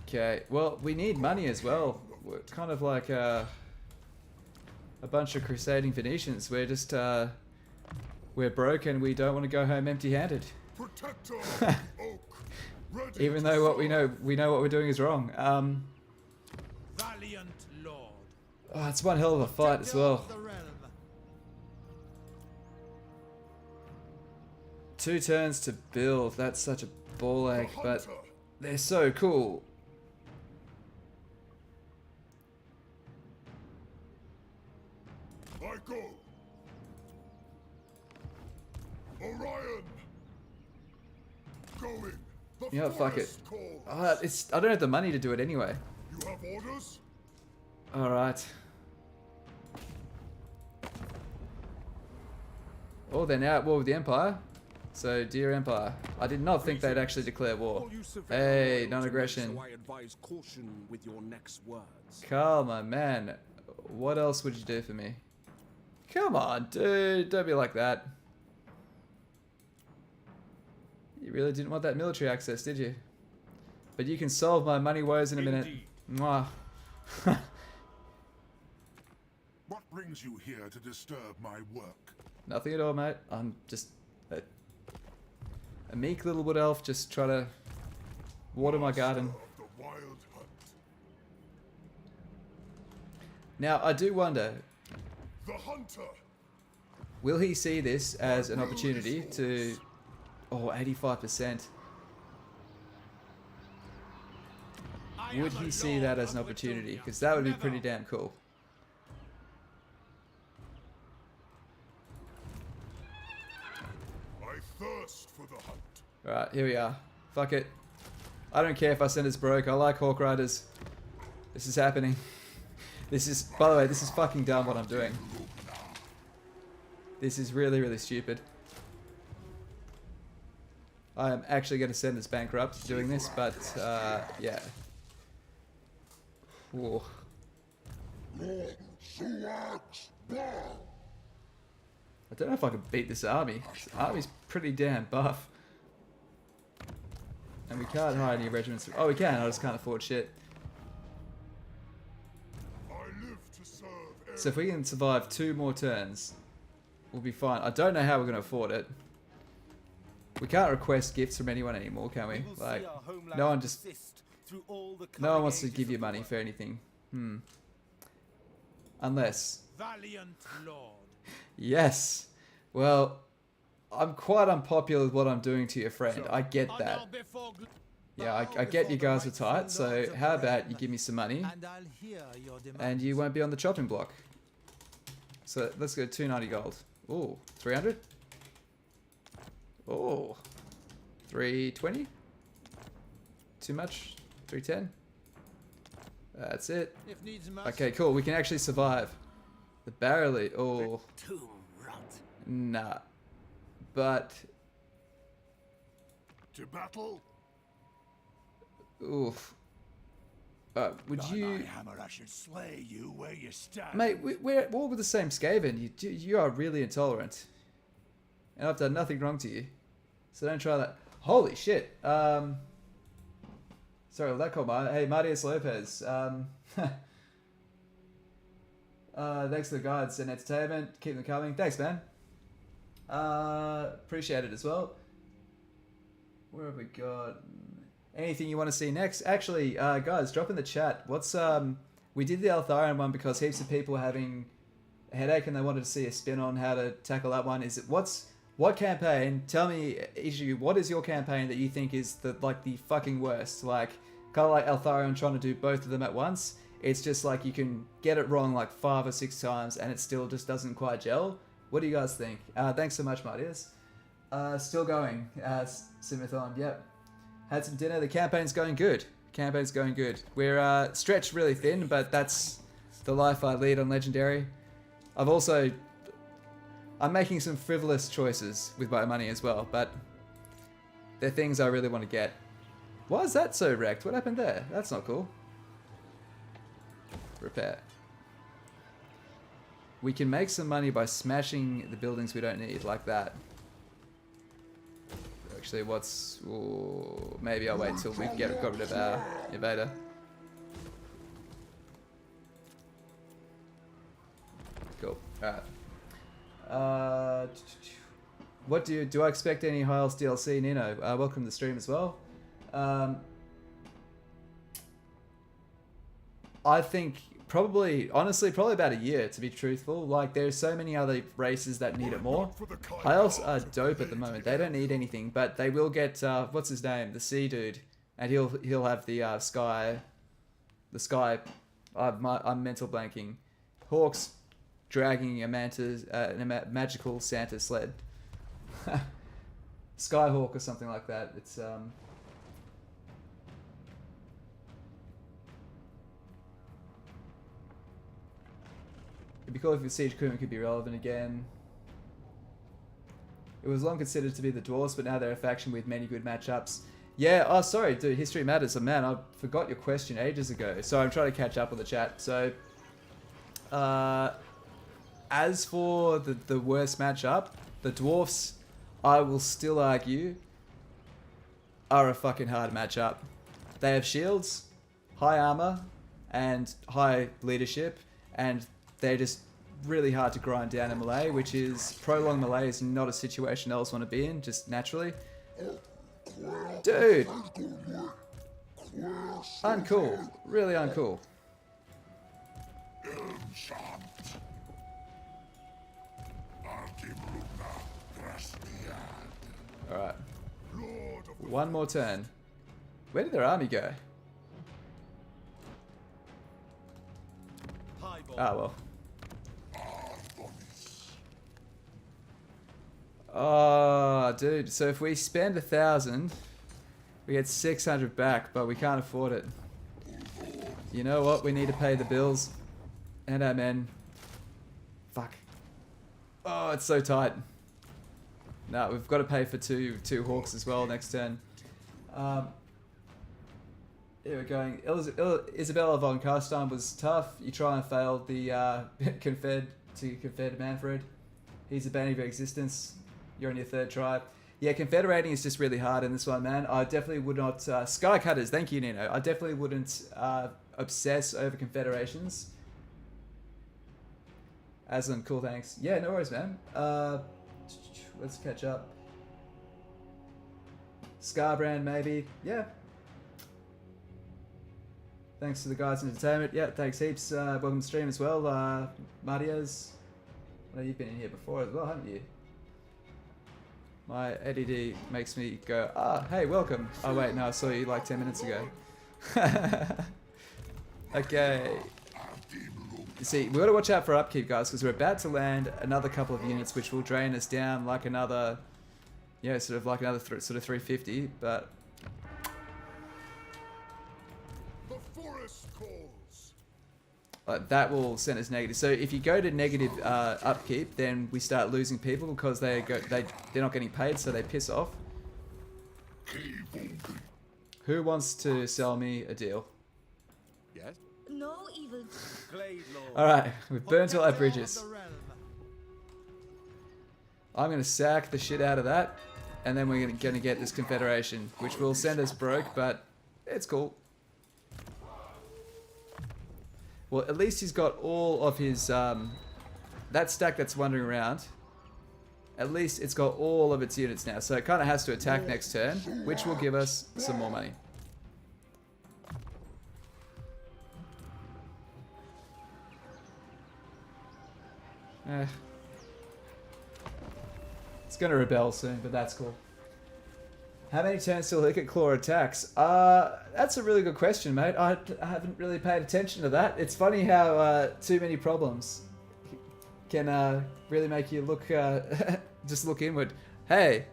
A: Okay, well, we need money as well. We're kind of like a bunch of crusading Venetians. We're just, we're broke and we don't want to go home empty-handed. Even though what we know what we're doing is wrong.
B: Valiant Lord.
A: Oh, it's one hell of a fight as well. 2 turns to build. That's such a ball ache, but they're so cool.
D: I go. Orion. Going.
A: You know what, fuck it. I don't have the money to do it anyway.
D: You have orders?
A: Alright. Oh, they're now at war with the Empire. So, dear Empire, I did not think they'd actually declare war. Hey, non-aggression.
H: So I advise caution with your next words.
A: Carl, my man. What else would you do for me? Come on, dude. Don't be like that. You really didn't want that military access, did you? But you can solve my money woes in a minute. Mwah.
D: What brings you here to disturb my work?
A: Nothing at all, mate. I'm just a meek little wood elf just trying to water my garden.
D: The wild hunt.
A: Now, I do wonder,
D: The hunter.
A: will he see this as an opportunity to... Oh, 85%. Would he see that as an opportunity? Because that would be pretty damn cool.
D: I thirst for the hunt.
A: Alright, here we are. Fuck it. I don't care if I send us broke. I like Hawk Riders. This is happening. This is... By the way, this is fucking dumb what I'm doing. This is really, really stupid. I am actually going to send us bankrupt doing this, but, yeah. Whoa. I don't know if I can beat this army. This army's pretty damn buff. And we can't hire any regiments. Oh, we can. I just can't afford shit.
D: I live to serve
A: So if we can survive 2 more turns, we'll be fine. I don't know how we're going to afford it. We can't request gifts from anyone anymore, can we? Like, no one just... No one wants to give you money for anything. Unless...
B: Valiant Lord.
A: Yes. Well, I'm quite unpopular with what I'm doing to your friend. I get that. Yeah, I get you guys are tight, so how about you give me some money and you won't be on the chopping block. So let's go 290 gold. Ooh, 300? Oh, 320? Too much? 310? That's it. Okay, cool. We can actually survive. The barley. Oh. Nah. But...
D: To battle?
A: Oof. Would you...
D: My hammer, I should slay you where you stand.
A: Mate, we're all with the same Skaven. You are really intolerant. And I've done nothing wrong to you. So don't try that. Holy shit. Sorry, was that called Hey, Marius Lopez. Thanks for the guides and entertainment. Keep them coming. Thanks, man. Appreciate it as well. Where have we got? Anything you want to see next? Actually, guys, drop in the chat. What's we did the Altharion one because heaps of people were having a headache and they wanted to see a spin on how to tackle that one. Is it what campaign? Tell me, each of you, what is your campaign that you think is the fucking worst? Like kind of like Altharion trying to do both of them at once. It's just like you can get it wrong like 5 or 6 times and it still just doesn't quite gel. What do you guys think? Thanks so much, Marius. Still going. Simithon, yep. Had some dinner. The campaign's going good. Campaign's going good. We're stretched really thin, but that's the life I lead on Legendary. I'm making some frivolous choices with my money as well, but they're things I really want to get. Why is that so wrecked? What happened there? That's not cool. Repair. We can make some money by smashing the buildings we don't need, like that. Actually, maybe I'll wait till we got rid of our invader. Cool. Alright. What do I expect any Hiles DLC, Nino? Welcome to the stream as well. I think honestly, probably about a year, to be truthful. Like, there's so many other races that need it more. Hiles are dope at the moment. They don't need anything, but they will get, what's his name? The sea dude. And he'll have the sky, I'm mental blanking. Hawks dragging a magical Santa sled. Skyhawk or something like that. It's, it'd be cool if the siege crewman could be relevant again. It was long considered to be the dwarves, but now they're a faction with many good matchups. Yeah, oh sorry, dude, history matters. Oh man, I forgot your question ages ago. So I'm trying to catch up on the chat. So, as for the worst matchup, the dwarfs, I will still argue, are a fucking hard matchup. They have shields, high armor, and high leadership, and they're just really hard to grind down in melee, which is, prolonged melee is not a situation I always want to be in, just naturally. Dude! Uncool. Really uncool. Alright. One more turn. Where did their army go? Ah, well. Oh, dude. So if we spend 1,000, we get 600 back, but we can't afford it. You know what? We need to pay the bills. And our men. Fuck. Oh, it's so tight. No, we've got to pay for two hawks as well next turn. Here we're going. Isabella von Karstein was tough. You try and fail the Confed Manfred. He's a bane of your existence. You're on your 3rd try. Yeah, confederating is just really hard in this one, man. I definitely would not... Skycutters, thank you, Nino. I definitely wouldn't obsess over confederations. Aslan, cool, thanks. Yeah, no worries, man. Let's catch up. Scarbrand, maybe. Yeah. Thanks to the guys in entertainment. Yeah, thanks heaps. Welcome to the stream as well. Marias. I know you've been in here before as well, haven't you? My ADD makes me go, hey, welcome. Oh, wait, no, I saw you like 10 minutes ago. Okay. You see, we've got to watch out for upkeep, guys, because we're about to land another couple of units, which will drain us down like another, yeah, sort of 350, but...
D: The forest calls.
A: that will send us negative. So if you go to negative upkeep, then we start losing people because they're not getting paid, so they piss off. Who wants to sell me a deal?
H: Yes?
F: No evil.
H: Glade Lord.
A: Alright, we've burnt all our
B: Protector of
A: bridges.
B: the realm.
A: I'm going to sack the shit out of that, and then we're going to get this confederation, which will send us broke, but it's cool. Well, at least he's got all of his, that stack that's wandering around, at least it's got all of its units now, so it kind of has to attack next turn, which will give us some more money. It's gonna rebel soon, but that's cool. How many turns till Licket Claw attacks? That's a really good question, mate. I haven't really paid attention to that. It's funny how too many problems can really make you look, just look inward. Hey!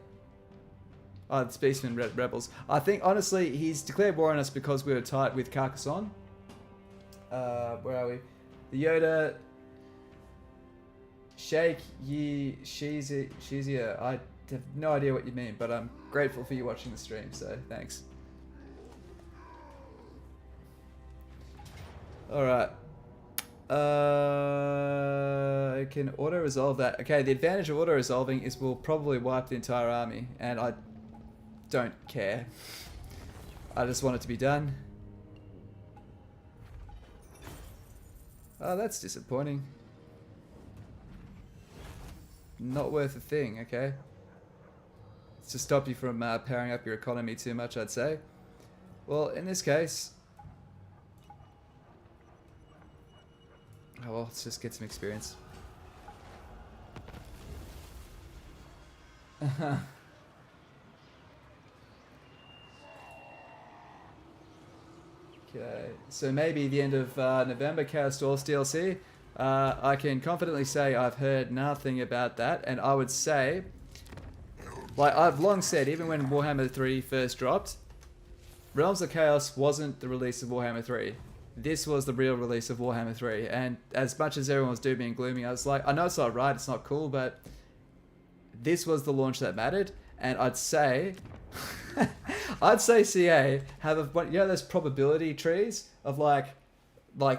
A: Oh, it's Beastman Rebels. I think, honestly, he's declared war on us because we were tight with Carcassonne. Where are we? The Yoda... Shake Yi Shizia. I have no idea what you mean, but I'm grateful for you watching the stream, so thanks. Alright. I can auto-resolve that. Okay, the advantage of auto-resolving is we'll probably wipe the entire army, and I don't care. I just want it to be done. Oh, that's disappointing. Not worth a thing, okay? It's to stop you from powering up your economy too much, I'd say. Well, in this case... Oh, well, let's just get some experience. Okay, so maybe the end of November, Chaos Dwarfs DLC. I can confidently say I've heard nothing about that, and I would say, like I've long said, even when Warhammer 3 first dropped, Realms of Chaos wasn't the release of Warhammer 3. This was the real release of Warhammer 3, and as much as everyone was dooming and glooming, I was like, I know it's not right, it's not cool, but this was the launch that mattered, and I'd say, I'd say CA have a, you know those probability trees of like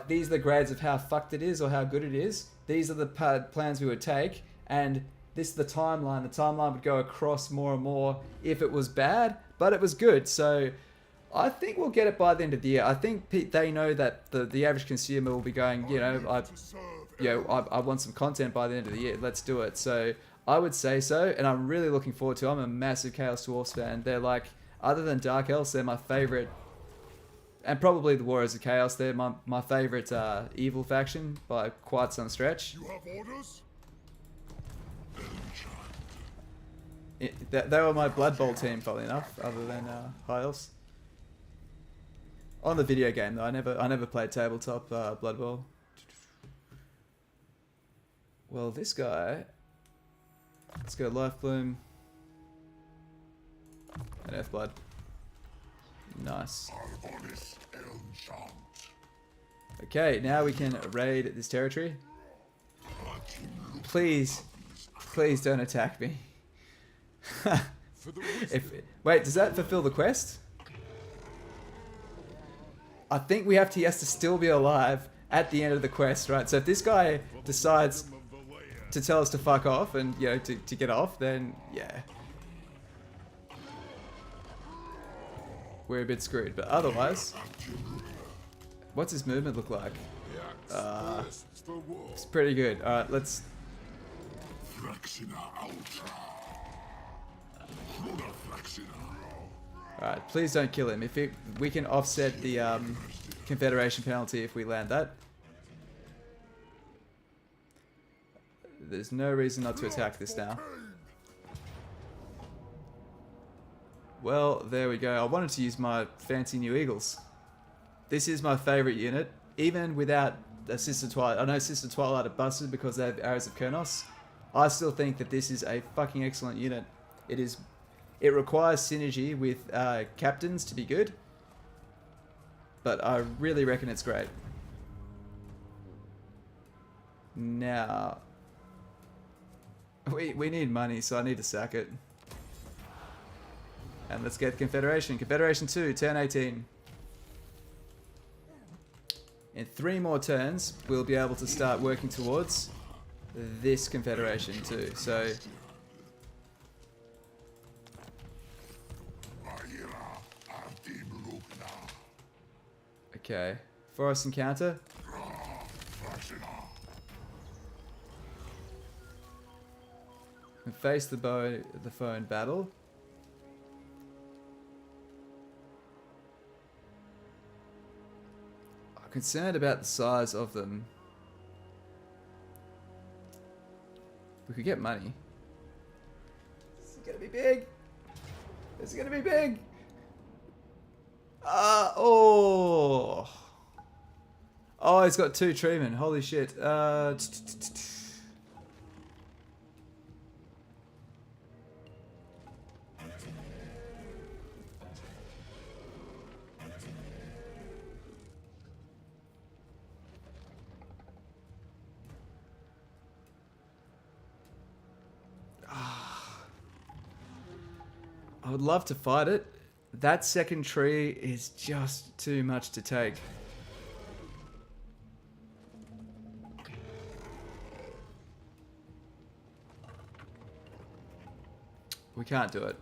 A: these are the grades of how fucked it is or how good it is. These are the plans we would take, and this is the timeline. The timeline would go across more and more if it was bad, but it was good. So I think we'll get it by the end of the year. I think they know that the average consumer will be going, you know, I want some content by the end of the year. Let's do it. So I would say so, and I'm really looking forward to it. I'm a massive Chaos Dwarfs fan. They're like, other than Dark Elves, they're my favorite. And probably the Warriors of Chaos, they're my favourite evil faction by quite some stretch.
D: You have orders?
A: They were my Blood Bowl team, funnily enough, other than High Elves. On the video game though, I never played tabletop Blood Bowl. Well, this guy, let's go Life Bloom and Earth Blood. Nice. Okay, now we can raid this territory. Please, please don't attack me. Wait, does that fulfill the quest? I think he has to still be alive at the end of the quest, right? So if this guy decides to tell us to fuck off and, you know, to get off, then yeah. We're a bit screwed, but otherwise, what's his movement look like? It's pretty good. All right, let's. All right, please don't kill him. If we can offset the Confederation penalty if we land that. There's no reason not to attack this now. Well, there we go. I wanted to use my fancy new Eagles. This is my favourite unit, even without Sister Twilight. I know Sister Twilight are busted because they have Arrows of Kernos. I still think that this is a fucking excellent unit. It requires synergy with captains to be good, but I really reckon it's great. Now, we need money, so I need to sack it. And let's get Confederation. Confederation 2, turn 18. In 3 more turns, we'll be able to start working towards this Confederation too. So, okay, forest encounter. And face the foe in battle. I'm concerned about the size of them. We could get money. This is gonna be big. This is gonna be big. Oh, he's got 2 treatment. Holy shit. I would love to fight it. That second tree is just too much to take. We can't do it.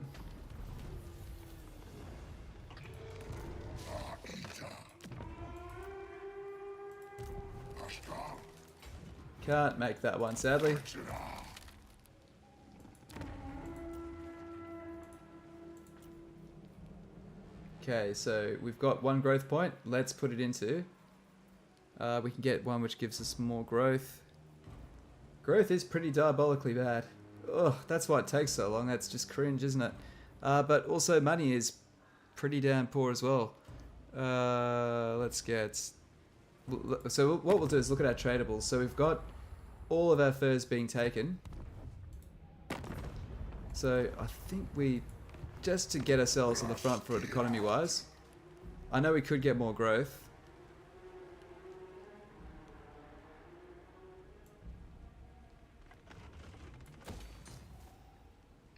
A: Can't make that one, sadly. Okay, so we've got 1 growth point. Let's put it into. We can get one which gives us more growth. Growth is pretty diabolically bad. Ugh, that's why it takes so long. That's just cringe, isn't it? But also money is pretty damn poor as well. Let's get... So what we'll do is look at our tradables. So we've got all of our furs being taken. So I think we... Just to get ourselves on the front foot economy-wise. I know we could get more growth.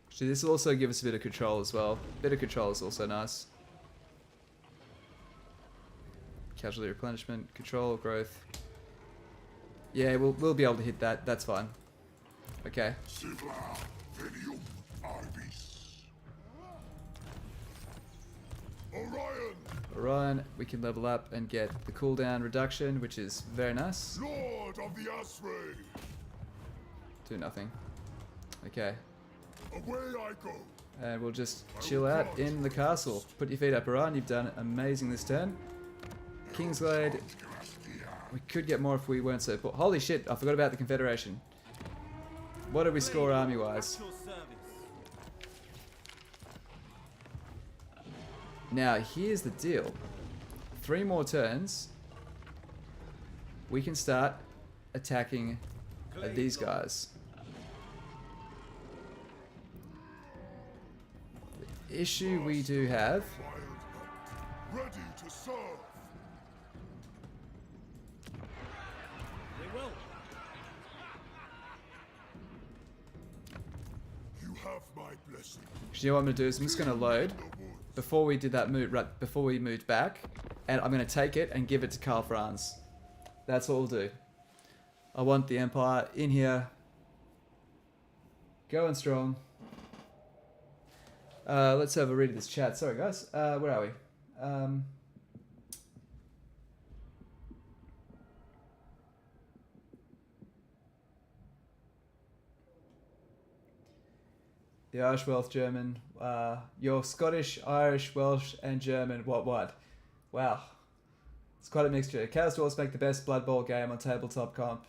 A: Actually, this will also give us a bit of control as well. A bit of control is also nice. Casualty replenishment, control, growth. Yeah, we'll be able to hit that. That's fine. Okay. Orion, we can level up and get the cooldown reduction, which is very nice.
D: Lord of the Asray.
A: Do nothing. Okay.
D: Away I go.
A: And we'll just chill out in the castle. Put your feet up, Orion. You've done amazing this turn. Kingsglade. We could get more if we weren't so poor. Holy shit, I forgot about the Confederation. What did we score army-wise? Now, here's the deal. 3 more turns. We can start attacking these guys. The issue we do have...
D: Ready to serve.
C: We will.
D: You have my blessing.
A: You know what I'm going to do is I'm just going to load before we did that move, right before we moved back, and I'm going to take it and give it to Karl Franz. That's what we'll do. I want the Empire in here, going strong. Let's have a read of this chat. Sorry guys, where are we? The Irish, Welsh, German. You're Scottish, Irish, Welsh, and German. What? Wow. It's quite a mixture. Chaos Dwarfs make the best Blood Bowl game on tabletop comp.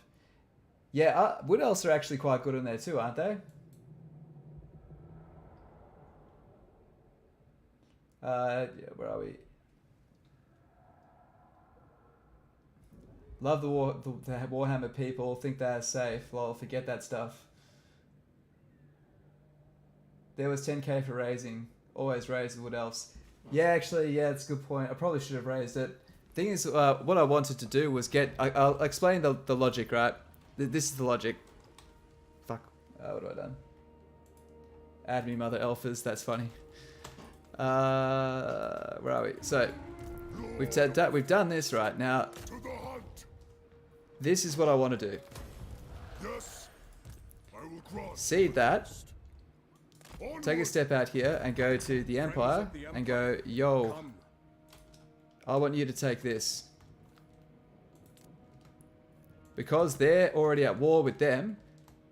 A: Yeah, Wood Elves are actually quite good in there too, aren't they? Yeah, where are we? Love the Warhammer people. Think they're safe. Lol, forget that stuff. There was 10k for raising. Always raise the Wood Elves. Yeah, actually, yeah, that's a good point. I probably should have raised it. Thing is, what I wanted to do was get... I'll explain the logic, right? This is the logic. Fuck. What have I done? Add me, mother elfers. That's funny. Where are we? So we've done this right now.
D: To the hunt.
A: This is what I want to do.
D: Yes, I will grant.
A: Seed that.
D: Onward.
A: Take a step out here and go to the Empire and go, yo,
H: Come.
A: I want you to take this. Because they're already at war with them,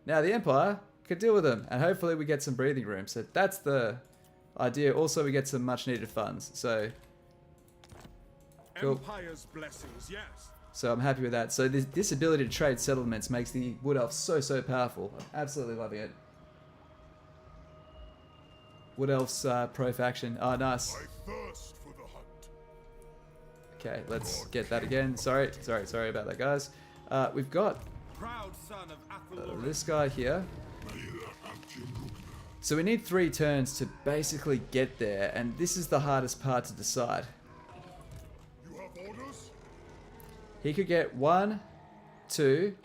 A: now the Empire can deal with them. And hopefully we get some breathing room. So that's the idea. Also, we get some much needed funds. So, cool.
H: Empire's blessings, yes.
A: So I'm happy with that. So this ability to trade settlements makes the Wood Elf so powerful. I'm absolutely loving it. Wood Elf's pro faction. Oh, nice.
D: I thirst for the hunt.
A: Okay, let's get that again. Sorry about that, guys. We've got
H: Proud son of Althel Loren.
A: this guy here. So we need 3 turns to basically get there, and this is the hardest part to decide.
D: You have orders?
A: He could get 1, 2,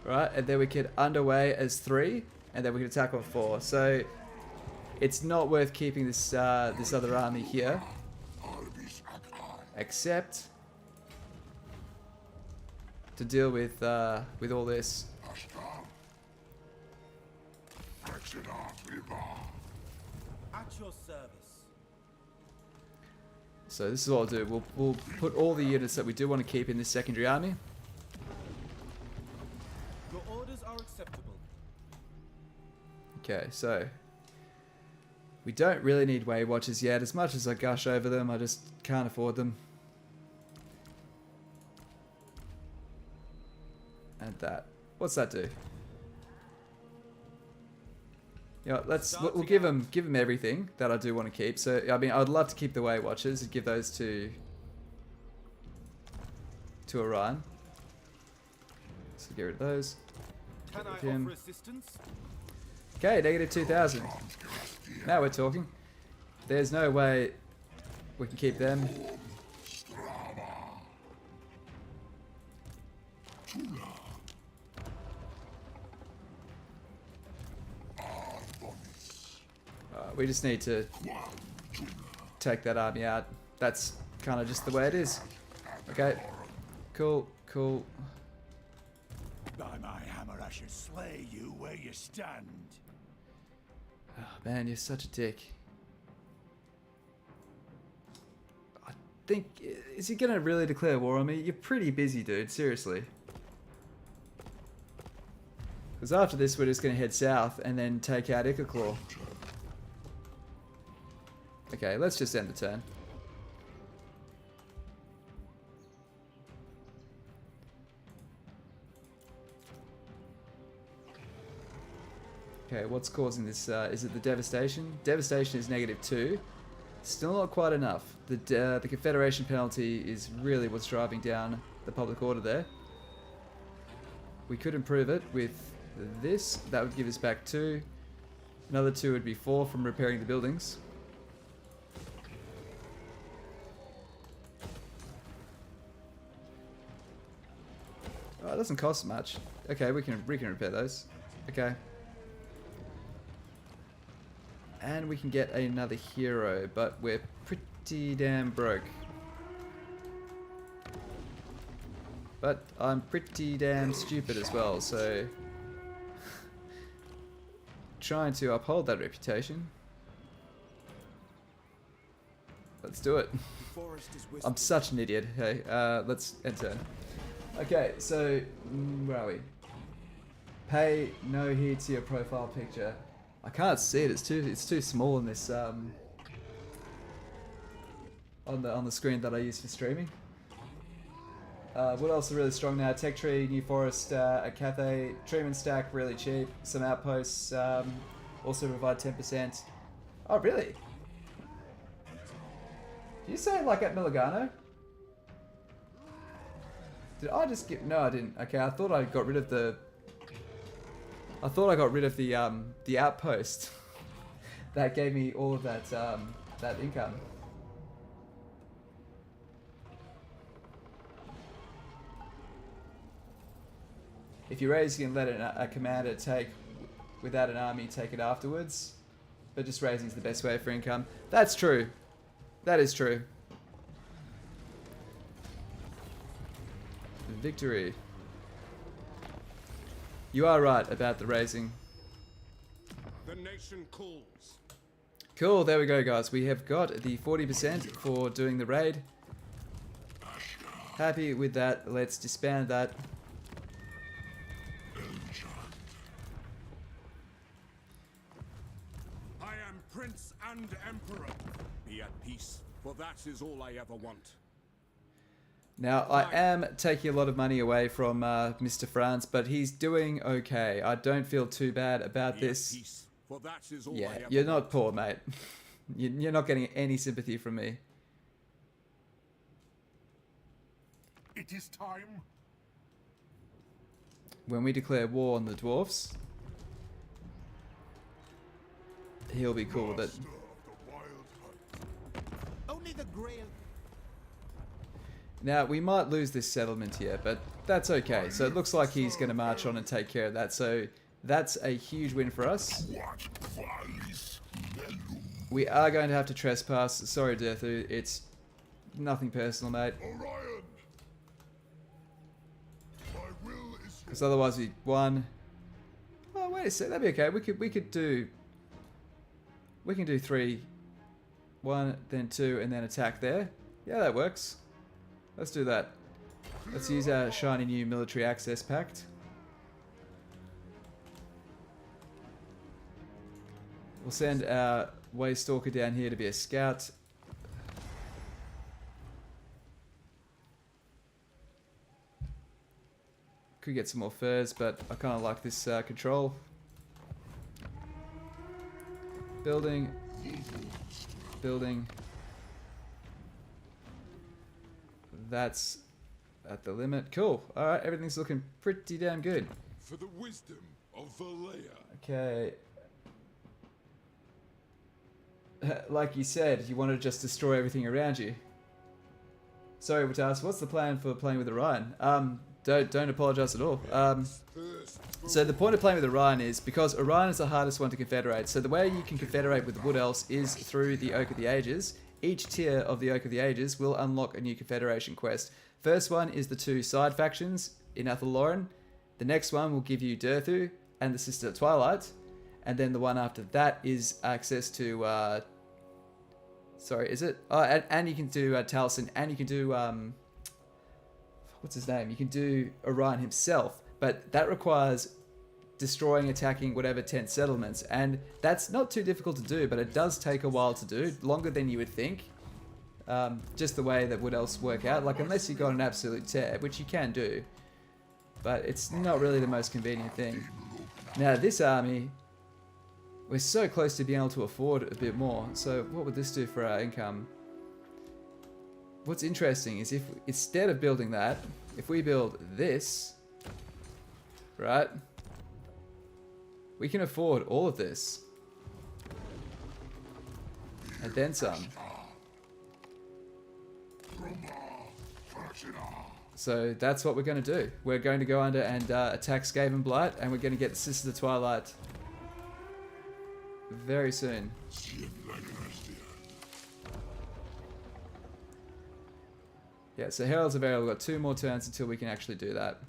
A: right, and then we could underway as 3, and then we could attack on 4. So it's not worth keeping this this other army here, except to deal with all this.
C: At your service.
A: So this is what I'll do. We'll put all the units that we do want to keep in this secondary army.
C: Your orders are acceptable.
A: Okay, so we don't really need Wave Watchers yet. As much as I gush over them, I just can't afford them. And that. What's that do? You know, we'll give him everything that I do want to keep. So I mean, I'd love to keep the Way Watchers and give those to Orion. So get rid of those.
C: Can I
A: him.
C: offer assistance?
A: Okay, negative 2,000. Now we're talking. There's no way we can keep them. We just need to take that army out. That's kind of just the way it is. Okay. Cool.
J: By my hammer, I should slay you where you stand.
A: Oh, man, you're such a dick. I think... Is he going to really declare war on me? You're pretty busy, dude. Seriously. Because after this, we're just going to head south and then take out Icaclaw. Okay, let's just end the turn. Okay, what's causing this? Is it the devastation? Devastation is -2. Still not quite enough. The confederation penalty is really what's driving down the public order there. We could improve it with this. That would give us back 2. Another 2 would be 4 from repairing the buildings. Oh, it doesn't cost much. Okay, we can repair those. Okay. And we can get another hero, but we're pretty damn broke. But I'm pretty damn stupid as well, so... trying to uphold that reputation. Let's do it. I'm such an idiot. Hey, let's enter. Okay, so where are we? Pay no heed to your profile picture. I can't see it. It's too small in this on the screen that I use for streaming. What else is really strong now? Tech Tree, New Forest, a Cathay, Treatment Stack, really cheap. Some outposts also provide 10%. Oh, really? Did you say like at Milagano? Did I just get... No, I didn't. Okay, I thought I got rid of the... I thought I got rid of the outpost that gave me all of that that income. If you raise, you can let a commander take, without an army, take it afterwards. But just raising is the best way for income. That's true. That is true. Victory. You are right about the raising.
H: The nation calls.
A: Cool, there we go, guys. We have got the 40% for doing the raid. Happy with that. Let's disband that.
H: I am Prince and Emperor. Be at peace, for that is all I ever want.
A: Now, I am taking a lot of money away from Mr. France, but he's doing okay. I don't feel too bad about this.
H: Peace, for that is all
A: Yeah,
H: I ever
A: you're not
H: want.
A: poor, mate. You're not getting any sympathy from me.
J: It is time.
A: When we declare war on the dwarfs, he'll be cool with it.
D: Master of the wild hunt.
B: Only the Grail.
A: Now, we might lose this settlement here, but that's okay. So it looks like he's going to march on and take care of that. So that's a huge win for us. We are going to have to trespass. Sorry, Derthu. It's nothing personal, mate.
D: Orion. My will is
A: Because otherwise we won. Oh, wait a sec. That'd be okay. We can do 3. 1, then 2, and then attack there. Yeah, that works. Let's do that. Let's use our shiny new military access pact. We'll send our Waystalker down here to be a scout. Could get some more furs, but I kind of like this control. Building. Building. That's at the limit. Cool. Alright, everything's looking pretty damn good.
D: for the wisdom of Valea.
A: Okay. Like you said, you want to just destroy everything around you. Sorry, Watas, what's the plan for playing with Orion? Don't apologize at all. So the point of playing with Orion is because Orion is the hardest one to confederate. So the way you can confederate with the Wood Elves is through the Oak of the Ages. Each tier of the Oak of the Ages will unlock a new confederation quest. First one is the 2 side factions in Althel Loren. The next one will give you Derthu and the sister Twilight. And then the one after that is access to, sorry, is it? Oh, and you can do Taliesin, and you can do, what's his name? You can do Orion himself, but that requires destroying, attacking whatever 10 settlements, and that's not too difficult to do, but it does take a while to do, longer than you would think. Just the way that Wood Elves work out, like unless you've got an absolute tear, which you can do, but it's not really the most convenient thing. Now this army, we're so close to being able to afford a bit more. So what would this do for our income? What's interesting is if instead of building that, if we build this, right? We can afford all of this. And then some. So that's what we're going to do. We're going to go under and attack Skaven Blight, and we're going to get the Sister Twilight very soon. Yeah, so Heralds of Ariel, we've got 2 more turns until we can actually do that.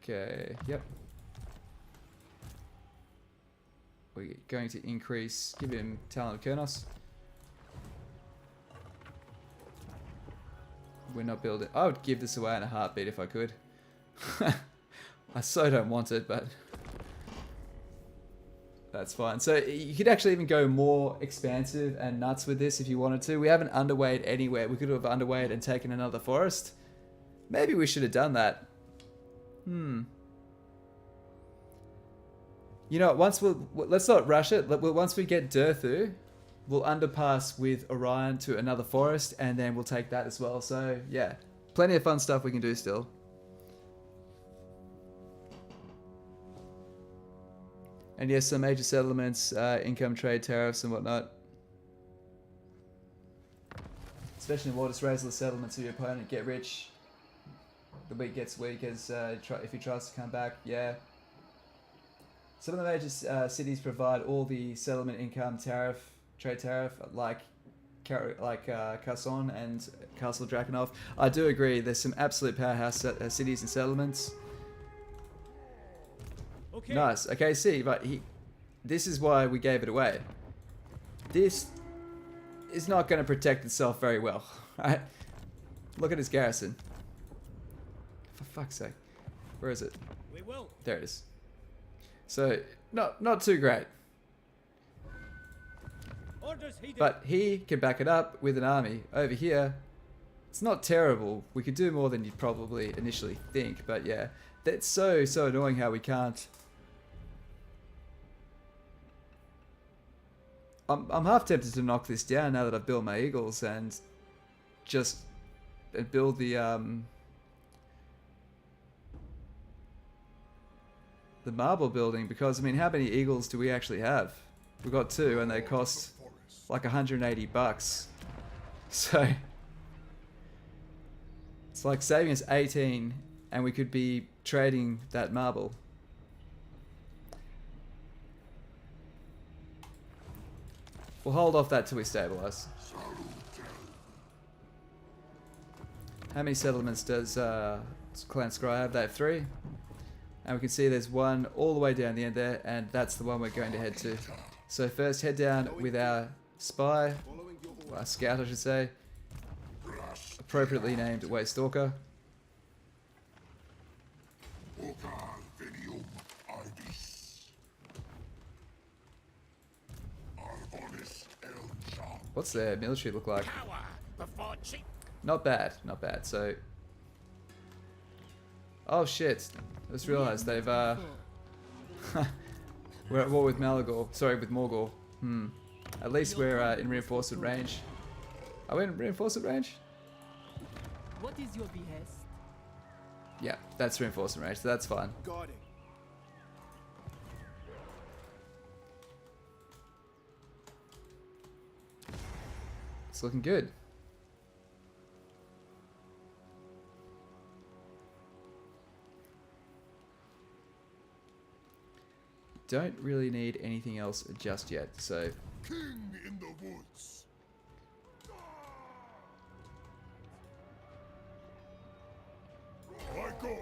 A: Okay, yep. We're going to increase, give him Talent of Kurnos. We're not building. I would give this away in a heartbeat if I could. I so don't want it, but that's fine. So you could actually even go more expansive and nuts with this if you wanted to. We haven't underweight anywhere. We could have underweight and taken another forest. Maybe we should have done that. You know, let's not rush it. Once we get Derthu, we'll underpass with Orion to another forest, and then we'll take that as well. So yeah, plenty of fun stuff we can do still. And yes, some major settlements, income, trade, tariffs, and whatnot. Especially in war, just raise the settlements of your opponent, get rich. The weak gets weak as if he tries to come back. Yeah. Some of the major cities provide all the settlement income trade tariff, like Kherson and Castle Drakenov. I do agree. There's some absolute powerhouse cities and settlements.
C: Okay.
A: Nice. Okay, see, but this is why we gave it away. This is not going to protect itself very well. Right? Look at his garrison. For fuck's sake. Where is it?
C: We will.
A: There it is. So, not too great.
C: Orders heeded.
A: But he can back it up with an army. Over here, it's not terrible. We could do more than you'd probably initially think. But yeah, that's so annoying how we can't. I'm half tempted to knock this down now that I've built my eagles and just build the marble building, because I mean, how many eagles do we actually have? We've got 2 and they cost like $180. So it's like saving us 18 and we could be trading that marble. We'll hold off that till we stabilize. How many settlements does Clan Scry have? They have 3. And we can see there's one all the way down the end there, and that's the one we're going to head to. So first head down with our spy, our scout I should say, appropriately named Waystalker. What's their military look like? Not bad, not bad. So, oh shit! I just realised they've we're at war with Malagor. Sorry, with Morgor. At least we're in reinforcement range. Are we in reinforcement range?
K: What is your behest?
A: Yeah, that's reinforcement range, so that's fine.
C: Guarding.
A: It's looking good. Don't really need anything else just yet, so.
D: King in the woods. My God.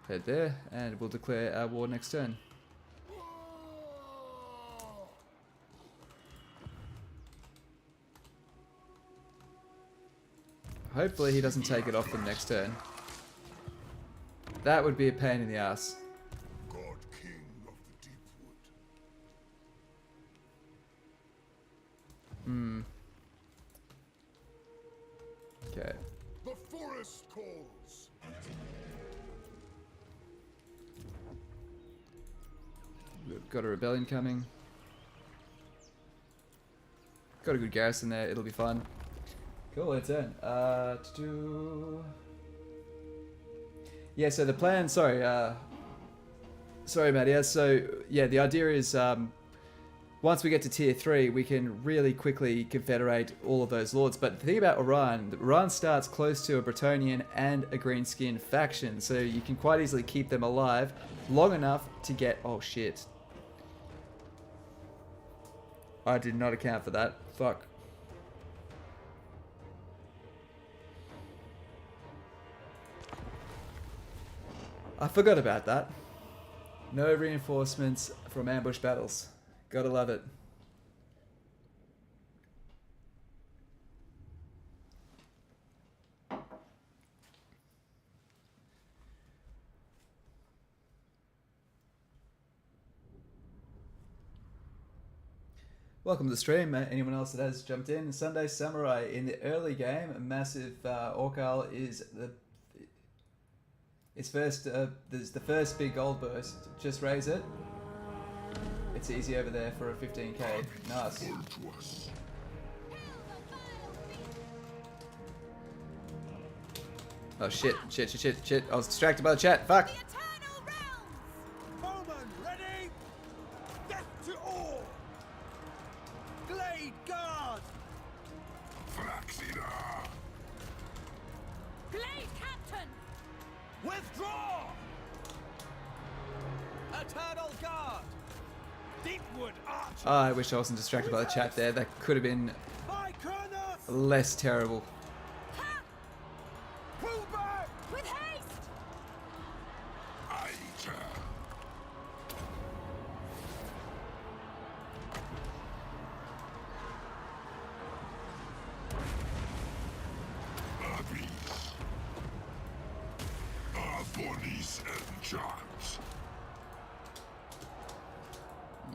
A: Head there, and we'll declare our war next turn. Hopefully he doesn't take it off them next turn. That would be a pain in the ass.
D: God, King of the deep wood.
A: Okay.
D: The forest calls.
A: We've got a rebellion coming. Got a good garrison there, it'll be fun. Cool, it's in. Yeah, so the plan, sorry, Matt, yeah, so, yeah, the idea is, once we get to tier 3, we can really quickly confederate all of those lords, but the thing about Orion starts close to a Bretonnian and a Greenskin faction, so you can quite easily keep them alive long enough to get, oh shit. I did not account for that, fuck. I forgot about that. No reinforcements from ambush battles. Gotta love it. Welcome to the stream. Anyone else that has jumped in? Sunday Samurai in the early game. Massive Orcal is there's the first big gold burst. Just raise it. It's easy over there for a 15k. Nice. Oh shit, shit. I was distracted by the chat. Fuck.
C: Bowman, ready? Death to all! Glade guard!
F: Blade Captain!
C: Withdraw! Eternal Guard! Deepwood Archer!
A: Oh, I wish I wasn't distracted by the chat there. That could have been less terrible.
C: Pull back!
F: With haste!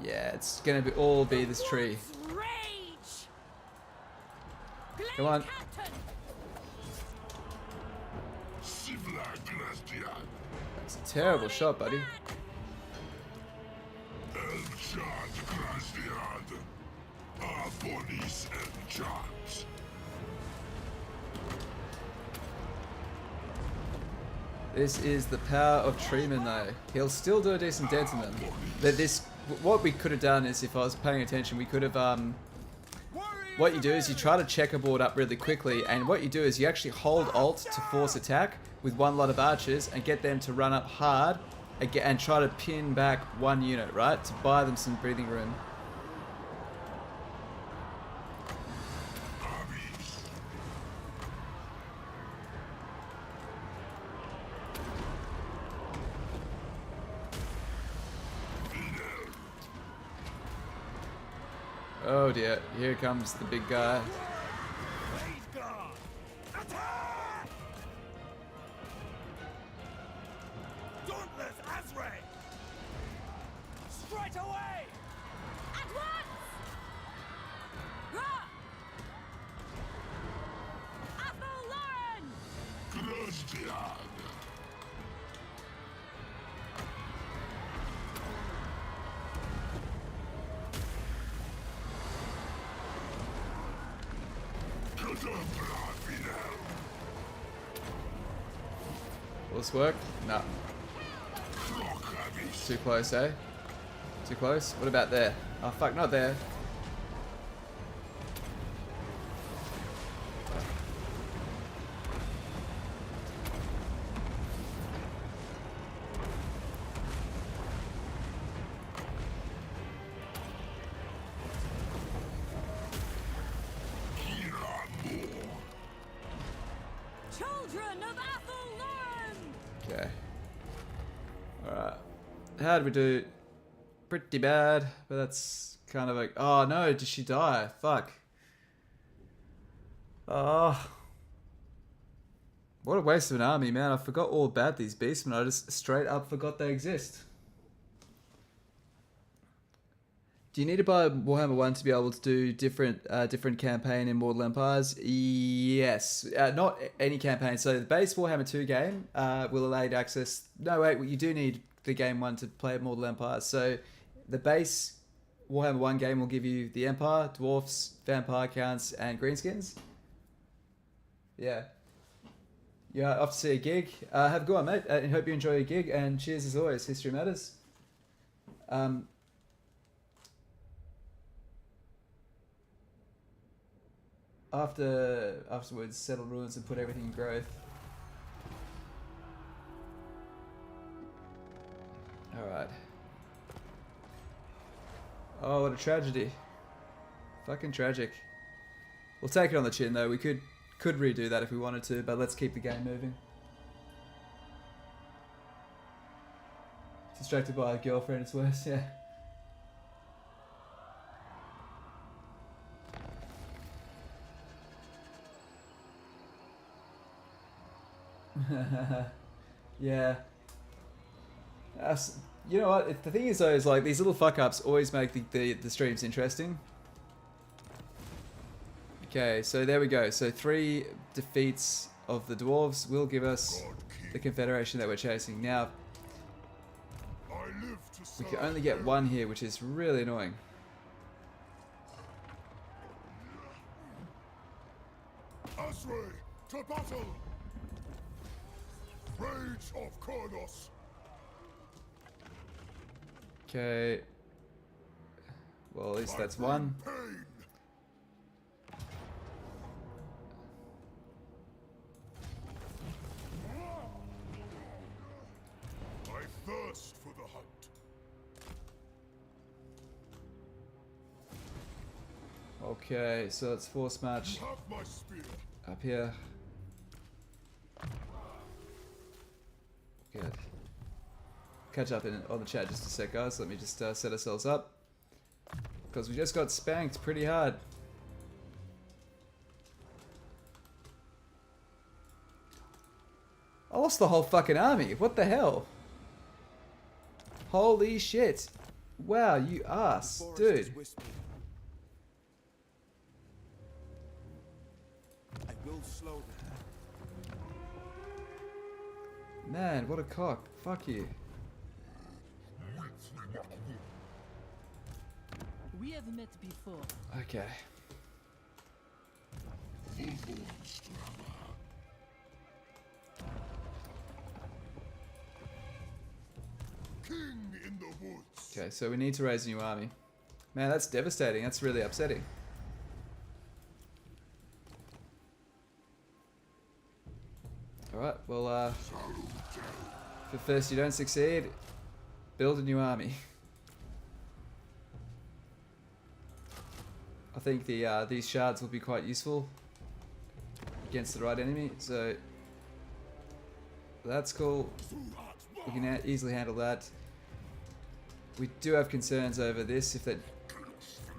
A: Yeah, it's gonna be all be this tree.
F: Rage! Blade
A: Come on.
F: Captain!
A: That's a terrible shot, buddy. This is the power of Treeman, though. He'll still do a decent dent in them. But this, what we could have done is, if I was paying attention, we could have. What you do is you try to checkerboard up really quickly, and what you do is you actually hold Alt to force attack with one lot of archers and get them to run up hard and try to pin back one unit, right, to buy them some breathing room. Oh dear, here comes the big guy.
C: Dauntless Azray! Straight away!
F: At once! Rah! Althel Loren!
A: Will this work? No. Too close, eh? Too close? What about there? Oh fuck, not there.
F: Children of Althel Loren!
A: Okay. Alright. How did we do? Pretty bad, but that's kind of like... Oh no, did she die? Fuck. Oh. What a waste of an army, man. I forgot all about these beastmen. I just straight up forgot they exist. Do you need to buy Warhammer 1 to be able to do different campaign in Mortal Empires? Yes. Not any campaign. So the base Warhammer 2 game will allow you to access... No, wait. You do need the game 1 to play Mortal Empires. So the base Warhammer 1 game will give you the Empire, Dwarfs, Vampire Counts, and Greenskins. Yeah. Yeah, off to see a gig. Have a good one, mate. And hope you enjoy your gig. And cheers as always. History matters. Afterwards, settle ruins and put everything in growth. Alright. Oh, what a tragedy. Fucking tragic. We'll take it on the chin though. We could redo that if we wanted to, but let's keep the game moving. Distracted by a girlfriend, it's worse, yeah. Yeah. You know what? The thing is though, is like these little fuck ups always make the streams interesting. Okay, so there we go. So 3 defeats of the dwarves will give us the confederation that we're chasing. Now, we can only get 1 here, which is really annoying.
D: Azray, to battle! Rage of Kronos!
A: Okay. Well, at least that's 1. Okay, so it's force match
D: You have my spear.
A: up here. Good. Catch up on the chat just a sec, guys. Let me just set ourselves up. Because we just got spanked pretty hard. I lost the whole fucking army. What the hell? Holy shit. Wow, you ass. Dude.
C: I will slow them.
A: Man, what a cock. Fuck you.
K: We have met before.
A: Okay.
D: King in the woods.
A: Okay, so we need to raise a new army. Man, that's devastating. That's really upsetting. Alright, well, if first you don't succeed, build a new army. I think these shards will be quite useful against the right enemy, so that's cool. We can easily handle that. We do have concerns over this. If that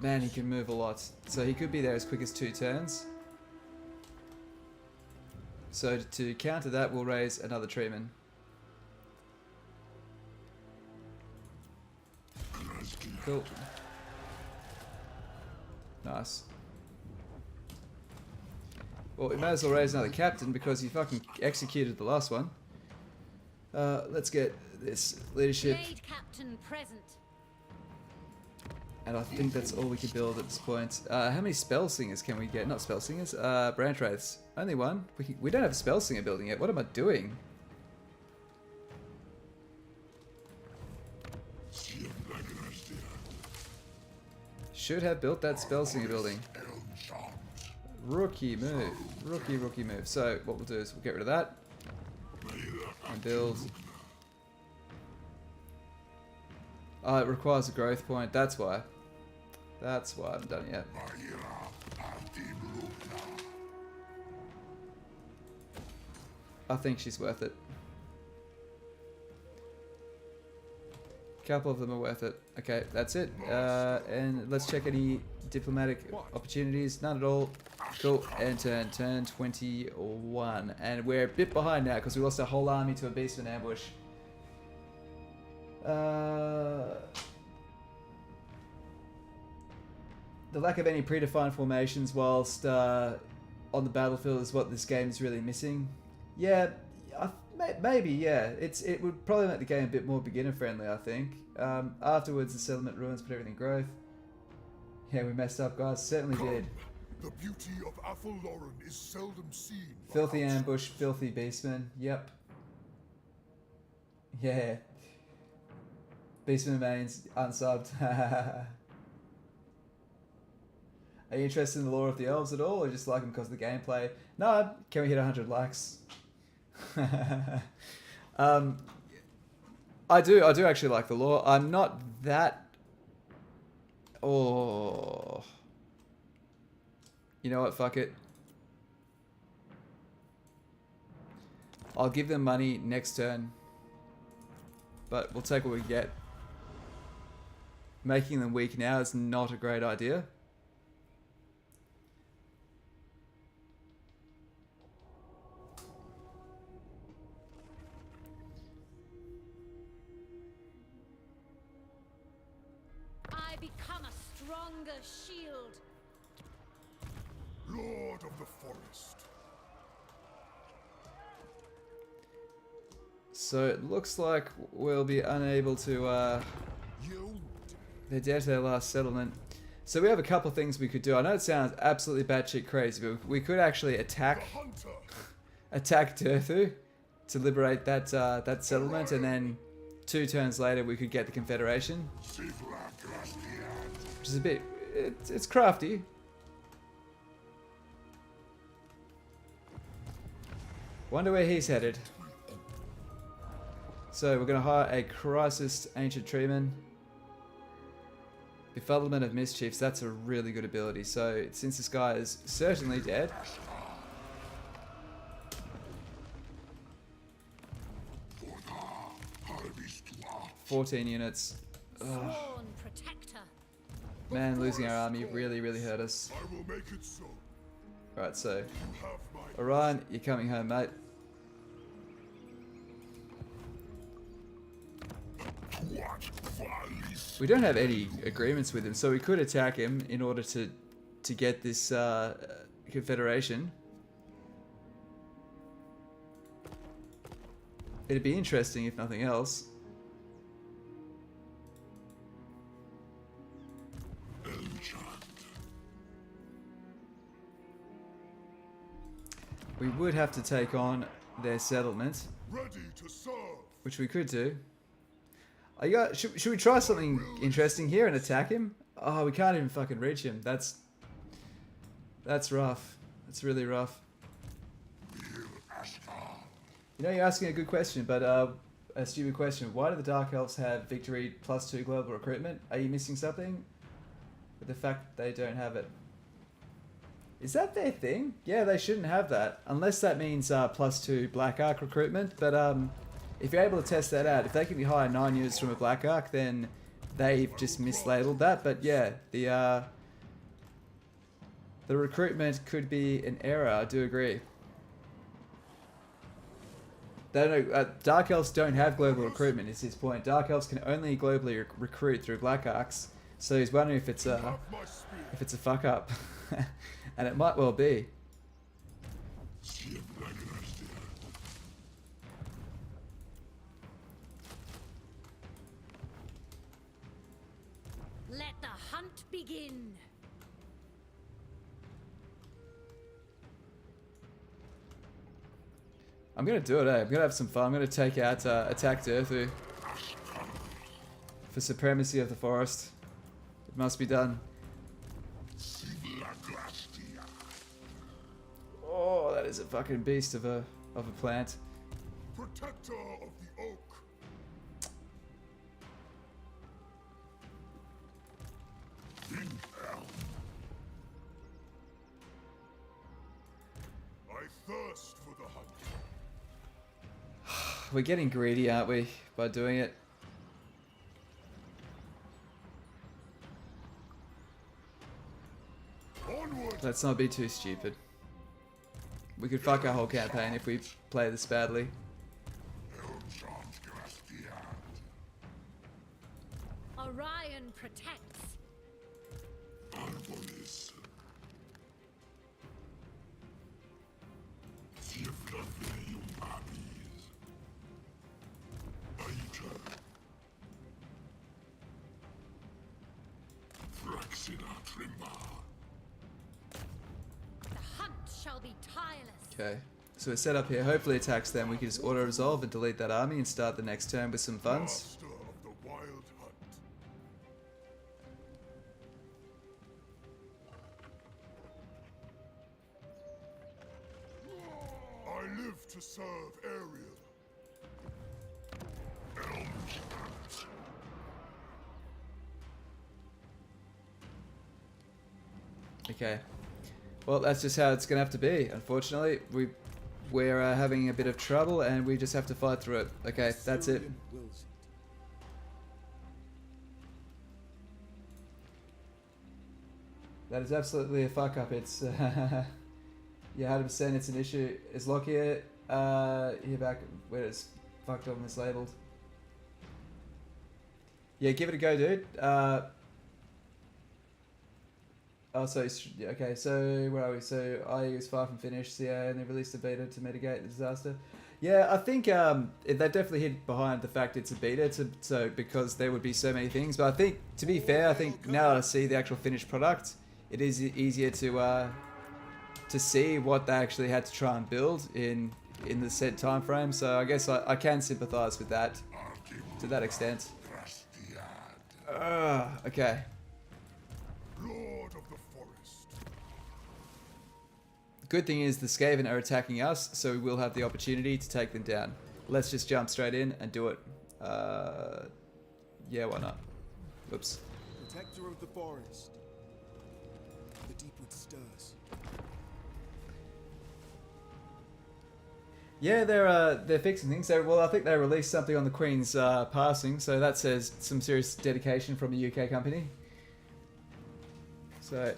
A: man, he can move a lot, so he could be there as quick as 2 turns. So to counter that, we'll raise another treeman. Cool. Nice. Well, we might as well raise another captain because he fucking executed the last one. Let's get this leadership.
F: Blade captain present.
A: And I think that's all we can build at this point. How many spell singers can we get? Not spell singers, branch wraiths. Only one. We don't have a spell singer building yet. What am I doing? Should have built that spell singer building. Rookie move. Rookie move. So what we'll do is we'll get rid of that. And build. Oh, it requires a growth point. That's why. That's why I haven't done it yet. I think she's worth it. Couple of them are worth it. Okay, that's it. And let's check any diplomatic opportunities. None at all. Cool. And turn 21. And we're a bit behind now because we lost our whole army to a beastman ambush. The lack of any predefined formations whilst on the battlefield is what this game is really missing. Yeah, maybe, yeah. It would probably make the game a bit more beginner friendly, I think. Afterwards, the settlement ruins put everything growth. Yeah, we messed up, guys. Certainly did.
D: The beauty of Althel Loren is seldom seen.
A: Filthy ambush, filthy beastman. Yep. Yeah. Beastman remains unsubbed. Are you interested in the lore of the elves at all, or just like them because of the gameplay? No. Can we hit 100 likes? I do actually like the lore. I'm not that. Oh. You know what? Fuck it. I'll give them money next turn. But we'll take what we get. Making them weak now is not a great idea.
F: I become a stronger shield.
D: Lord of the forest.
A: So it looks like we'll be unable to they're down to their last settlement. So we have a couple things we could do. I know it sounds absolutely batshit crazy, but we could actually attack Durthu to liberate that that settlement, and then 2 turns later we could get the Confederation. Which is a bit it's crafty. Wonder where he's headed. So we're going to hire a Crisis Ancient Treeman Befuddlement of Mischiefs, that's a really good ability. So since this guy is certainly dead, 14 units. Ugh. Man, losing our army really, really hurt us.
D: I will make it so.
A: Alright, so
D: You have my
A: Orion, you're coming home, mate. We don't have any agreements with him, so we could attack him in order to get this confederation. It'd be interesting if nothing else. We would have to take on their settlement,
D: ready to serve.
A: which we could do. Should we try something interesting here and attack him? Oh, we can't even fucking reach him. That's rough. That's really rough. You know, you're asking a good question, but a stupid question. Why do the Dark Elves have victory +2 global recruitment? Are you missing something? With the fact that they don't have it. Is that their thing? Yeah, they shouldn't have that. Unless that means +2 Black Ark recruitment. But if you're able to test that out, if they can be higher 9 units from a Black Ark, then they've just mislabeled that. But yeah, the recruitment could be an error, I do agree. They don't, Dark Elves don't have global recruitment, is his point. Dark Elves can only globally recruit through Black Arks. So he's wondering if it's a fuck up. And it might well be.
F: Let the hunt begin.
A: I'm gonna do it, eh? I'm gonna have some fun. I'm gonna take out attack Durthu for supremacy of the forest. It must be done. Oh, that is a fucking beast of a plant.
D: Protector of the oak. I thirst for the hunt.
A: We're getting greedy, aren't we, by doing it?
D: Onward.
A: Let's not be too stupid. We could fuck our whole campaign if we play this badly.
F: Orion protects. The hunt shall be tireless.
A: Okay, so we're set up here. Hopefully attacks them. We can just auto-resolve and delete that army and start the next turn with some funds.
D: Master of the wild hunt. I live to serve Ariel.
A: Okay. Well, that's just how it's gonna have to be. Unfortunately, we're having a bit of trouble, and we just have to fight through it. Okay, that's it. That is absolutely a fuck up. It's yeah, 100%. It's an issue. Is Locke here? Here back where it's fucked up and mislabeled. Yeah, give it a go, dude. Oh, so okay. So where are we? So IE is far from finished. CA and they released a beta to mitigate the disaster. Yeah, I think they definitely hid behind the fact it's a beta, so because there would be so many things. But I think, to be fair, I think now that I see the actual finished product, it is easier to see what they actually had to try and build in the set time frame. So I guess I can sympathise with that to that extent. Okay.
D: Lord of the forest.
A: Good thing is the Skaven are attacking us, so we will have the opportunity to take them down. Let's just jump straight in and do it. Yeah, why not? Whoops.
C: Protector of the forest. The deepwood stirs.
A: Yeah, they're fixing things. So, well, I think they released something on the Queen's passing, so that says some serious dedication from a UK company. So,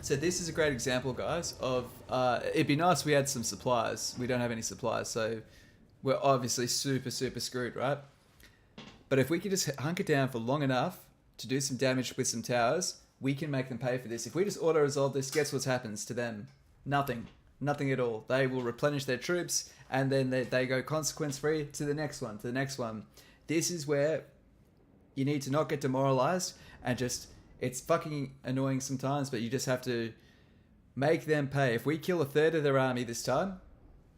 A: so this is a great example, guys, of it'd be nice if we had some supplies. We don't have any supplies, so we're obviously super screwed, right? But if we could just hunker down for long enough to do some damage with some towers, we can make them pay for this. If we just auto-resolve this, guess what happens to them? Nothing. Nothing at all. They will replenish their troops, and then they go consequence-free to the next one, to the next one. This is where you need to not get demoralized and just... It's fucking annoying sometimes, but you just have to make them pay. If we kill a third of their army this time,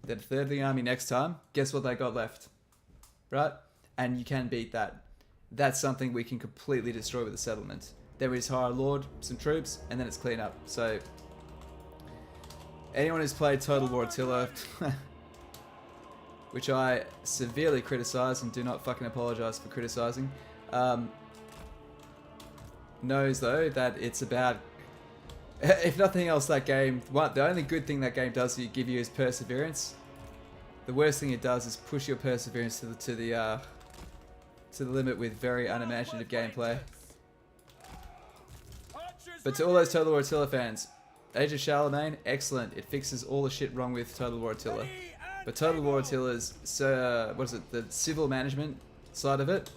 A: then a third of the army next time, guess what they got left? Right? And you can beat that. That's something we can completely destroy with the settlement. Then we just hire a lord, some troops, and then it's clean up. So, anyone who's played Total War Attila, which I severely criticize and do not fucking apologize for criticizing, knows though that it's about, if nothing else, that game, the only good thing that game does give you is perseverance. The worst thing it does is push your perseverance to the limit with very unimaginative gameplay. But to all those Total War Attila fans, Age of Charlemagne, excellent. It fixes all the shit wrong with Total War Attila. But Total War Attila's the civil management side of it,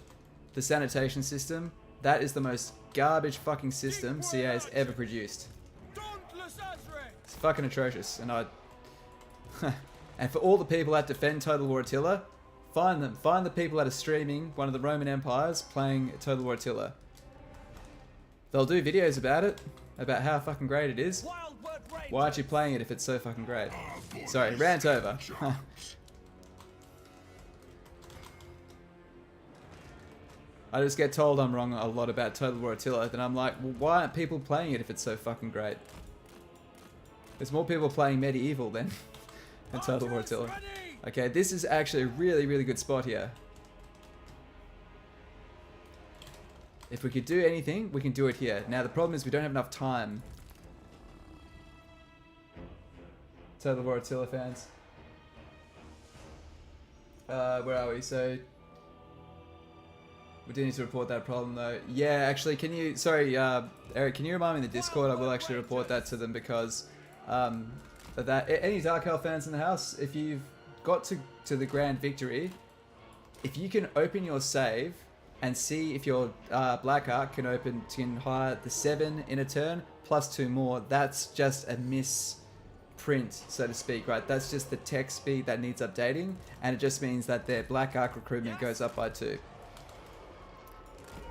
A: the sanitation system, that is the most garbage fucking system CA has ever produced. It's fucking atrocious, and and for all the people that defend Total War Attila, find them. Find the people that are streaming one of the Roman empires playing Total War Attila. They'll do videos about it, about how fucking great it is. Why aren't you playing it if it's so fucking great? Sorry, rant over. I just get told I'm wrong a lot about Total War Attila, then I'm like, well, why aren't people playing it if it's so fucking great? There's more people playing Medieval than Total War Attila. Okay, this is actually a really good spot here. If we could do anything, we can do it here. Now the problem is we don't have enough time. Total War Attila fans. Where are we? So... we do need to report that problem though. Yeah, actually, can you... Sorry, Eric, can you remind me in the Discord? I will actually report that to them because... any Dark Elf fans in the house, if you've got to the Grand Victory, if you can open your save and see if your Black Ark can hire the 7 in a turn, plus 2 more, that's just a misprint, so to speak, right? That's just the text speed that needs updating, and it just means that their Black Ark recruitment goes up by 2.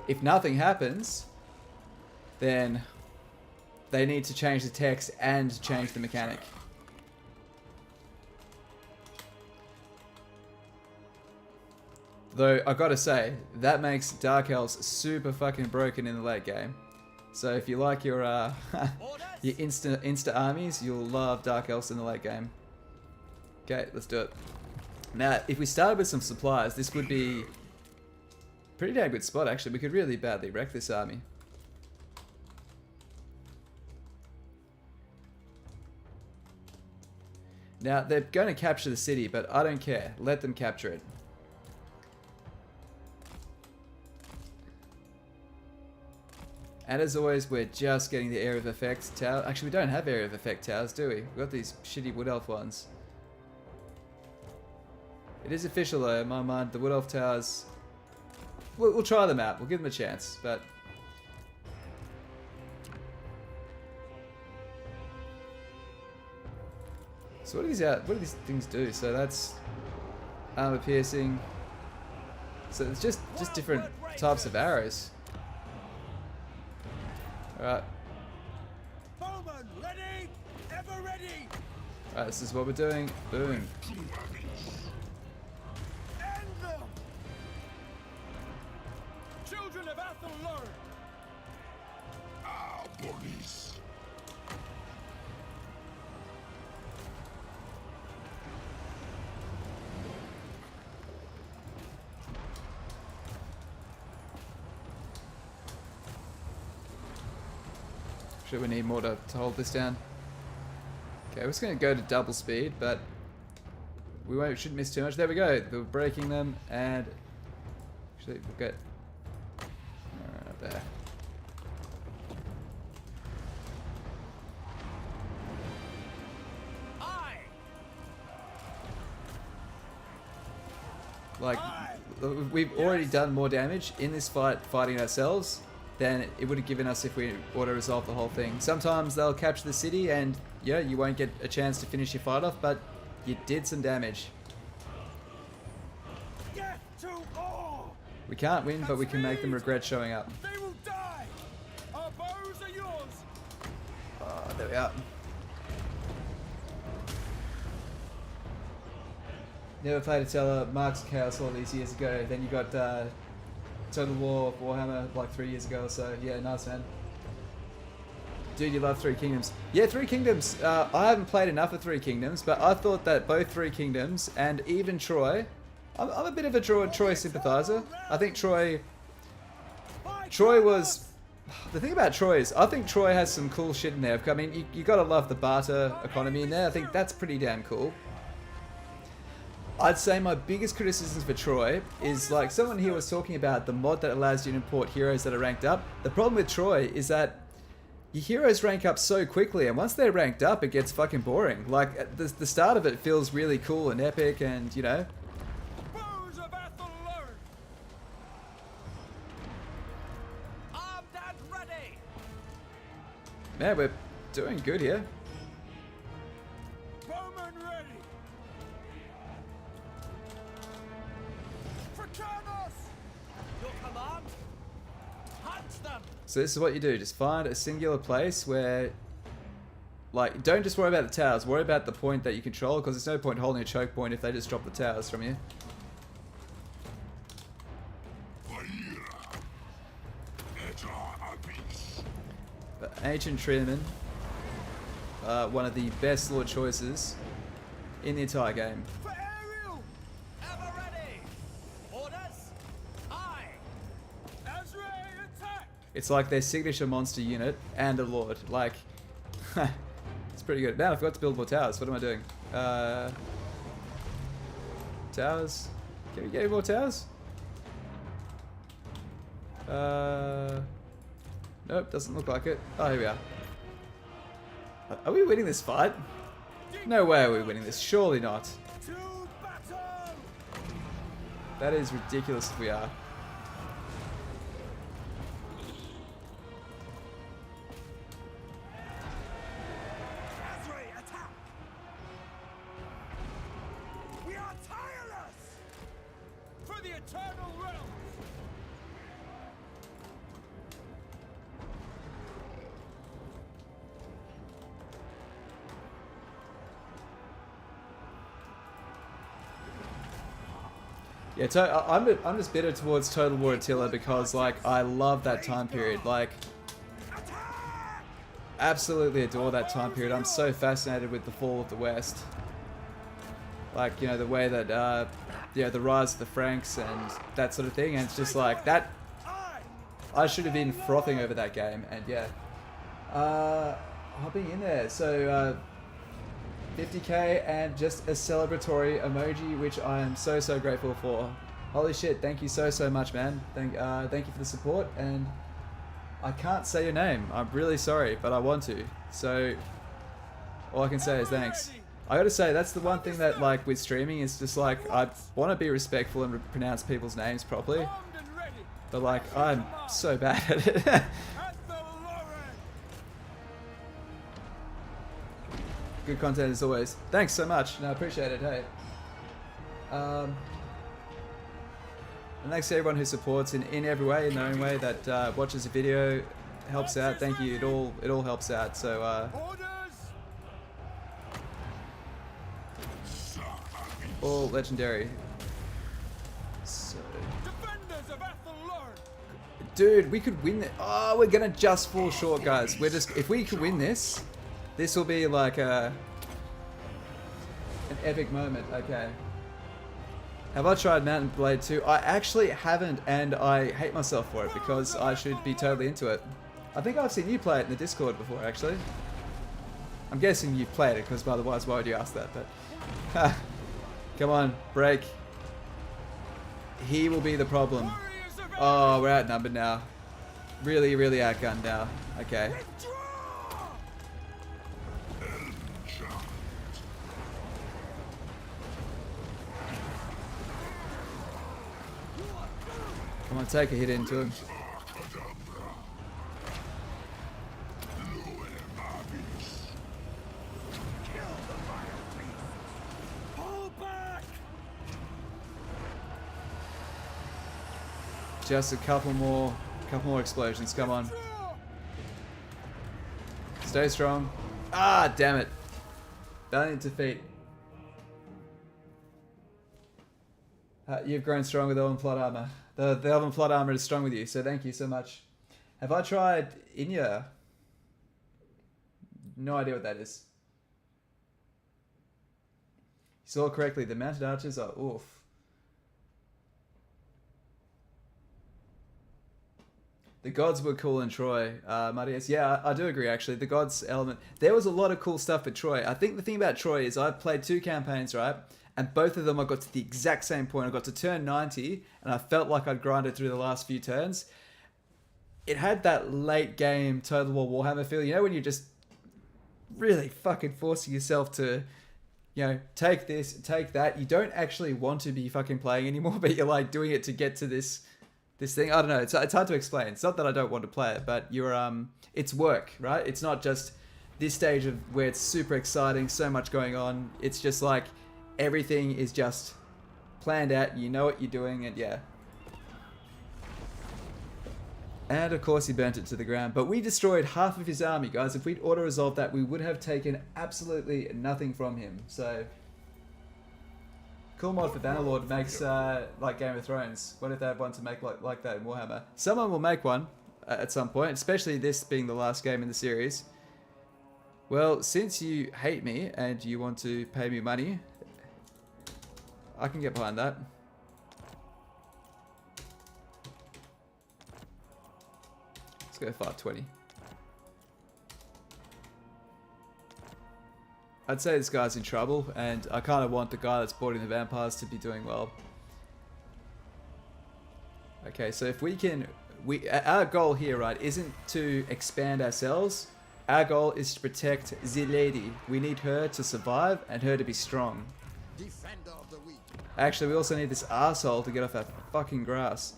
A: If nothing happens, then they need to change the text and change the mechanic. Though, I gotta say, that makes Dark Elves super fucking broken in the late game. So if you like your your insta armies, you'll love Dark Elves in the late game. Okay, let's do it. Now, if we started with some supplies, this would be... pretty damn good spot, actually. We could really badly wreck this army. Now, they're going to capture the city, but I don't care. Let them capture it. And as always, we're just getting the area of effect tower. Actually, we don't have area of effect towers, do we? We've got these shitty Wood Elf ones. It is official, though, in my mind. The Wood Elf towers... We'll try them out. We'll give them a chance, but... So what do these things do? So that's armor piercing. So it's just different types of arrows. All right. Alright, this is what we're doing. Boom.
H: children of Althel Loren.
D: Our police.
A: Sure, we need more to hold this down. Okay, we're just going to go to double speed, but we shouldn't miss too much. There we go. We're breaking them, and actually we'll get up there. Like, we've already done more damage in this fight fighting ourselves than it would have given us if we auto-resolved the whole thing. Sometimes they'll capture the city and, yeah, you won't get a chance to finish your fight off, but you did some damage.
H: Get to all.
A: We can't win, but we can make them regret showing up.
H: They will die. Our bows are yours.
A: Oh, there we are. Never played a Teller, Mark's Chaos all these years ago. Then you got TotalWar, Warhammer like 3 years ago or so. Yeah, nice, man. Dude, you love Three Kingdoms. Yeah, Three Kingdoms. I haven't played enough of Three Kingdoms, but I thought that both Three Kingdoms and even Troy, I'm a bit of a Troy sympathizer. I think Troy was... The thing about Troy is, I think Troy has some cool shit in there. I mean, you gotta love the barter economy in there. I think that's pretty damn cool. I'd say my biggest criticisms for Troy is, like, someone here was talking about the mod that allows you to import heroes that are ranked up. The problem with Troy is that your heroes rank up so quickly, and once they're ranked up, it gets fucking boring. Like, at the start of it feels really cool and epic, and, you know.
H: Bows of Althel Loren. Armed and ready.
A: Man, we're doing good here.
H: Bowman ready. Your command? Hunt them!
A: So this is what you do. Just find a singular place where, like, don't just worry about the towers. Worry about the point that you control, because there's no point holding a choke point if they just drop the towers from you. But Ancient Treatment, one of the best lord choices in the entire game.
H: For aerial! Ever ready! Orders? Aye! Ezra, attack!
A: It's like their signature monster unit and a lord. Like, it's pretty good. Man, I forgot to build more towers. What am I doing? Towers? Can we get any more towers? Nope, doesn't look like it. Oh, here we are. Are we winning this fight? No way are we winning this. Surely not.
H: To battle!
A: That is ridiculous if we are.
H: Ezra, attack! We are tireless! For the eternal realms!
A: Yeah, I'm just bitter towards Total War Attila because, like, I love that time period. Like, absolutely adore that time period. I'm so fascinated with the fall of the West. Like, you know, the way that, you know, the rise of the Franks and that sort of thing. And it's just like, that, I should have been frothing over that game. And yeah, hopping in there. So, 50k and just a celebratory emoji, which I am so grateful for. Holy shit, thank you so much, man. Thank you for the support, and I can't say your name. I'm really sorry, but I want to. So all I can say is thanks. I gotta say, that's the one thing that, like, with streaming is just like, I want to be respectful and pronounce people's names properly, but like, I'm so bad at it. Good content as always. Thanks so much. No, I appreciate it. Hey. And thanks to everyone who supports in every way, in their own way, that watches a video, helps out. Thank you. It all helps out. So all legendary. So
H: Defenders of Althel Loren.
A: Dude, we could win it. Oh, we're gonna just fall short, guys. If we could win this, this will be like an epic moment. Okay. Have I tried Mountain Blade 2? I actually haven't, and I hate myself for it because I should be totally into it. I think I've seen you play it in the Discord before, actually. I'm guessing you've played it, because otherwise why would you ask that? But come on, break. He will be the problem. Oh, we're outnumbered now. Really, really outgunned now. Okay. Come on, take a hit into him. Just a couple more explosions. Come on. Stay strong. Ah, damn it. Valiant defeat. You've grown strong with Elven plot armor. The Elven plot armor is strong with you, so thank you so much. Have I tried Inya? No idea what that is. You saw correctly. The mounted archers are oof. The gods were cool in Troy, Marius. Yeah, I do agree, actually. The gods element. There was a lot of cool stuff at Troy. I think the thing about Troy is I've played 2 campaigns, right? And both of them I got to the exact same point. I got to turn 90, and I felt like I'd grinded through the last few turns. It had that late game TotalWar Warhammer feel. You know, when you're just really fucking forcing yourself to, you know, take this, take that. You don't actually want to be fucking playing anymore, but you're like doing it to get to this thing. I don't know. It's hard to explain. It's not that I don't want to play it, but it's work, right? It's not just this stage of where it's super exciting, so much going on. It's just like everything is just planned out. You know what you're doing, and yeah. And of course he burnt it to the ground. But we destroyed half of his army, guys. If we'd auto-resolved that, we would have taken absolutely nothing from him. So cool mod for Bannerlord makes like Game of Thrones. What if they have one to make like that in Warhammer? Someone will make one at some point, especially this being the last game in the series. Well, since you hate me and you want to pay me money, I can get behind that. Let's go 520. I'd say this guy's in trouble, and I kind of want the guy that's boarding the vampires to be doing well. Okay, so if we can... our goal here, right, isn't to expand ourselves. Our goal is to protect the lady. We need her to survive and her to be strong.
B: Defender of the weak.
A: Actually, we also need this arsehole to get off our fucking grass.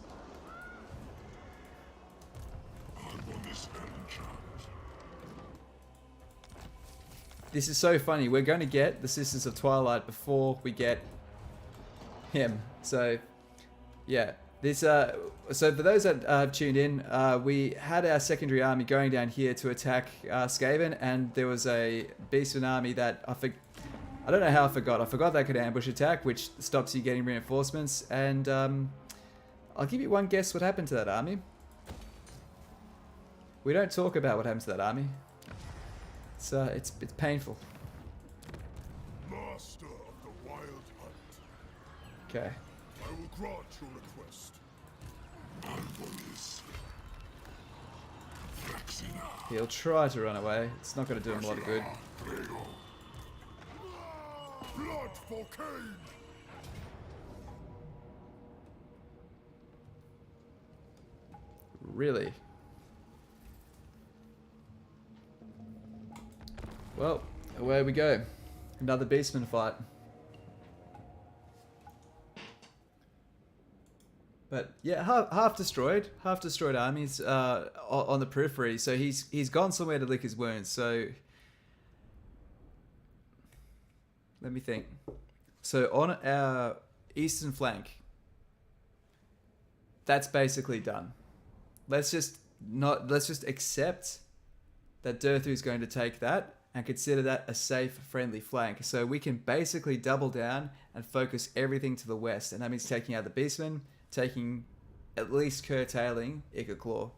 A: This is so funny. We're going to get the Sisters of Twilight before we get him. So, yeah. This. So for those that have tuned in, we had our secondary army going down here to attack Skaven, and there was a Beastman army that I don't know how I forgot. I forgot they could ambush attack, which stops you getting reinforcements. And I'll give you one guess what happened to that army. We don't talk about what happened to that army. It's painful.
D: Master of the Wild Hunt.
A: Okay.
D: I will grant your request.
A: He'll try to run away. It's not going to do him a lot of good.
D: Blood for Cain!
A: Really? Well, away we go. Another Beastman fight. But yeah, half destroyed armies on the periphery. So he's gone somewhere to lick his wounds. So let me think. So on our eastern flank, that's basically done. Let's just accept that Durthu's going to take that and consider that a safe, friendly flank. So we can basically double down and focus everything to the west. And that means taking out the Beastmen, taking at least curtailing Ica Claw.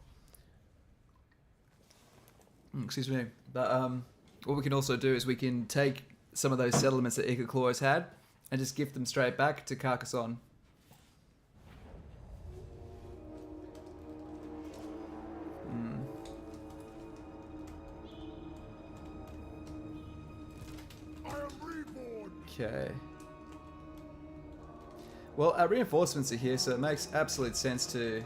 A: Excuse me. But what we can also do is we can take some of those settlements that Ica Claw has had and just gift them straight back to Carcassonne. Okay. Well, our reinforcements are here, so it makes absolute sense to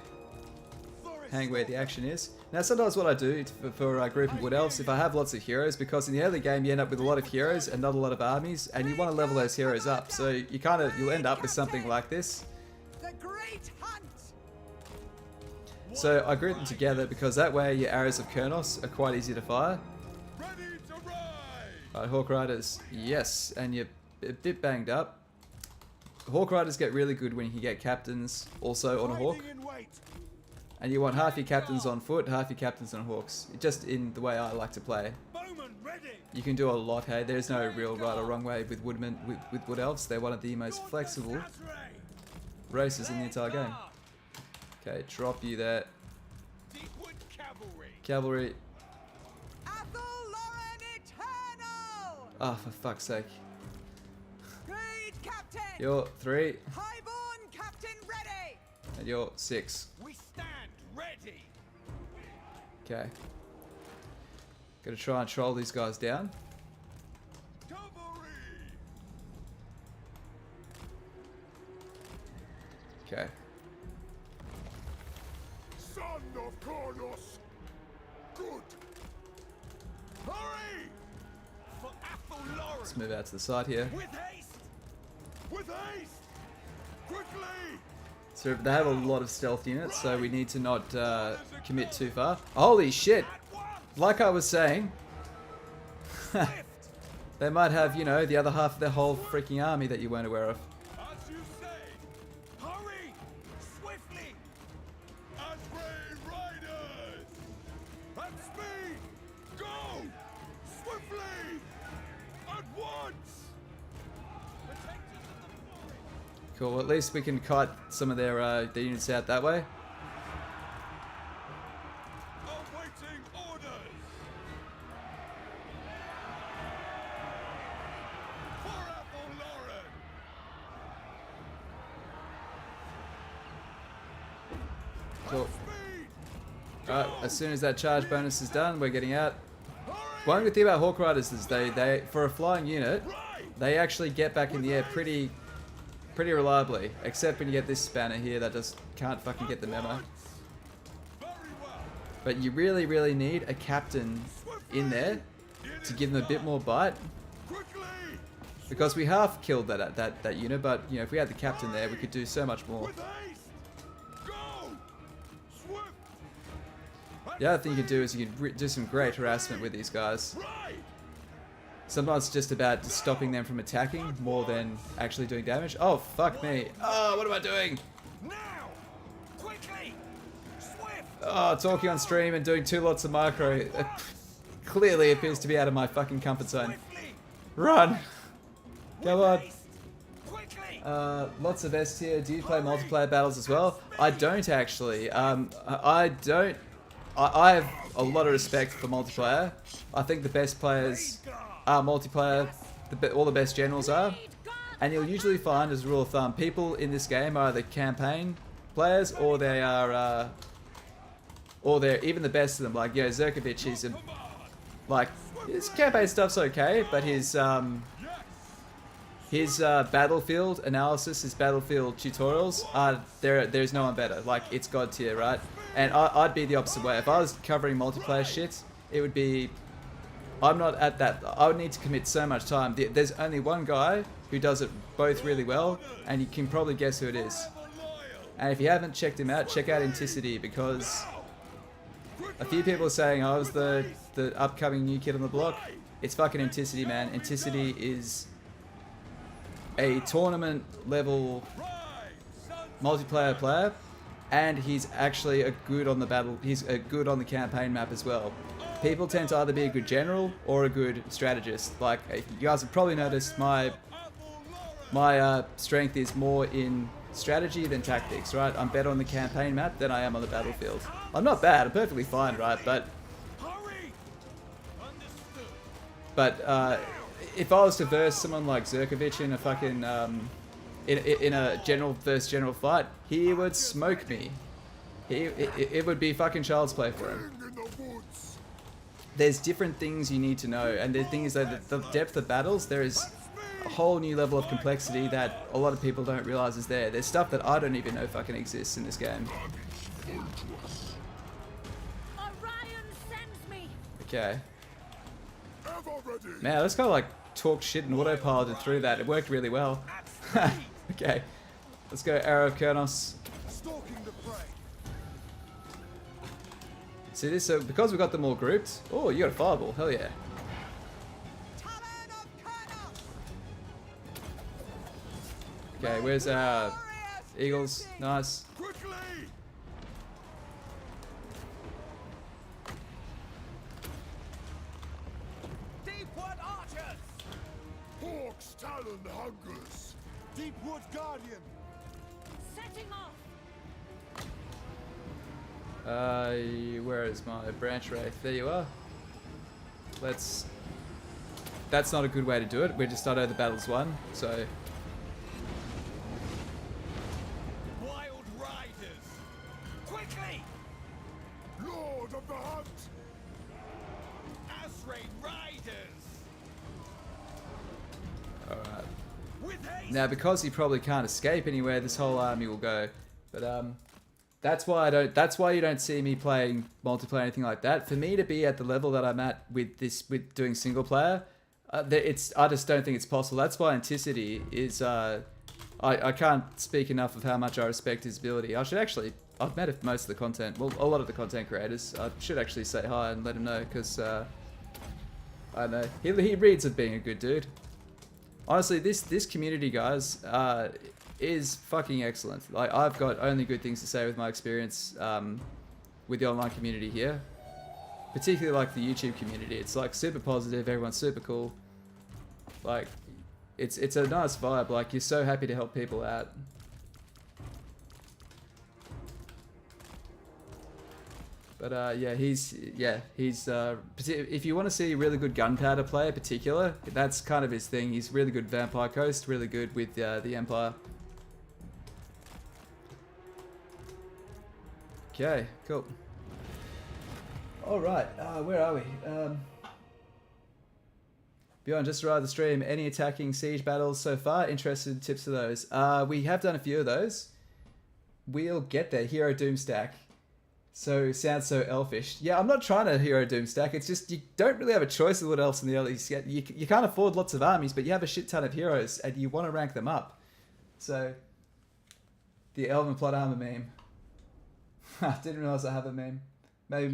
A: hang where the action is. Now, sometimes what I do for grouping Wood Elves, if I have lots of heroes, because in the early game you end up with a lot of heroes and not a lot of armies, and you want to level those heroes up, so you you'll end up with something like this.
G: The great hunt.
A: So I group them together because that way your arrows of Kurnos are quite easy to fire. Alright, Hawk Riders, yes, and you're a bit banged up. Hawk Riders get really good when you can get captains also on a hawk. And you want half your captains on foot, half your captains on hawks. Just in the way I like to play. You can do a lot, hey. There's no real right or wrong way with Woodmen, with Wood Elves. They're one of the most flexible races in the entire game. Okay, drop you there. Cavalry.
G: Althel Loren Eternal.
A: Ah, for fuck's sake.
G: Great Captain.
A: You're 3.
G: Highborn Captain ready.
A: And you're 6.
J: We stand ready.
A: Okay. Gotta try and troll these guys down. Okay.
D: Son of Kronos. Good. Hurry!
J: For Althel Loren.
A: Let's move out to the side here.
J: With haste.
D: With haste! Quickly!
A: So they have a lot of stealth units, so we need to not commit too far. Holy shit! Like I was saying, they might have, you know, the other half of their whole freaking army that you weren't aware of.
J: As you say. Hurry! Swiftly!
D: As brave riders! At speed! Go! Swiftly! At once!
A: Cool, well, at least we can cut some of their units out that way.
D: Awaiting orders! For Althel Loren!
A: Cool. Alright, as soon as that charge bonus is done, we're getting out. One good thing about Hawk Riders is they for a flying unit, they actually get back in the air pretty reliably, except when you get this spanner here that just can't fucking get the memo. But you really need a captain in there to give them a bit more bite, because we half killed that unit, but you know, if we had the captain there, we could do so much more. The other thing you can do is you can do some great harassment with these guys. Sometimes it's just about stopping them from attacking more than actually doing damage. Oh, fuck me. Oh, what am I doing?
J: Now! Quickly! Swift!
A: Oh, talking on stream and doing 2 lots of micro clearly appears to be out of my fucking comfort zone. Run! Come on. Lots of S tier. Do you play multiplayer battles as well? I don't actually. I have a lot of respect for multiplayer. I think the best players are multiplayer, all the best generals are, and you'll usually find, as a rule of thumb, people in this game are either campaign players or they are, or they're even the best of them. Like, you know, Zerkovich, he's like, his campaign stuff's okay, but his battlefield analysis, his battlefield tutorials are there's no one better. Like, it's god tier, right? And I'd be the opposite way. If I was covering multiplayer shit, it would be, I'm not at that. I would need to commit so much time. There's only one guy who does it both really well, and you can probably guess who it is. And if you haven't checked him out, check out Inticity, because a few people are saying I was the upcoming new kid on the block. It's fucking Inticity, man. Inticity is a tournament level multiplayer player, and he's actually a good on the battle. He's a good on the campaign map as well. People tend to either be a good general or a good strategist. Like, you guys have probably noticed, my strength is more in strategy than tactics, right? I'm better on the campaign map than I am on the battlefield. I'm not bad, I'm perfectly fine, right? But if I was to verse someone like Zerkovich in a fucking in a general versus general fight, he would smoke me. It would be fucking child's play for him. There's different things you need to know, and the thing is that the depth of battles, there is a whole new level of complexity that a lot of people don't realize is there. There's stuff that I don't even know fucking exists in this game.
F: Orion sends me.
A: Okay. Man, I just kind of like talk shit and autopilot through that. It worked really well. Okay. Let's go Arrow of Kernos. See this? So because we got them all grouped. Oh, you got a fireball. Hell yeah. Okay, where's our eagles? Nice.
B: Deepwood archers!
D: Hawk's talon hungers.
B: Deepwood guardian!
F: Setting off.
A: Where is my branch wraith? There you are. Let's... That's not a good way to do it. We just started the battle's won, so...
B: Wild riders! Quickly!
D: Lord of the hunt!
B: Asray riders!
A: Alright.
B: With haste!
A: Now, because he probably can't escape anywhere, this whole army will go. But, that's why I don't. That's why you don't see me playing multiplayer or anything like that. For me to be at the level that I'm at with doing single player, I just don't think it's possible. That's why Anticity is. I can't speak enough of how much I respect his ability. I've met most of the content. Well, a lot of the content creators. I should actually say hi and let him know because I don't know. He reads of being a good dude. Honestly, this community, guys, is fucking excellent. Like, I've got only good things to say with my experience with the online community here. Particularly like the YouTube community. It's like super positive, everyone's super cool. Like, it's a nice vibe. Like, you're so happy to help people out. But yeah, he's if you want to see a really good gunpowder player in particular, that's kind of his thing. He's really good Vampire Coast, really good with the Empire. Okay, cool. Alright, where are we? Beyond just arrived the stream. Any attacking siege battles so far? Interested in tips for those. We have done a few of those. We'll get there. Hero Doom stack. So, sounds so elfish. Yeah, I'm not trying to Hero Doom stack. It's just you don't really have a choice of what else in the early get. You can't afford lots of armies, but you have a shit ton of heroes and you want to rank them up. So, the Elven plot armor meme. I didn't realize I have a meme. Maybe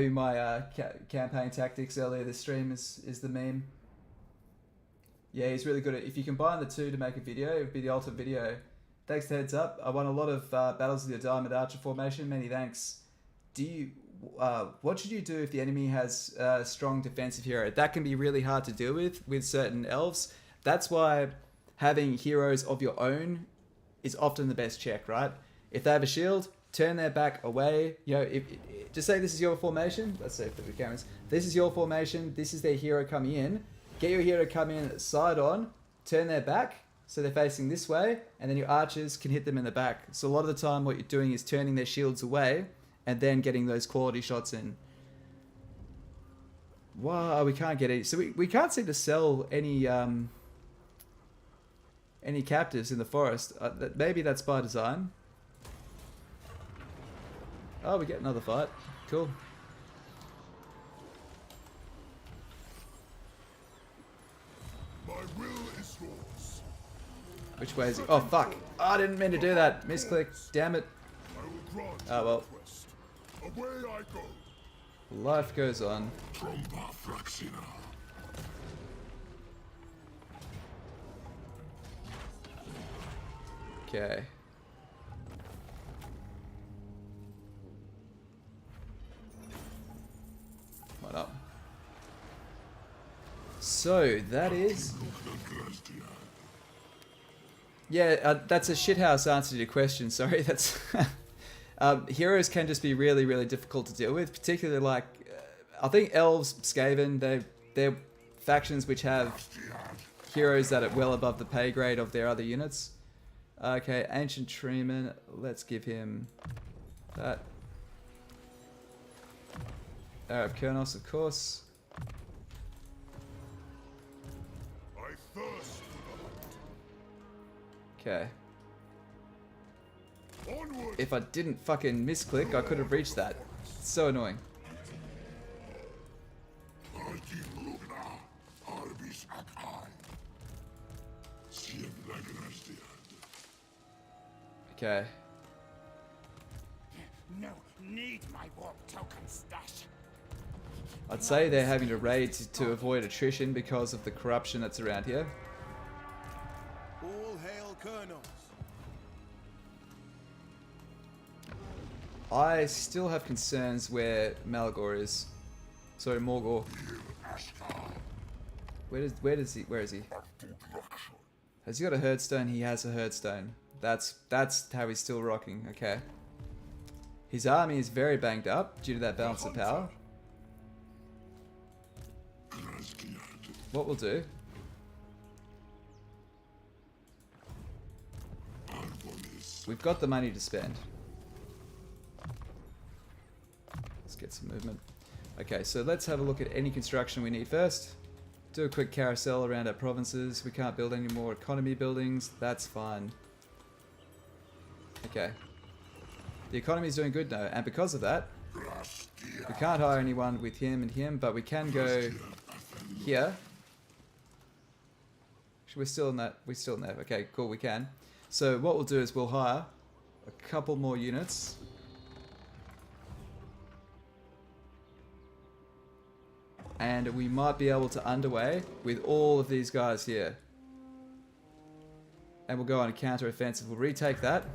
A: my campaign tactics earlier this stream is the meme. Yeah, he's really good at. If you combine the two to make a video, it would be the ultimate video. Thanks to Heads Up. I won a lot of battles with your Diamond Archer formation. Many thanks. What should you do if the enemy has a strong defensive hero? That can be really hard to deal with certain elves. That's why having heroes of your own is often the best check, right? If they have a shield, turn their back away. You know, just say this is your formation. Let's say for the cameras. This is your formation. This is their hero coming in. Get your hero come in side on. Turn their back so they're facing this way, and then your archers can hit them in the back. So a lot of the time, what you're doing is turning their shields away and then getting those quality shots in. Wow, we can't get it. So we can't seem to sell any captives in the forest. Maybe that's by design. Oh, we get another fight. Cool.
D: My will is yours.
A: Which way is he? Oh, fuck. Oh, I didn't mean to do that. Misclick. Damn it.
D: I will grant
A: Oh, well.
D: request. Away I go.
A: Life goes on.
D: Tromba Fraxina.
A: Okay. What up? So, that is... Yeah, that's a shithouse answer to your question. Sorry, that's heroes can just be really, really difficult to deal with. Particularly like, I think elves, Skaven, they're factions which have heroes that are well above the pay grade of their other units. Okay, Ancient Treeman. Let's give him that. Arab Kernos, of course.
D: I thirst
A: Okay.
D: for the light. Onward!
A: If I didn't fucking misclick, I could have reached that. It's so annoying. Okay.
J: No, need my warp token stash.
A: I'd say they're having to raid to avoid attrition because of the corruption that's around here.
C: All hail Kernos.
A: I still have concerns where Malagor is. Sorry, Morgor. Where is he? Has he got a herdstone? He has a herdstone. That's how he's still rocking. Okay. His army is very banged up due to that balance of power. What we'll do. We've got the money to spend. Let's get some movement. Okay, so let's have a look at any construction we need first. Do a quick carousel around our provinces. We can't build any more economy buildings. That's fine. Okay. The economy is doing good now, and because of that, we can't hire anyone with him and him, but we can go here. We're still in that. We're still in there. Okay, cool. We can. So what we'll do is we'll hire a couple more units. And we might be able to underway with all of these guys here. And we'll go on a counter-offensive. We'll retake that.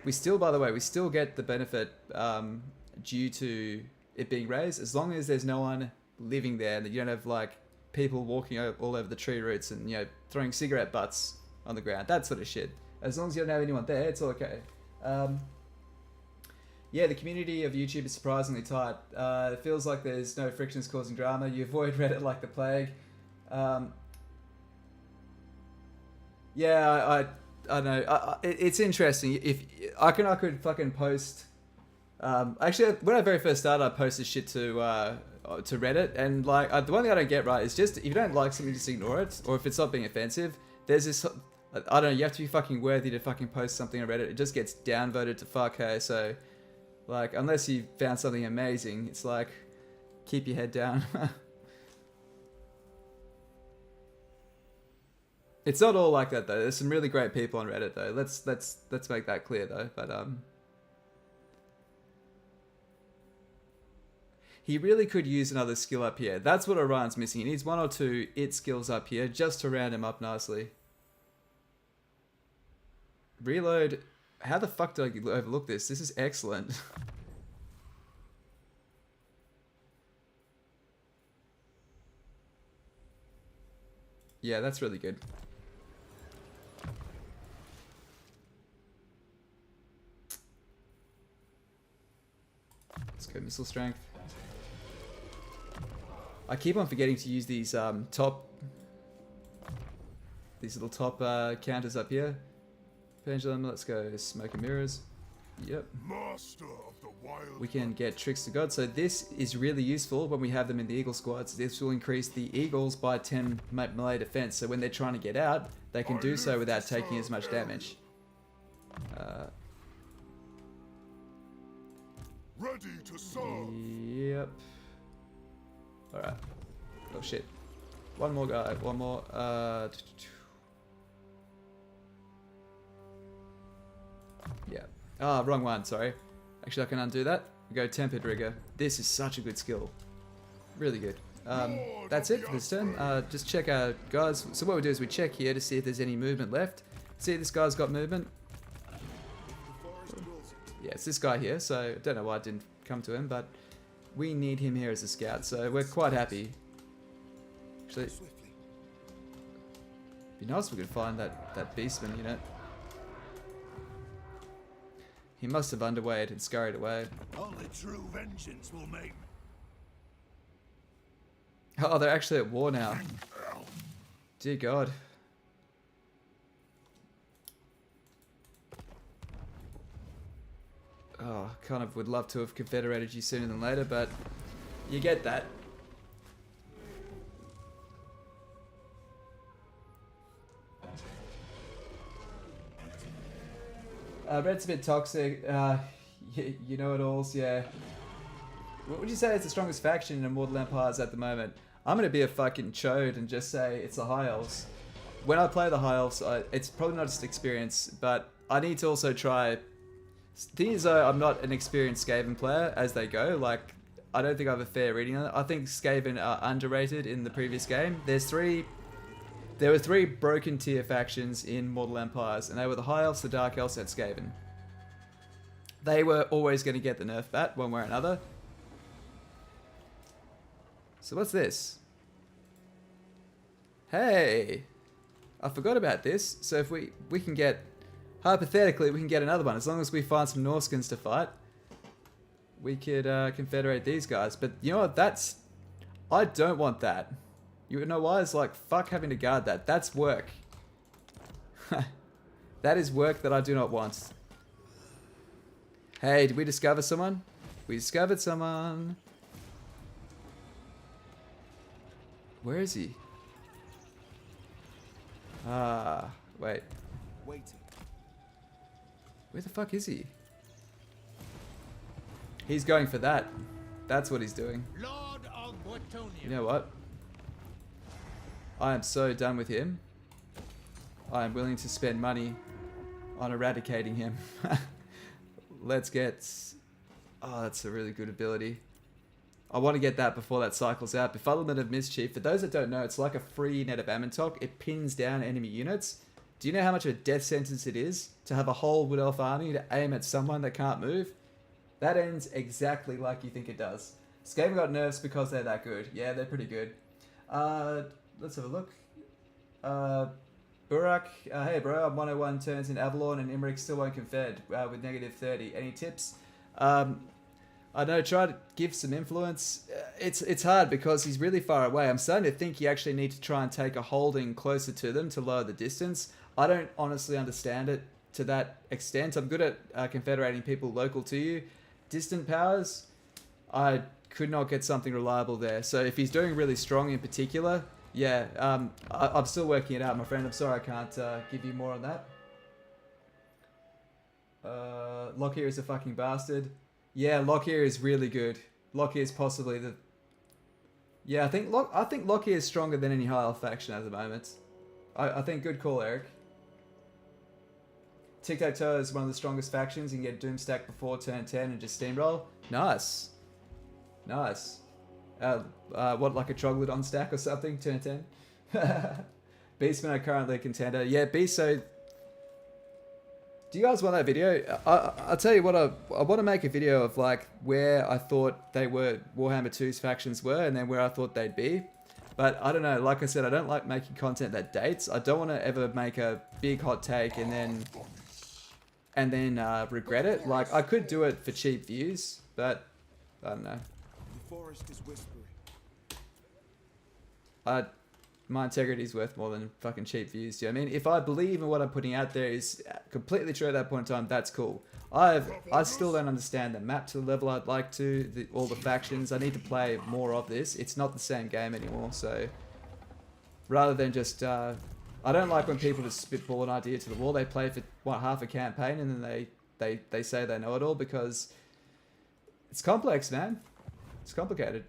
A: We still, by the way, we still get the benefit due to it being raised, as long as there's no one living there and that you don't have like people walking all over the tree roots and, you know, throwing cigarette butts on the ground, that sort of shit. As long as you don't have anyone there, it's all okay. Yeah, the community of YouTube is surprisingly tight. It feels like there's no frictions causing drama. You avoid Reddit like the plague. Yeah, I know. It's interesting. If I could fucking post. Actually, when I very first started, I posted shit to Reddit, and like the one thing I don't get right is just if you don't like something, just ignore it, or if it's not being offensive. There's this. I don't know. You have to be fucking worthy to fucking post something on Reddit. It just gets downvoted to fuck. Hey, so like unless you found something amazing, it's like keep your head down. It's not all like that though. There's some really great people on Reddit though. Let's make that clear though. But he really could use another skill up here. That's what Orion's missing. He needs one or two it skills up here just to round him up nicely. Reload. How the fuck did I overlook this? This is excellent. Yeah, that's really good. Let's go missile strength. I keep on forgetting to use these little top counters up here. Pendulum, let's go smoke and mirrors. Yep.
D: Master of the wild.
A: We can get tricks to God. So this is really useful when we have them in the eagle squads. This will increase the eagles by 10 melee defense. So when they're trying to get out, they can do so without taking as much damage.
D: Ready to serve.
A: Yep. Alright. Oh shit. One more guy. One more. Yeah. Ah, wrong one. Sorry. Actually, I can undo that. We go Tempered Rigor. This is such a good skill. Really good. That's it for this turn. Just check out guys. So what we do is we check here to see if there's any movement left. See, this guy's got movement. Yeah, it's this guy here. So I don't know why I didn't come to him, but we need him here as a scout. So we're quite happy. Actually, Be nice if we could find that beastman unit. He must have underweight and scurried away.
J: Only true vengeance will make me.
A: Oh, they're actually at war now. Dear God. Oh, kind of would love to have confederated you sooner than later, but you get that. Red's a bit toxic. You know it alls, yeah. What would you say is the strongest faction in Immortal Empires at the moment? I'm gonna be a fucking chode and just say it's the High Elves. When I play the High Elves, it's probably not just experience, but I need to also try. Thing is though, I'm not an experienced Skaven player as they go. Like, I don't think I have a fair reading on it. I think Skaven are underrated in the previous game. There were three broken tier factions in Mortal Empires, and they were the High Elves, the Dark Elves, and Skaven. They were always going to get the nerf bat one way or another. So what's this? Hey! I forgot about this. So if we can get, hypothetically, we can get another one. As long as we find some Norskins to fight, we could confederate these guys. But you know what? I don't want that. You know why? It's like, fuck having to guard that. That's work. That is work that I do not want. Hey, did we discover someone? We discovered someone. Where is he? Ah, wait.
C: Waiting.
A: Where the fuck is he? He's going for that. That's what he's doing.
B: Lord of Bortonia.
A: You know what? I am so done with him. I am willing to spend money on eradicating him. Let's get... Oh, that's a really good ability. I want to get that before that cycles out. Befuddlement of Mischief. For those that don't know, it's like a free net of Ammontok. It pins down enemy units. Do you know how much of a death sentence it is to have a whole Wood Elf army to aim at someone that can't move? That ends exactly like you think it does. Skaven got nerfs because they're that good. Yeah, they're pretty good. Let's have a look. Burak, hey bro, I'm 101 turns in Avalon and Imrik still won't confed with negative 30. Any tips? I know, try to give some influence. It's hard because he's really far away. I'm starting to think you actually need to try and take a holding closer to them to lower the distance. I don't honestly understand it to that extent. I'm good at confederating people local to you. Distant powers, I could not get something reliable there. So if he's doing really strong in particular, yeah, I'm still working it out, my friend. I'm sorry I can't give you more on that. Lockyer is a fucking bastard. Yeah, Lockyer is really good. Lockyer is possibly the... Yeah, I think Lockyer is stronger than any High Elf faction at the moment. I think good call, Eric. Tic-Tac-Toe is one of the strongest factions. You can get Doomstack before turn 10 and just steamroll. Nice. Nice. What, like a Troglodon stack or something? Turn 10? Beastmen are currently a contender. Yeah, Beast, so... Do you guys want that video? I'll tell you what, I want to make a video of like where I thought they were, Warhammer 2's factions were, and then where I thought they'd be. But I don't know, like I said, I don't like making content that dates. I don't want to ever make a big hot take and then regret it. Like, I could do it for cheap views, but I don't know.
C: The forest is whispering.
A: My integrity is worth more than fucking cheap views. Do you know what I mean? If I believe in what I'm putting out there is completely true at that point in time, that's cool. I still don't understand the map to the level I'd like to, all the factions. I need to play more of this. It's not the same game anymore, so rather than just... I don't like when people just spitball an idea to the wall. They play for half a campaign and then they say they know it all, because it's complex, man. It's complicated.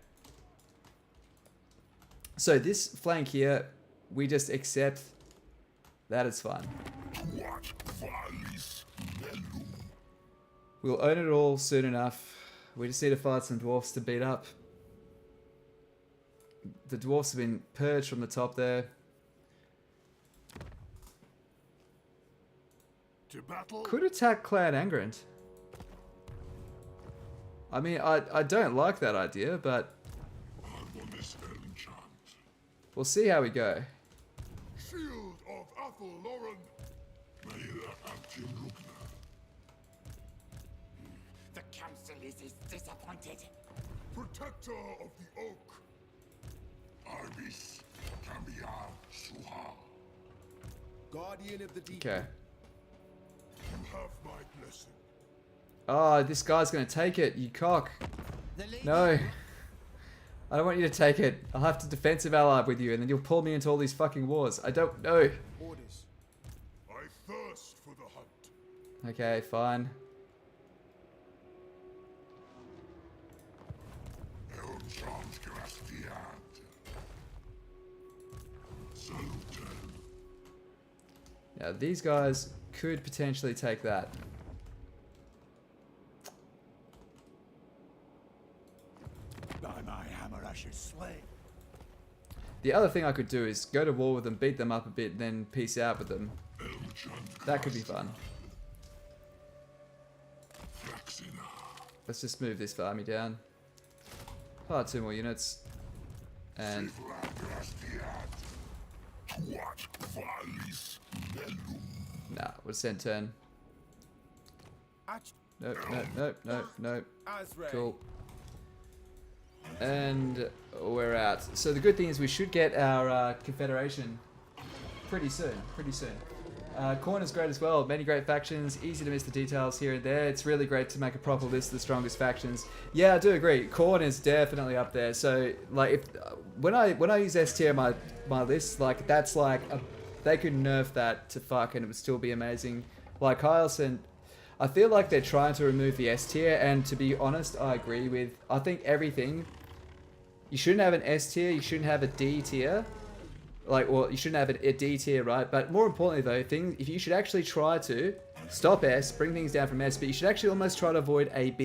A: So this flank here, we just accept that it's fine. We'll own it all soon enough. We just need to find some dwarfs to beat up. The dwarfs have been purged from the top there.
D: To battle.
A: Could attack Clan Angrand. I mean, I don't like that idea, but we'll see how we go.
D: Shield of Althel Loren.
J: The council is disappointed.
D: Protector of the Oak. Arbis Cambia Suha.
C: Guardian of the deep.
A: Okay.
D: You have my blessing.
A: Oh, this guy's gonna take it, you cock. No. I don't want you to take it. I'll have to defensive ally with you and then you'll pull me into all these fucking wars. I don't know.
C: Orders.
D: I thirst for the hunt.
A: Okay, fine. Now these guys could potentially take that.
J: By my hammer I should slay.
A: The other thing I could do is go to war with them, beat them up a bit, then peace out with them. That could be fun. Let's just move this army down. Oh, 2 more units. And... Nah, we'll send turn. Nope, nope, nope, nope, nope. Cool. And we're out. So the good thing is we should get our confederation pretty soon. Khorne is great as well. Many great factions. Easy to miss the details here and there. It's really great to make a proper list of the strongest factions. Yeah, I do agree. Khorne is definitely up there. So like, if when I use S tier my list, like that's like they could nerf that to fuck and it would still be amazing. Like Hyacin, I feel like they're trying to remove the S tier, and to be honest, I agree with. I think everything. You shouldn't have an S tier. You shouldn't have a D tier. Like, well, you shouldn't have a D tier, right? But more importantly, though, if you should actually try to stop S, bring things down from S, but you should actually almost try to avoid a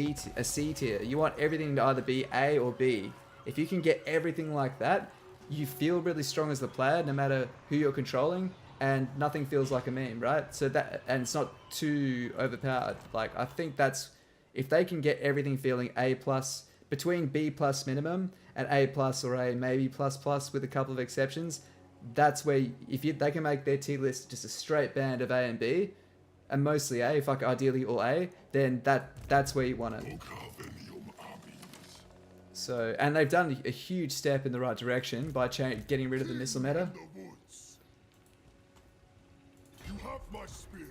A: C tier. You want everything to either be A or B. If you can get everything like that, you feel really strong as the player, no matter who you're controlling, and nothing feels like a meme, right? So that, and it's not too overpowered. Like, I think that's, if they can get everything feeling A plus, between B plus minimum and A plus or A maybe plus plus with a couple of exceptions, that's where they can make their tier list just a straight band of A and B, and mostly A, if like ideally all A, then that's where you want it. So, and they've done a huge step in the right direction by getting rid of the missile meta.
D: You have my spear.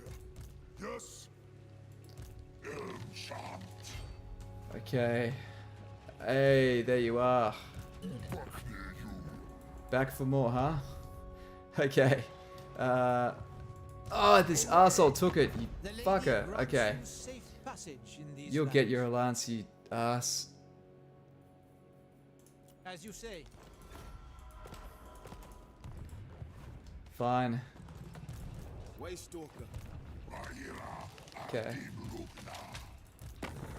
D: Yes.
A: Okay. Hey, there you are. Back for more, huh? Okay. Oh, this arsehole took it, you fucker. Okay. You'll get your alliance, you ass.
B: As you say.
A: Fine.
C: Waystalker.
A: Okay.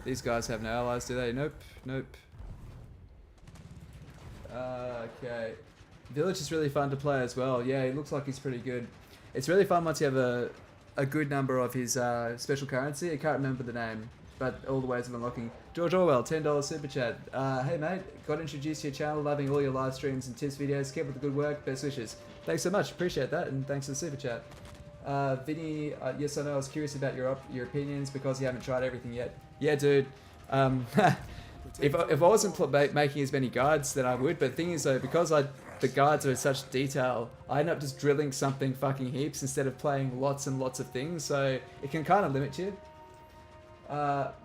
A: These guys have no allies, do they? Nope. Nope. Okay. Village is really fun to play as well. Yeah, he looks like he's pretty good. It's really fun once you have a good number of his special currency. I can't remember the name, but all the ways of unlocking. George Orwell, $10 super chat. Hey mate, got introduced to your channel, loving all your live streams and tips videos. Keep up the good work, best wishes. Thanks so much, appreciate that, and thanks for the super chat. Vinny, yes I know, I was curious about your opinions because you haven't tried everything yet. Yeah dude, if I wasn't making as many guides then I would, but the thing is though, because the guides are in such detail, I end up just drilling something fucking heaps instead of playing lots and lots of things, so it can kind of limit you.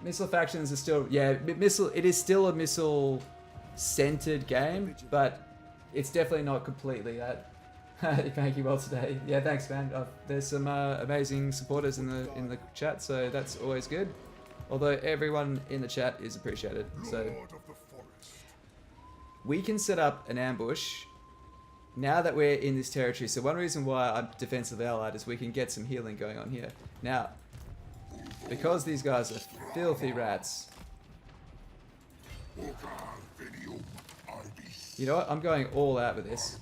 A: Missile factions are still, yeah, it is still a missile centered game, but it's definitely not completely that. Thank you well today. Yeah, thanks man. There's some amazing supporters in the chat, so that's always good. Although everyone in the chat is appreciated. So we can set up an ambush now that we're in this territory. So one reason why I'm defensively allied is we can get some healing going on here. Now, because these guys are filthy rats. You know what? I'm going all out with this.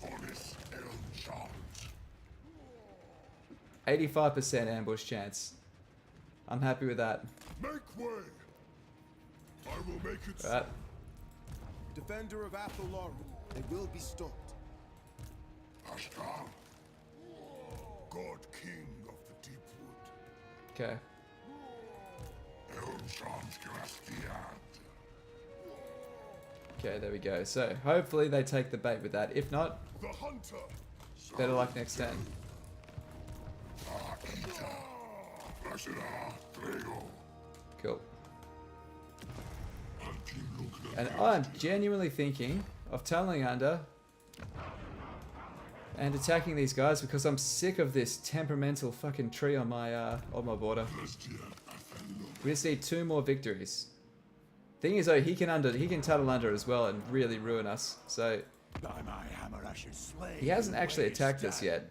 A: 85% ambush chance. I'm happy with that.
D: Make way. I will make it.
A: Right.
C: Defender of Althel Loren, they will be stopped.
D: God king of the deep wood.
A: Okay. Okay, there we go. So hopefully they take the bait with that. If not,
D: The hunter.
A: better luck next turn. Cool. And I'm genuinely thinking of tunneling under and attacking these guys because I'm sick of this temperamental fucking tree on my border. We just need 2 more victories. Thing is though, he can tunnel under as well and really ruin us. So
J: By my hammer, I should slay
A: he hasn't
J: you
A: actually
J: where you
A: attacked us
J: stand.
A: yet.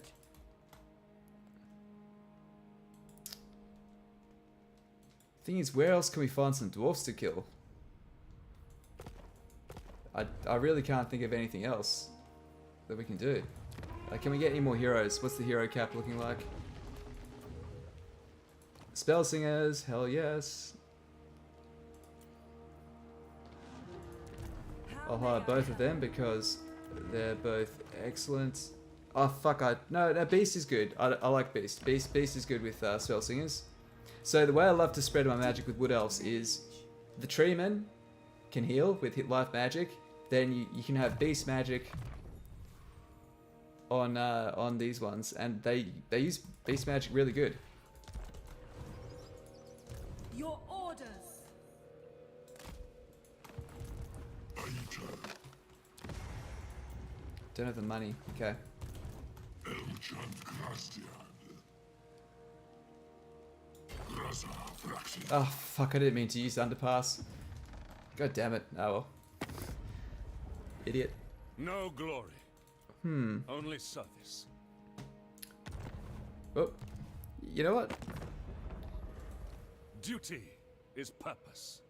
A: Thing is, where else can we find some dwarfs to kill? I really can't think of anything else that we can do. Can we get any more heroes? What's the hero cap looking like? Spell singers, hell yes. I'll hire both of them because they're both excellent. Oh fuck, no, Beast is good. I like Beast. Beast is good with spell singers. So the way I love to spread my magic with wood elves is the treeman can heal with hit life magic. Then you can have beast magic on these ones, and they use beast magic really good.
F: Your orders.
A: Don't have the money. Okay. Oh fuck! I didn't mean to use underpass. God damn it! Oh well. Idiot.
H: No glory. Only service.
A: Oh, you know what?
H: Duty is purpose.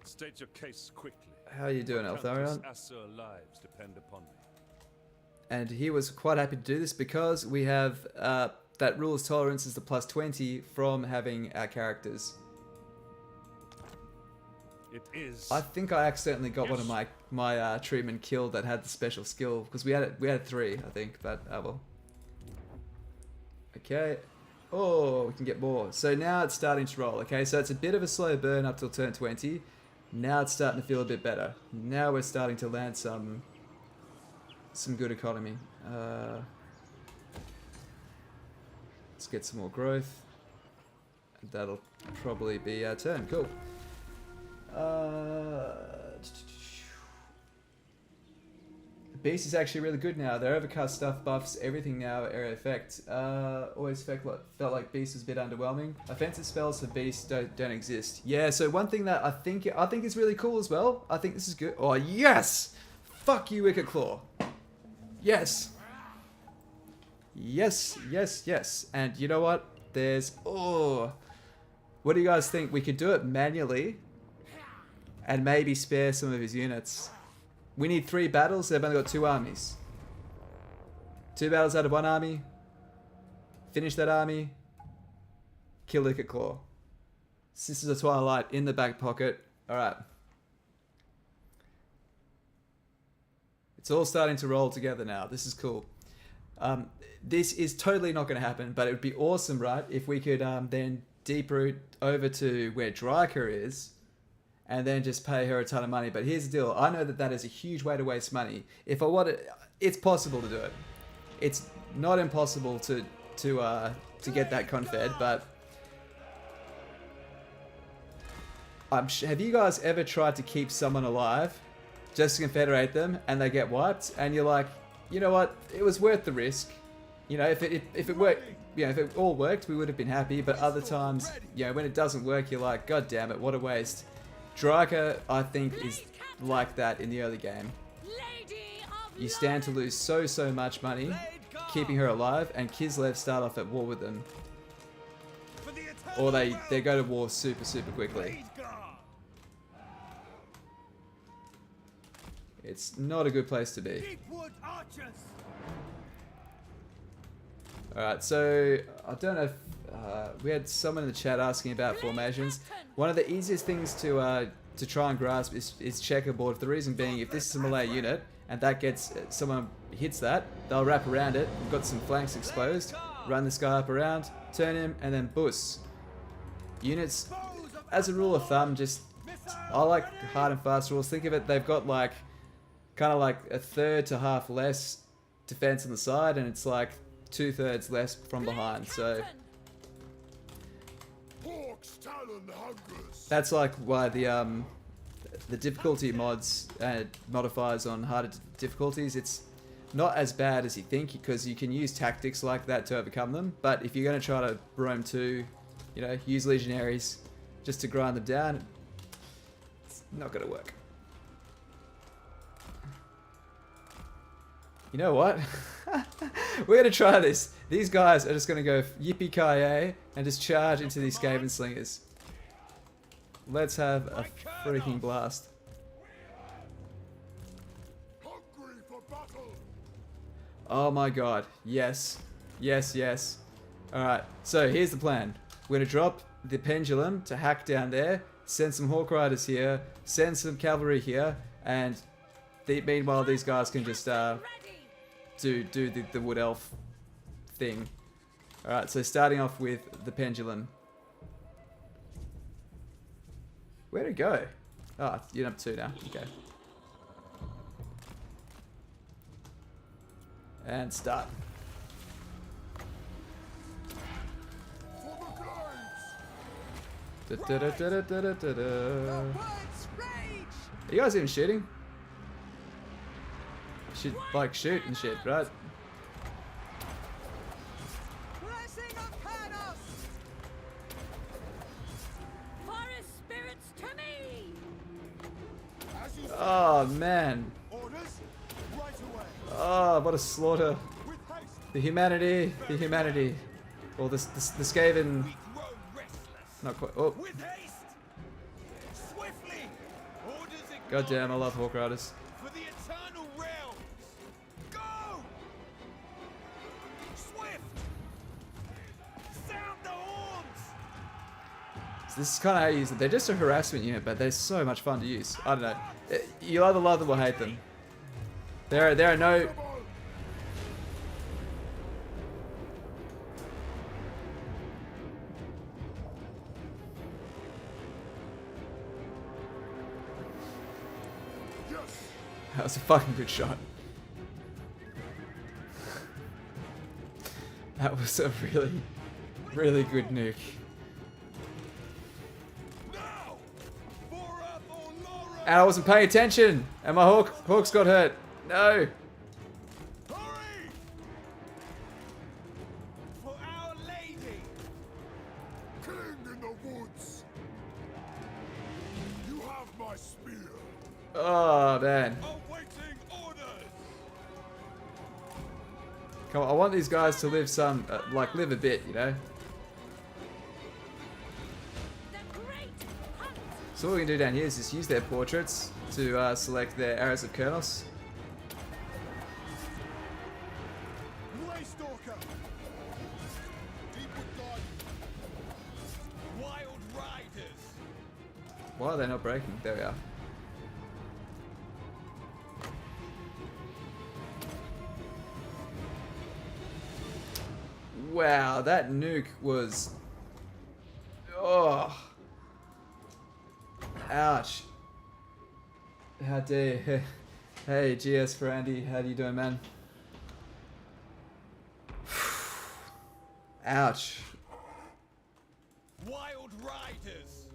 H: State your case quickly.
A: How are you doing, Althel Loren?
H: lives depend upon me.
A: And he was quite happy to do this because we have that rules tolerance is the +20 from having our characters.
H: It is.
A: I think I accidentally got one of my treatment killed that had the special skill because we had 3, I think, but oh well. Okay. Oh, we can get more. So now it's starting to roll. Okay, so it's a bit of a slow burn up till turn 20. Now it's starting to feel a bit better. Now we're starting to land some good economy. Let's get some more growth. That'll probably be our turn. Cool. The beast is actually really good now. Their overcast stuff buffs everything now. Area effect. Always felt like beast was a bit underwhelming. Offensive spells for beast don't exist. Yeah. So one thing that I think is really cool as well. I think this is good. Oh yes! Fuck you, Wicked Claw. Yes. Yes. Yes. Yes. And you know what? There's what do you guys think? We could do it manually. And maybe spare some of his units. We need 3 battles, they've only got 2 armies. 2 battles out of 1 army. Finish that army. Kill Wicked Claw. Sisters of Twilight in the back pocket. Alright. It's all starting to roll together now. This is cool. This is totally not going to happen, but it would be awesome, right? If we could then deep root over to where Dryker is. And then just pay her a ton of money. But here's the deal. I know that is a huge way to waste money. If I want it, it's possible to do it. It's not impossible to get that confed, but have you guys ever tried to keep someone alive just to confederate them and they get wiped and you're like, you know what? It was worth the risk. You know, if it worked, you know, if it all worked, we would have been happy. But other times, you know, when it doesn't work, you're like, God damn it, what a waste. Dryker, I think, is like that in the early game. You stand to lose so much money keeping her alive, and Kislev start off at war with them. Or they go to war super quickly. It's not a good place to be. Alright, so I don't know if we had someone in the chat asking about formations. One of the easiest things to try and grasp is checkerboard. The reason being, if this is a Malay unit and that gets someone hits that, they'll wrap around it. We've got some flanks exposed. run this guy up around, turn him, and then boost. Units, as a rule of thumb, just, I like hard and fast rules. Think of it, they've got like, kind of like a third to half less defense on the side, and it's like 2/3 less from behind. So that's like why the difficulty mods and modifiers on harder difficulties, it's not as bad as you think, because you can use tactics like that to overcome them. But if you're going to try to roam to, you know, use legionaries just to grind them down, it's not going to work. You know what? We're going to try this. These guys are just going to go yippee-ki-yay and just charge into these Skaven Slingers. Let's have a freaking blast. Oh my god. Yes. Yes, yes. Alright, so here's the plan. We're going to drop the pendulum to hack down there, send some Hawk Riders here, send some cavalry here, and meanwhile these guys can just do the Wood Elf thing. Alright, so starting off with the pendulum. Where'd it go? Oh, you're up 2 now. Okay. And start. Are you guys even shooting? Should like shoot and shit, right? Oh man. Oh, what a slaughter. The humanity, the humanity. Well, the Skaven. Not quite. Oh. God damn, I love Hawk Riders. So this is kind of how you use it. They're just a harassment unit, but they're so much fun to use. I don't know. You either love them or hate them. There are no... That was a fucking good shot. That was a really, really good nuke. And I wasn't paying attention, and my hawks got hurt. No.
D: For Our Lady. King in the woods. You have my spear.
A: Oh man.
D: Awaiting orders.
A: Come on, I want these guys to live some, like live a bit, you know. So what we can do down here is just use their portraits to select their arrows of Kernos. Why are they not breaking? There we are. Wow, that nuke was... Oh... Ouch. How dare you. Hey, GS for Andy, how you doing, man? Ouch.
H: Wild Riders.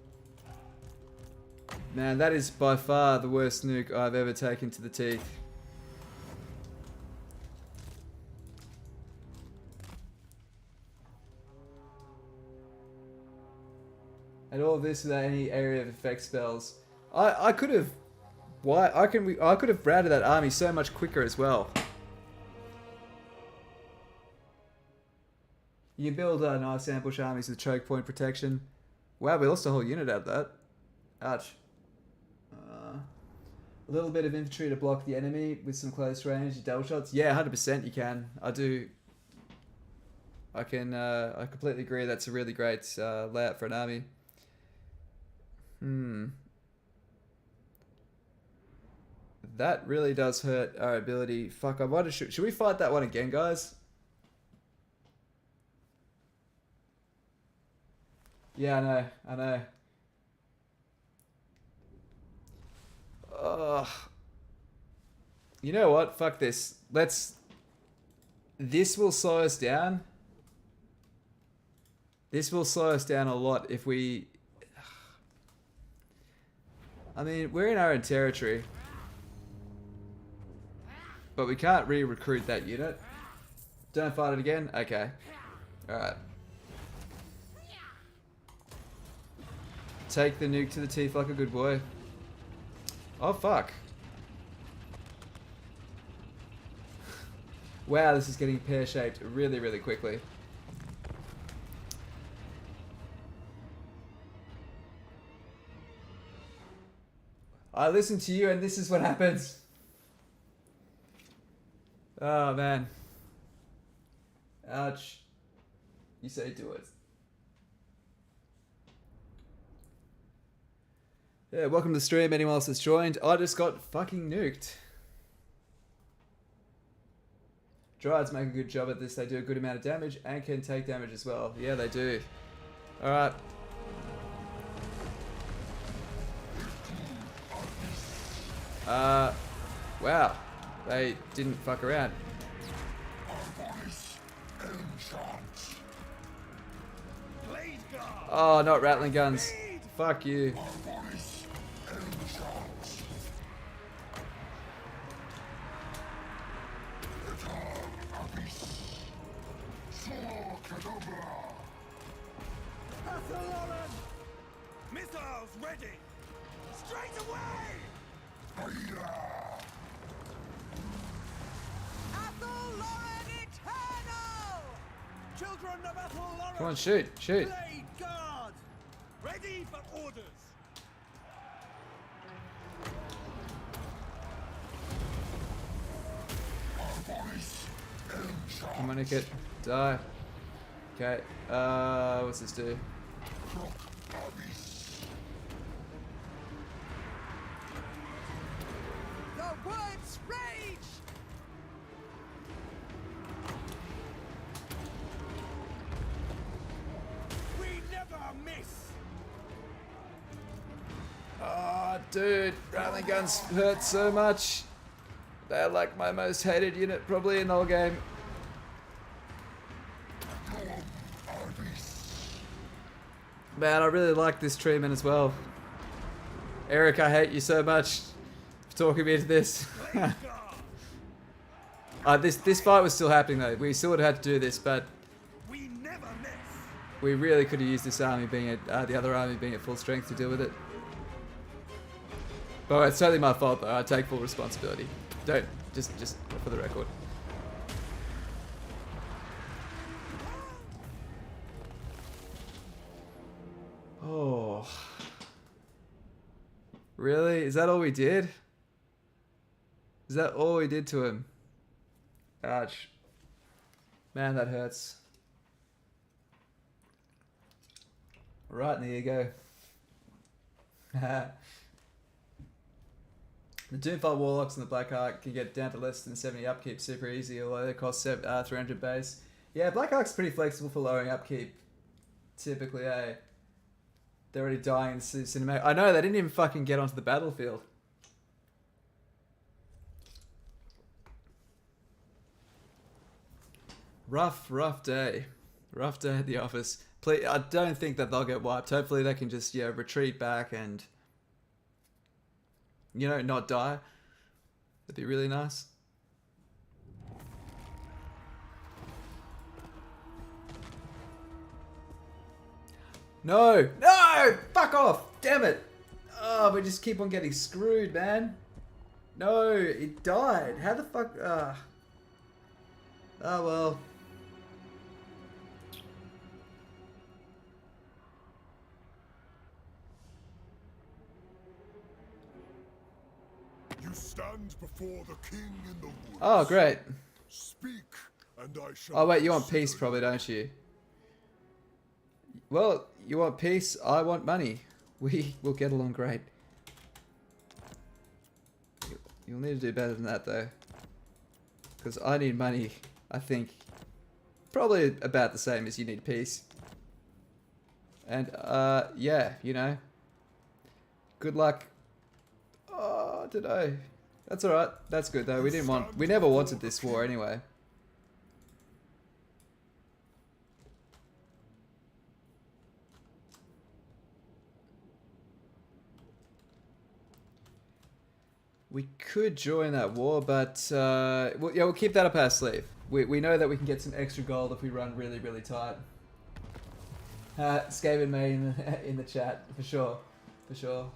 A: Man, that is by far the worst nuke I've ever taken to the teeth. And all of this without any area of effect spells. I could have... Why? I could have routed that army so much quicker as well. You can build nice ambush armies with choke point protection. Wow, we lost a whole unit out of that. Ouch. A little bit of infantry to block the enemy with some close range double shots. Yeah, 100% you can. I do. I completely agree. That's a really great layout for an army. That really does hurt our ability. Fuck, I wonder, should we fight that one again, guys? Yeah, I know. I know. Ugh. You know what? Fuck this. This will slow us down. This will slow us down a lot if we... I mean, we're in our own territory. But we can't re-recruit that unit. Don't fight it again? Okay. Alright. Take the nuke to the teeth like a good boy. Oh, fuck. Wow, this is getting pear-shaped really, really quickly. I listen to you and this is what happens. Oh, man. Ouch. You say do it. Yeah, welcome to the stream. Anyone else that's joined? I just got fucking nuked. Dryads make a good job at this. They do a good amount of damage and can take damage as well. Yeah, they do. Alright. Wow. They didn't fuck around. Oh, not rattling guns. Fuck you.
J: Althel Loren! Missiles ready! Straight away! Althel Loren Eternal! Children of Althel Loren!
A: Come on, shoot, shoot.
J: Blade guard! Ready for orders!
A: Come on, Nick it. Die. Okay. What's this do?
J: The woods rage! We never miss!
A: Oh, dude. Rattling guns hurt so much. They're like my most hated unit probably in the whole game. Man, I really like this treatment as well. Eric, I hate you so much for talking me into this. This fight was still happening though. We still would have had to do this, but
J: We never miss!
A: we really could have used this army being at the other army being at full strength to deal with it. But it's totally my fault though. I take full responsibility. Don't just for the record. Oh. Really? Is that all we did? Is that all we did to him? Ouch. Man, that hurts. Right, there you go. The Doomfire Warlocks and the Blackheart can get down to less than 70 upkeep super easy, although they cost 300 base. Yeah, Blackheart's pretty flexible for lowering upkeep. Typically, eh? They're already dying in cinematic. I know, they didn't even fucking get onto the battlefield. Rough day. Rough day at the office. Please, I don't think that they'll get wiped. Hopefully they can just, yeah, retreat back and, you know, not die. That'd be really nice. No! No! Fuck off! Damn it! Oh, we just keep on getting screwed, man. No, it died. How the fuck? Oh, well.
D: You stand before the king in the woods.
A: Oh, great.
D: Speak, and I shall.
A: Oh, wait, you want peace probably, don't you? Well, you want peace, I want money. We will get along great. You'll need to do better than that, though. Because I need money, I think. Probably about the same as you need peace. And, yeah, you know. Good luck. Oh, I don't know. That's alright. That's good, though. We never wanted this war, anyway. We could join that war, but we'll keep that up our sleeve. We know that we can get some extra gold if we run really, really tight. Skaven May in the chat, for sure. For sure.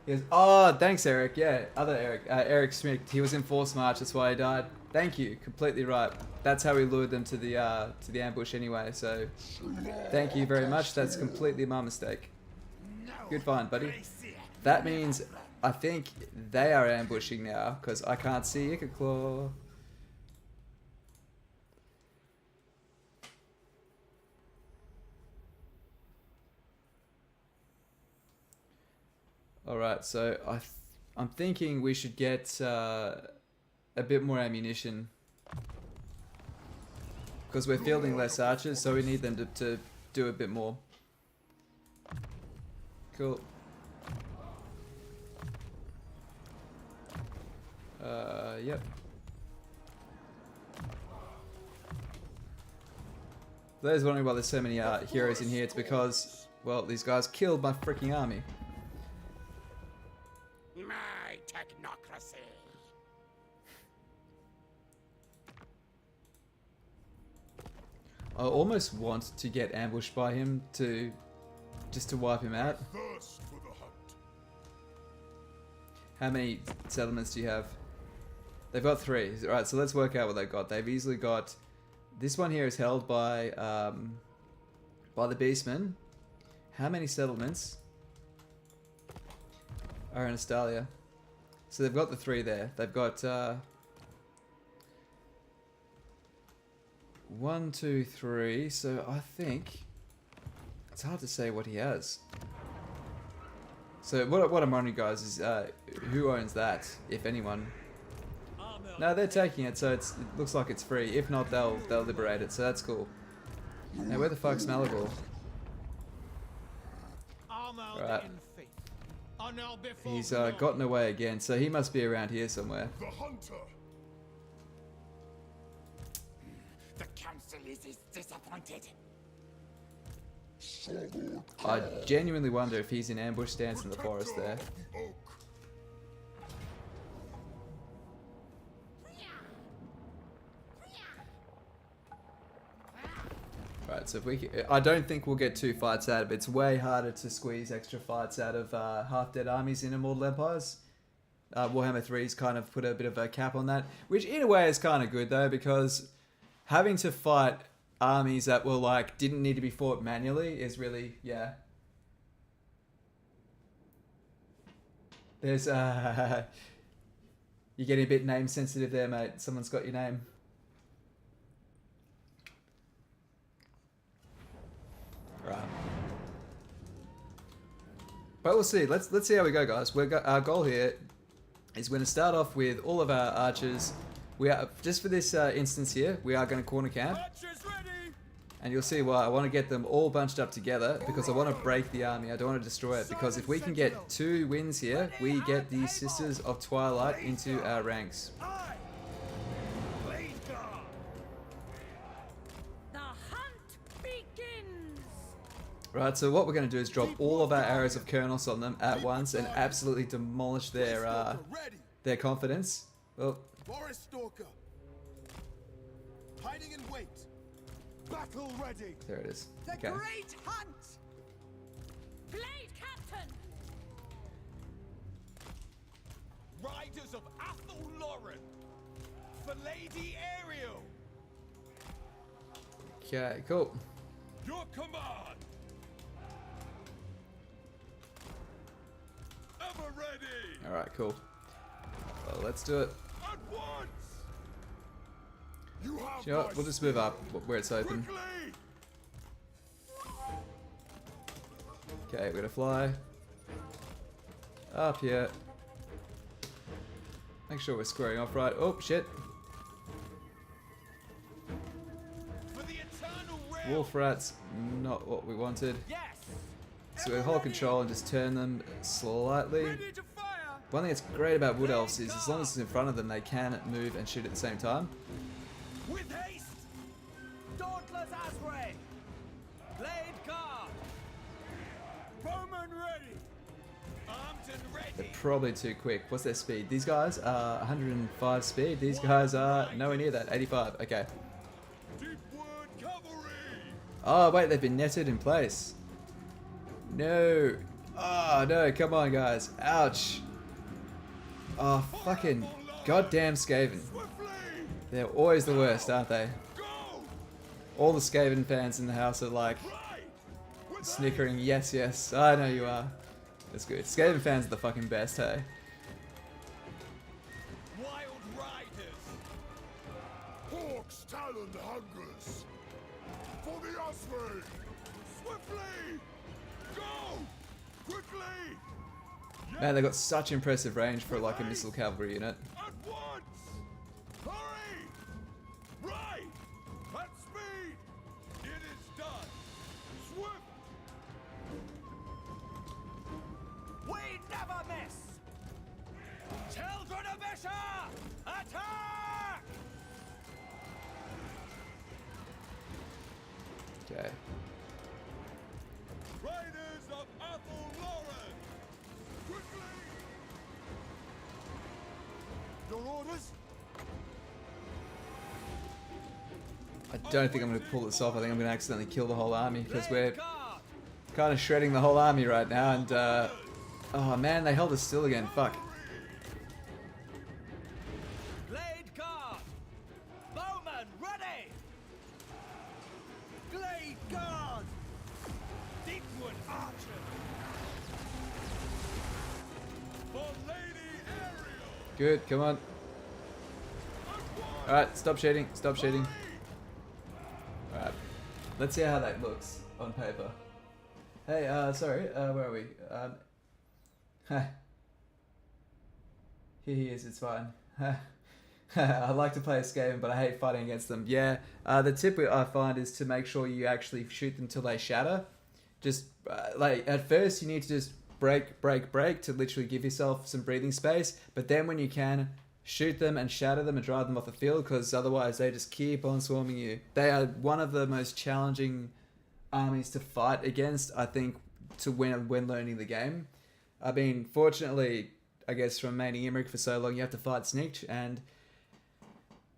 A: He goes, oh, thanks, Eric. Yeah, other Eric. Eric Schmidt. He was in Force March, that's why he died. Thank you. Completely right. That's how we lured them to the ambush anyway, so thank you very much. That's completely my mistake. Good find, buddy. That means I think they are ambushing now, because I can't see Icaclaw. Alright, so I'm thinking we should get a bit more ammunition. Because we're fielding less archers, so we need them to do a bit more. Cool. Yep. For those wondering why there's so many heroes in here, it's because, well, these guys killed my freaking army.
H: My technocracy.
A: I almost want to get ambushed by him just to wipe him out.
D: Thirst for the hunt.
A: How many settlements do you have? They've got 3. Alright, so let's work out what they've got. They've easily got... This one here is held by the Beastmen. How many settlements are in Astalia? So they've got the 3 there. They've got 1, 2, 3. So I think it's hard to say what he has. So what I'm wondering, guys, is who owns that, if anyone? No, they're taking it, so it looks like it's free. If not, they'll liberate it. So that's cool. Now where the fuck's Malagor? Right. He's gotten away again, so he must be around here somewhere.
D: The hunter.
J: The council is disappointed.
A: I genuinely wonder if he's in ambush stance in the forest there. Right, so if we, I don't think we'll get 2 fights out of it. It's way harder to squeeze extra fights out of half-dead armies in Immortal Empires. Warhammer 3's kind of put a bit of a cap on that, which in a way is kind of good though, because having to fight armies that were like didn't need to be fought manually is really, yeah. There's you're getting a bit name sensitive there, mate. Someone's got your name. Right. But we'll see. Let's see how we go, guys. Our goal here is we're going to start off with all of our archers. We are just for this instance here. We are going to corner camp, and you'll see why I want to get them all bunched up together because I want to break the army. I don't want to destroy it because if we can get 2 wins here, we get the Sisters of Twilight into our ranks. Right, so what we're going to do is drop all of our arrows of Kernos on them at once and absolutely demolish their confidence. Oh.
C: Forest Stalker. Hiding in wait. Battle ready.
A: There it is.
G: The
A: Okay.
G: Great Hunt.
F: Blade Captain.
H: Riders of Althel Loren. For Lady Ariel.
A: Okay, cool.
H: Your command. Ever ready.
A: All right, cool. Well, let's do it.
H: At once.
D: You have
A: You know what? We'll just move up where it's open.
D: quickly.
A: Okay, we're gonna fly up here. Make sure we're squaring off right. Oh shit!
H: For the eternal realm.
A: Wolf rats, not what we wanted.
H: Yes.
A: So we hold control and just turn them slightly. One thing that's great about Wood Elves is as long as it's in front of them, they can move and shoot at the same time.
J: With haste! Dauntless Asray! Blade guard! Bowman ready! Armed and ready!
A: They're probably too quick. What's their speed? These guys are 105 speed. These guys are nowhere near that. 85. Okay. Oh, wait. They've been netted in place. No. Oh, no. Come on, guys. Ouch. Oh, fucking goddamn Skaven. They're always the worst, aren't they? All the Skaven fans in the house are like snickering, yes, yes, I know you are. That's good. Skaven fans are the fucking best, hey?
D: Wild riders! Hawks talon hungers! For the Osprey! Swiftly! Go! Quickly!
A: Man, they got such impressive range for like a missile cavalry unit.
D: At once! Hurry! Right! At speed! It is done! Swift!
J: We never miss! Children of Isha! Attack!
A: Okay.
D: Riders of Althel Loren! Quickly! Your orders?
A: I don't think I'm going to pull this off. I think I'm going to accidentally kill the whole army because we're kind of shredding the whole army right now. And, oh man, they held us still again. Fuck.
J: Blade guard! Bowman ready! Blade guard! Deepwood archer!
D: For Lady Ariel!
A: Good, come on. Alright, stop shooting. Stop shooting. Alright. Let's see how that looks on paper. Hey, sorry, where are we? Here he is, it's fine. I like to play a Skaven, but I hate fighting against them. Yeah, the tip I find is to make sure you actually shoot them till they shatter. Just, like, at first you need to just break to literally give yourself some breathing space, but then when you can, shoot them and shatter them and drive them off the field, because otherwise they just keep on swarming you. They are one of the most challenging armies to fight against, I think, to win when learning the game. I mean, fortunately, I guess from maining Imrik for so long, you have to fight sneaked, and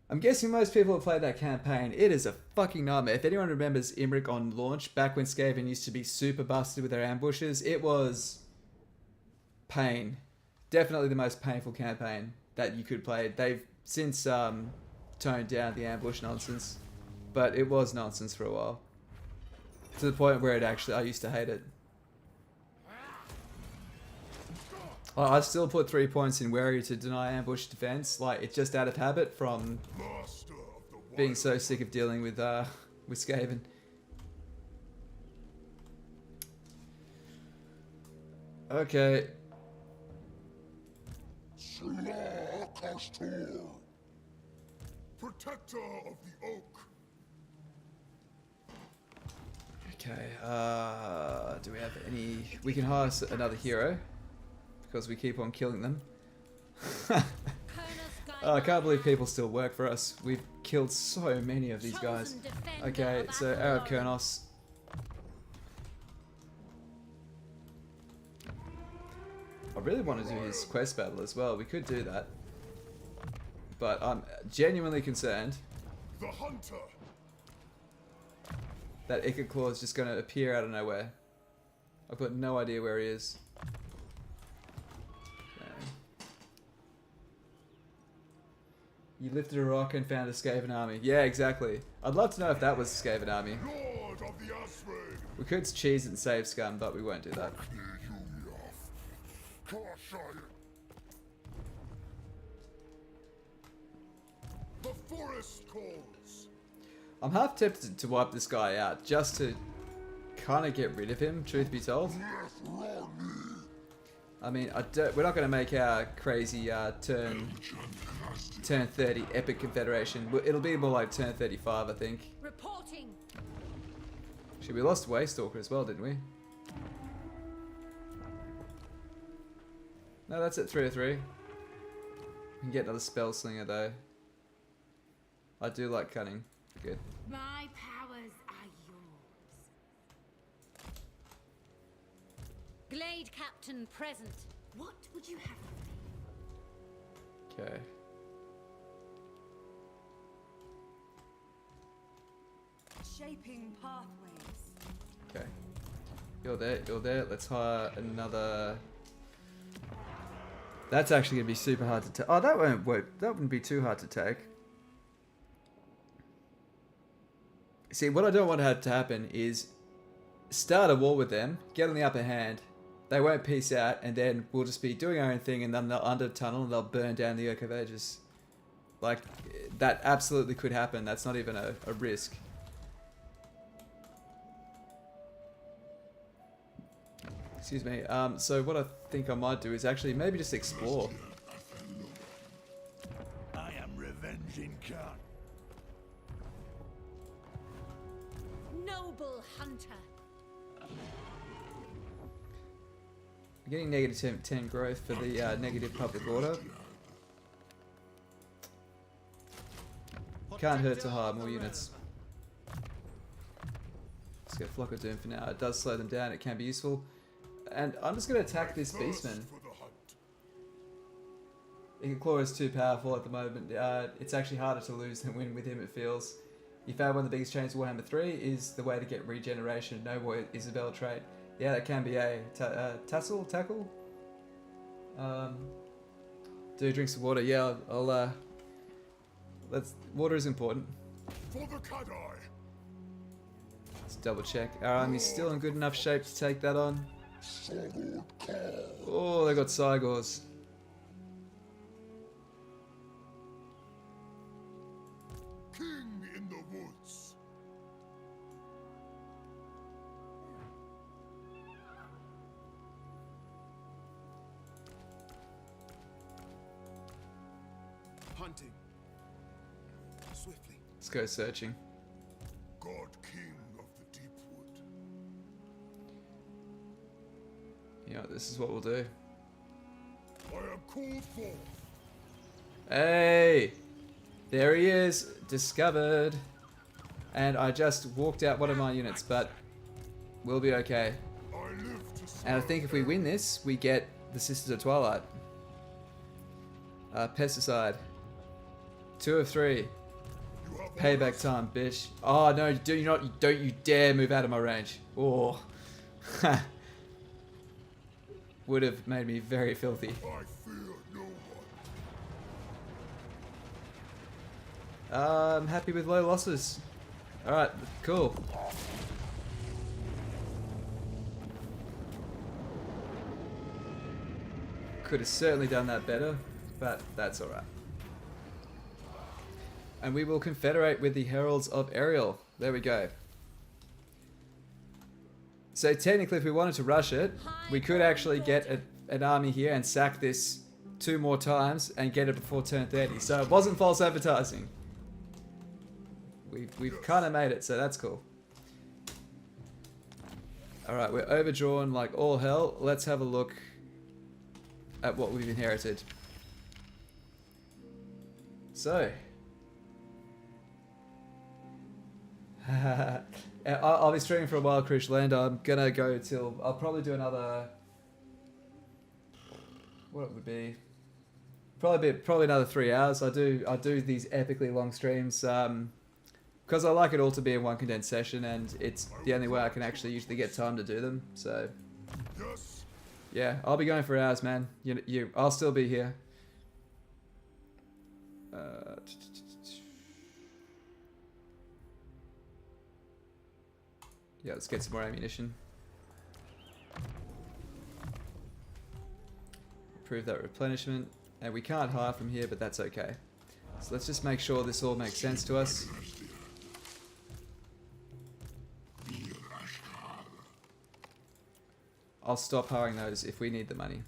A: I'm guessing most people have played that campaign. It is a fucking nightmare. If anyone remembers Imrik on launch, back when Skaven used to be super busted with their ambushes, it was pain. Definitely the most painful campaign that you could play. They've since toned down the ambush nonsense, but it was nonsense for a while. To the point where I used to hate it. I still put 3 points in wary to deny ambush defense. Like, it's just out of habit from being so sick of dealing with Skaven. Okay.
D: Protector of the Oak.
A: Okay, do we have any... We can hire another hero, because we keep on killing them. Oh, I can't believe people still work for us. We've killed so many of these guys. Okay, so Arab Kurnos. I really want to do his quest battle as well. We could do that. But I'm genuinely concerned
D: The Hunter.
A: that Ichor Claw is just going to appear out of nowhere. I've got no idea where he is. Okay. You lifted a rock and found a Skaven army. Yeah, exactly. I'd love to know if that was a Skaven army.
D: Lord of the Osprey.
A: We could cheese it and save scum, but we won't do that.
D: The forest calls.
A: I'm half tempted to wipe this guy out, just to kind of get rid of him, truth be told. I mean, we're not going to make our crazy turn 30 epic confederation. It'll be more like turn 35, I think.
F: Reporting.
A: Actually, we lost Waystalker as well, didn't we? No, that's at 303. We can get another spell slinger though. I do like cutting. Good.
F: My powers are yours.
L: Glade Captain present.
F: What would you have from me?
A: Okay.
G: Shaping pathways.
A: Okay. You're there. Let's hire another. That's actually gonna be super hard to take. Oh, that won't work. That wouldn't be too hard to take. See, what I don't want to have to happen is start a war with them, get on the upper hand, they won't peace out, and then we'll just be doing our own thing, and then they'll under tunnel and they'll burn down the Oak of Ages. Like, that absolutely could happen. That's not even a risk. Excuse me. So what I think I might do is actually maybe just explore.
J: I am revenging Khan.
L: Noble hunter.
A: I'm getting negative 10 growth for the negative public order. Can't hurt to hire more units. Let's get Flock of Doom for now. It does slow them down. It can be useful. And I'm just going to attack this Beastman. Claw is too powerful at the moment. It's actually harder to lose than win with him, it feels. You found one of the biggest chains of Warhammer 3 is the way to get regeneration. No more Isabel trait. Yeah, that can be a tackle. Do drink some water. Yeah, I'll water is important.
D: For the Kadai.
A: Let's double check. Our army's still in good enough shape to take that on. Oh, they got Cygors.
D: King in the woods.
C: Hunting. Swiftly.
A: Let's go searching.
D: God King of the Deep Wood.
A: Yeah, this is what we'll do.
D: I am called forth.
A: Hey! There he is, discovered. And I just walked out one of my units, but we'll be okay. And I think if we win this, we get the Sisters of Twilight. Pesticide. 2 of 3. Payback time, bitch. Oh no, don't you dare move out of my range. Oh. Would have made me very filthy.
D: I fear no one.
A: I'm happy with low losses. Alright, cool. Could have certainly done that better, but that's alright. And we will confederate with the Heralds of Ariel. There we go. So technically, if we wanted to rush it, we could actually get an army here and sack this 2 more times and get it before turn 30. So it wasn't false advertising. We've kind of made it, so that's cool. Alright, we're overdrawn like all hell. Let's have a look at what we've inherited. So. I'll be streaming for a while, Krish Land. I'm gonna go till... I'll probably do another... What it would be? Probably another 3 hours. I do these epically long streams. Because I like it all to be in one condensed session, and it's the only way I can actually usually get time to do them. So, yeah, I'll be going for hours, man. I'll still be here. Yeah, let's get some more ammunition. Improve that replenishment, and we can't hire from here, but that's okay. So let's just make sure this all makes sense to us. I'll stop hiring those if we need the money.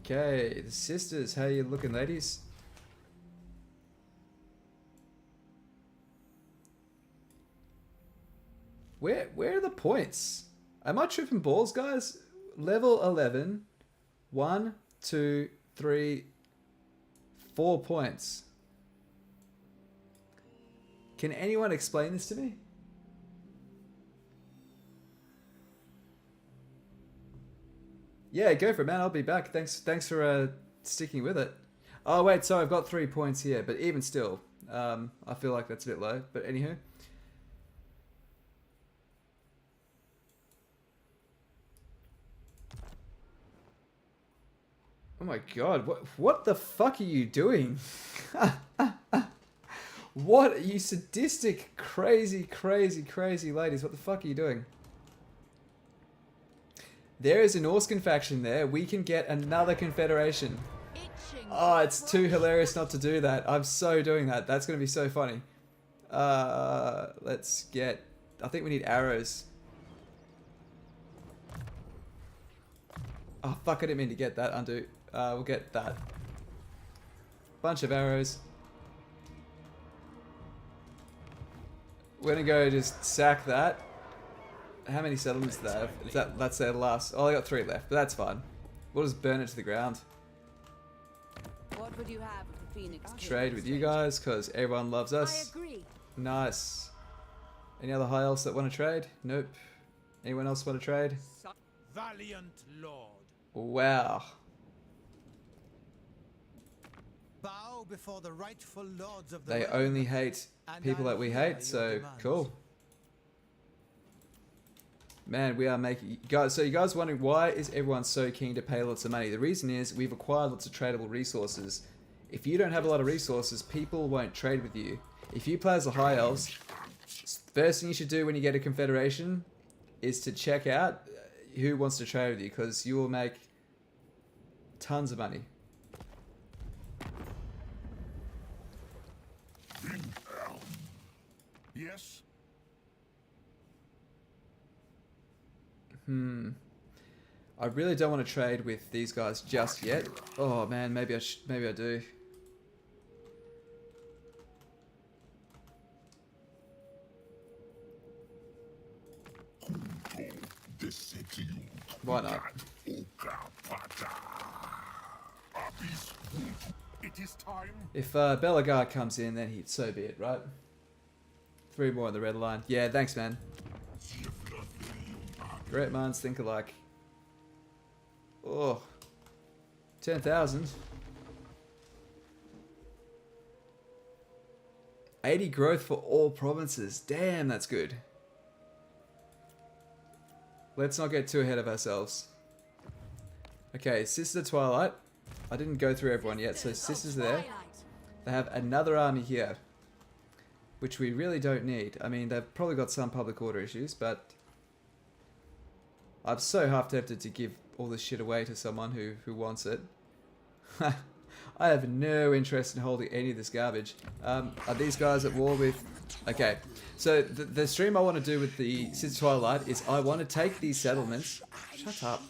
A: Okay, the sisters, how you looking, ladies? Where are the points? Am I tripping balls, guys? Level 11. 1, 2, 3, 4 points. Can anyone explain this to me? Yeah, go for it, man. I'll be back. Thanks for sticking with it. Oh, wait, so I've got 3 points here, but even still, I feel like that's a bit low. But anywho. Oh my god, what the fuck are you doing? What, you sadistic, crazy ladies, what the fuck are you doing? There is an Orskin faction there. We can get another confederation. Oh, it's too hilarious not to do that. I'm so doing that. That's going to be so funny. Let's get... I think we need arrows. Oh, fuck, I didn't mean to get that. Undo. We'll get that. Bunch of arrows. We're going to go just sack that. How many settlements do they have? Is that, that's their last... Oh, I got 3 left, but that's fine. We'll just burn it to the ground.
F: What would you have if the Phoenix
A: Trade with you guys, because everyone loves us.
F: I agree.
A: Nice. Any other high elves that want to trade? Nope. Anyone else want to trade?
B: Valiant Lord.
A: Wow.
B: Bow before the rightful lords of the
A: They
B: realm,
A: only hate people that we hate, so cool. Man, we are making... Guys, so you guys wondering why is everyone so keen to pay lots of money? The reason is we've acquired lots of tradable resources. If you don't have a lot of resources, people won't trade with you. If you play as the High Elves, first thing you should do when you get a confederation is to check out who wants to trade with you, because you will make tons of money.
D: Yes?
A: I really don't want to trade with these guys just yet. Oh man, maybe I do. Why not?
D: It is time.
A: If Belagar comes in, then so be it, right? 3 more on the red line. Yeah, thanks, man. Great minds think alike. Oh, 10,000. 80 growth for all provinces. Damn, that's good. Let's not get too ahead of ourselves. Okay, Sisters of Twilight. I didn't go through everyone yet, so Sisters are there. They have another army here, which we really don't need. I mean, they've probably got some public order issues, but I'm so half-tempted to give all this shit away to someone who wants it. I have no interest in holding any of this garbage. Are these guys at war with... Okay, so the stream I want to do with the Sisters of Twilight is I want to take these settlements... Shut up.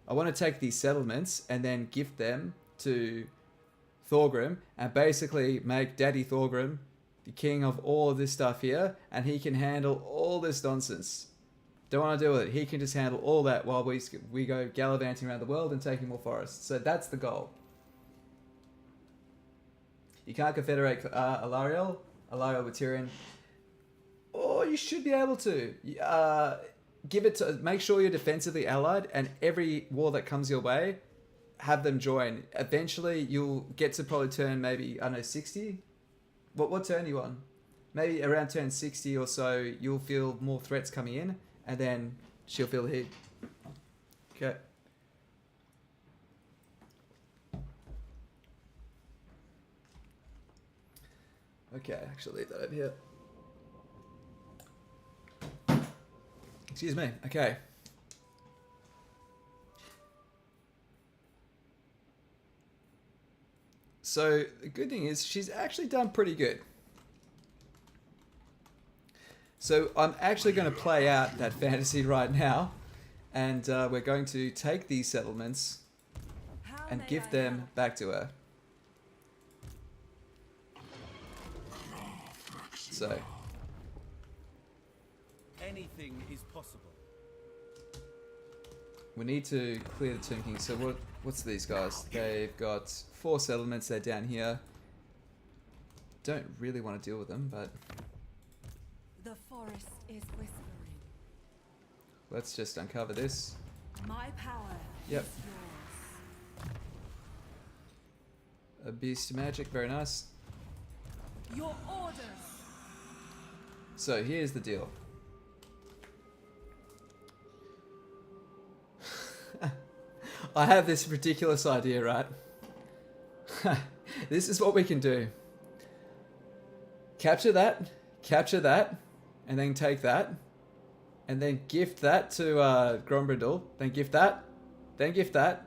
A: I want to take these settlements and then gift them to Thorgrim and basically make Daddy Thorgrim the king of all of this stuff here, and he can handle all this nonsense. Don't want to deal with it. He can just handle all that while we go gallivanting around the world and taking more forests. So that's the goal. You can't confederate Alariel with Tyrion. Or you should be able to. Make sure you're defensively allied, and every war that comes your way, have them join. Eventually, you'll get to probably turn maybe, I don't know, 60? What turn are you on? Maybe around turn 60 or so, you'll feel more threats coming in, and then she'll feel the heat. Okay. Okay, actually leave that over here. Excuse me. Okay. So the good thing is she's actually done pretty good. So I'm actually going to play out that fantasy right now, and we're going to take these settlements and give them back to her. So
M: anything is possible.
A: We need to clear the Tomb King. So what's these guys? They've got 4 settlements. They're down here. Don't really want to deal with them, but
I: The forest is whispering.
A: let's just uncover this.
I: My power
A: Yep.
I: is yours.
A: A beast magic, very nice.
I: Your orders.
A: So here's the deal. I have this ridiculous idea, right? This is what we can do. Capture that, and then take that, and then gift that to Grombrindal, then gift that, then gift that,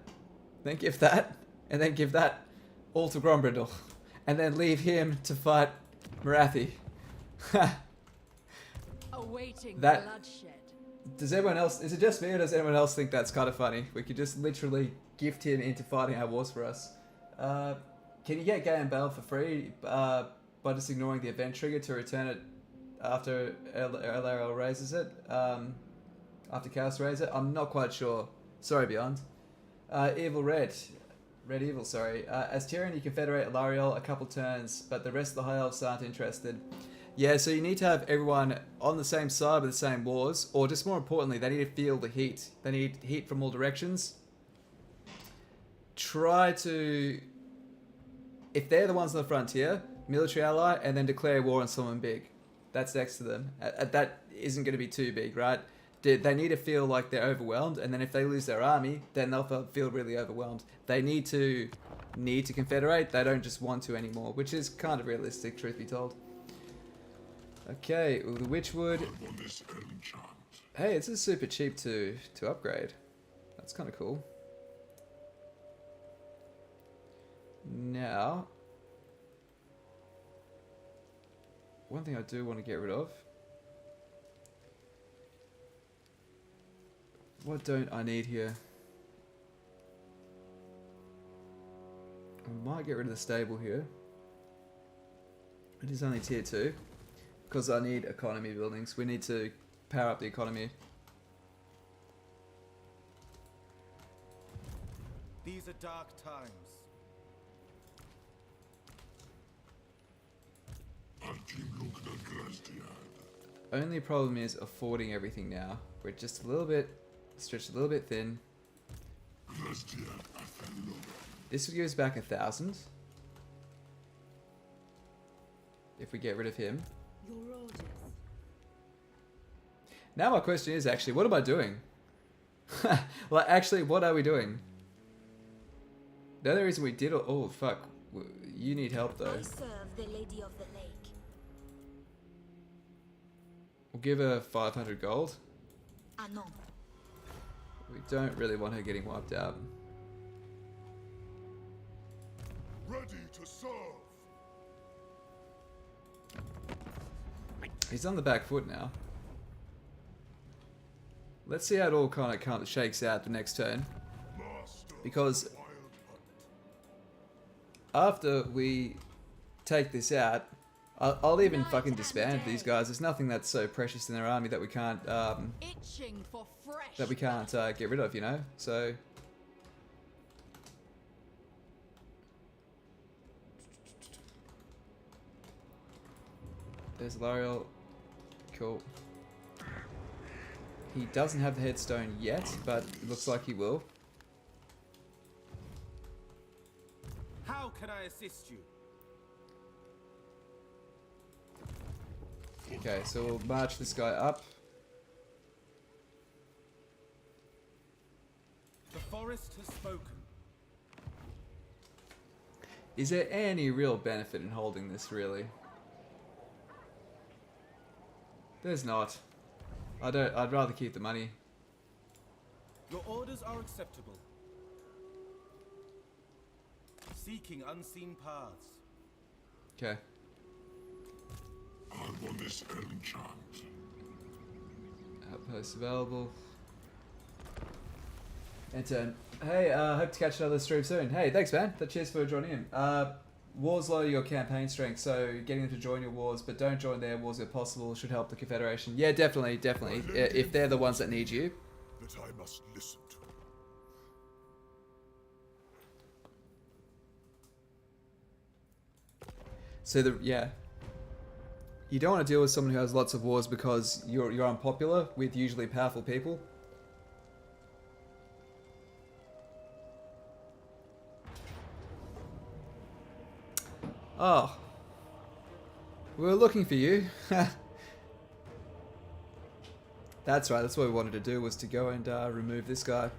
A: then gift that, and then give that all to Grombrindal, and then leave him to fight Marathi.
I: Awaiting
A: That-
I: bloodshed.
A: Does everyone else, is it just me or does anyone else think that's kind of funny? We could just literally gift him into fighting our wars for us. Can you get Gay and Bale for free by just ignoring the event trigger to return it after LRL raises it? After Chaos raises it? I'm not quite sure. Sorry, Beyond. Evil Red. Red Evil, sorry. As Tyrion, you confederate Alariel a couple turns, but the rest of the High Elves aren't interested. Yeah, so you need to have everyone on the same side with the same wars, or just more importantly, they need to feel the heat. They need heat from all directions. Try to, if they're the ones on the frontier, military ally, and then declare war on someone big. That's next to them. That isn't going to be too big, right? They need to feel like they're overwhelmed, and then if they lose their army, then they'll feel really overwhelmed. They need to confederate. They don't just want to anymore, which is kind of realistic, truth be told. Okay, the Witchwood. Hey, this is super cheap to upgrade. That's kind of cool. Now, one thing I do want to get rid of. What don't I need here? I might get rid of the stable here. It is only tier 2. Because I need economy buildings. We need to power up the economy.
M: These are dark times.
A: Only problem is affording everything now. We're just a little bit stretched a little bit thin. This will give us back 1,000. If we get rid of him.
I: Your orders.
A: Now my question is actually, what am I doing? Like, actually, what are we doing? The other reason we did it, oh fuck, you need help though.
L: I serve the Lady of the Lake.
A: We'll give her 500 gold.
L: Ah non.
A: We don't really want her getting wiped out.
D: Ready to serve.
A: He's on the back foot now. Let's see how it all kind of shakes out the next turn. Because after we take this out, I'll even fucking disband these guys. There's nothing that's so precious in their army that we can't
I: Itching for fresh
A: get rid of, you know. So there's Lariel. Cool. He doesn't have the headstone yet, but it looks like he will.
M: How can I assist you?
A: Okay, so we'll march this guy up.
M: The forest has spoken.
A: Is there any real benefit in holding this, really? There's not. I'd rather keep the money.
M: Your orders are acceptable. Seeking unseen paths.
A: Okay.
D: I want this enchant.
A: Outpost available. And turn. Hey, hope to catch another stream soon. Hey, thanks, man. Cheers for joining in. Wars lower your campaign strength, so getting them to join your wars, but don't join their wars if possible, should help the Confederation. Yeah, definitely. If they're the ones that need you.
D: That I must listen to.
A: So yeah, you don't want to deal with someone who has lots of wars because you're unpopular with usually powerful people. Oh, we were looking for you. That's right. That's what we wanted to do, was to go and remove this guy.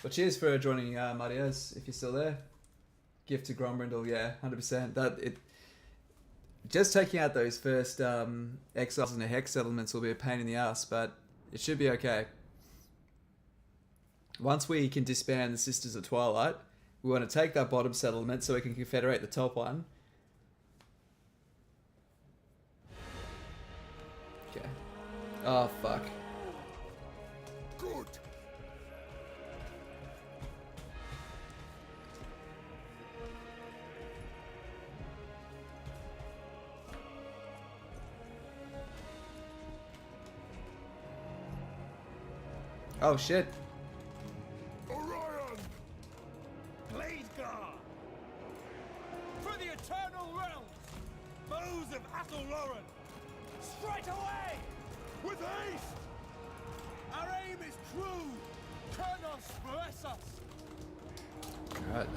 A: But cheers for joining, Marias, if you're still there. Gift to Grombrindle, yeah, 100%. Just taking out those first exiles and the hex settlements will be a pain in the ass, but it should be okay. Once we can disband the Sisters of Twilight, we want to take that bottom settlement so we can confederate the top one. Okay. Oh, fuck.
D: Good.
A: Oh, shit.
D: Orion!
J: Blade Guard! For the Eternal Realms! Foes of Althel Loren! Straight away! With haste! Our aim is true! Kurnos bless us!
A: Alright,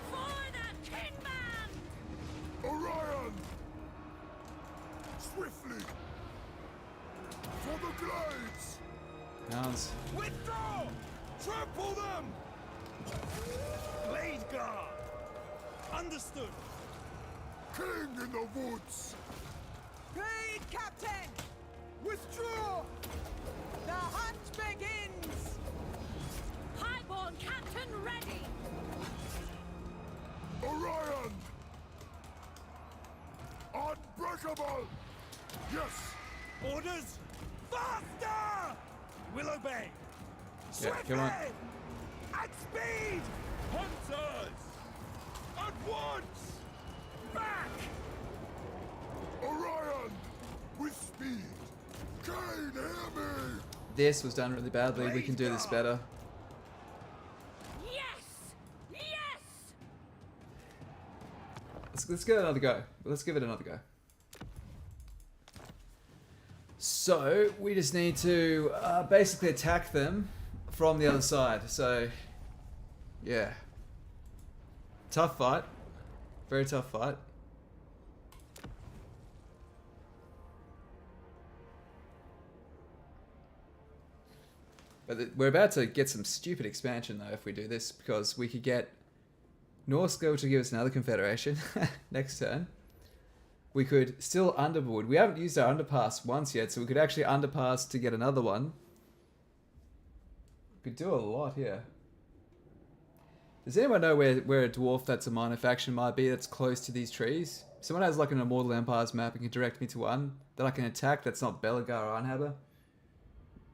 F: For the Kingman!
D: Orion! Swiftly! For the glades!
A: Hounds.
J: Withdraw! Trample them! Blade Guard! Understood!
D: King in the woods!
G: Blade Captain!
J: Withdraw!
G: The hunt begins!
F: Highborn Captain ready!
D: Orion! Unbreakable! Yes!
J: Orders! Faster! We'll obey!
A: Yeah, come on.
J: At speed! Hunters! At once! Back!
D: Orion! With speed! Kane, hear me!
A: This was done really badly. We can do this better.
F: Yes! Yes!
A: Let's give it another go. Let's give it another go. So, we just need to basically attack them from the other side. So, yeah. Tough fight. Very tough fight. But we're about to get some stupid expansion though if we do this, because we could get Norsko to give us another confederation next turn. We could still underboard. We haven't used our underpass once yet, so we could actually underpass to get another one. We could do a lot here. Does anyone know where a dwarf that's a minor faction might be that's close to these trees? If someone has like an Immortal Empires map and can direct me to one that I can attack that's not Belagar or Einhaber.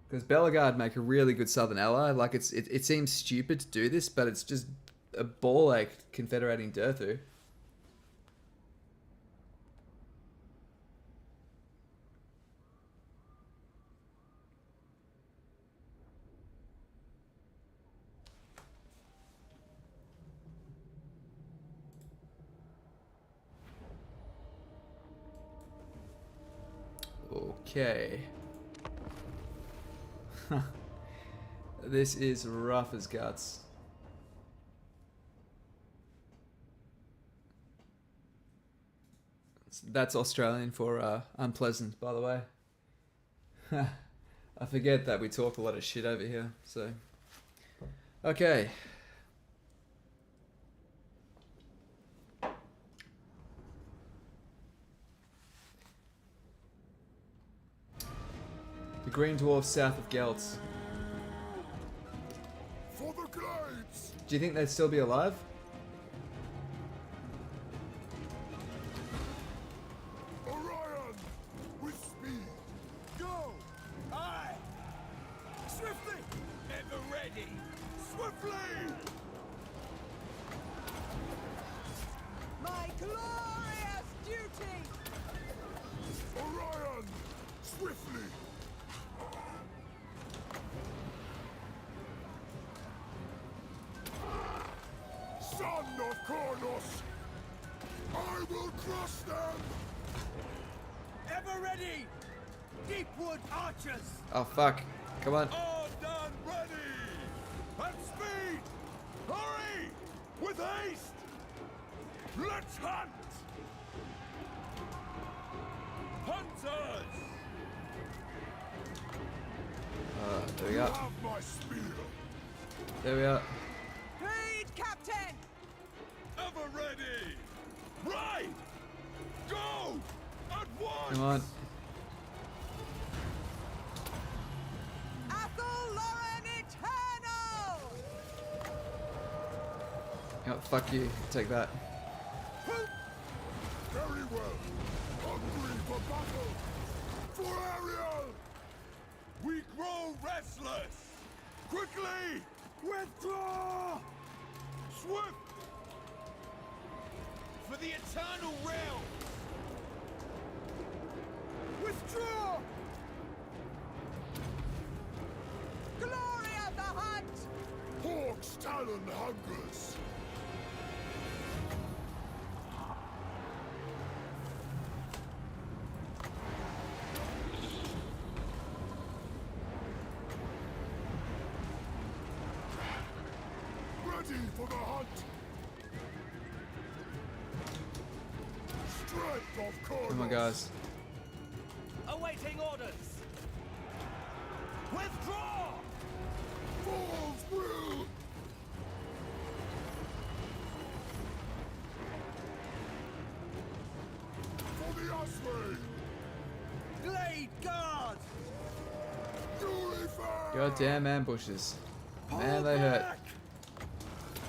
A: Because Belagar would make a really good southern ally. Like it seems stupid to do this, but it's just a ball ache confederating Durthu. Okay. This is rough as guts. That's Australian for unpleasant, by the way. I forget that we talk a lot of shit over here, so... Okay. The Green Dwarf south of Geltz.
D: For the glades!
A: Do you think they'd still be alive?
D: Orion! With speed!
J: Go! Aye! Swiftly! Ever ready! Swiftly!
G: My glorious duty!
D: Orion! Son of Kronos! I will crush them!
J: Ever ready! Deepwood archers!
A: Oh fuck. Come on.
H: All done ready! At speed! Hurry! With haste! Let's hunt! Hunters!
A: There we
D: You
A: go.
D: have my spear!
A: There we are.
G: Lead, Captain!
H: Ever ready! Right! Go! At once!
A: Come on.
G: Althel Loren Eternal!
A: Oh, fuck you. Take that.
D: Very well. Hungry for battle! For Ariel!
H: We grow restless! Quickly!
J: Withdraw!
H: Swift! For the eternal realm!
J: Withdraw!
G: Glory of the hunt!
D: Hawk's talon hungers! Ready for the hunt! Strength of Kronos!
A: Come on, guys.
J: Awaiting orders! Withdraw!
D: Fools will! For the Osway!
J: Glade guard!
D: Unified!
A: Goddamn ambushes. Man, they hurt.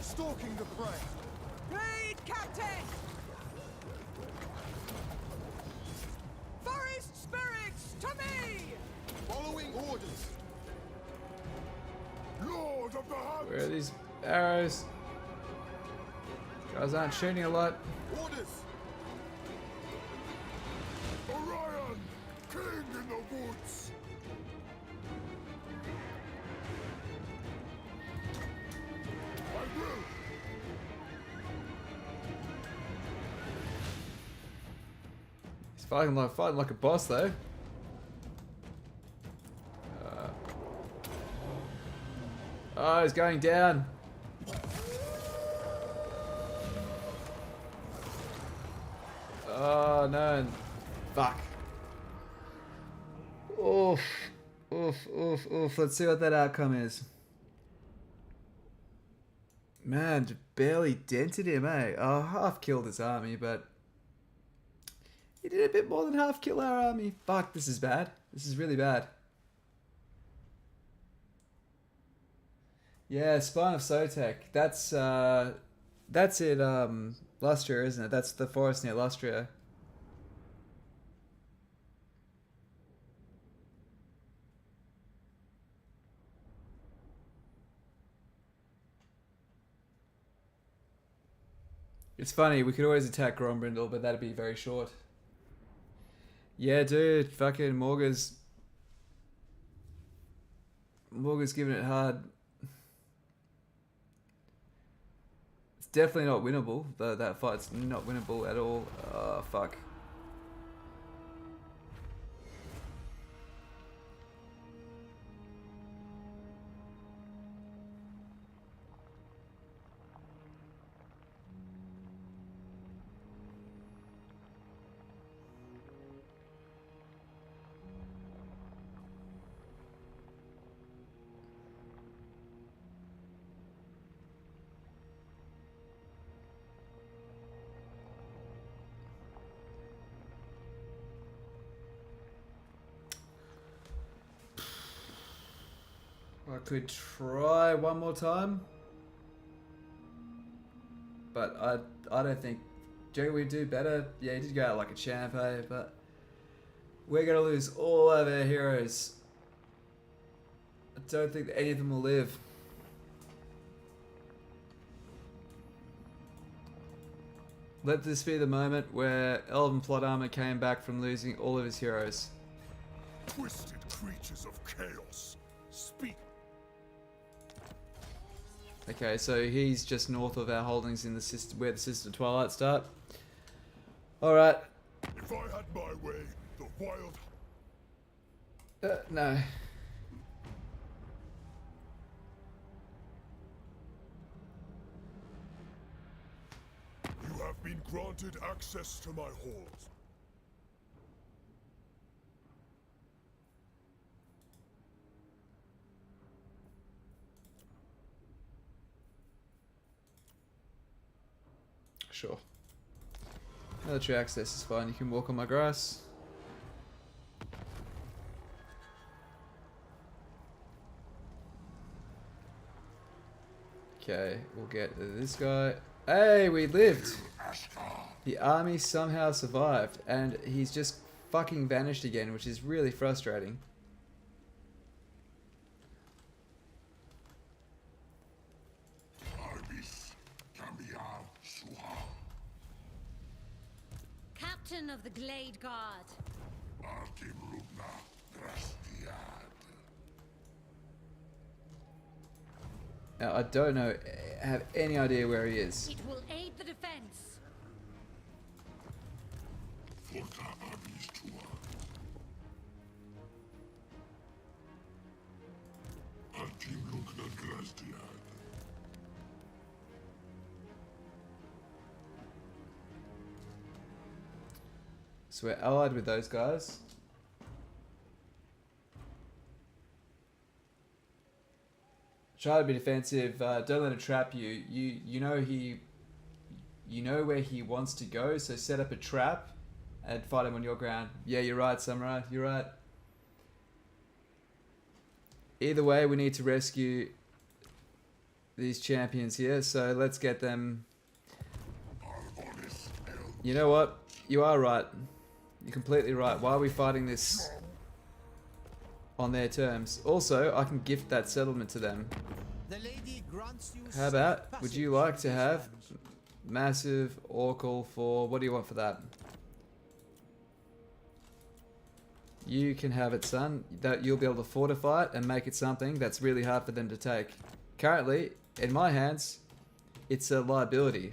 J: Stalking the prey!
G: Lead, Captain! Forest spirits, to me!
J: Following orders!
D: Lord of the hunt!
A: Where are these arrows? Guys aren't shooting a lot.
J: Orders!
D: Orion! King in the woods! I will!
A: He's fighting like a boss though. Oh, he's going down. Oh no. Fuck. Oof. Oof, oof, oof. Let's see what that outcome is. Man, barely dented him, eh? Oh, half killed his army, but he did a bit more than half kill our army. Fuck, this is bad. This is really bad. Yeah, Spine of Sotek. That's in Lustria, isn't it? That's the forest near Lustria. It's funny, we could always attack Grombrindle, but that'd be very short. Yeah, dude, fucking Morga's giving it hard. It's definitely not winnable. That fight's not winnable at all. Oh, fuck. I could try one more time, but I don't think. Do we do better? Yeah, he did go out like a champ, eh? But we're gonna lose all of our heroes. I don't think that any of them will live. Let this be the moment where Elven plot armor came back from losing all of his heroes.
D: Twisted creatures of chaos, speak.
A: Okay, so he's just north of our holdings in the system, where the Sister Twilight start. Alright.
D: If I had my way, the wild...
A: No.
D: You have been granted access to my halls.
A: Sure. Military access is fine. You can walk on my grass. Okay, we'll get this guy. Hey, we lived! The army somehow survived, and he's just fucking vanished again, which is really frustrating.
F: Captain of the Glade Guard.
A: Now, I don't know, have any idea where he is.
F: It will aid the defense.
A: So we're allied with those guys. Try to be defensive. Don't let it trap you. You know you know where he wants to go. So set up a trap and fight him on your ground. Yeah, you're right, Samurai. You're right. Either way, we need to rescue these champions here. So let's get them. You know what? You are right. You're completely right. Why are we fighting this on their terms? Also, I can gift that settlement to them.
B: The lady grants you
A: How about, would you like to have massive oracle for, what do you want for that? You can have it, son. That you'll be able to fortify it and make it something that's really hard for them to take. Currently, in my hands, it's a liability.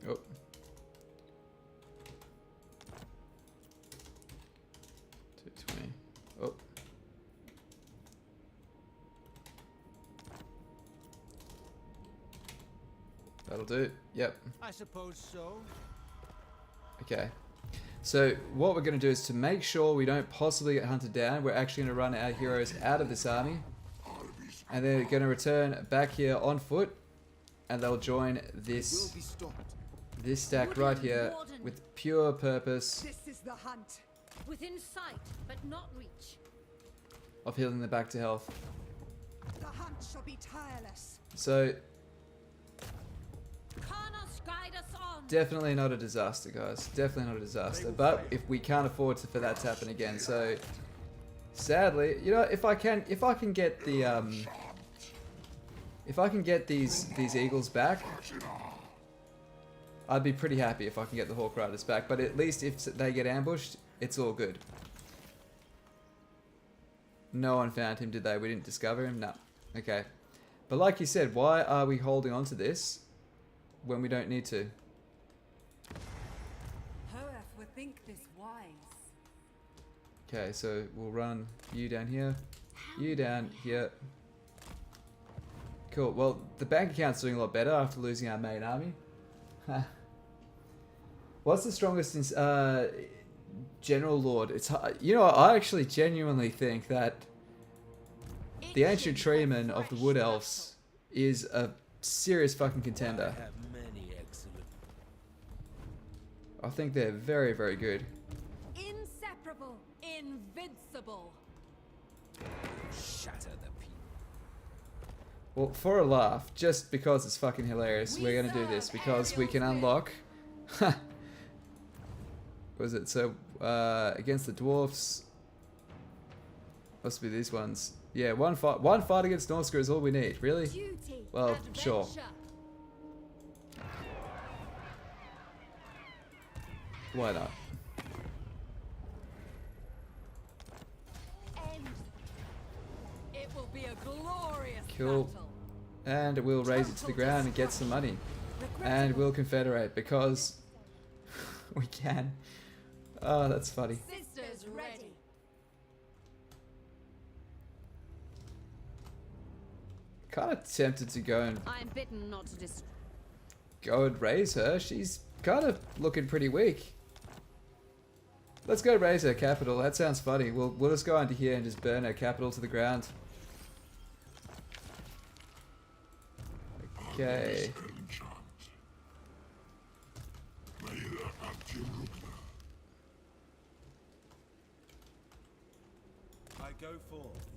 A: Oh. $220. Oh. That'll do. Yep.
B: I suppose so.
A: Okay. So what we're going to do is to make sure we don't possibly get hunted down, we're actually going to run our heroes out of this army. And they're going to return back here on foot. And they'll join this stack right here with pure purpose
G: This is the hunt.
F: Within sight, but not reach.
A: of healing them back to health.
G: The hunt shall be tireless.
A: So
F: Karnos, guide us on.
A: definitely not a disaster, guys. Definitely not a disaster. But if we can't afford for that to happen again, so sadly, you know, if I can get the if I can get these eagles back, I'd be pretty happy if I can get the Hawk Riders back. But at least if they get ambushed, it's all good. No one found him, did they? We didn't discover him? No. Okay. But like you said, why are we holding on to this when we don't need to?
I: Hoeth would think this wise.
A: Okay, so we'll run you down here, you down here. Cool. Well, the bank account's doing a lot better after losing our main army. What's the strongest in, General Lord? It's, you know, I actually genuinely think that the Ancient Treeman of the Wood Elves is a serious fucking contender. I think they're very, very good.
I: Inseparable. Invincible.
C: Shatter the people.
A: Well, for a laugh, just because it's fucking hilarious, we're gonna do this because we can unlock. What was it? So against the dwarfs, must be these ones. Yeah, one fight against Norsca is all we need. Really? Well, sure. Why not?
I: It will be a glorious
A: Cool.
I: battle.
A: And we'll raise it to the ground and get some money. And we'll confederate because we can. Oh, that's funny.
I: Sisters ready.
A: Kind of tempted to go and
F: I'm bidden not to
A: go and raise her. She's kind of looking pretty weak. Let's go raise her capital. That sounds funny. We'll just go under here and just burn her capital to the ground. Okay.
M: I go forth.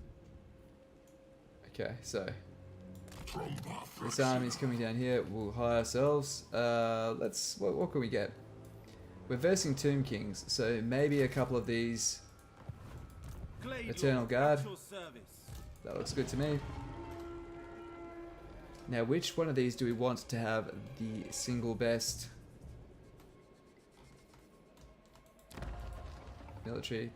A: Okay, so this army's coming down here. We'll hire ourselves. What can we get? We're versing Tomb Kings, so maybe a couple of these Eternal Guard. That looks good to me. Now, which one of these do we want to have the single best military?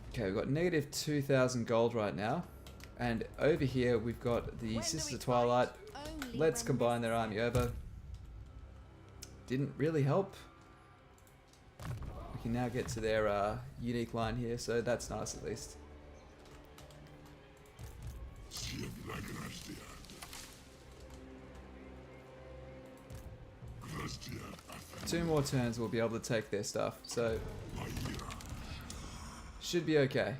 A: Okay, we've got negative 2,000 gold right now. And over here, we've got the Sisters of Twilight. Let's combine their army over. Didn't really help. We can now get to their unique line here, so that's nice at least. 2 more turns we'll be able to take their stuff, so should be okay.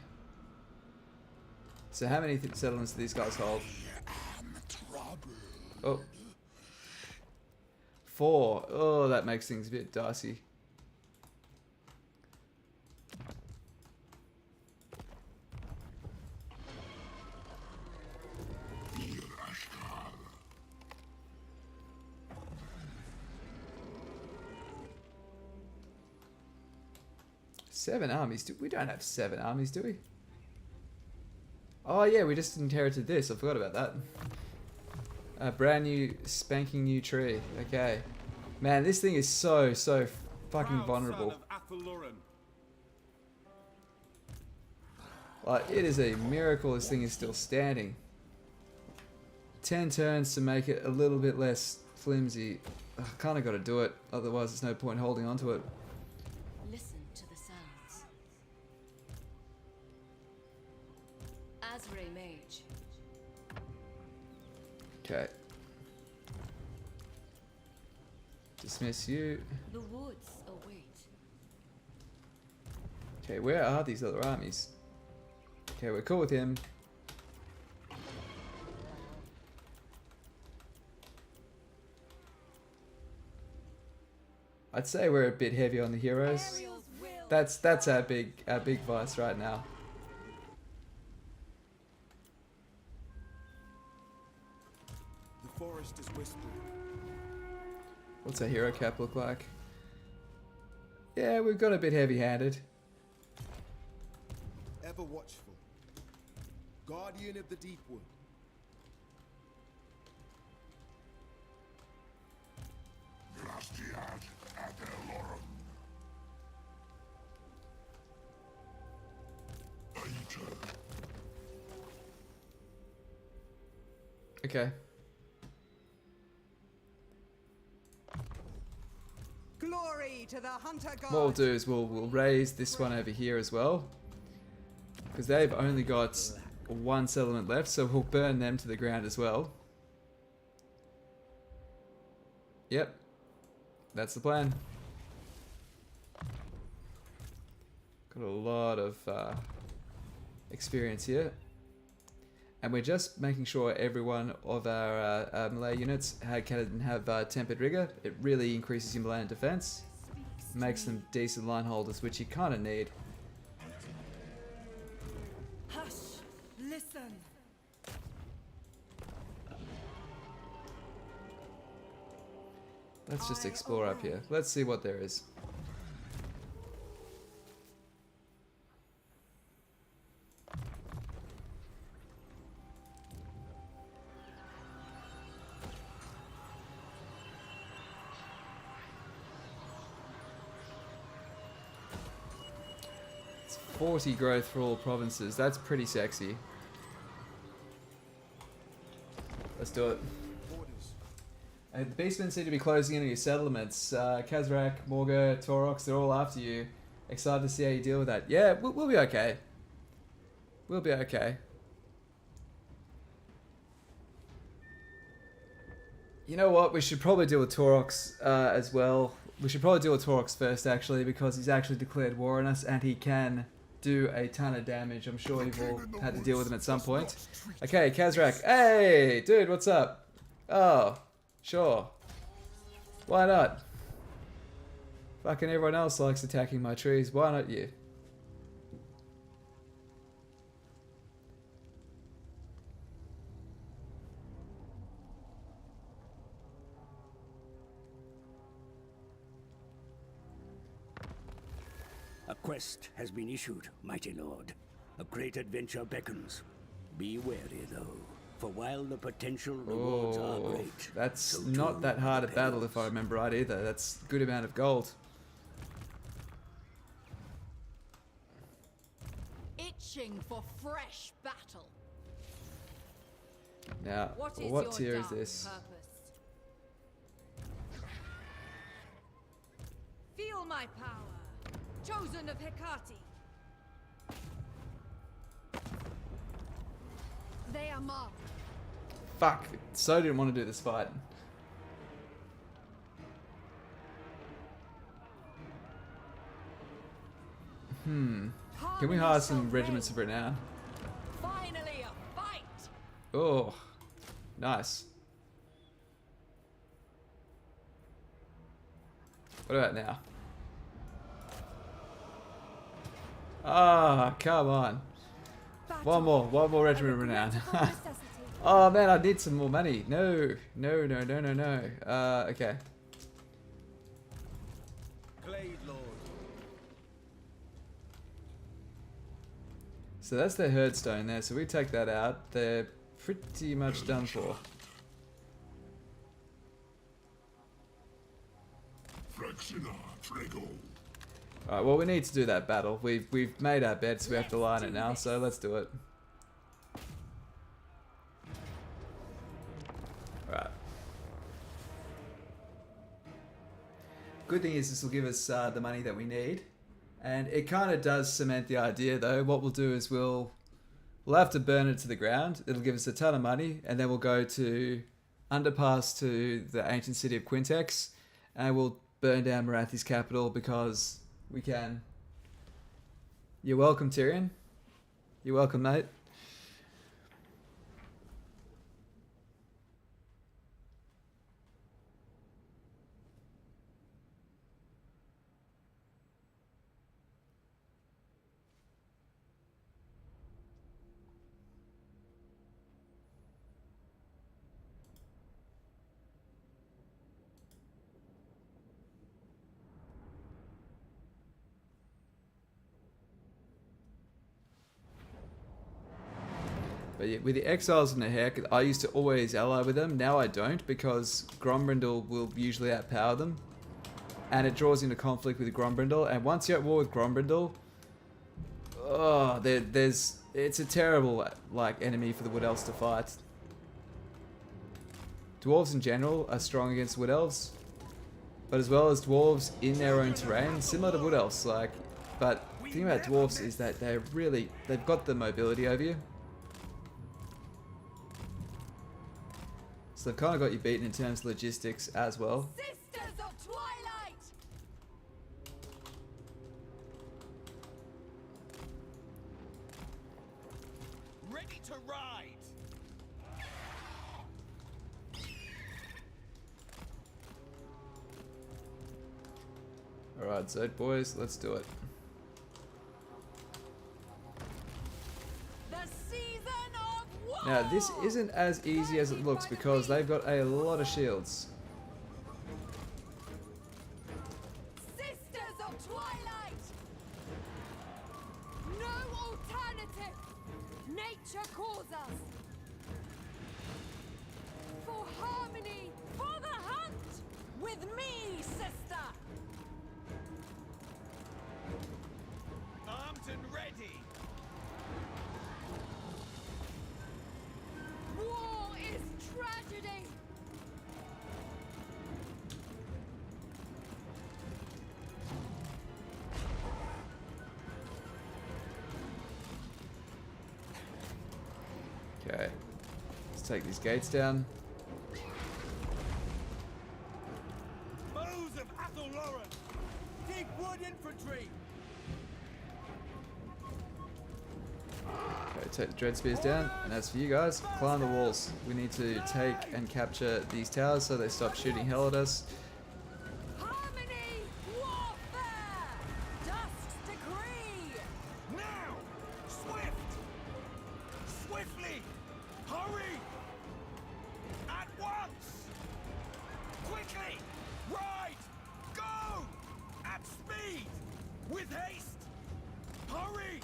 A: So how many settlements do these guys hold? Oh. 4. Oh, that makes things a bit dicey. Seven armies? We don't have 7 armies, do we? Oh yeah, we just inherited this. I forgot about that. A brand new, spanking new tree. Okay. Man, this thing is so fucking vulnerable.
H: Althel Loren.
A: Like, it is a miracle this thing is still standing. 10 turns to make it a little bit less flimsy. I kind of got to do it, otherwise there's no point holding on to it.
F: listen to the sounds. Azray Mage.
A: Okay. Dismiss you.
F: The woods await.
A: Okay, where are these other armies? Okay, we're cool with him. I'd say we're a bit heavy on the heroes. That's our big vice right now.
C: The forest is whispering.
A: What's our hero cap look like? Yeah, we've got a bit heavy-handed.
C: Ever watchful. Guardian of the deep wood.
D: Althel Loren.
A: Okay.
G: Glory to the hunter god.
A: What we'll do is we'll raise this one over here as well, because they've only got 1 settlement left, so we'll burn them to the ground as well. Yep, that's the plan. Got a lot of experience here, and we're just making sure every one of our melee units can have tempered rigor. It really increases your melee defense, makes them decent line holders, which you kind of need.
I: Hush! Listen!
A: Let's just explore up here. Let's see what there is. 40 growth for all provinces. That's pretty sexy. Let's do it. The beastmen seem to be closing in on your settlements. Kazrak, Morga, Torox, they're all after you. Excited to see how you deal with that. Yeah, we'll be okay. We'll be okay. You know what? We should probably deal with Torox as well. We should probably deal with Torox first, actually, because he's actually declared war on us and he can do a ton of damage. I'm sure you've all had to deal with him at some point. Okay, Kazrak. Hey, dude, what's up? Oh, sure. Why not? Fucking everyone else likes attacking my trees. Why not you?
J: A quest has been issued, mighty lord. A great adventure beckons. Be wary, though, for while the potential rewards are great,
A: that's
J: so
A: not that hard a battle if I remember right either. That's a good amount of gold.
E: Itching for fresh battle.
A: Now, what tier is this?
E: Purpose? Feel my power. Chosen of Hecate. They are marked.
A: Fuck, so didn't want to do this fight. Can we hire some regiments of renown?
E: Finally a fight.
A: Oh, nice. What about now? Ah, come on. One more regiment of renown. Oh man, I need some more money. No. Okay.
M: Glade Lord.
A: So that's their herdstone there, so we take that out. They're pretty much done for. Alright, well we need to do that battle. We've made our bed, so we have to lie on it now, so let's do it. Alright. Good thing is this will give us the money that we need. And it kind of does cement the idea though. What we'll do is we'll have to burn it to the ground. It'll give us a ton of money, and then we'll go to underpass to the ancient city of Quintex, and we'll burn down Marathi's capital because we can. You're welcome, Tyrion. You're welcome, mate. But yeah, with the exiles and the heck, I used to always ally with them. Now I don't, because Grombrindal will usually outpower them, and it draws into conflict with Grombrindal. And once you're at war with Grombrindal, oh, it's a terrible like enemy for the Wood Elves to fight. Dwarves in general are strong against Wood Elves, but as well as dwarves in their own terrain, similar to Wood Elves. Like, but the thing about dwarves is that they've got the mobility over you. So they've kind of got you beaten in terms of logistics as well.
E: Sisters of Twilight.
M: Ready to ride.
A: Alright, so boys, let's do it. Now, this isn't as easy as it looks because they've got a lot of shields.
E: Sisters of Twilight. No alternative. Nature calls us. For harmony, for the hunt. With me, sister.
M: Armed and ready.
A: take these gates down.
M: Foes of Althel Loren! Deep wood infantry!
A: Okay, take the dread spears down, and as for you guys, climb the walls. We need to take and capture these towers so they stop shooting hell at us.
E: Harmony! Warfare! Dusk's decree!
M: Now! Swift! Swiftly! Hurry! At once! Quickly! Ride! Go! At speed! With haste! Hurry!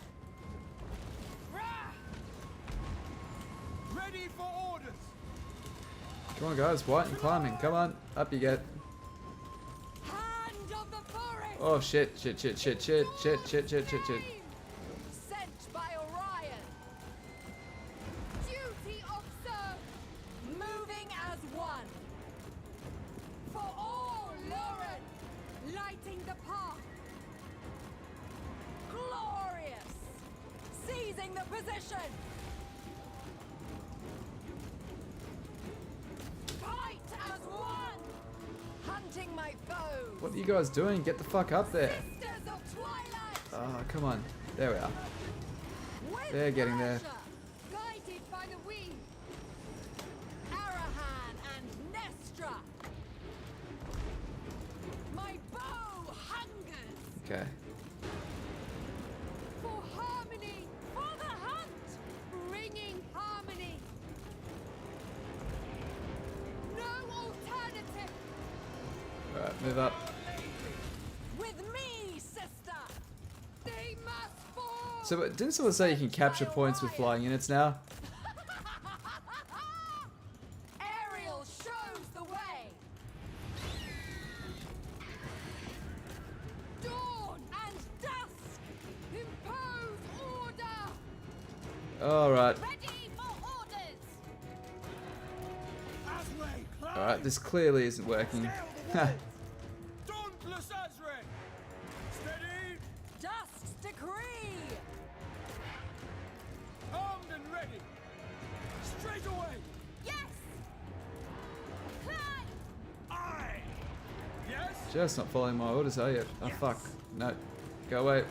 M: Ready for orders!
A: Come on guys, white and climbing, come on, up you get.
E: Hand of the forest!
A: Oh shit, shit.
E: Sent by Orion. Duty observed. Moving as one. For all, Loren. Lighting the path. Glorious. Seizing the position. Fight as one. Hunting my foes.
A: What are you guys doing? Get the fuck up there.
E: Sisters of Twilight.
A: Oh, come on. There we are.
E: With
A: They're getting there.
E: pleasure, guided by the wind. Arahan and Nestra. My bow hungers
A: Okay.
E: for harmony, for the hunt, bringing harmony. No alternative.
A: Alright, move up.
E: With me, sister. They must fall.
A: So, didn't someone say you can capture points with flying units now?
E: Ariel shows the way. Dawn and dusk impose order.
A: Alright.
E: Ready for orders.
M: Asway!
A: Alright, this clearly isn't working.
M: Dauntless Azray! Steady!
E: Dusk's decree.
M: Armed and ready! Straight away!
E: Yes. Climb.
M: Aye! Yes?
A: Just not following my orders, are you? Oh fuck. No. Go away.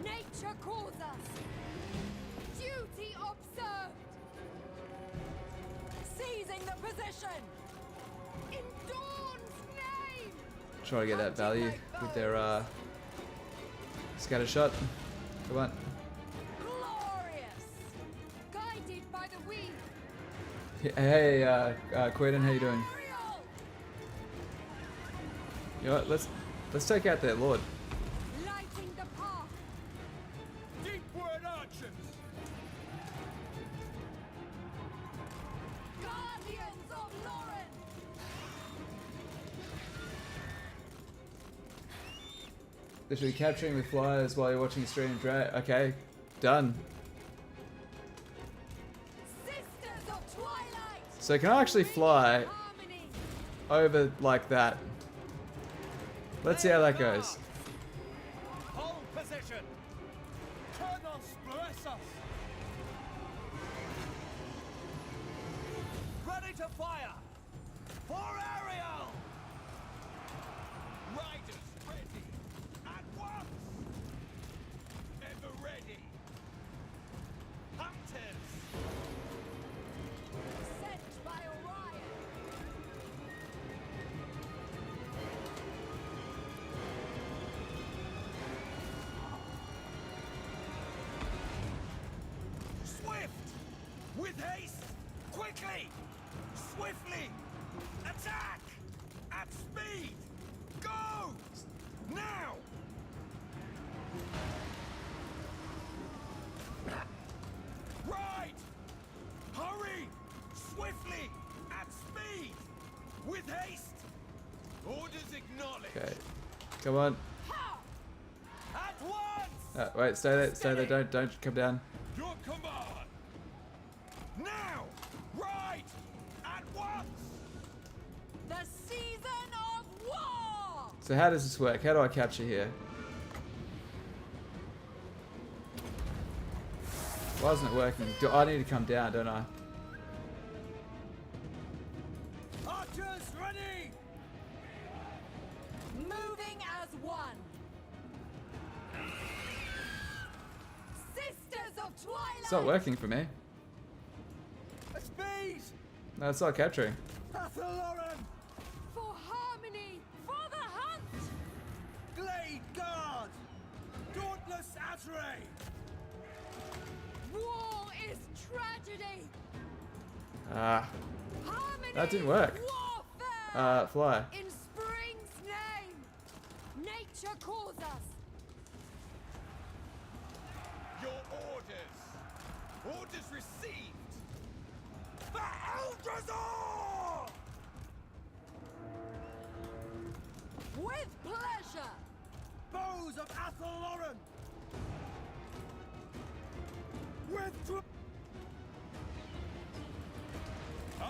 E: Nature calls us. Duty observed. Seizing the position. In Dawn's name.
A: Try to get that value with their scatter shot. Come on.
E: Glorious. Guided by the wind.
A: Hey, Quaiden, how you doing?
E: Ariel.
A: You know what? Let's take out their lord.
E: Lighting the path.
M: Deep word archers!
E: Guardians of Loren.
A: Literally capturing with flyers while you're watching a stream. Okay, done.
E: Sisters of Twilight.
A: So can I actually fly
E: Harmony.
A: over like that? Let's see how that goes.
M: Hold position! Kronos bless us! Ready to fire! For Ariel! Riders ready! At once! Ever ready! Hunters!
E: Sent by Orion.
M: Swift! With haste! Quickly! Swiftly! Attack! At speed! Go! Now! Ride! Hurry! Swiftly! At speed! With haste! Orders acknowledged!
A: Okay, come on.
M: At once!
A: Wait, stay there. Don't come down.
M: Your command! Now! Ride! At once!
E: The season of war.
A: So how does this work? How do I capture here? Why isn't it working? I need to come down, don't I?
M: ready!
E: Moving as one. Sisters of Twilight.
A: It's not working for me.
M: A speed!
A: No, it's not capturing.
M: Althel Loren!
E: For harmony, for the hunt.
M: Glade guard! Dauntless Azray!
E: War is tragedy.
A: Ah,
E: Harmony.
A: that didn't work.
E: Warfare.
A: Fly.
E: In spring's name, nature calls us.
M: Your orders! Orders received! For Eldrazar!
E: With pleasure.
M: Bows of Althel Loren! With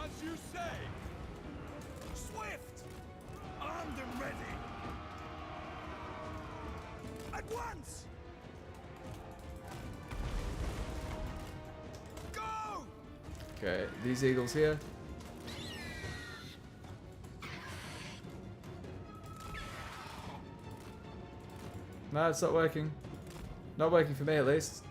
M: as you say! Swift! Armed and ready! At once! Go!
A: Okay, these eagles here. No, it's not working. Not working for me, at least.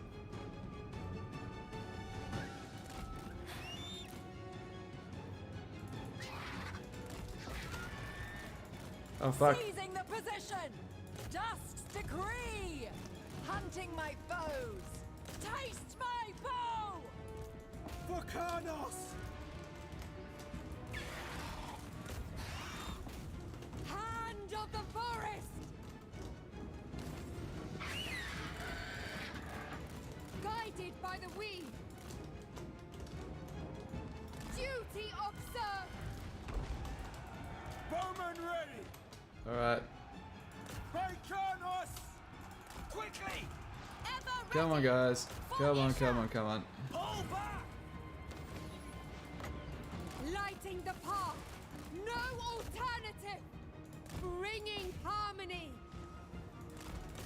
A: Oh fuck.
E: Seizing the position. Dusk's decree. Hunting my foes. Taste my bow.
M: For Karnos!
E: Hand of the forest. Guided by the weed. Duty observed.
M: Bowman ready!
A: Alright.
M: By Karnos! Quickly!
E: Ever
A: Come on, guys. Come on, come on, come on.
M: Pull back!
E: Lighting the path. No alternative. Bringing harmony.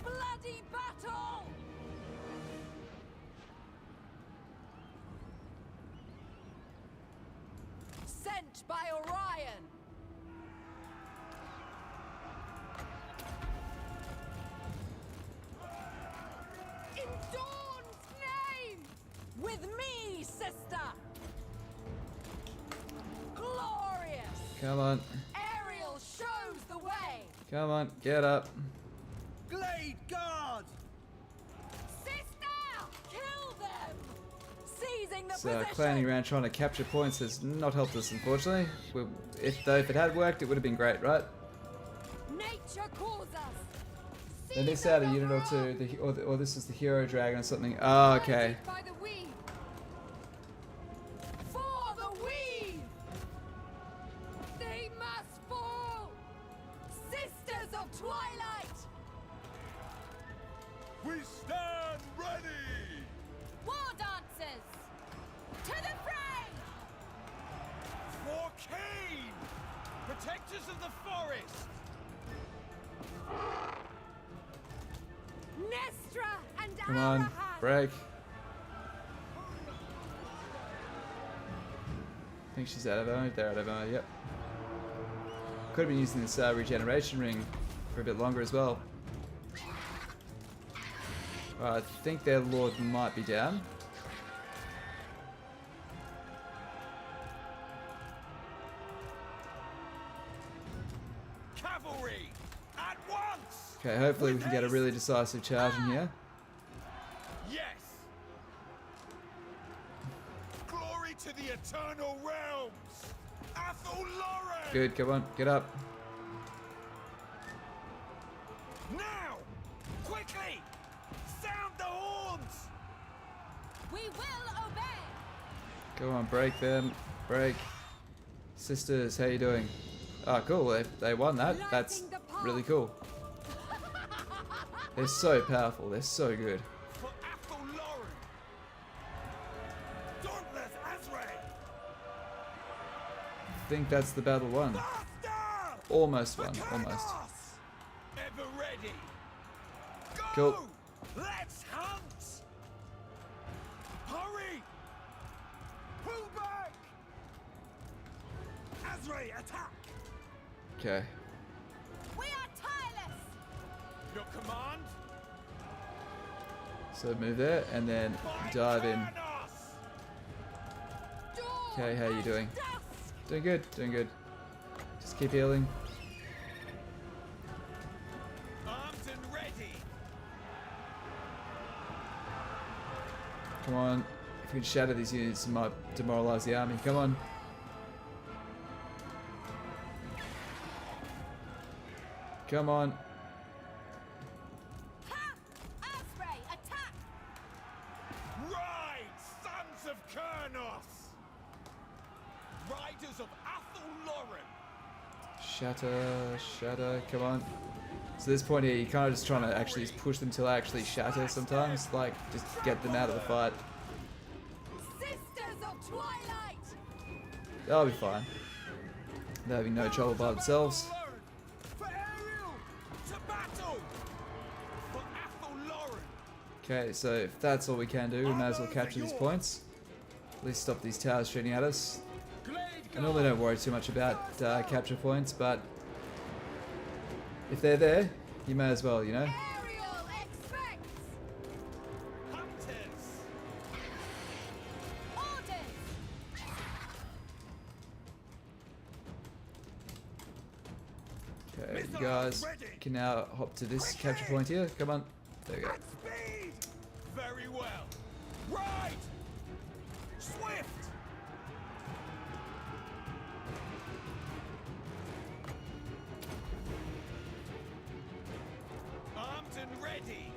E: Bloody battle. Sent by Orion. In Dawn's name. With me, sister. Glorious.
A: Come on.
E: Ariel shows the way.
A: Come on, get up.
M: Glade guard!
E: Sister, kill them. Seizing the
A: So
E: position.
A: clanning around trying to capture points has not helped us, unfortunately. If it had worked, it would have been great, right?
E: Nature calls us.
A: They missed out a unit or two, or this is the hero dragon or something. Oh, okay.
E: By the weave. For the weave. They must fall. Sisters of Twilight.
M: We stand ready!
E: War dancers. To the fray.
M: For Cain! Protectors of the forest!
E: Nestra and
A: Come on,
E: Alahad.
A: break. I think she's out of ammo. They're out of ammo, yep. Could have been using this regeneration ring for a bit longer as well. I think their lord might be down.
M: Cavalry! At once!
A: Okay, hopefully we can get a really decisive charge in here.
M: Yes! Glory to the eternal realms! Althel Loren!
A: Good, come on, get up.
M: Now! Quickly! Sound the horns!
E: We will obey.
A: Come on, break them. Break. Sisters, how you doing? Oh, cool. They won that. That's really cool. They're so powerful. They're so good.
M: For Althel Loren! Dauntless Azray!
A: I think that's the battle won. Almost won. Almost.
M: Ever ready! Go!
A: Cool.
M: Let's hunt! Hurry! Pull back!
A: Okay.
E: We are tireless.
M: Your command?
A: So move there and then dive in. Okay, how you doing? Doing good, doing good. Just keep healing.
M: Armed and ready.
A: Come on. If we can shatter these units, it might demoralize the army. Come on. Come on.
E: Osprey, attack!
M: Ride, sons of Kurnos! Riders of Althel Loren!
A: Shatter, shatter, come on. So this point here, you're kind of just trying to actually just push them till they actually shatter sometimes. Like, just get them out of the fight.
E: Sisters of Twilight!
A: They'll be fine. They're having no trouble by themselves.
M: For Ariel! To battle! For Althel Loren!
A: Okay, so if that's all we can do, we may as well capture these points. At least stop these towers shooting at us. I normally don't worry too much about capture points, but if they're there, you may as well, you know?
E: Ariel expects!
M: Hunters!
E: Orders!
A: Okay, you guys can now hop to this capture point here. Come on. There we go.
M: Speed! Very well. Ride! Swift! Armed and ready!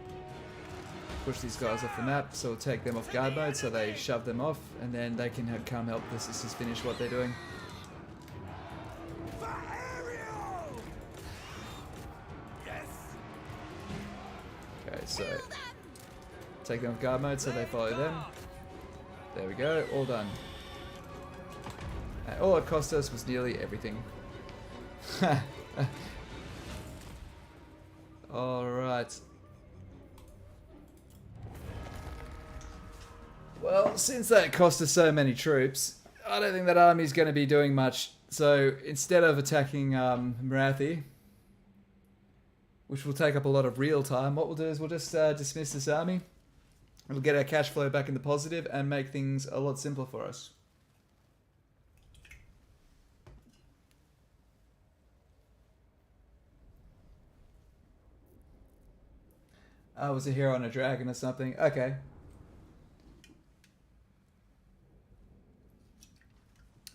A: Push these guys off the map, so we'll take them off guard mode, so they shove them off, and then they can come help the sisters finish what they're doing.
M: For Ariel! Yes!
A: Okay, so take them off guard mode, so they follow them. There we go, all done. And all it cost us was nearly everything. Alright. Well, since that cost us so many troops, I don't think that army's going to be doing much. So instead of attacking Marathi, which will take up a lot of real time, what we'll do is we'll just dismiss this army. It'll get our cash flow back in the positive and make things a lot simpler for us. I was a hero on a dragon or something. Okay.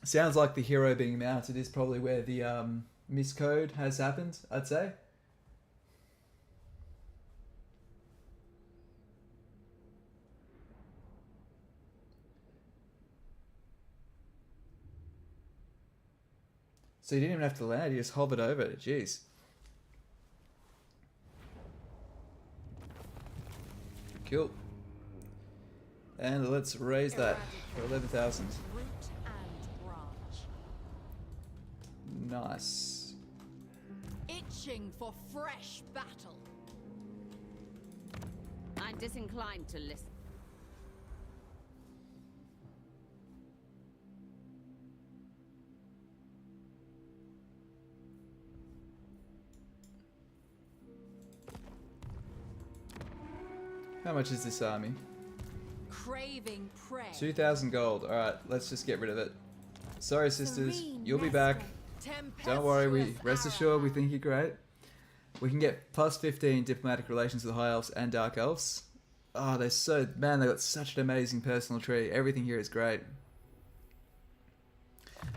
A: Sounds like the hero being mounted is probably where the miscode has happened, I'd say. So you didn't even have to land, you just hovered over it. Jeez. Cool. And let's raise that for 11,000.
E: Root and branch.
A: Nice.
E: Itching for fresh battle.
N: I'm disinclined to listen.
A: How much is this army?
E: Craving prey.
A: 2,000 gold. Alright, let's just get rid of it. Sorry, sisters. You'll be back. Don't worry, rest assured, we think you're great. We can get plus 15 diplomatic relations with the High Elves and Dark Elves. Oh, they're so... Man, they've got such an amazing personal tree. Everything here is great.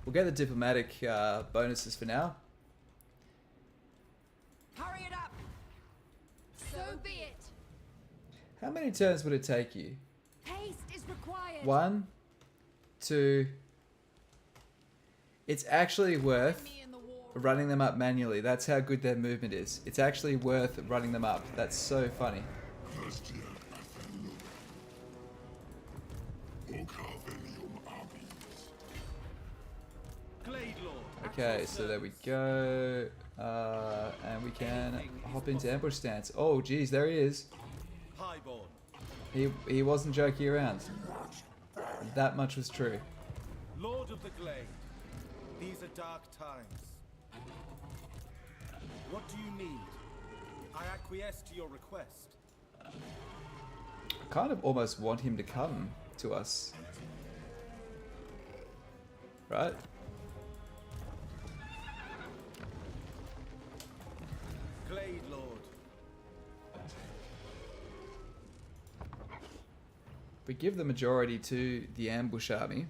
A: We'll get the diplomatic bonuses for now.
E: Hurry it up. So be it.
A: How many turns would it take you?
E: Haste is required.
A: 1, 2... It's actually worth running them up manually. That's how good their movement is. It's actually worth running them up. That's so funny. Okay, so there we go. And we can hop into ambush stance. Oh, geez, there he is. He wasn't joking around. That much was true.
M: Lord of the Glade. These are dark times. What do you need? I acquiesce to your request.
A: I kind of almost want him to come to us. Right?
M: Glade Lord.
A: We give the majority to the ambush army.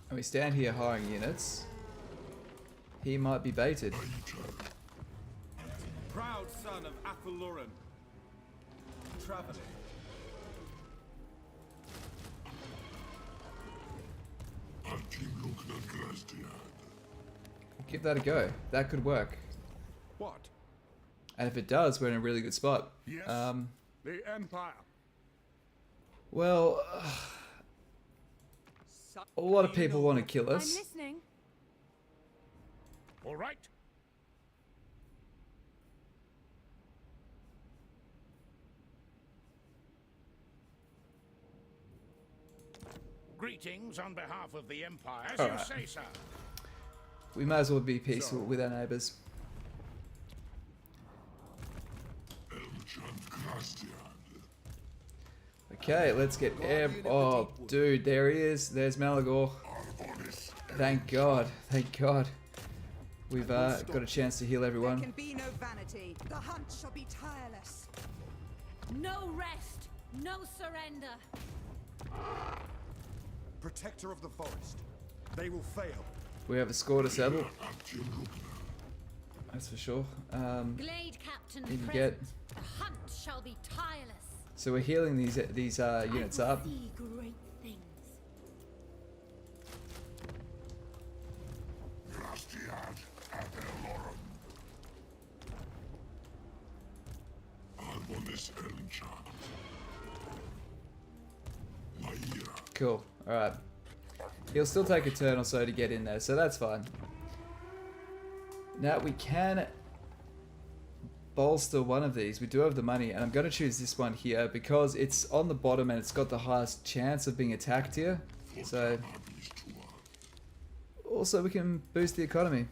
A: And we stand here hiring units. He might be baited.
M: Proud son of Althel Loren. Traveling.
A: Give that a go. That could work.
H: What?
A: And if it does, we're in a really good spot.
H: Yes. The Empire.
A: Well, a lot of people want to kill us.
I: I'm listening.
H: All right. Greetings on behalf of the Empire, as you say, sir.
A: We might as well be peaceful with our neighbours. Okay, let's get air. Oh, dude, there he is. There's Malagor. Thank God. Thank God. We've got a chance to heal everyone.
G: There can be no vanity. The hunt shall be tireless.
E: No rest, no surrender.
C: Protector of the forest. They will fail.
A: We have a score to settle. That's for sure.
E: Glade Captain
A: You can
E: present.
A: get.
E: The hunt shall be tireless.
A: So we're healing these units up.
E: See great things.
A: Cool. All right. He'll still take a turn or so to get in there, so that's fine. Now we can bolster one of these. We do have the money, and I'm going to choose this one here because it's on the bottom and it's got the highest chance of being attacked here. So also we can boost the economy.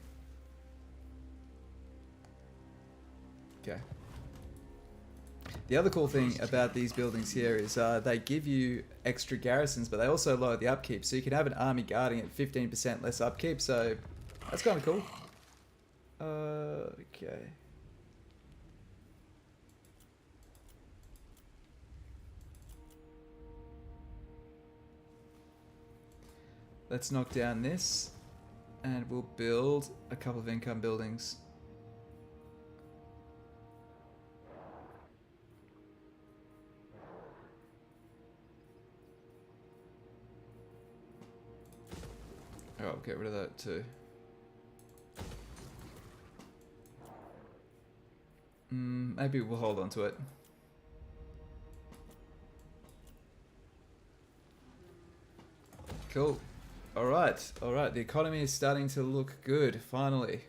A: Okay. The other cool thing about these buildings here is they give you extra garrisons, but they also lower the upkeep. So you can have an army guarding at 15% less upkeep, so that's kind of cool. Okay. Let's knock down this, and we'll build a couple of income buildings. Oh, I'll get rid of that too. Maybe we'll hold on to it. Cool. Alright, alright. The economy is starting to look good, finally.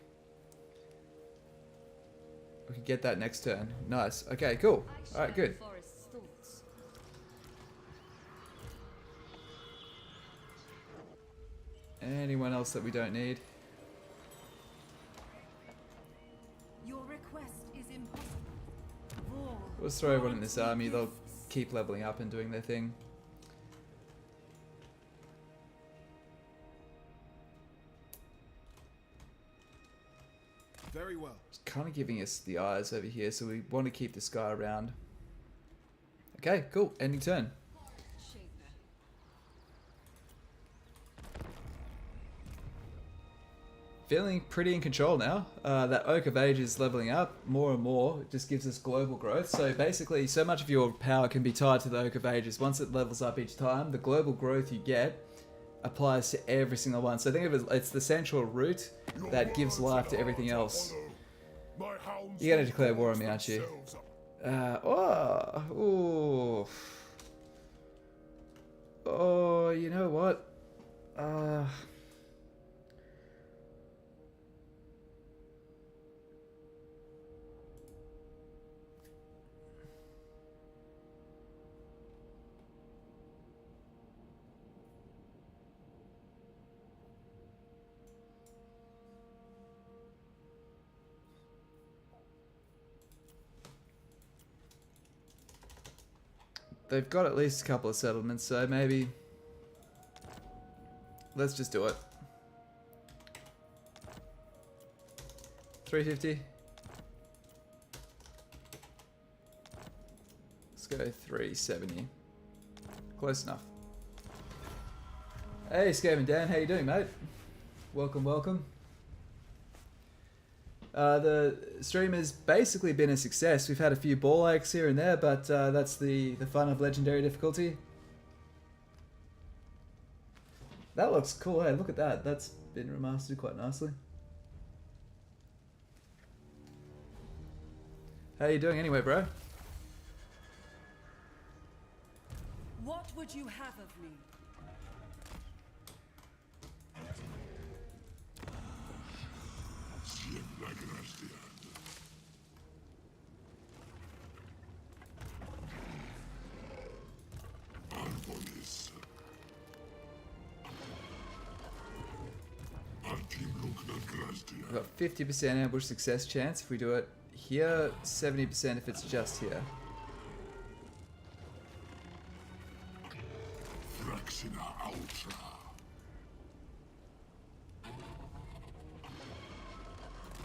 A: We can get that next turn. Nice. Okay, cool. Alright, good. Anyone else that we don't need?
F: Your request is impossible.
A: Let's throw everyone in this army. They'll keep leveling up and doing their thing.
C: Very well.
A: It's kind of giving us the eyes over here, so we want to keep this guy around. Okay, cool. Ending turn. Feeling pretty in control now. That Oak of Age is leveling up more and more. It just gives us global growth. So basically, so much of your power can be tied to the Oak of Ages. Once it levels up each time, the global growth you get applies to every single one. So think of it, it's the central root that gives life to everything else. You're going to declare war on me, aren't you? Oh, you know what? they've got at least a couple of settlements, so maybe let's just do it. 350. Let's go 370. Close enough. Hey, Scaven Dan, how you doing, mate? Welcome, welcome. The stream has basically been a success. We've had a few ball aches here and there, but that's the fun of legendary difficulty. That looks cool. Hey, look at that. That's been remastered quite nicely. How you doing anyway, bro?
I: What would you have of me?
A: We've got 50% ambush success chance if we do it here, 70% if it's just here.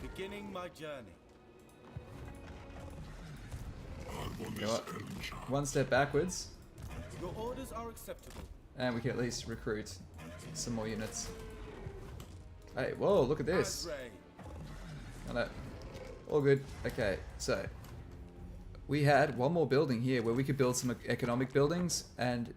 M: Beginning my journey.
A: You know what? One step backwards.
M: Your orders are acceptable.
A: And we can at least recruit some more units. Hey, whoa, look at this. Oh, no. All good. Okay, so we had one more building here where we could build some economic buildings, and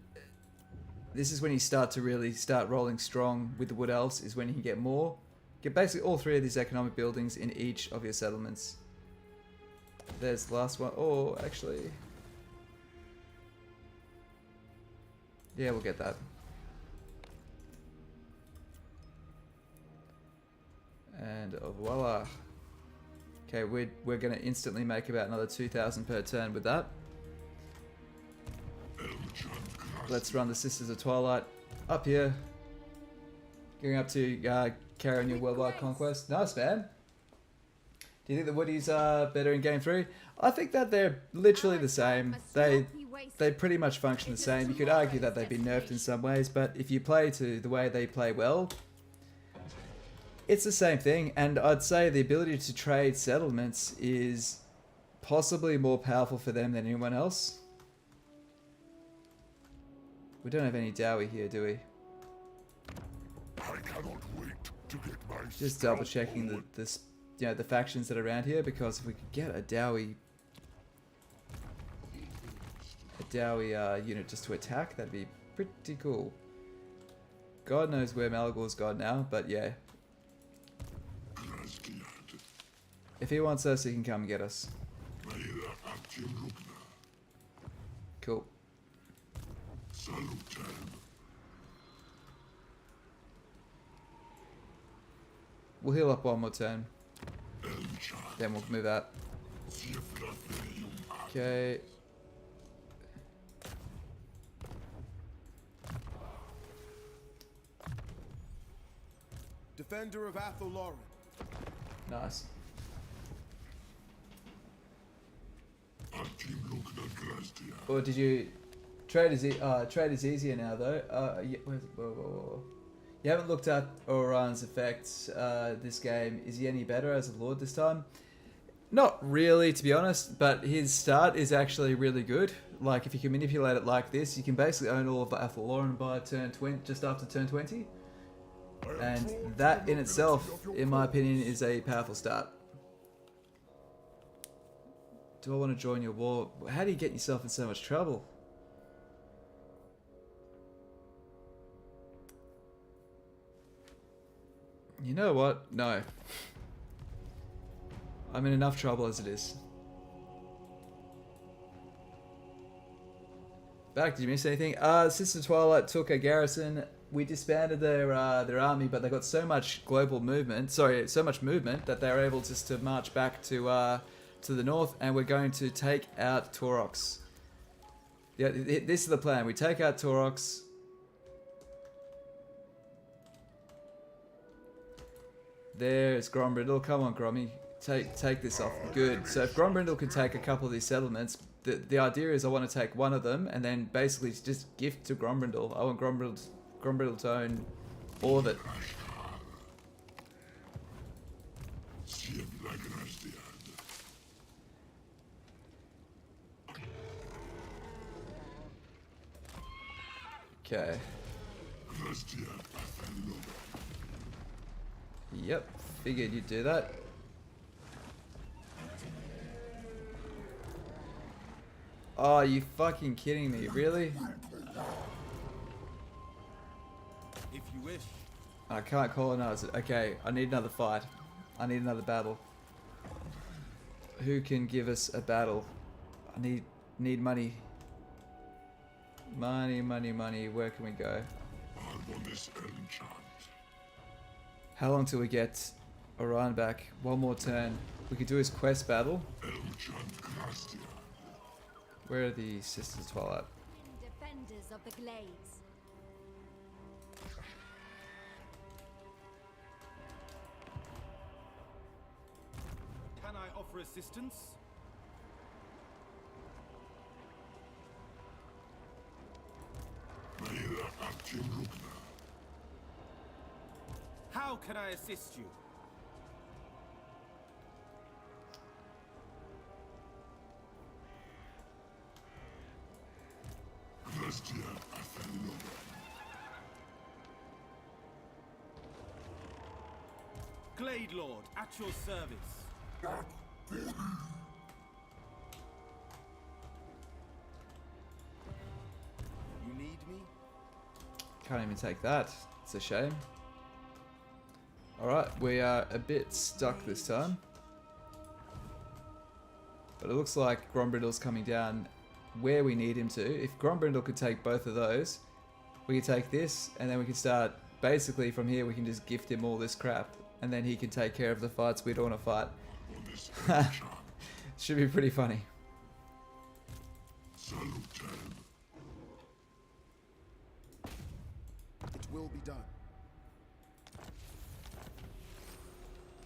A: this is when you start to really start rolling strong with the Wood Elves, is when you can get more. Get basically all three of these economic buildings in each of your settlements. There's the last one. Oh, actually. Yeah, we'll get that. And voila. Okay, we're going to instantly make about another 2,000 per turn with that. Let's run the Sisters of Twilight up here. Going up to carry on your worldwide conquest. Nice, man. Do you think the Woodies are better in Game 3? I think that they're literally the same. They pretty much function the same. You could argue that they've been nerfed in some ways, but if you play to the way they play well, it's the same thing. And I'd say the ability to trade settlements is possibly more powerful for them than anyone else. We don't have any Dowie here, do we?
D: I cannot wait to get my
A: Just double checking the factions that are around here, because if we could get a Dowie unit just to attack, that'd be pretty cool. God knows where Malagor's gone now, but yeah. If he wants us, he can come get us. Cool. We'll heal up one more turn. Then we'll move out. Okay.
M: Defender of Althel Loren.
A: Nice. Or did you trade is easier now though? Yeah, whoa. You haven't looked at Orion's effects this game. Is he any better as a lord this time? Not really, to be honest, but his start is actually really good. Like, if you can manipulate it like this, you can basically own all of Althel Loren by turn 20, just after turn 20. And that in itself, in my opinion, is a powerful start. Do I want to join your war? How do you get yourself in so much trouble? You know what? No. I'm in enough trouble as it is. Back, did you miss anything? Sister Twilight took a garrison. We disbanded their army, but they got so much global movement, so much movement, that they were able just to march back to the north, and we're going to take out Taurox. Yeah, this is the plan. We take out Taurox. There's Grombrindle. Come on, Grommy. Take this off. Good. So if Grombrindle can take a couple of these settlements, the idea is I want to take one of them and then basically just gift to Grombrindal. I want Grombrindal to own all of it. Okay. Yep, figured you'd do that. Oh, are you fucking kidding me? Really?
M: If you wish. I
A: can't colonize it. Okay, I need another fight. I need another battle. Who can give us a battle? I need money. Money, money, money. Where can we go? How long till we get Orion back? One more turn. We could do his quest battle. Where are the Sisters of Twilight?
E: Defenders of the Glades.
M: Can I offer assistance? How can I assist you? Glade Lord, at your service. You need me?
A: Can't even take that. It's a shame. Alright, we are a bit stuck this time. But it looks like Grombrindal's coming down where we need him to. If Grombrindal could take both of those, we could take this, and then we can start, basically from here we can just gift him all this crap, and then he can take care of the fights we don't want to fight. Should be pretty funny.
C: It will be done.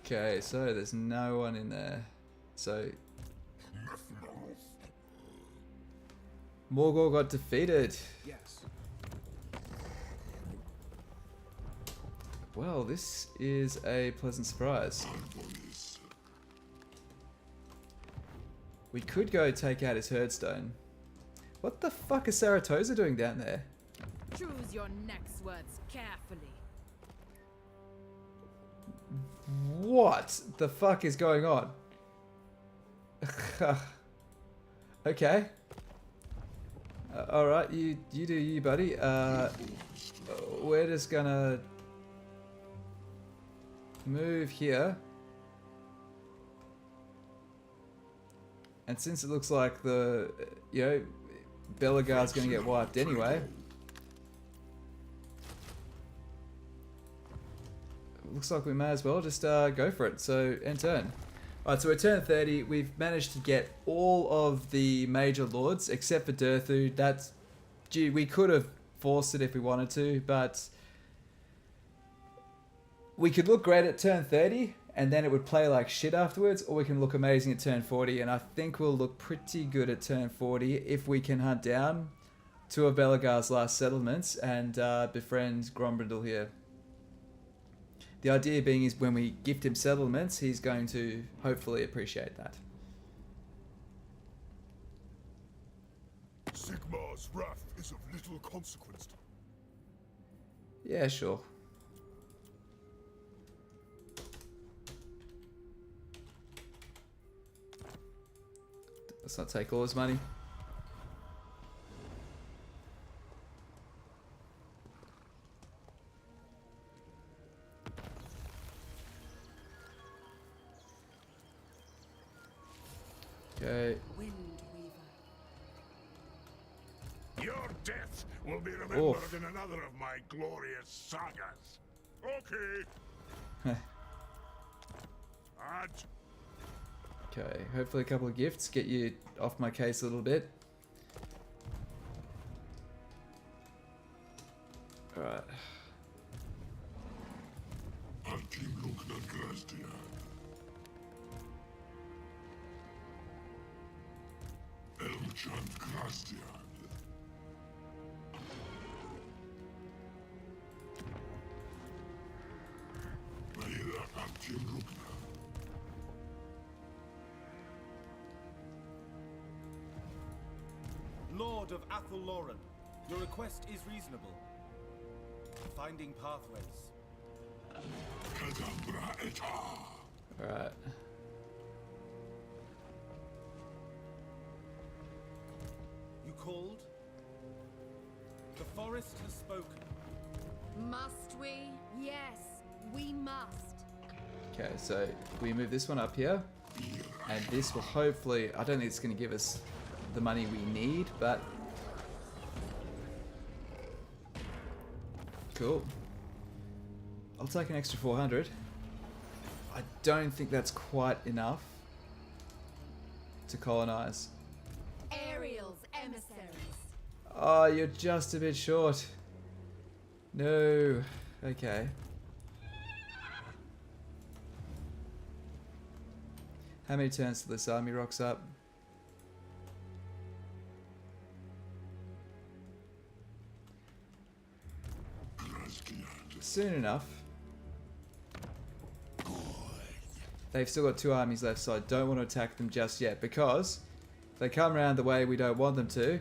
A: Okay, so there's no one in there. So Morgul got defeated.
C: Yes.
A: Well, this is a pleasant surprise. We could go take out his Herdstone. What the fuck is Saratoga doing down there?
N: Choose your next words carefully.
A: What the fuck is going on? Okay. Alright, you do you, buddy. We're just gonna move here. And since it looks like the, Belagard's gonna get wiped anyway. Looks like we may as well just go for it. So, end turn. Alright, so we're turn 30. We've managed to get all of the major lords except for Durthu. That's, gee, we could have forced it if we wanted to, but we could look great at turn 30 and then it would play like shit afterwards, or we can look amazing at turn 40, and I think we'll look pretty good at turn 40 if we can hunt down two of Belagard's last settlements and befriend Grombrindal here. The idea being is when we gift him settlements, he's going to hopefully appreciate that.
D: Sigmar's wrath is of little consequence.
A: Yeah, sure. Let's not take all his money. Okay.
D: Your death will be remembered in another of my glorious sagas. Okay.
A: Okay, hopefully a couple of gifts get you off my case a little bit. Alright.
M: Lord of Althel Loren, your request is reasonable. Finding pathways.
A: Alright.
M: You called? The forest has spoken.
N: Must we? Yes, we must.
A: Okay, so we move this one up here, and this will hopefully, I don't think it's going to give us the money we need, but cool. I'll take an extra 400. I don't think that's quite enough to colonize.
N: Ariel's emissaries.
A: Oh, you're just a bit short. No. Okay. How many turns till this army rocks up? Soon enough. They've still got 2 armies left, so I don't want to attack them just yet, because if they come around the way we don't want them to,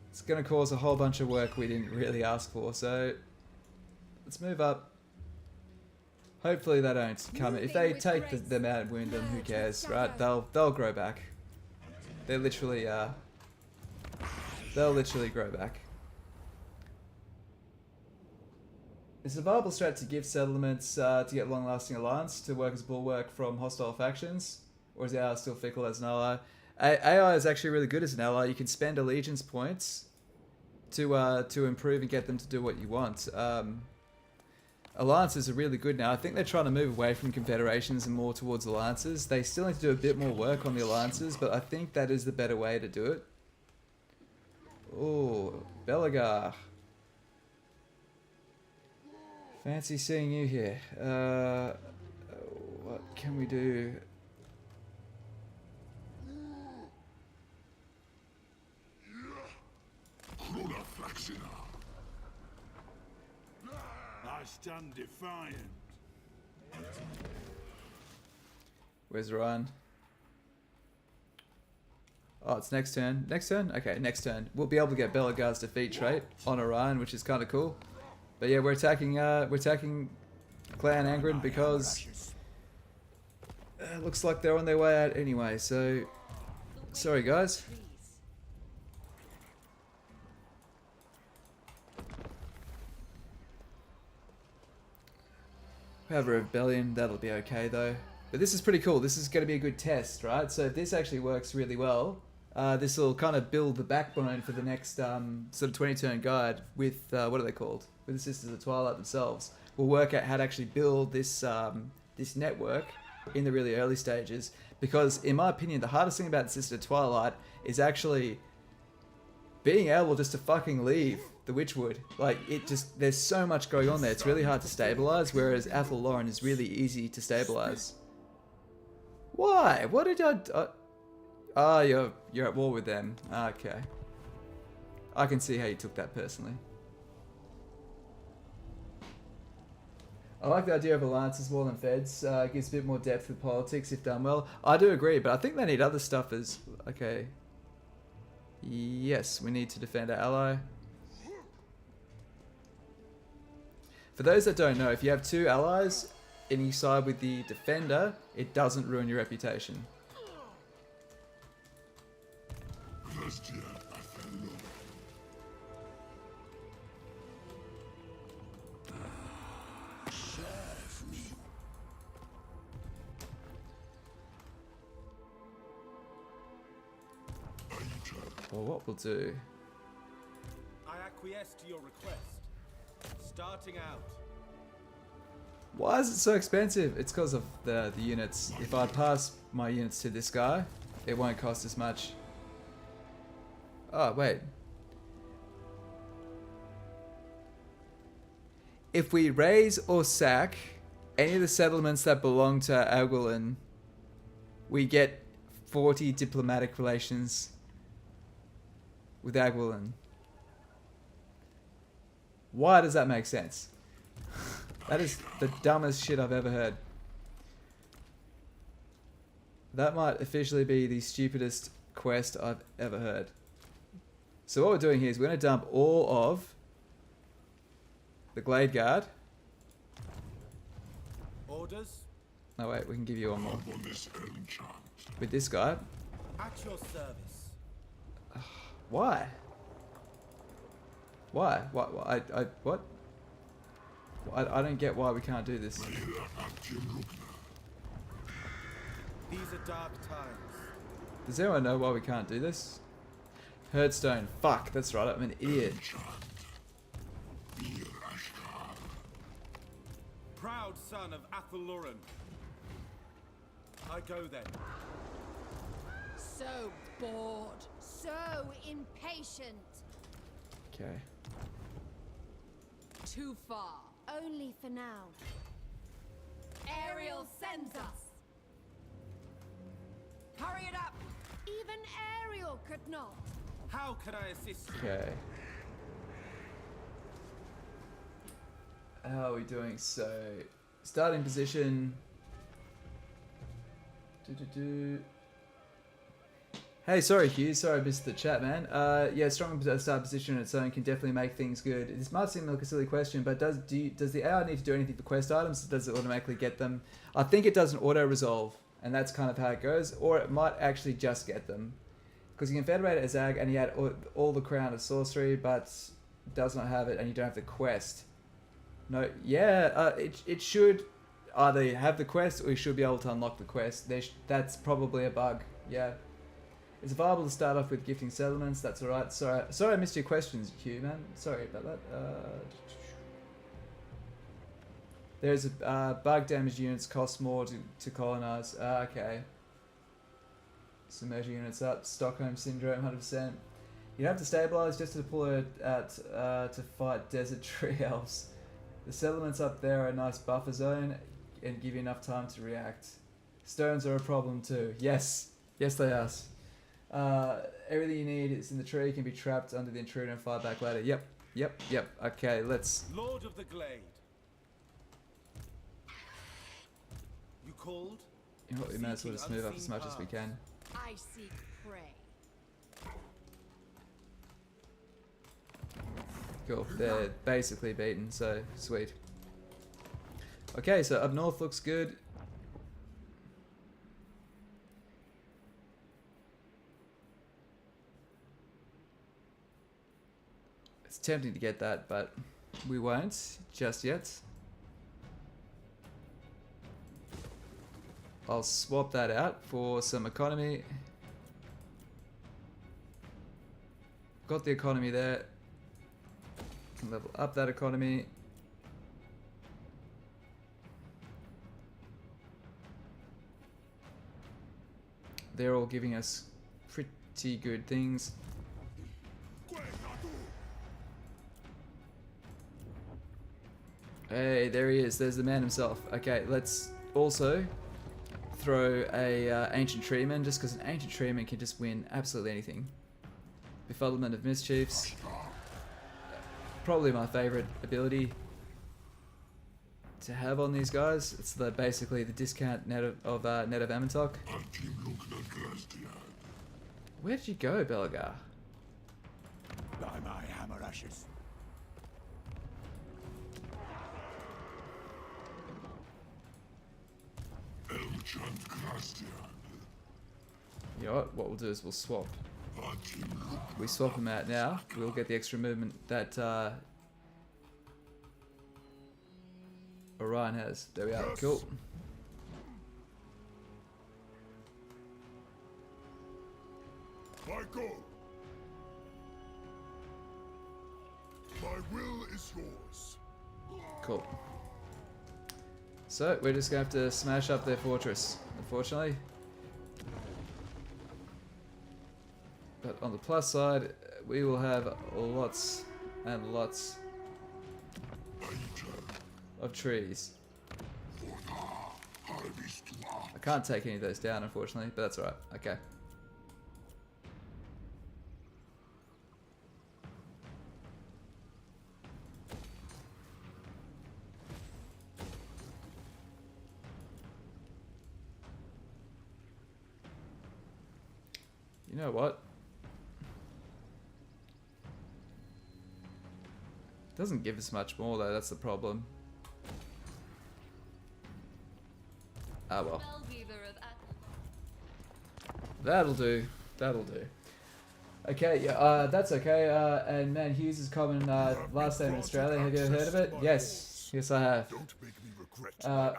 A: it's going to cause a whole bunch of work we didn't really ask for. So let's move up. Hopefully they don't come. If they take them out and wound them, who cares, right? They'll grow back. They'll literally grow back. It's a viable strat to give settlements to get long-lasting alliance to work as bulwark from hostile factions, or is AI still fickle as an ally? AI is actually really good as an ally. You can spend allegiance points to improve and get them to do what you want. Alliances are really good now. I think they're trying to move away from confederations and more towards alliances. They still need to do a bit more work on the alliances, but I think that is the better way to do it. Oh, Belagar. Fancy seeing you here. What can we do?
D: I stand defiant.
A: Where's Orion? Oh, it's next turn. Next turn? Okay, next turn. We'll be able to get Belagar's defeat trait on Orion, which is kind of cool. But yeah, we're attacking Clan Angren because looks like they're on their way out anyway. So sorry guys. We have a rebellion, that'll be okay though. But this is pretty cool. This is going to be a good test, right? So if this actually works really well, this will kind of build the backbone for the next sort of 20-turn guide with, what are they called? With the Sisters of Twilight themselves. We'll work out how to actually build this this network in the really early stages. Because in my opinion, the hardest thing about the Sisters of Twilight is actually being able just to fucking leave the Witchwood. Like, it just, there's so much going on there. It's really hard to stabilize, whereas Althel Loren is really easy to stabilize. Why? What did I... Ah, you're at war with them. Okay. I can see how you took that personally. I like the idea of alliances more than feds. Gives a bit more depth with politics if done well. I do agree, but I think they need other stuff as... Okay. Yes, we need to defend our ally. For those that don't know, if you have 2 allies and you side with the defender, it doesn't ruin your reputation. Well, what we'll do...
M: I acquiesce to your request. Starting out.
A: Why is it so expensive? It's because of the units. If I pass my units to this guy, it won't cost as much. Oh, wait. If we raise or sack any of the settlements that belong to Aguilin, we get 40 diplomatic relations with Agwillan. Why does that make sense? That is the dumbest shit I've ever heard. That might officially be the stupidest quest I've ever heard. So what we're doing here is we're going to dump all of the Glade Guard.
M: Orders?
A: No wait, we can give you one more. With this guy.
M: At your service.
A: Why? Why? What? What? I don't get why we can't do this.
M: These are dark times.
A: Does anyone know why we can't do this? Herdstone. Fuck, that's right, I'm an idiot.
M: Proud son of Althel Loren. I go then.
N: So bored, so impatient.
A: Okay.
N: Too far.
L: Only for now.
N: Ariel sends us. Hurry it up.
L: Even Ariel could not.
M: How can I assist you?
A: Okay. How are we doing? So, starting position. Hey, sorry Hugh, sorry I missed the chat, man. Yeah, strong start position on its own can definitely make things good. This might seem like a silly question, but does the AI need to do anything for quest items? Does it automatically get them? I think it does an auto-resolve, and that's kind of how it goes. Or it might actually just get them. Because you can federate a Zag, and he had all the crown of sorcery, but does not have it, and you don't have the quest. No, yeah, it should either have the quest, or you should be able to unlock the quest. That's probably a bug, yeah. It's viable to start off with gifting settlements. That's alright. Sorry I missed your questions, Hugh, man. Sorry about that. There's a bug damage units cost more to colonize. Okay. Submersion units up. Stockholm Syndrome, 100%. You have to stabilize just to pull it out to fight desert tree elves. The settlements up there are a nice buffer zone and give you enough time to react. Stones are a problem too. Yes. Yes, they are. Everything you need is in the tree, can be trapped under the intruder and fire back later. Yep. Okay, let's...
M: Lord of the Glade. You called?
A: You know what, we might as well just move up as much as we can.
N: I seek prey.
A: Cool, they're basically beaten, so sweet. Okay, so up north looks good. It's tempting to get that, but we won't just yet. I'll swap that out for some economy. Got the economy there. Can level up that economy. They're all giving us pretty good things. Hey, there he is. There's the man himself. Okay, let's also throw a Ancient Treeman, just because an Ancient Treeman can just win absolutely anything. Befuddlement of Mischiefs. Probably my favorite ability to have on these guys. It's basically the discount net of Amentok. Where did you go, Belagar?
H: By my hammer ashes.
A: You know what we'll do is we'll swap. We swap them out now. We'll get the extra movement that Orion has. There we are. Cool.
D: My goal. My will is yours.
A: Cool. So we're just gonna have to smash up their fortress, unfortunately. But on the plus side, we will have lots and lots of trees. I can't take any of those down, unfortunately, but that's alright. Okay. You know what? Doesn't give us much more though, that's the problem. Ah well. That'll do. That'll do. Okay, yeah, that's okay. And man, Hughes is common last name in Australia. Have you ever heard of it? Yes. Yes, I have.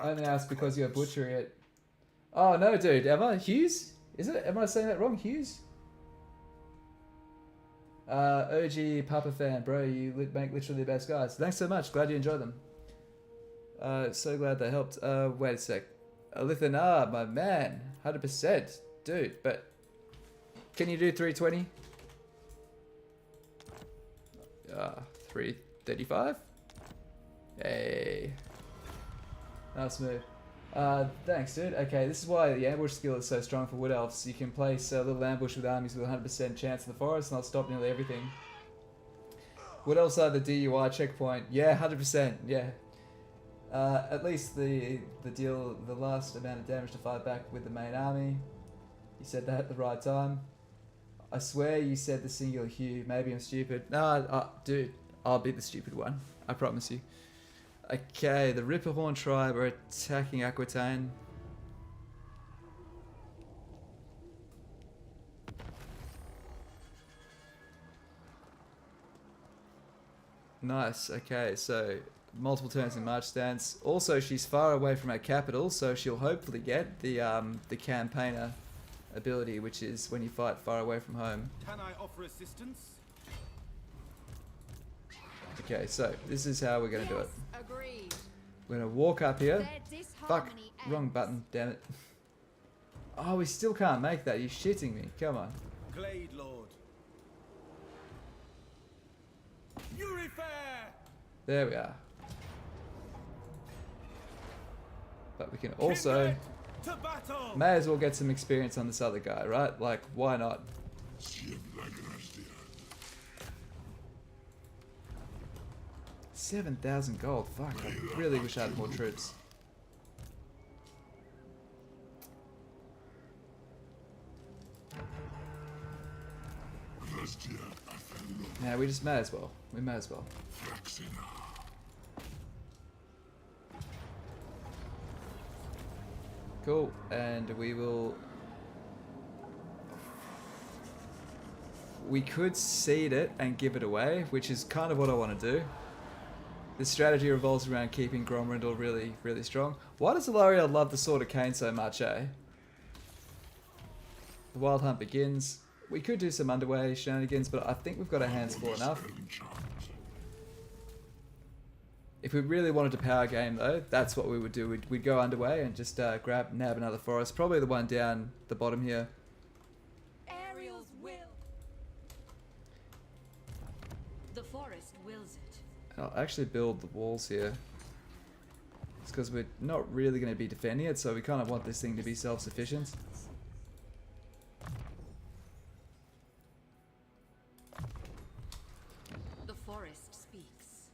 A: Only asked because you're butchering it. Oh no, dude. Am I Hughes? Is it? Am I saying that wrong? Hughes? OG Papa fan, bro. You make literally the best guys. Thanks so much. Glad you enjoyed them. So glad they helped. Wait a sec. Lithan, my man. 100%. Dude, but can you do 320? 335? Hey. Nice move. Thanks, dude. Okay, this is why the ambush skill is so strong for Wood Elves. You can place a little ambush with armies with 100% chance in the forest, and they'll stop nearly everything. Wood Elves are the DUI checkpoint. Yeah, 100%. Yeah. At least the last amount of damage to fight back with the main army. You said that at the right time. I swear you said the singular hue. Maybe I'm stupid. No, dude, I'll be the stupid one. I promise you. Okay, the Ripperhorn tribe are attacking Aquitaine. Nice, okay, so multiple turns in march stance. Also, she's far away from her capital, so she'll hopefully get the campaigner ability, which is when you fight far away from home.
M: Can I offer assistance?
A: Okay, so this is how we're gonna do it.
N: Agreed.
A: We're gonna walk up here. Fuck, wrong button, damn it. Oh, we still can't make that. You're shitting me. Come on.
M: Glade Lord. Fair.
A: There we are. But we can also may as well get some experience on this other guy, right? Like, why not? 7,000 gold. Fuck, I really wish I had more troops. Yeah, we just may as well. We may as well. Cool, and we could seed it and give it away, which is kind of what I want to do. This strategy revolves around keeping Gromrindal really, really strong. Why does Ilariel love the Sword of Cain so much, eh? The Wild Hunt begins. We could do some underway shenanigans, but I think we've got our hands full enough. If we really wanted to power game though, that's what we would do. We'd go underway and just nab another forest. Probably the one down the bottom here.
N: Ariel's will. The forest wills it.
A: I'll actually build the walls here. It's because we're not really going to be defending it, so we kind of want this thing to be self-sufficient.
N: The forest speaks.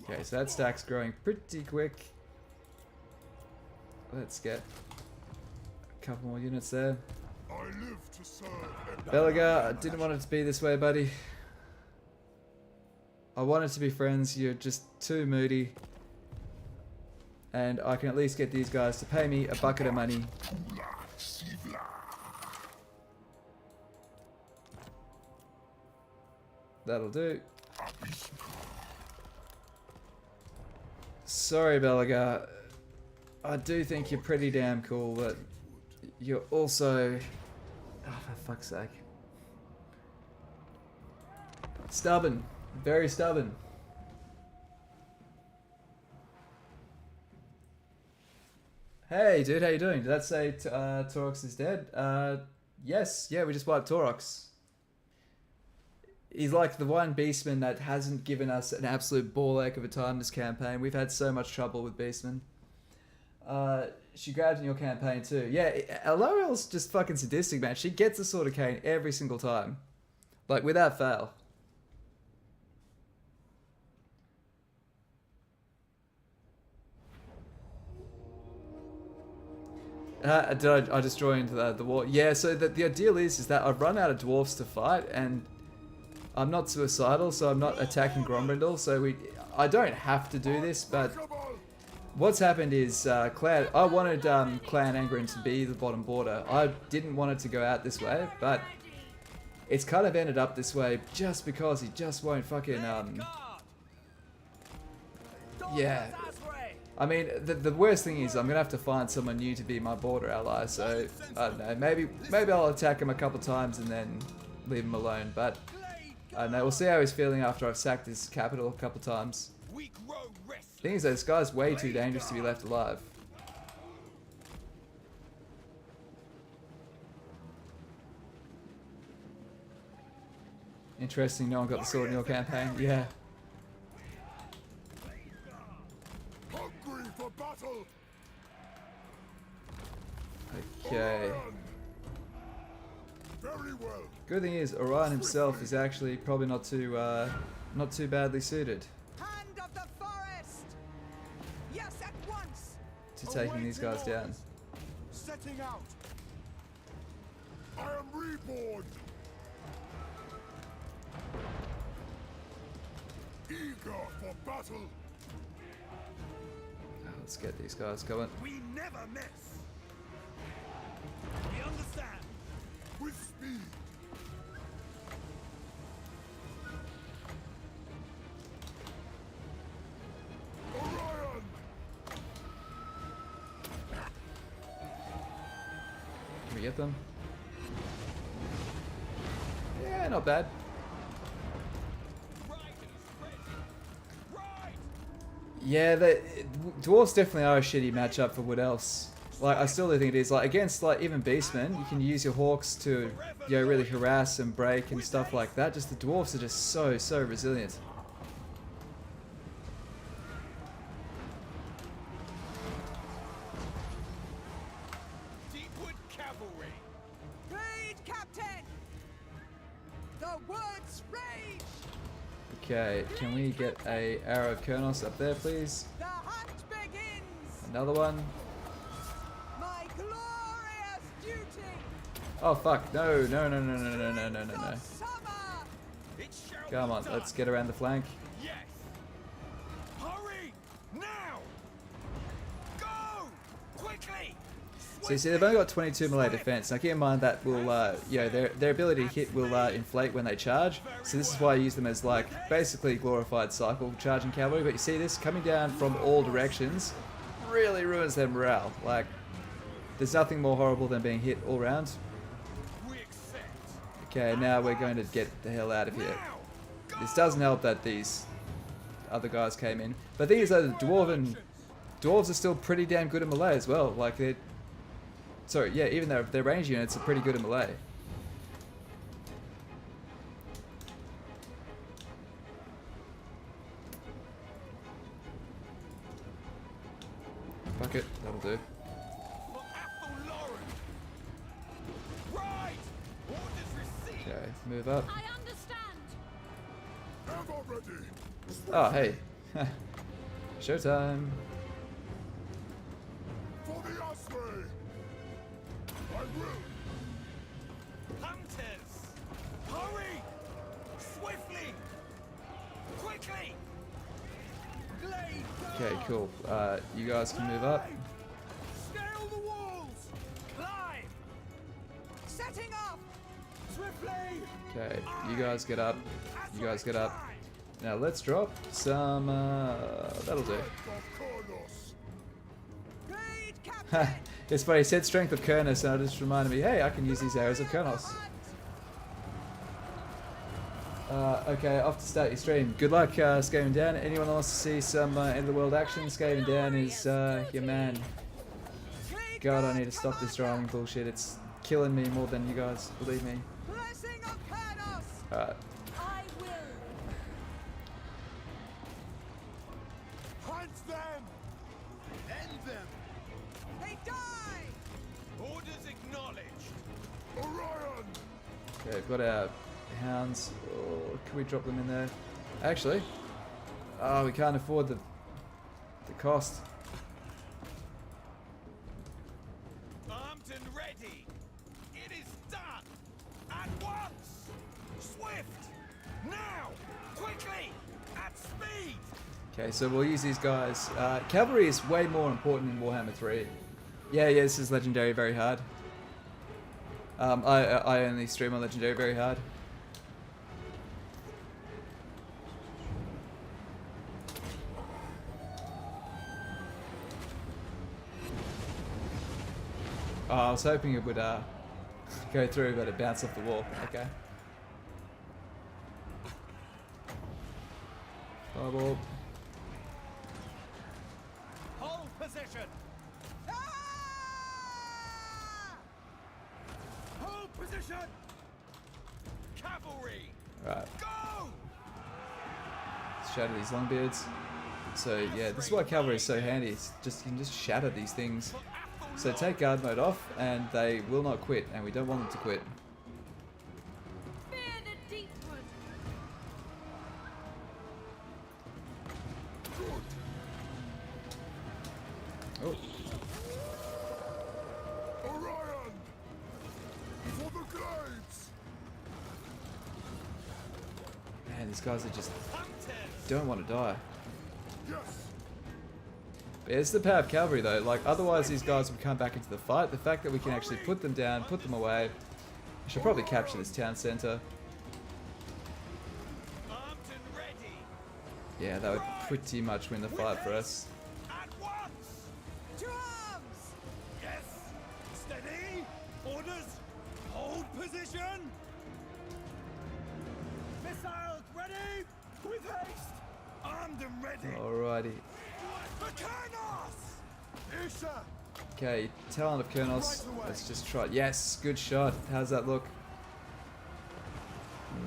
A: Okay, so that stack's growing pretty quick. Let's get a couple more units there. Belagar, I didn't want it to be this way, buddy. I wanted to be friends, you're just too moody. And I can at least get these guys to pay me a bucket of money. That'll do. Sorry, Belagar. I do think you're pretty damn cool, but you're also... Oh, for fuck's sake. Stubborn. Very stubborn. Hey, dude, how you doing? Did that say Torox is dead? Yes. Yeah, we just wiped Torox. He's like the one beastman that hasn't given us an absolute ball ache of a time this campaign. We've had so much trouble with beastmen. She grabbed in your campaign too. Yeah, Alariel's just fucking sadistic, man. She gets the Sword of Cain every single time. Like, without fail. I just joined the war? Yeah, so the ideal is that I've run out of dwarves to fight, and I'm not suicidal, so I'm not attacking Grombrindal, so I don't have to do this, but what's happened is I wanted Clan Angren to be the bottom border. I didn't want it to go out this way, but it's kind of ended up this way just because he just won't fucking yeah. I mean, the worst thing is I'm gonna have to find someone new to be my border ally. So I don't know. Maybe I'll attack him a couple times and then leave him alone. But I don't know. We'll see how he's feeling after I've sacked his capital a couple times. Thing is, this guy's way too dangerous to be left alive. Interesting. No one got the sword in your campaign. Yeah.
D: For battle.
A: Okay.
D: Very well.
A: Good thing is, Orion himself is actually probably not too badly suited
G: Hand of the forest. Yes, at once.
A: to taking these guys down.
D: Setting out. I am reborn. Eager for battle.
A: Let's get these guys going.
D: We never miss. We understand. With speed. Orion.
A: Can we get them? Yeah, not bad. Yeah, the dwarves definitely are a shitty matchup for Wood Elves. Like, I still do think it is. Like, against, like, even beastmen, you can use your hawks to, you know, really harass and break and stuff like that. Just the dwarves are just so resilient.
G: Deepwood cavalry. Raid, Captain. The woods rage.
A: Okay, can we get a arrow of Kurnos up there, please?
G: The hunt begins.
A: Another one.
G: My glorious duty.
A: Oh fuck! No! Come on, let's get around the flank.
G: Yes. Hurry now. Go quickly.
A: So you see, they've only got 22 melee defense. Now keep in mind that will, you know, their ability to hit will inflate when they charge. So this is why I use them as like basically glorified cycle charging cavalry. But you see this coming down from all directions really ruins their morale. Like, there's nothing more horrible than being hit all round. Okay, now we're going to get the hell out of here. This doesn't help that these other guys came in. But the thing is that the dwarves are still pretty damn good at melee as well. Like they're sorry, yeah, even their range units are pretty good at melee. Fuck it, that'll do. Okay, move up.
E: I understand.
A: Oh, hey. Showtime.
D: For the Osprey. I will.
G: Hunters. Hurry. Swiftly. Quickly.
A: Okay, cool. You guys can move up.
G: Scale the walls. Climb. Setting up. Swiftly.
A: Okay, you guys get up. You guys get up. Now let's drop some, that'll do. It's funny, he said strength of Kurnos and it just reminded me, hey, I can use these arrows of Kurnos. Okay, off to start your stream. Good luck scaling down. Anyone wants to see some end of the world action? Scaling down is your man. God, I need to stop this driving bullshit. It's killing me more than you guys, believe me. Alright.
E: I will.
D: Hunt them. End them.
G: They die.
D: Orders acknowledged. Orion.
A: Okay, we've got our hounds. Oh, can we drop them in there? Actually, oh, we can't afford the cost.
M: ready! It is done! At once! Swift! Now! Quickly! At speed!
A: Okay, so we'll use these guys. Cavalry is way more important in Warhammer 3. Yeah, this is Legendary very hard. I only stream on Legendary very hard. Oh, I was hoping it would go through, but it bounced off the wall. Okay. Fireball.
M: Hold position! Hold position! Cavalry!
A: Right.
M: Go!
A: Let's shatter these longbeards. So yeah, this is why cavalry is so handy. It's just you can just shatter these things. So take guard mode off, and they will not quit, and we don't want them to quit.
E: Fear the deep wood.
A: Oh.
D: Orion! For the glades!
A: Man, these guys are just don't want to die.
D: Yes!
A: But it's the power of cavalry though, like otherwise these guys would come back into the fight. The fact that we can actually put them down, put them away. We should probably capture this town centre.
M: Armed and ready!
A: Yeah, that would pretty much win the fight for us.
M: At once! To arms! Yes! Steady! Orders! Hold position! Missiles ready! With haste! Armed and ready!
A: Alrighty.
D: Isha!
A: Okay, Talent of Kernos. Let's just try. Yes, good shot. How's that look?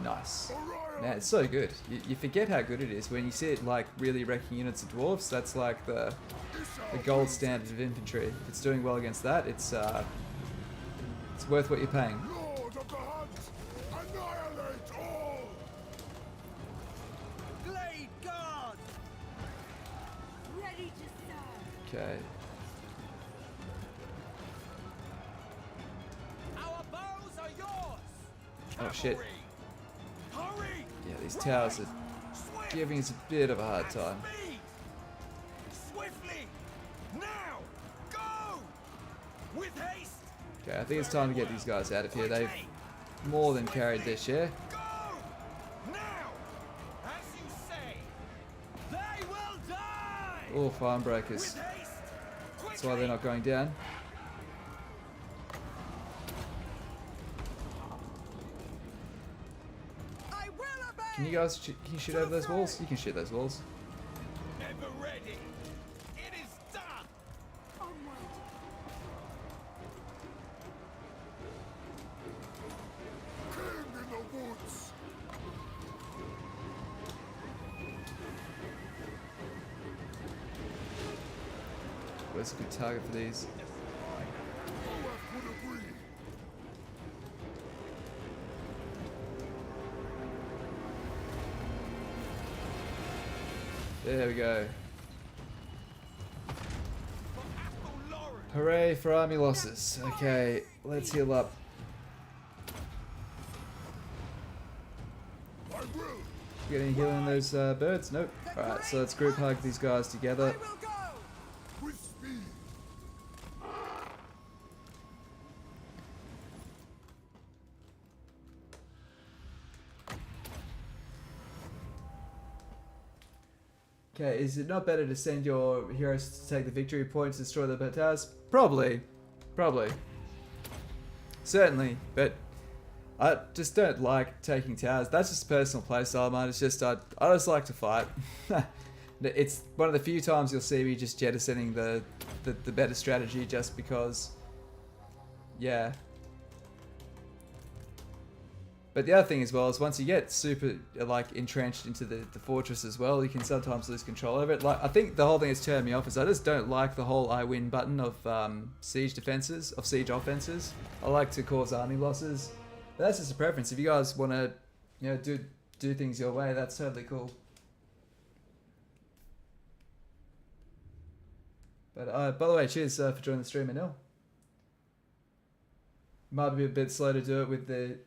A: Nice. Man, it's so good. You forget how good it is when you see it like really wrecking units of dwarves. That's like the gold standard of infantry. If it's doing well against that, it's worth what you're paying.
D: Lord of the Hunt! Annihilate all!
M: Glade guard!
E: Ready to serve.
A: Okay.
M: Our bows are yours!
A: Oh shit.
M: Hurry!
A: Yeah, these towers are giving us a bit of a hard time.
M: Speed! Swiftly! Now! Go! With haste!
A: Okay, I think it's time to get these guys out of here. They've more than carried their share.
M: Go! Now! As you say! They will die!
A: Oh, farm breakers.
M: With haste!
A: That's why they're not going down.
M: I will obey!
A: Can you guys can you shoot over those walls? You can shoot those walls.
M: Ever ready! It is done!
E: Onward.
D: King in the woods!
A: Where's a good target for these?
D: Moab would agree.
A: There we go.
M: Althel Loren!
A: Hooray for army losses. Okay, let's heal up.
D: I will!
A: Get any healing in those birds? Nope. Alright, so let's group hug these guys together.
D: With speed!
A: Okay, is it not better to send your heroes to take the victory points and destroy the towers? Probably. Probably. Certainly, but I just don't like taking towers. That's just a personal playstyle of mine. It's just, I just like to fight. It's one of the few times you'll see me just jettisoning the better strategy just because, yeah. But the other thing as well is once you get super like entrenched into the fortress as well, you can sometimes lose control over it. Like I think the whole thing has turned me off is I just don't like the whole I win button of siege defenses, of siege offenses. I like to cause army losses. But that's just a preference. If you guys want to, you know, do things your way, that's totally cool. But by the way, cheers for joining the stream, Anil. Might be a bit slow to do it with the...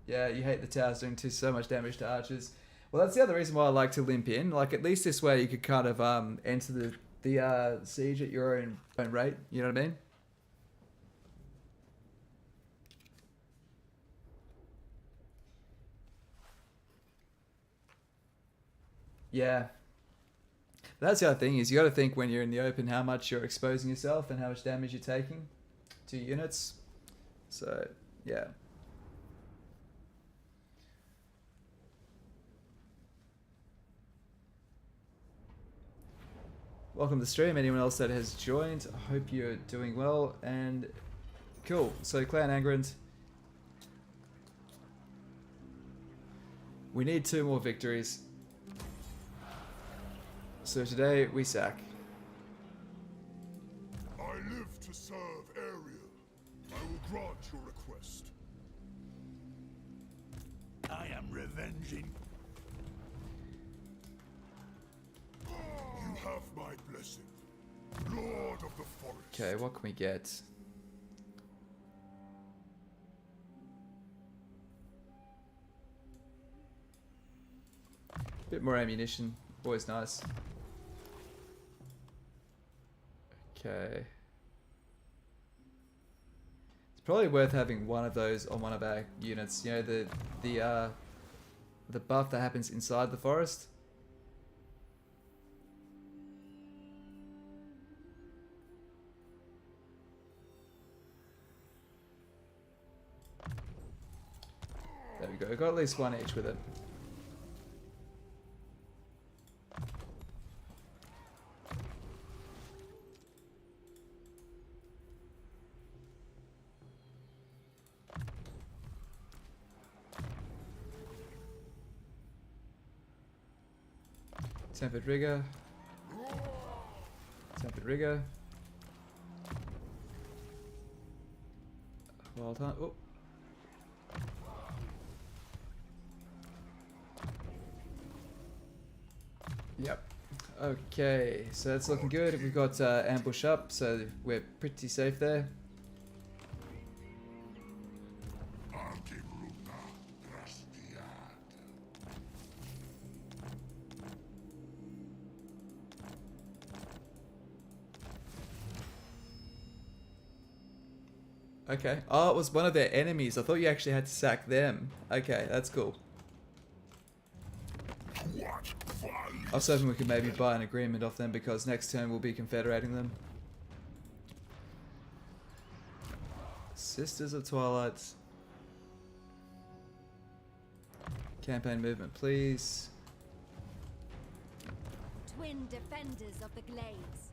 A: Yeah, you hate the towers doing so much damage to archers. Well, that's the other reason why I like to limp in. Like, at least this way you could kind of enter the siege at your own rate. You know what I mean? Yeah. That's the other thing, is you got to think when you're in the open how much you're exposing yourself and how much damage you're taking to units. So, yeah. Welcome to the stream, anyone else that has joined. I hope you're doing well, and cool. So Clan Angrand, we need 2 more victories. So today we sack.
D: I live to serve Ariel. I will grant your request.
O: I am revenging.
D: You have my blessing, Lord of the Forest.
A: Okay, what can we get? Bit more ammunition, always nice. Okay. It's probably worth having one of those on one of our units. You know, the buff that happens inside the forest. There we go. Got at least one each with it. Tempered rigger. Tempered rigger. Wild hunt. Oh. Yep. Okay, so that's looking good. We've got ambush up, so we're pretty safe there. Okay. Oh, it was one of their enemies. I thought you actually had to sack them. Okay, that's cool. I was hoping we could maybe buy an agreement off them because next turn we'll be confederating them. Sisters of Twilight. Campaign movement, please.
L: Twin defenders of the glades.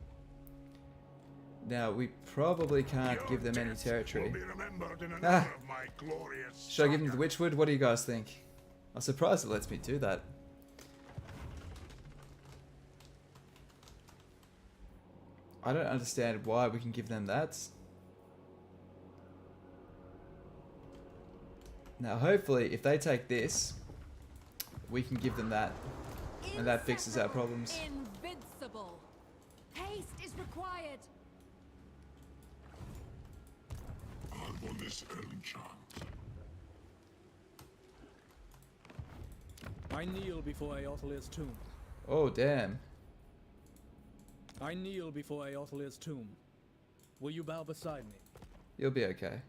A: Now, we probably can't give them any territory. Should I give them the Witchwood? What do you guys think? I'm surprised it lets me do that. I don't understand why we can give them that. Now, hopefully, if they take this, we can give them that. And that fixes our problems.
L: Invincible. Haste is required.
D: On this enchant.
P: I kneel before Althel's tomb.
A: Oh, damn.
P: I kneel before Althel's tomb. Will you bow beside me?
A: You'll be okay.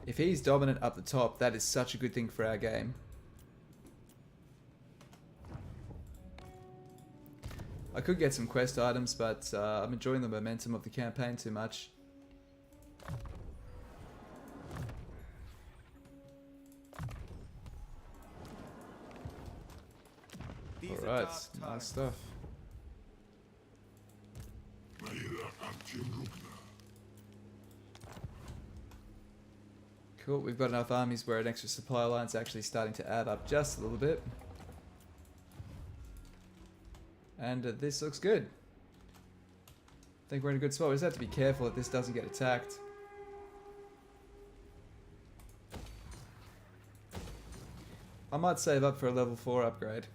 A: If he's dominant up the top, that is such a good thing for our game. I could get some quest items, but I'm enjoying the momentum of the campaign too much. Alright, nice stuff. Cool, we've got enough armies where an extra supply line's actually starting to add up just a little bit. And this looks good. I think we're in a good spot. We just have to be careful that this doesn't get attacked. I might save up for a level 4 upgrade.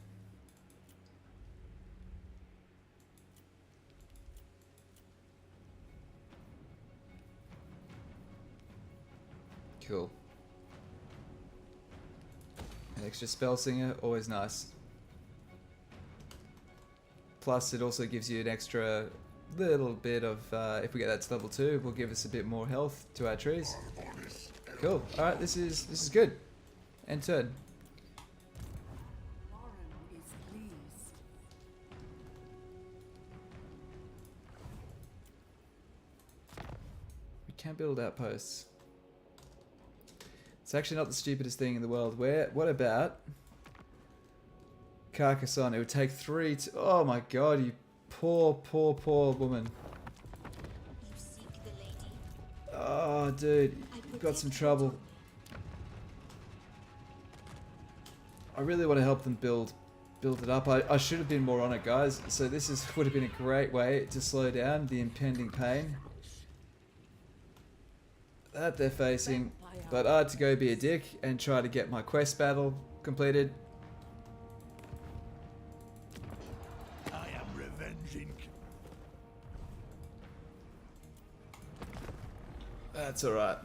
A: Cool. An extra spell singer, always nice. Plus it also gives you an extra little bit of, if we get that to level 2, will give us a bit more health to our trees. Cool. Alright, this is good. End turn. We can't build outposts. It's actually not the stupidest thing in the world. What about Carcassonne? It would take 3 to... Oh my god, you poor, poor, poor woman.
F: You seek the lady.
A: Oh, dude, you've got some trouble. I really want to help them build it up. I should have been more on it, guys. So this would have been a great way to slow down the impending pain that they're facing. But I had to go be a dick and try to get my quest battle completed.
O: I am revenging.
A: That's alright.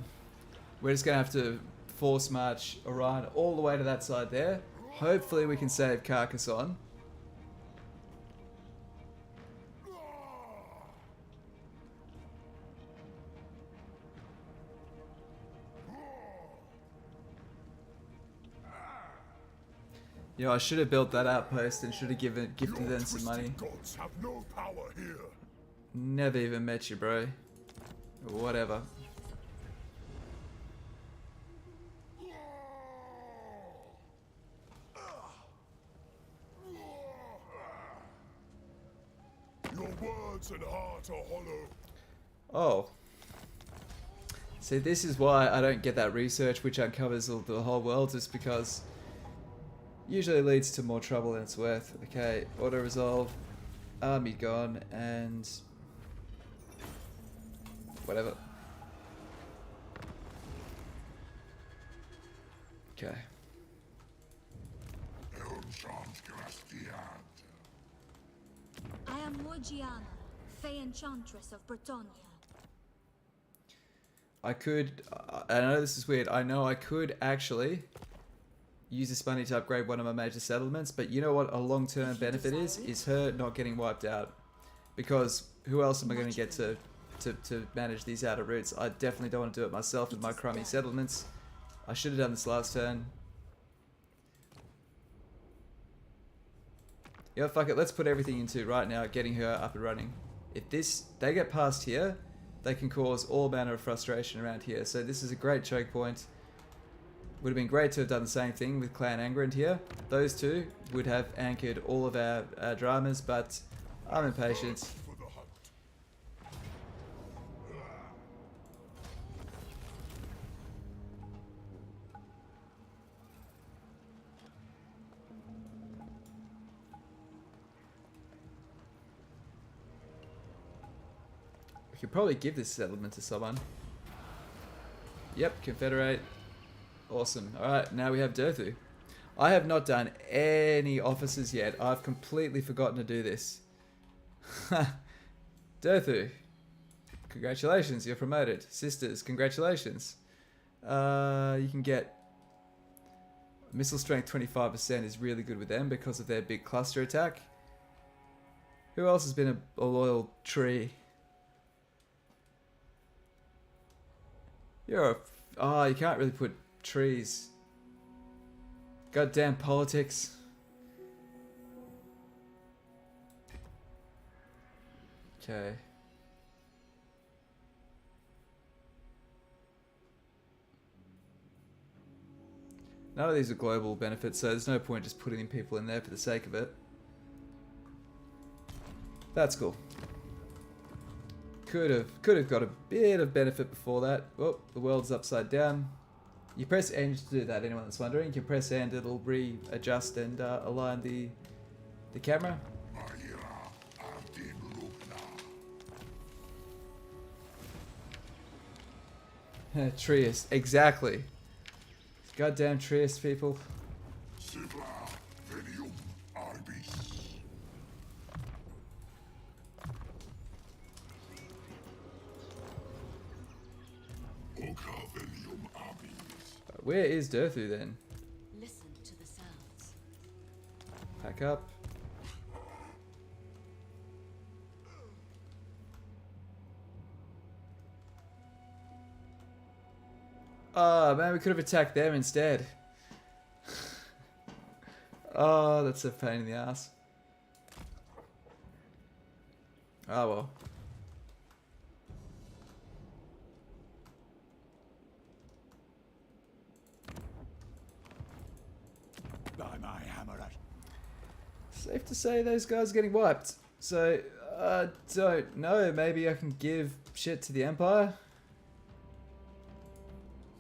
A: We're just going to have to force march Orion all the way to that side there. Hopefully we can save Carcassonne. Yeah, I should have built that outpost and should have gifted them some money.
D: Gods have no power here.
A: Never even met you, bro. Whatever.
D: Your words and heart are hollow.
A: Oh. See, this is why I don't get that research which uncovers the whole world, just because usually leads to more trouble than it's worth. Okay, auto resolve, army gone, and whatever. Okay.
F: I am Morgiana, Fey Enchantress of Bretonia.
A: I could, I know this is weird, I know I could actually use this money to upgrade one of my major settlements, but you know what a long-term benefit is her not getting wiped out. Because who else am I going to get to manage these outer routes? I definitely don't want to do it myself with my crummy settlements. I should have done this last turn. Yeah, fuck it, let's put everything into right now getting her up and running. If they get past here, they can cause all manner of frustration around here. So this is a great choke point. Would have been great to have done the same thing with Clan Angrand here. Those two would have anchored all of our dramas, but I'm impatient. We could probably give this settlement to someone. Yep, confederate. Awesome. Alright, now we have Durthu. I have not done any officers yet. I've completely forgotten to do this. Durthu. Congratulations, you're promoted. Sisters, congratulations. You can get... Missile strength 25% is really good with them because of their big cluster attack. Who else has been a loyal tree? You're a... Oh, you can't really put trees. Goddamn politics. Okay. None of these are global benefits, so there's no point just putting people in there for the sake of it. That's cool. Could have got a bit of benefit before that. Oh, the world's upside down. You press N to do that, anyone that's wondering. You can press N, it'll readjust and align the camera. Trieste, exactly. Goddamn Trieste people. Where is Durthu then?
N: Listen to the sounds.
A: Pack up. Oh man, we could have attacked them instead. Oh, that's a pain in the ass. Oh well.
O: By my hammer.
A: Safe to say those guys are getting wiped. So, I don't know. Maybe I can give shit to the Empire?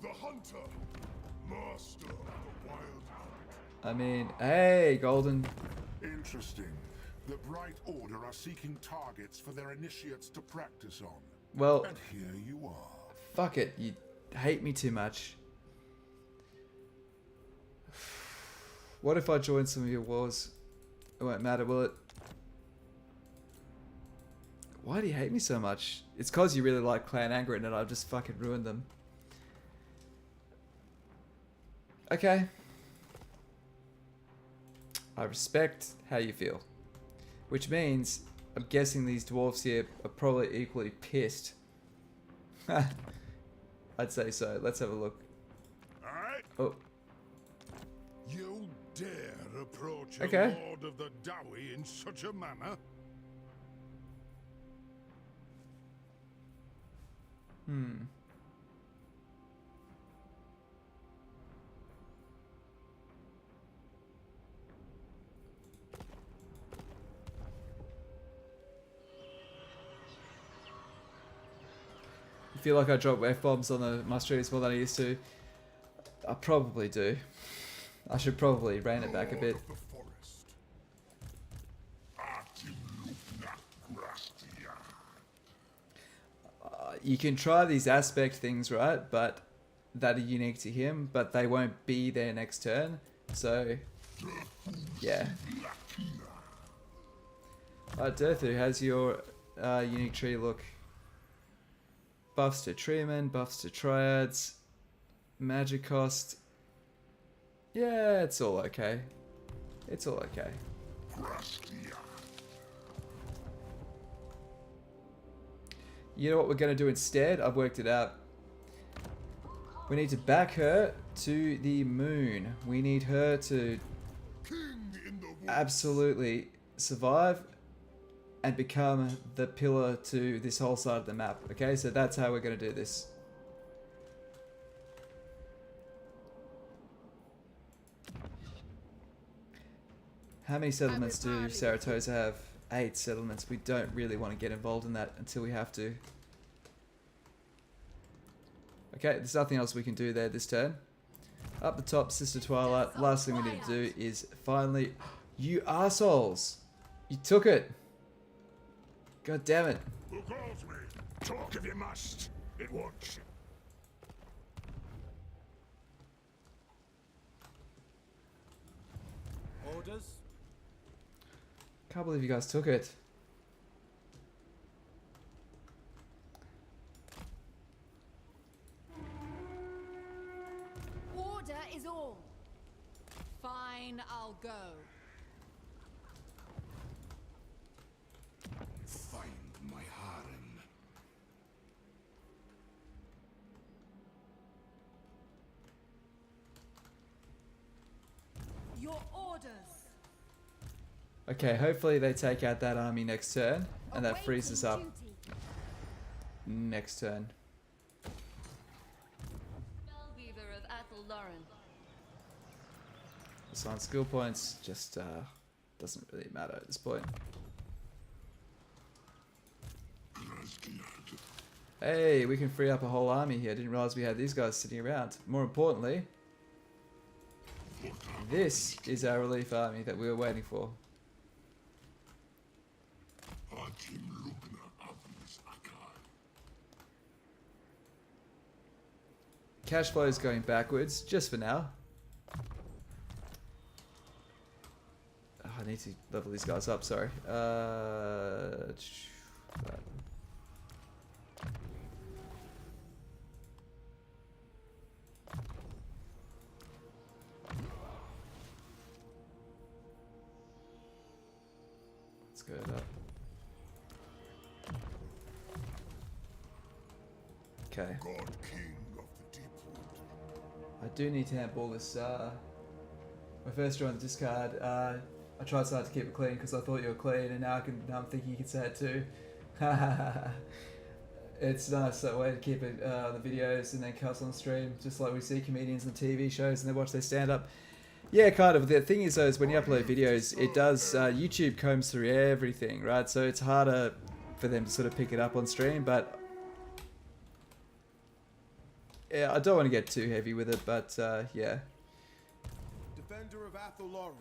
D: The hunter, master of the wild hunt.
A: I mean, hey, Golden.
D: Interesting. The Bright Order are seeking targets for their initiates to practice on.
A: Well,
D: and here you are.
A: Fuck it. You hate me too much. What if I join some of your wars? It won't matter, will it? Why do you hate me so much? It's cause you really like Clan Angrin and I've just fucking ruined them. Okay. I respect how you feel. Which means, I'm guessing these dwarves here are probably equally pissed. I'd say so. Let's have a look.
D: Alright.
A: Oh.
D: You dare approach
A: Okay.
D: a Lord of the Dowie in such a manner?
A: I feel like I drop F-bombs on my streams more than I used to. I probably do. I should probably rein it back a bit. You can try these aspect things, right? But that are unique to him, but they won't be there next turn. So, yeah. Alright, Durthu, how's your unique tree look? Buffs to treemen, buffs to triads, magic cost. Yeah, it's all okay. It's all okay. You know what we're going to do instead? I've worked it out. We need to back her to the moon. We need her to absolutely survive and become the pillar to this whole side of the map. Okay, so that's how we're going to do this. How many settlements do Saratoga have? 8 settlements. We don't really want to get involved in that until we have to. Okay, there's nothing else we can do there this turn. Up the top, Sister Twilight. Last thing we need to do is finally... You assholes! You took it! God damn it.
D: Who calls me? Talk if you must. It won't.
M: Orders?
A: Can't believe you guys took it.
L: Order is all. Fine, I'll go.
D: Find my harem.
L: Your orders.
A: Okay, hopefully they take out that army next turn, and that frees us up next turn.
N: Spellweaver of Althel Loren.
A: Assign skill points, just doesn't really matter at this point. Hey, we can free up a whole army here. Didn't realize we had these guys sitting around. More importantly, this is our relief army that we were waiting for. Cash flow is going backwards, just for now. Oh, I need to level these guys up, sorry. skirt up. Okay.
D: God King of the Deepwood.
A: I do need to handball this. My first draw on the discard. I tried so hard to keep it clean because I thought you were clean, and now I'm thinking you can say it too. It's nice that way to keep it the videos and then cuss on stream, just like we see comedians on TV shows and they watch their stand up. Yeah, kind of. The thing is though, is when you upload videos, it does YouTube combs through everything, right? So it's harder for them to sort of pick it up on stream, but yeah, I don't want to get too heavy with it, but yeah.
M: Defender of Althel Loren.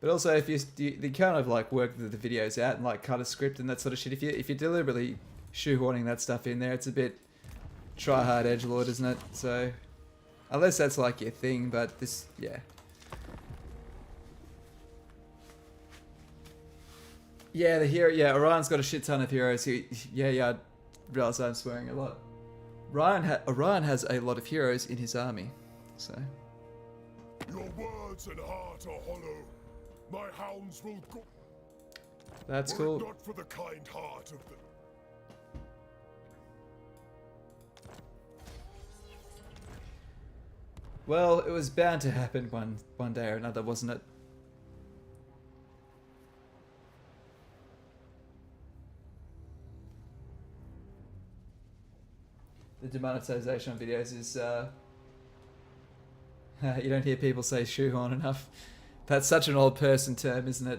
A: But also, if you kind of like work the videos out and like cut a script and that sort of shit, if you're deliberately shoehorning that stuff in there, it's a bit try hard edgelord, isn't it? So unless that's like your thing, but this, yeah. Yeah, the hero. Yeah, Orion's got a shit ton of heroes. I realize I'm swearing a lot. Orion has a lot of heroes in his army, so.
D: Your words and heart are hollow. My hounds will go.
A: That's
D: Were it
A: cool.
D: not for the kind heart of the.
A: Well, it was bound to happen one day or another, wasn't it? The demonetization on videos is, you don't hear people say shoehorn enough. That's such an old person term, isn't it?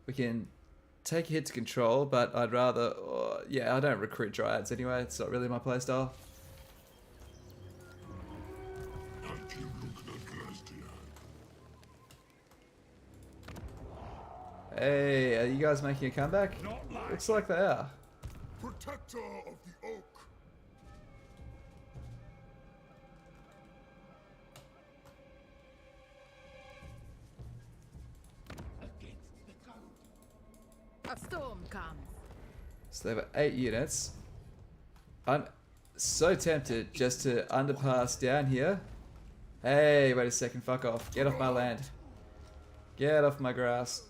A: We can take a hit to control, but I'd rather... yeah, I don't recruit dryads anyway. It's not really my playstyle. Hey, are you guys making a comeback? Looks like they are.
D: Protector of the oak.
E: A storm comes.
A: So they have 8 units. I'm so tempted just to underpass down here. Hey, wait a second, fuck off. Get off my land. Get off my grass.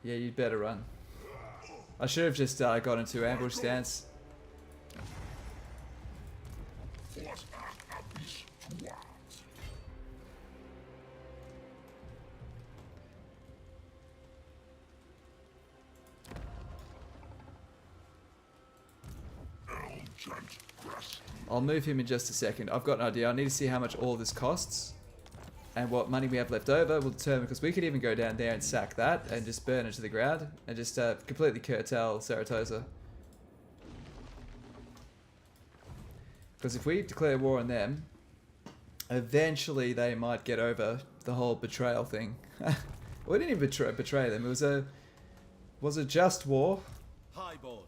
A: Yeah, you'd better run. I should have just got into ambush stance. I'll move him in just a second. I've got an idea. I need to see how much all this costs. And what money we have left over will determine, because we could even go down there and sack that and just burn it to the ground and just completely curtail Saratosa. Because if we declare war on them, eventually they might get over the whole betrayal thing. We didn't even betray them. It was a just war.
M: Highborn.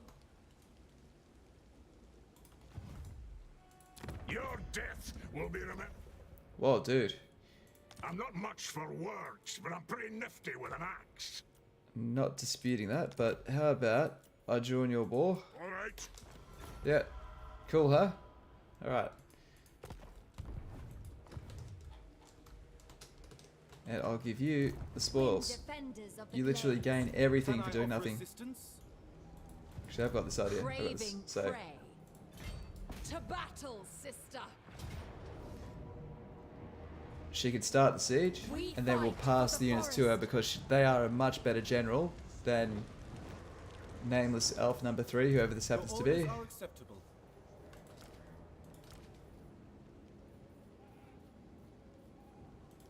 D: Your death will be remembered.
A: Whoa, dude.
D: I'm not much for words, but I'm pretty nifty with an axe.
A: Not disputing that, but how about I join your war?
D: Alright.
A: Yeah. Cool, huh? Alright. And I'll give you the spoils. You literally gain everything for doing nothing. Actually, I've got this idea. So,
E: to battle, sister.
A: she can start the siege, and then we'll pass the units to her because they are a much better general than nameless elf number 3, whoever this happens to be.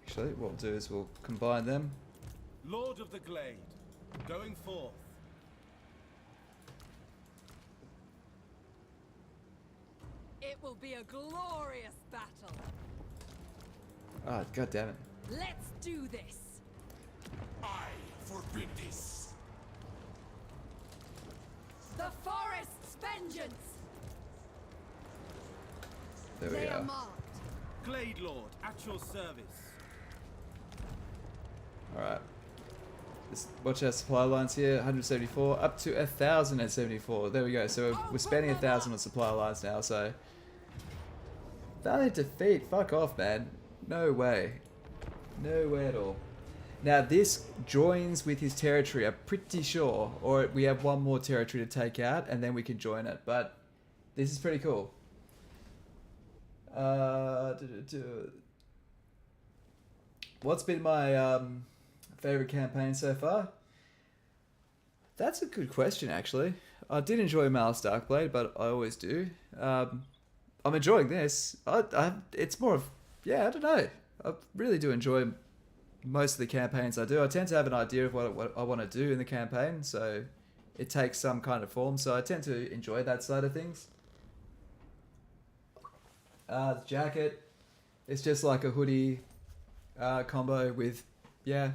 A: Actually, what we'll do is we'll combine them.
M: Lord of the Glade, going forth.
E: It will be a glorious battle.
A: Ah, oh, god damn it.
E: Let's do this.
O: I forbid this.
E: The forest's vengeance.
A: There we go.
M: Glade Lord, at your service.
A: watch our supply lines here. 174 up to 1,074. There we go. So we're spending 1,000 on supply lines now. So valiant defeat. Fuck off, man. No way. No way at all. Now this joins with his territory, I'm pretty sure, or we have one more territory to take out and then we can join it, but this is pretty cool. What's been my favorite campaign so far? That's a good question, actually. I did enjoy Malice Darkblade, but I always do. I'm enjoying this. It's more of, yeah, I don't know. I really do enjoy most of the campaigns I do. I tend to have an idea of what I want to do in the campaign, so it takes some kind of form, so I tend to enjoy that side of things. The jacket, it's just like a hoodie combo with, yeah,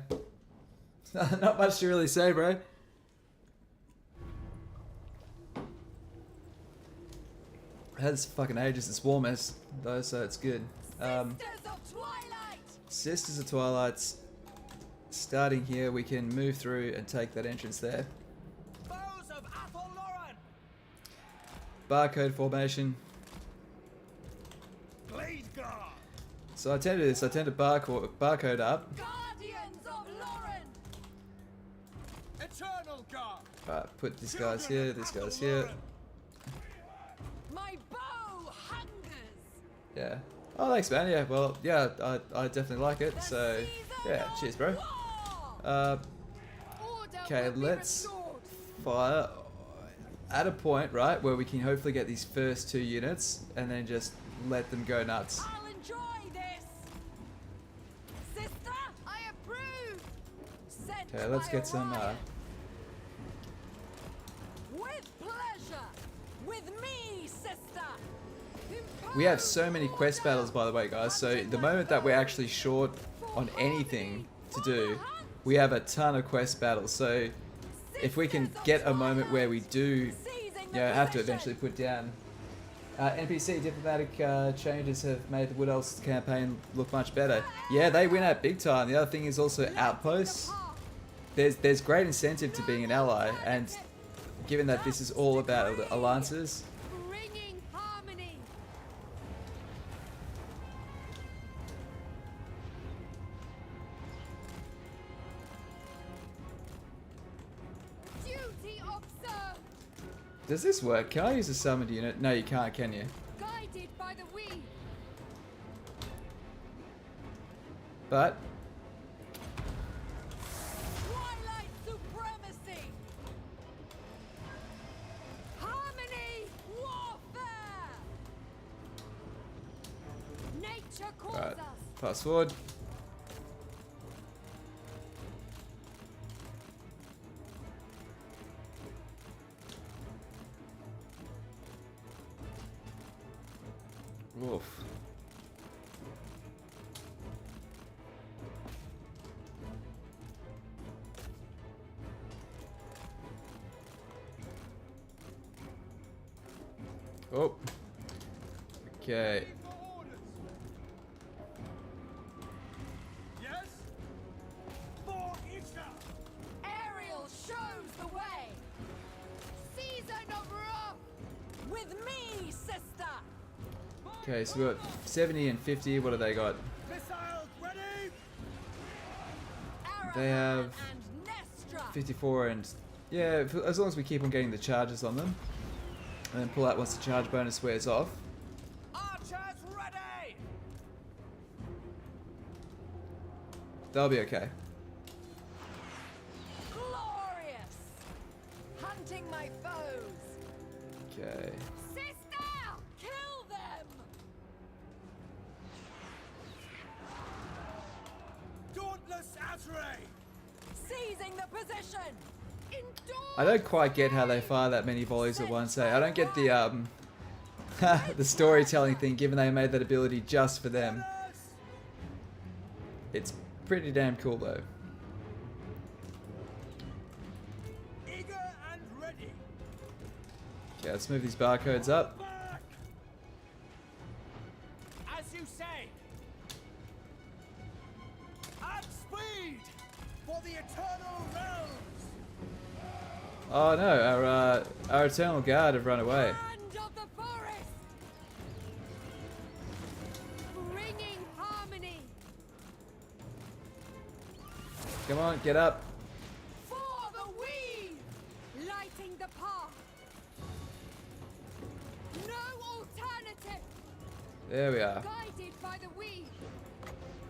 A: not much to really say, bro. It has fucking ages. It's warm as though, so it's good. Sisters of Twilight. Starting here, we can move through and take that entrance there.
Q: Foes of Althel Loren.
A: Barcode formation.
Q: Blade guard.
A: So I tend to do this. I tend to barcode up.
E: Guardians of Loren.
Q: Eternal guard.
A: Alright, put this guy's here. This guy's here.
E: My bow hungers.
A: Yeah. Oh, thanks, man. Yeah, well, yeah, I definitely like it. So, yeah, cheers, bro. Okay, let's fire at a point, right, where we can hopefully get these first 2 units and then just let them go nuts.
E: I'll enjoy this. Sister, I approve.
A: Okay, let's get some.
E: With pleasure. With me, sister.
A: We have so many quest battles, by the way, guys, so the moment that we're actually short on anything to do, we have a ton of quest battles, so if we can get a moment where we do, have to eventually put down. NPC diplomatic changes have made the Wood Elves campaign look much better. Yeah, they win out big time. The other thing is also outposts. There's great incentive to being an ally, and given that this is all about alliances, does this work? Can I use a summoned unit? No, you can't, can you?
E: Guided by the wind.
A: But
E: Twilight supremacy. Harmony warfare. Nature calls
A: right,
E: us.
A: fast forward. Oof. Oh. Okay.
Q: Yes? For Isha.
E: Ariel shows the way. Season of wrath. With me, sister.
A: Okay, so we got 70 and 50. What do they got?
Q: Missiles ready.
A: They have 54 and yeah, as long as we keep on getting the charges on them, and then pull out once the charge bonus wears off.
Q: Archers ready.
A: They'll be okay.
E: Glorious. Hunting my foes.
A: Okay.
E: Kill them!
Q: Dauntless Azrae!
E: Seizing the position!
A: I don't quite get how they fire that many volleys at once. I don't get the the storytelling thing, given they made that ability just for them. It's pretty damn cool though.
Q: Eager and ready.
A: Okay, let's move these barcodes up.
Q: As you say. At speed. for the eternal realms.
A: Oh no, our eternal guard have run away.
E: Hand of the forest, bringing harmony.
A: Come on, get up.
E: For the weave, lighting the path. No alternative.
A: There we are.
E: Guided by the weave.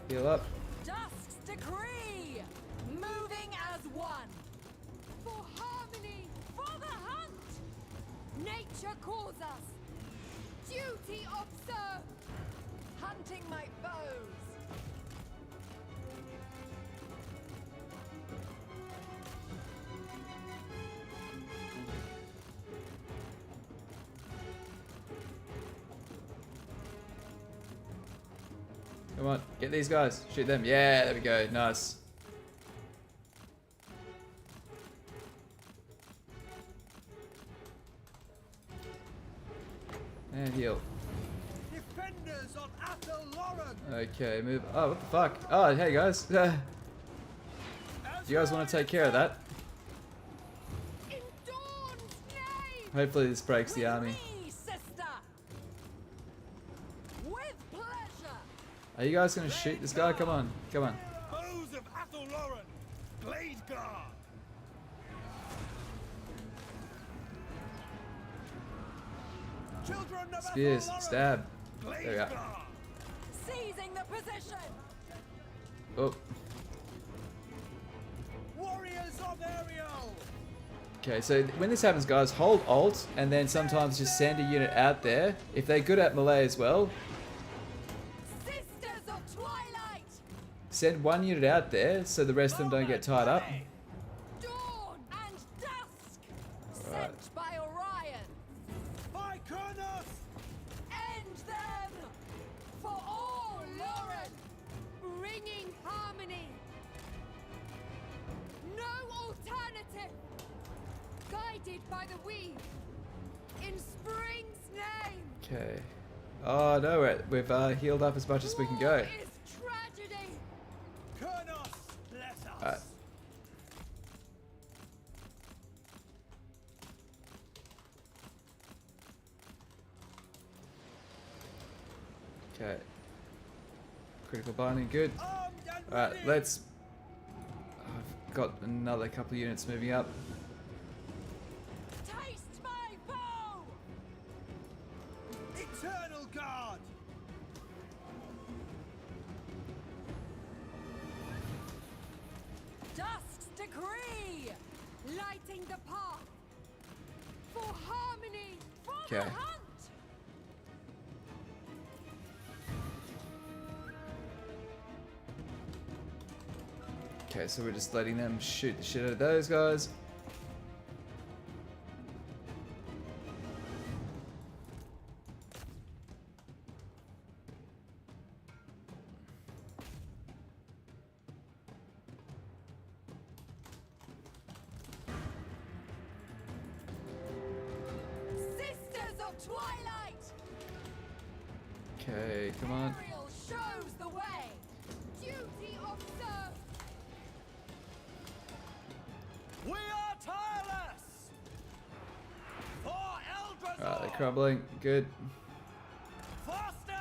A: Heal up.
E: Dusk's decree, moving as one. For harmony, for the hunt. Nature calls us. Duty observed. Hunting my foes.
A: Come on, get these guys. Shoot them. Yeah, there we go. Nice. And heal.
Q: Defenders of Althel Loren.
A: Okay, move. Oh, what the fuck? Oh, hey guys. Do you guys want to take care of that? Hopefully this breaks the army. Are you guys gonna shoot this guy? Come on, come on.
Q: Foes of Althel Loren. Blade guard. Children of
A: Spears,
Q: Althel Loren.
A: stab.
Q: Blade
A: There we go.
Q: guard.
E: Seizing the position.
A: Oh.
Q: Warriors of Ariel.
A: Okay, so when this happens, guys, hold Alt and then sometimes just send a unit out there. If they're good at melee as well,
E: Sisters of Twilight.
A: send one unit out there so the rest of them don't get tied up.
E: Dawn and dusk.
A: Alright.
E: Sent by Orion.
Q: By Kronos.
E: End them. For all Loren. Bringing harmony. No alternative. Guided by the weave. In spring's name.
A: Okay. Oh no, we've healed up as much as we can go.
E: Is tragedy.
Q: Kronos, bless us.
A: Alright. Okay. Critical binding, good. Alright, let's... I've got another couple of units moving up.
E: Taste my bow.
Q: Eternal guard.
E: Dusk's decree. Lighting the path. For harmony. For
A: Okay.
E: the hunt.
A: Okay, so we're just letting them shoot the shit out of those guys.
E: Sisters of Twilight.
A: Okay, come on.
E: Ariel shows the way. Duty observed.
Q: We are tireless. For Eldrazor.
A: Alright, they're crumbling. Good.
Q: Faster.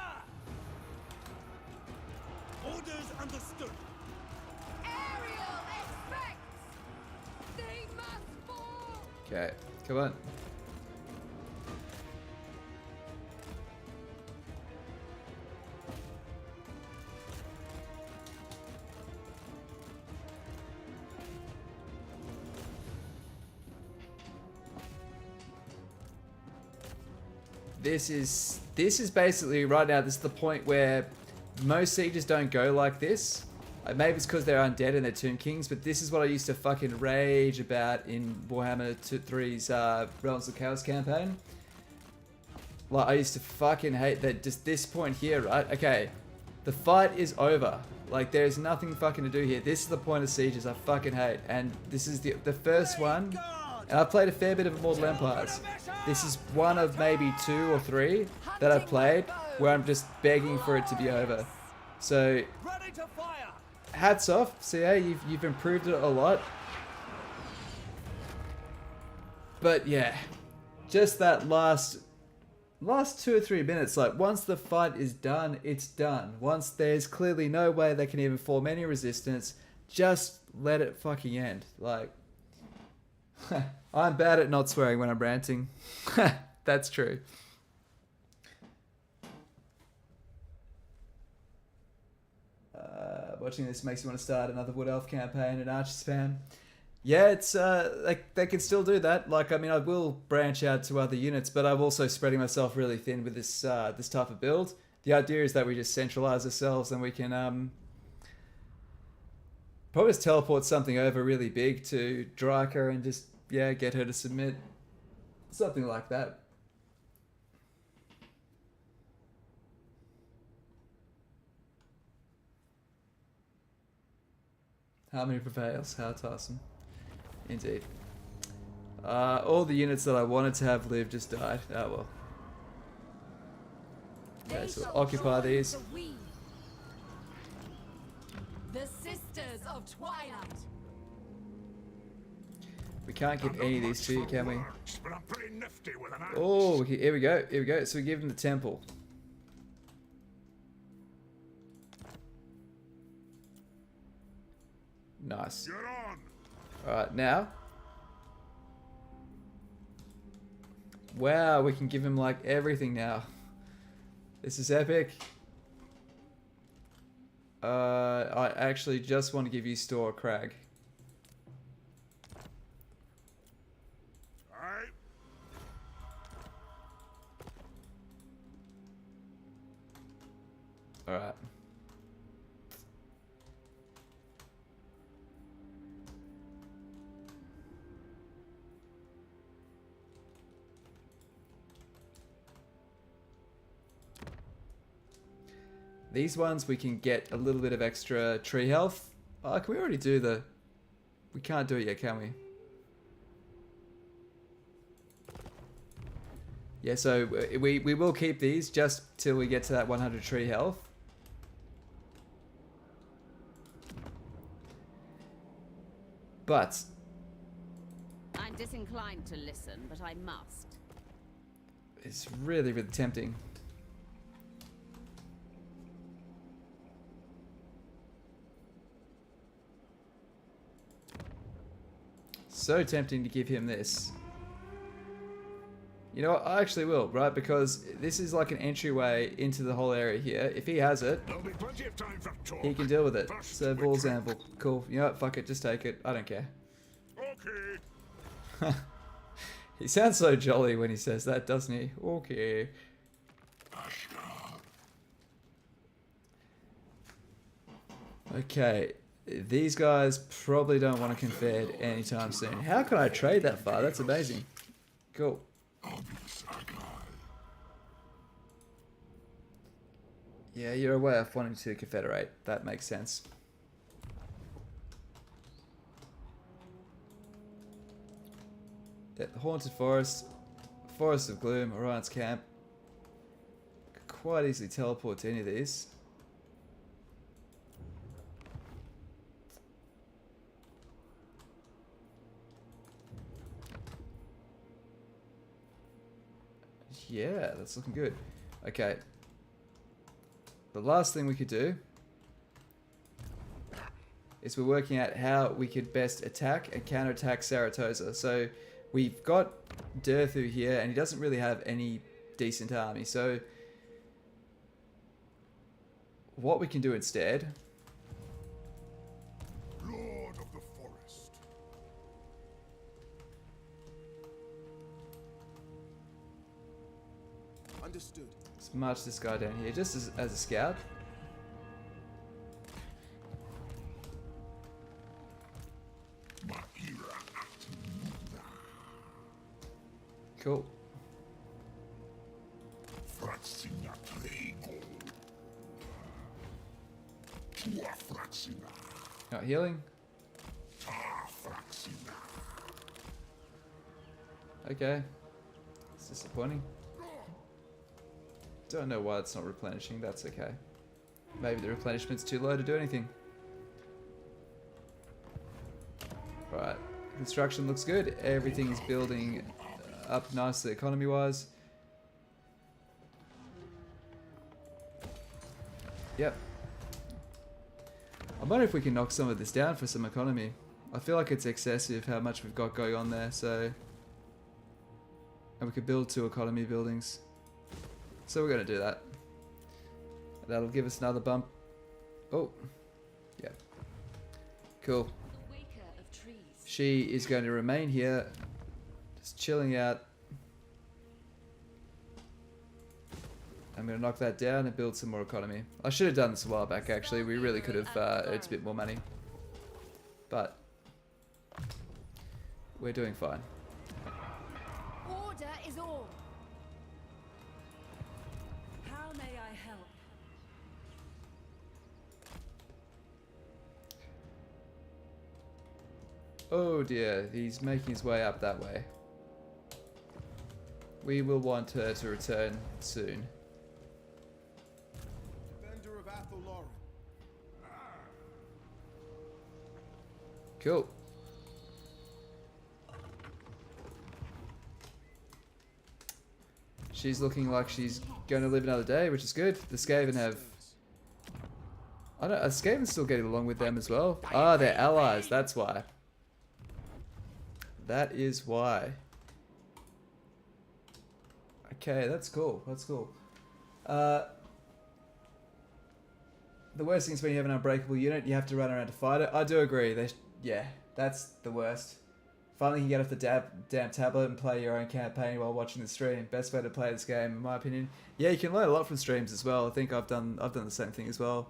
Q: Orders understood.
E: Ariel expects. They must fall.
A: Okay, come on. This is basically right now. This is the point where most sieges don't go like this. Maybe it's because they're undead and they're Tomb Kings, but this is what I used to fucking rage about in Warhammer 3's Realms of Chaos campaign. Like, I used to fucking hate that. Just this point here, right? Okay, the fight is over. Like, there's nothing fucking to do here. This is the point of sieges I fucking hate, and this is the first one. And I've played a fair bit of Immortal Empires. This is one of maybe 2 or 3 that I've played where I'm just begging for it to be over. So,
Q: Ready to fire.
A: hats off, CA. You've improved it a lot. But yeah, just that last 2 or 3 minutes, like once the fight is done, it's done. Once there's clearly no way they can even form any resistance, just let it fucking end. Like, I'm bad at not swearing when I'm ranting. That's true. Watching this makes me want to start another Wood Elf campaign and Archer spam. Yeah, it's like they can still do that. Like, I mean, I will branch out to other units, but I'm also spreading myself really thin with this this type of build. The idea is that we just centralize ourselves and we can probably just teleport something over really big to Draka and just, yeah, get her to submit. Something like that. Harmony prevails. How tiresome. Indeed. All the units that I wanted to have live just died. Oh well. Okay, so we'll occupy these.
E: The Sisters of Twilight.
A: We can't give any of these to you, can we? Oh, here we go. Here we go. So we give them the temple. Nice. Alright, now. Wow, we can give him like everything now. This is epic. I actually just want to give you Store Crag. Alright. These ones we can get a little bit of extra tree health. Oh, can we already do the... We can't do it yet, can we? Yeah, so we will keep these just till we get to that 100 tree health. But...
R: I'm disinclined to listen, but I must.
A: It's really, really tempting. So tempting to give him this. You know what? I actually will, right? Because this is like an entryway into the whole area here. If he has it, he can deal with it. So Bull's Anvil. Cool. You know what? Fuck it. Just take it. I don't care. Okay. He sounds so jolly when he says that, doesn't he? Okay. Okay. These guys probably don't want to confed anytime soon. How can I trade that far? That's amazing. Cool. Yeah, you're aware of wanting to confederate. That makes sense. Yeah, the Haunted Forest, Forest of Gloom, Orion's Camp. Could quite easily teleport to any of these. Yeah, that's looking good. Okay. The last thing we could do is we're working out how we could best attack and counterattack Saratosa. So we've got Durthu here, and he doesn't really have any decent army. So what we can do instead...
D: Lord of the Forest.
C: Understood.
A: Let's march this guy down here just as a scout. Cool. Not healing. Okay. It's disappointing. Don't know why it's not replenishing. That's okay. Maybe the replenishment's too low to do anything. Alright, construction looks good. Everything's building up nicely economy-wise. Yep. I wonder if we can knock some of this down for some economy. I feel like it's excessive how much we've got going on there, so... And we could build 2 economy buildings. So we're going to do that. That'll give us another bump. Oh. Yeah. Cool. She is going to remain here. Just chilling out. I'm going to knock that down and build some more economy. I should have done this a while back, actually. We really could have earned a bit more money. But we're doing fine.
E: Order is all.
I: How may I help?
A: Oh dear, he's making his way up that way. We will want her to return soon.
C: Defender of Althel Loren.
A: Cool. She's looking like she's going to live another day, which is good. The Skaven have... I don't know, are Skaven still getting along with them as well? Ah, they're allies, that's why. That is why. Okay, that's cool, that's cool. The worst thing is when you have an unbreakable unit, you have to run around to fight it. I do agree, yeah, that's the worst. Finally, you can get off the damn tablet and play your own campaign while watching the stream. Best way to play this game, in my opinion. Yeah, you can learn a lot from streams as well. I think I've done the same thing as well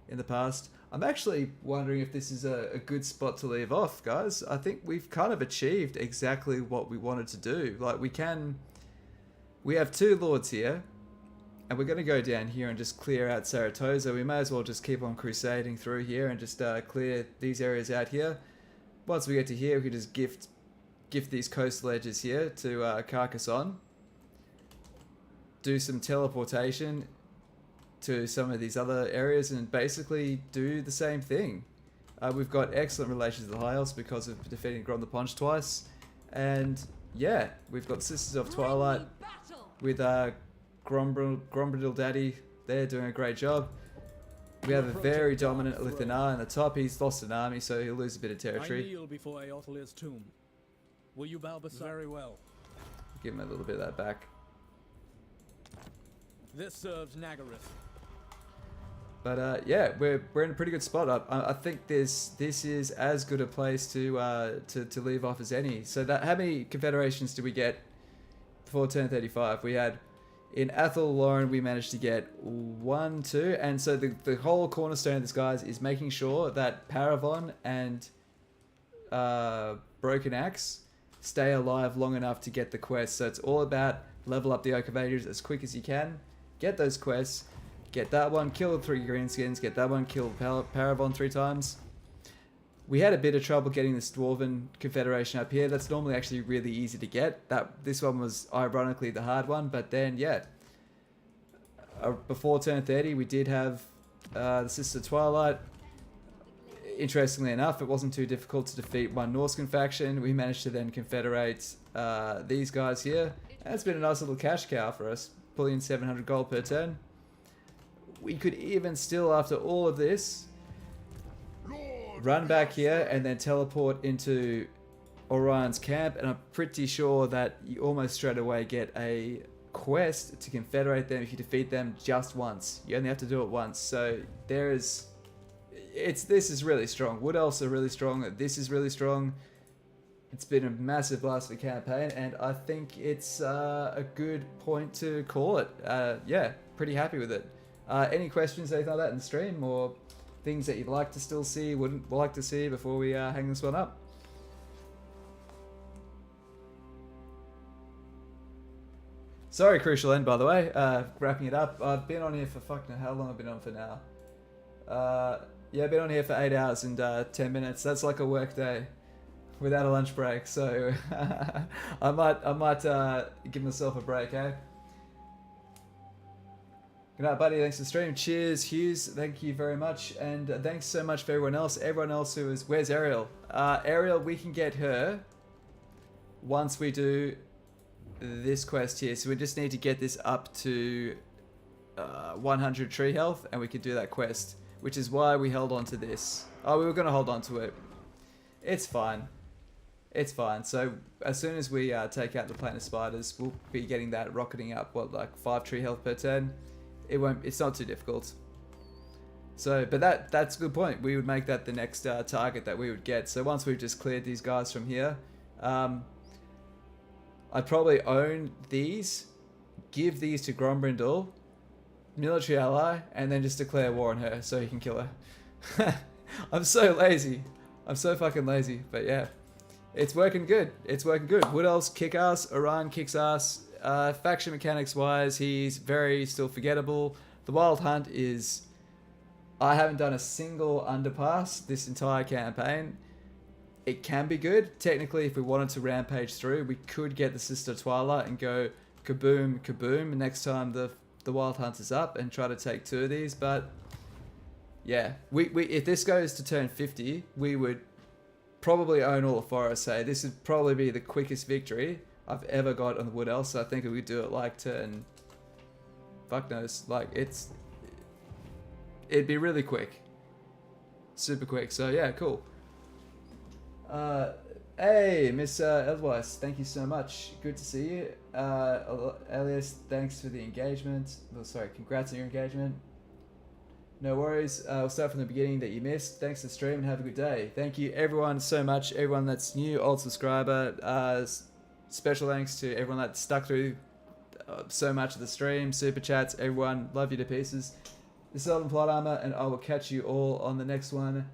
A: in the past. I'm actually wondering if this is a good spot to leave off, guys. I think we've kind of achieved exactly what we wanted to do. Like, we have 2 lords here, and we're going to go down here and just clear out Saratoga. We may as well just keep on crusading through here and just clear these areas out here. Once we get to here, we can just gift these coastal edges here to Carcassonne. Do some teleportation to some of these other areas and basically do the same thing. We've got excellent relations with the High Elves because of defeating Grom the Paunch twice. And yeah, we've got Sisters of Twilight with Grombridle Daddy. They're doing a great job. We have a very dominant Lithanar in the top. He's lost an army, so he'll lose a bit of territory.
P: I kneel before Aothel's tomb. Will you bow beside? Very well.
A: Give him a little bit of that back.
P: This serves Nagaryth.
A: But yeah, we're in a pretty good spot. I think this is as good a place to leave off as any. So how many confederations did we get before turn 35? We had in Althel Loren we managed to get 1, 2, and so the whole cornerstone of this, guys, is making sure that Paravon and Broken Axe stay alive long enough to get the quests. So it's all about level up the Oak of Ages as quick as you can, get those quests, get that one, kill the 3 greenskins, get that one, kill Paravon 3 times. We had a bit of trouble getting this Dwarven Confederation up here. That's normally actually really easy to get. This one was ironically the hard one, but then yeah. Before turn 30 we did have the Sister Twilight. Interestingly enough, it wasn't too difficult to defeat one Norscan faction. We managed to then confederate these guys here. And it's been a nice little cash cow for us, pulling in 700 gold per turn. We could even still, after all of this, run back here and then teleport into Orion's camp, and I'm pretty sure that you almost straight away get a quest to confederate them if you defeat them just once. You only have to do it once. So this is really strong. Wood Elves are really strong. This is really strong. It's been a massive blast of a campaign, and I think it's a good point to call it. Yeah, pretty happy with it. Any questions, anything like that in the stream, or things that you'd like to still see, wouldn't like to see before we hang this one up? Sorry, Crucial End, by the way. Wrapping it up. I've been on here for fucking how long? I've been on for now. Yeah, I've been on here for 8 hours and 10 minutes. That's like a work day without a lunch break. So I might give myself a break, eh? Good night, buddy. Thanks for the stream. Cheers, Hughes. Thank you very much. And thanks so much for everyone else. Everyone else who is... Where's Ariel? Ariel, we can get her once we do this quest here. So we just need to get this up to 100 tree health, and we can do that quest, which is why we held on to this. Oh, we were going to hold on to it. It's fine. It's fine. So as soon as we take out the planet spiders, we'll be getting that rocketing up, what, like 5 tree health per turn? It's not too difficult. So, but that's a good point. We would make that the next target that we would get. So once we've just cleared these guys from here, I'd probably own these, give these to Grombrindal, military ally, and then just declare war on her so he can kill her. I'm so lazy. I'm so fucking lazy. But yeah, it's working good. It's working good. Wood Elves kick ass. Orion kicks ass. Faction mechanics wise, he's very still forgettable. The Wild Hunt is... I haven't done a single underpass this entire campaign. It can be good. Technically, if we wanted to rampage through, we could get the Sister Twilight and go kaboom, kaboom next time the Wild Hunt is up and try to take 2 of these. But yeah, we if this goes to turn 50, we would probably own all the forests. Hey, this would probably be the quickest victory I've ever got on the Wood Elf. So I think if we do it like turn... Fuck knows. Like, it'd be really quick. Super quick. So yeah, cool. Hey, Miss Edelweiss, thank you so much. Good to see you. Elias, thanks for the engagement. Oh, sorry, congrats on your engagement. No worries. We'll start from the beginning that you missed. Thanks for the stream and have a good day. Thank you everyone so much. Everyone that's new, old subscriber. Special thanks to everyone that stuck through so much of the stream. Super chats, everyone. Love you to pieces. This is Elven Plot Armor, and I will catch you all on the next one.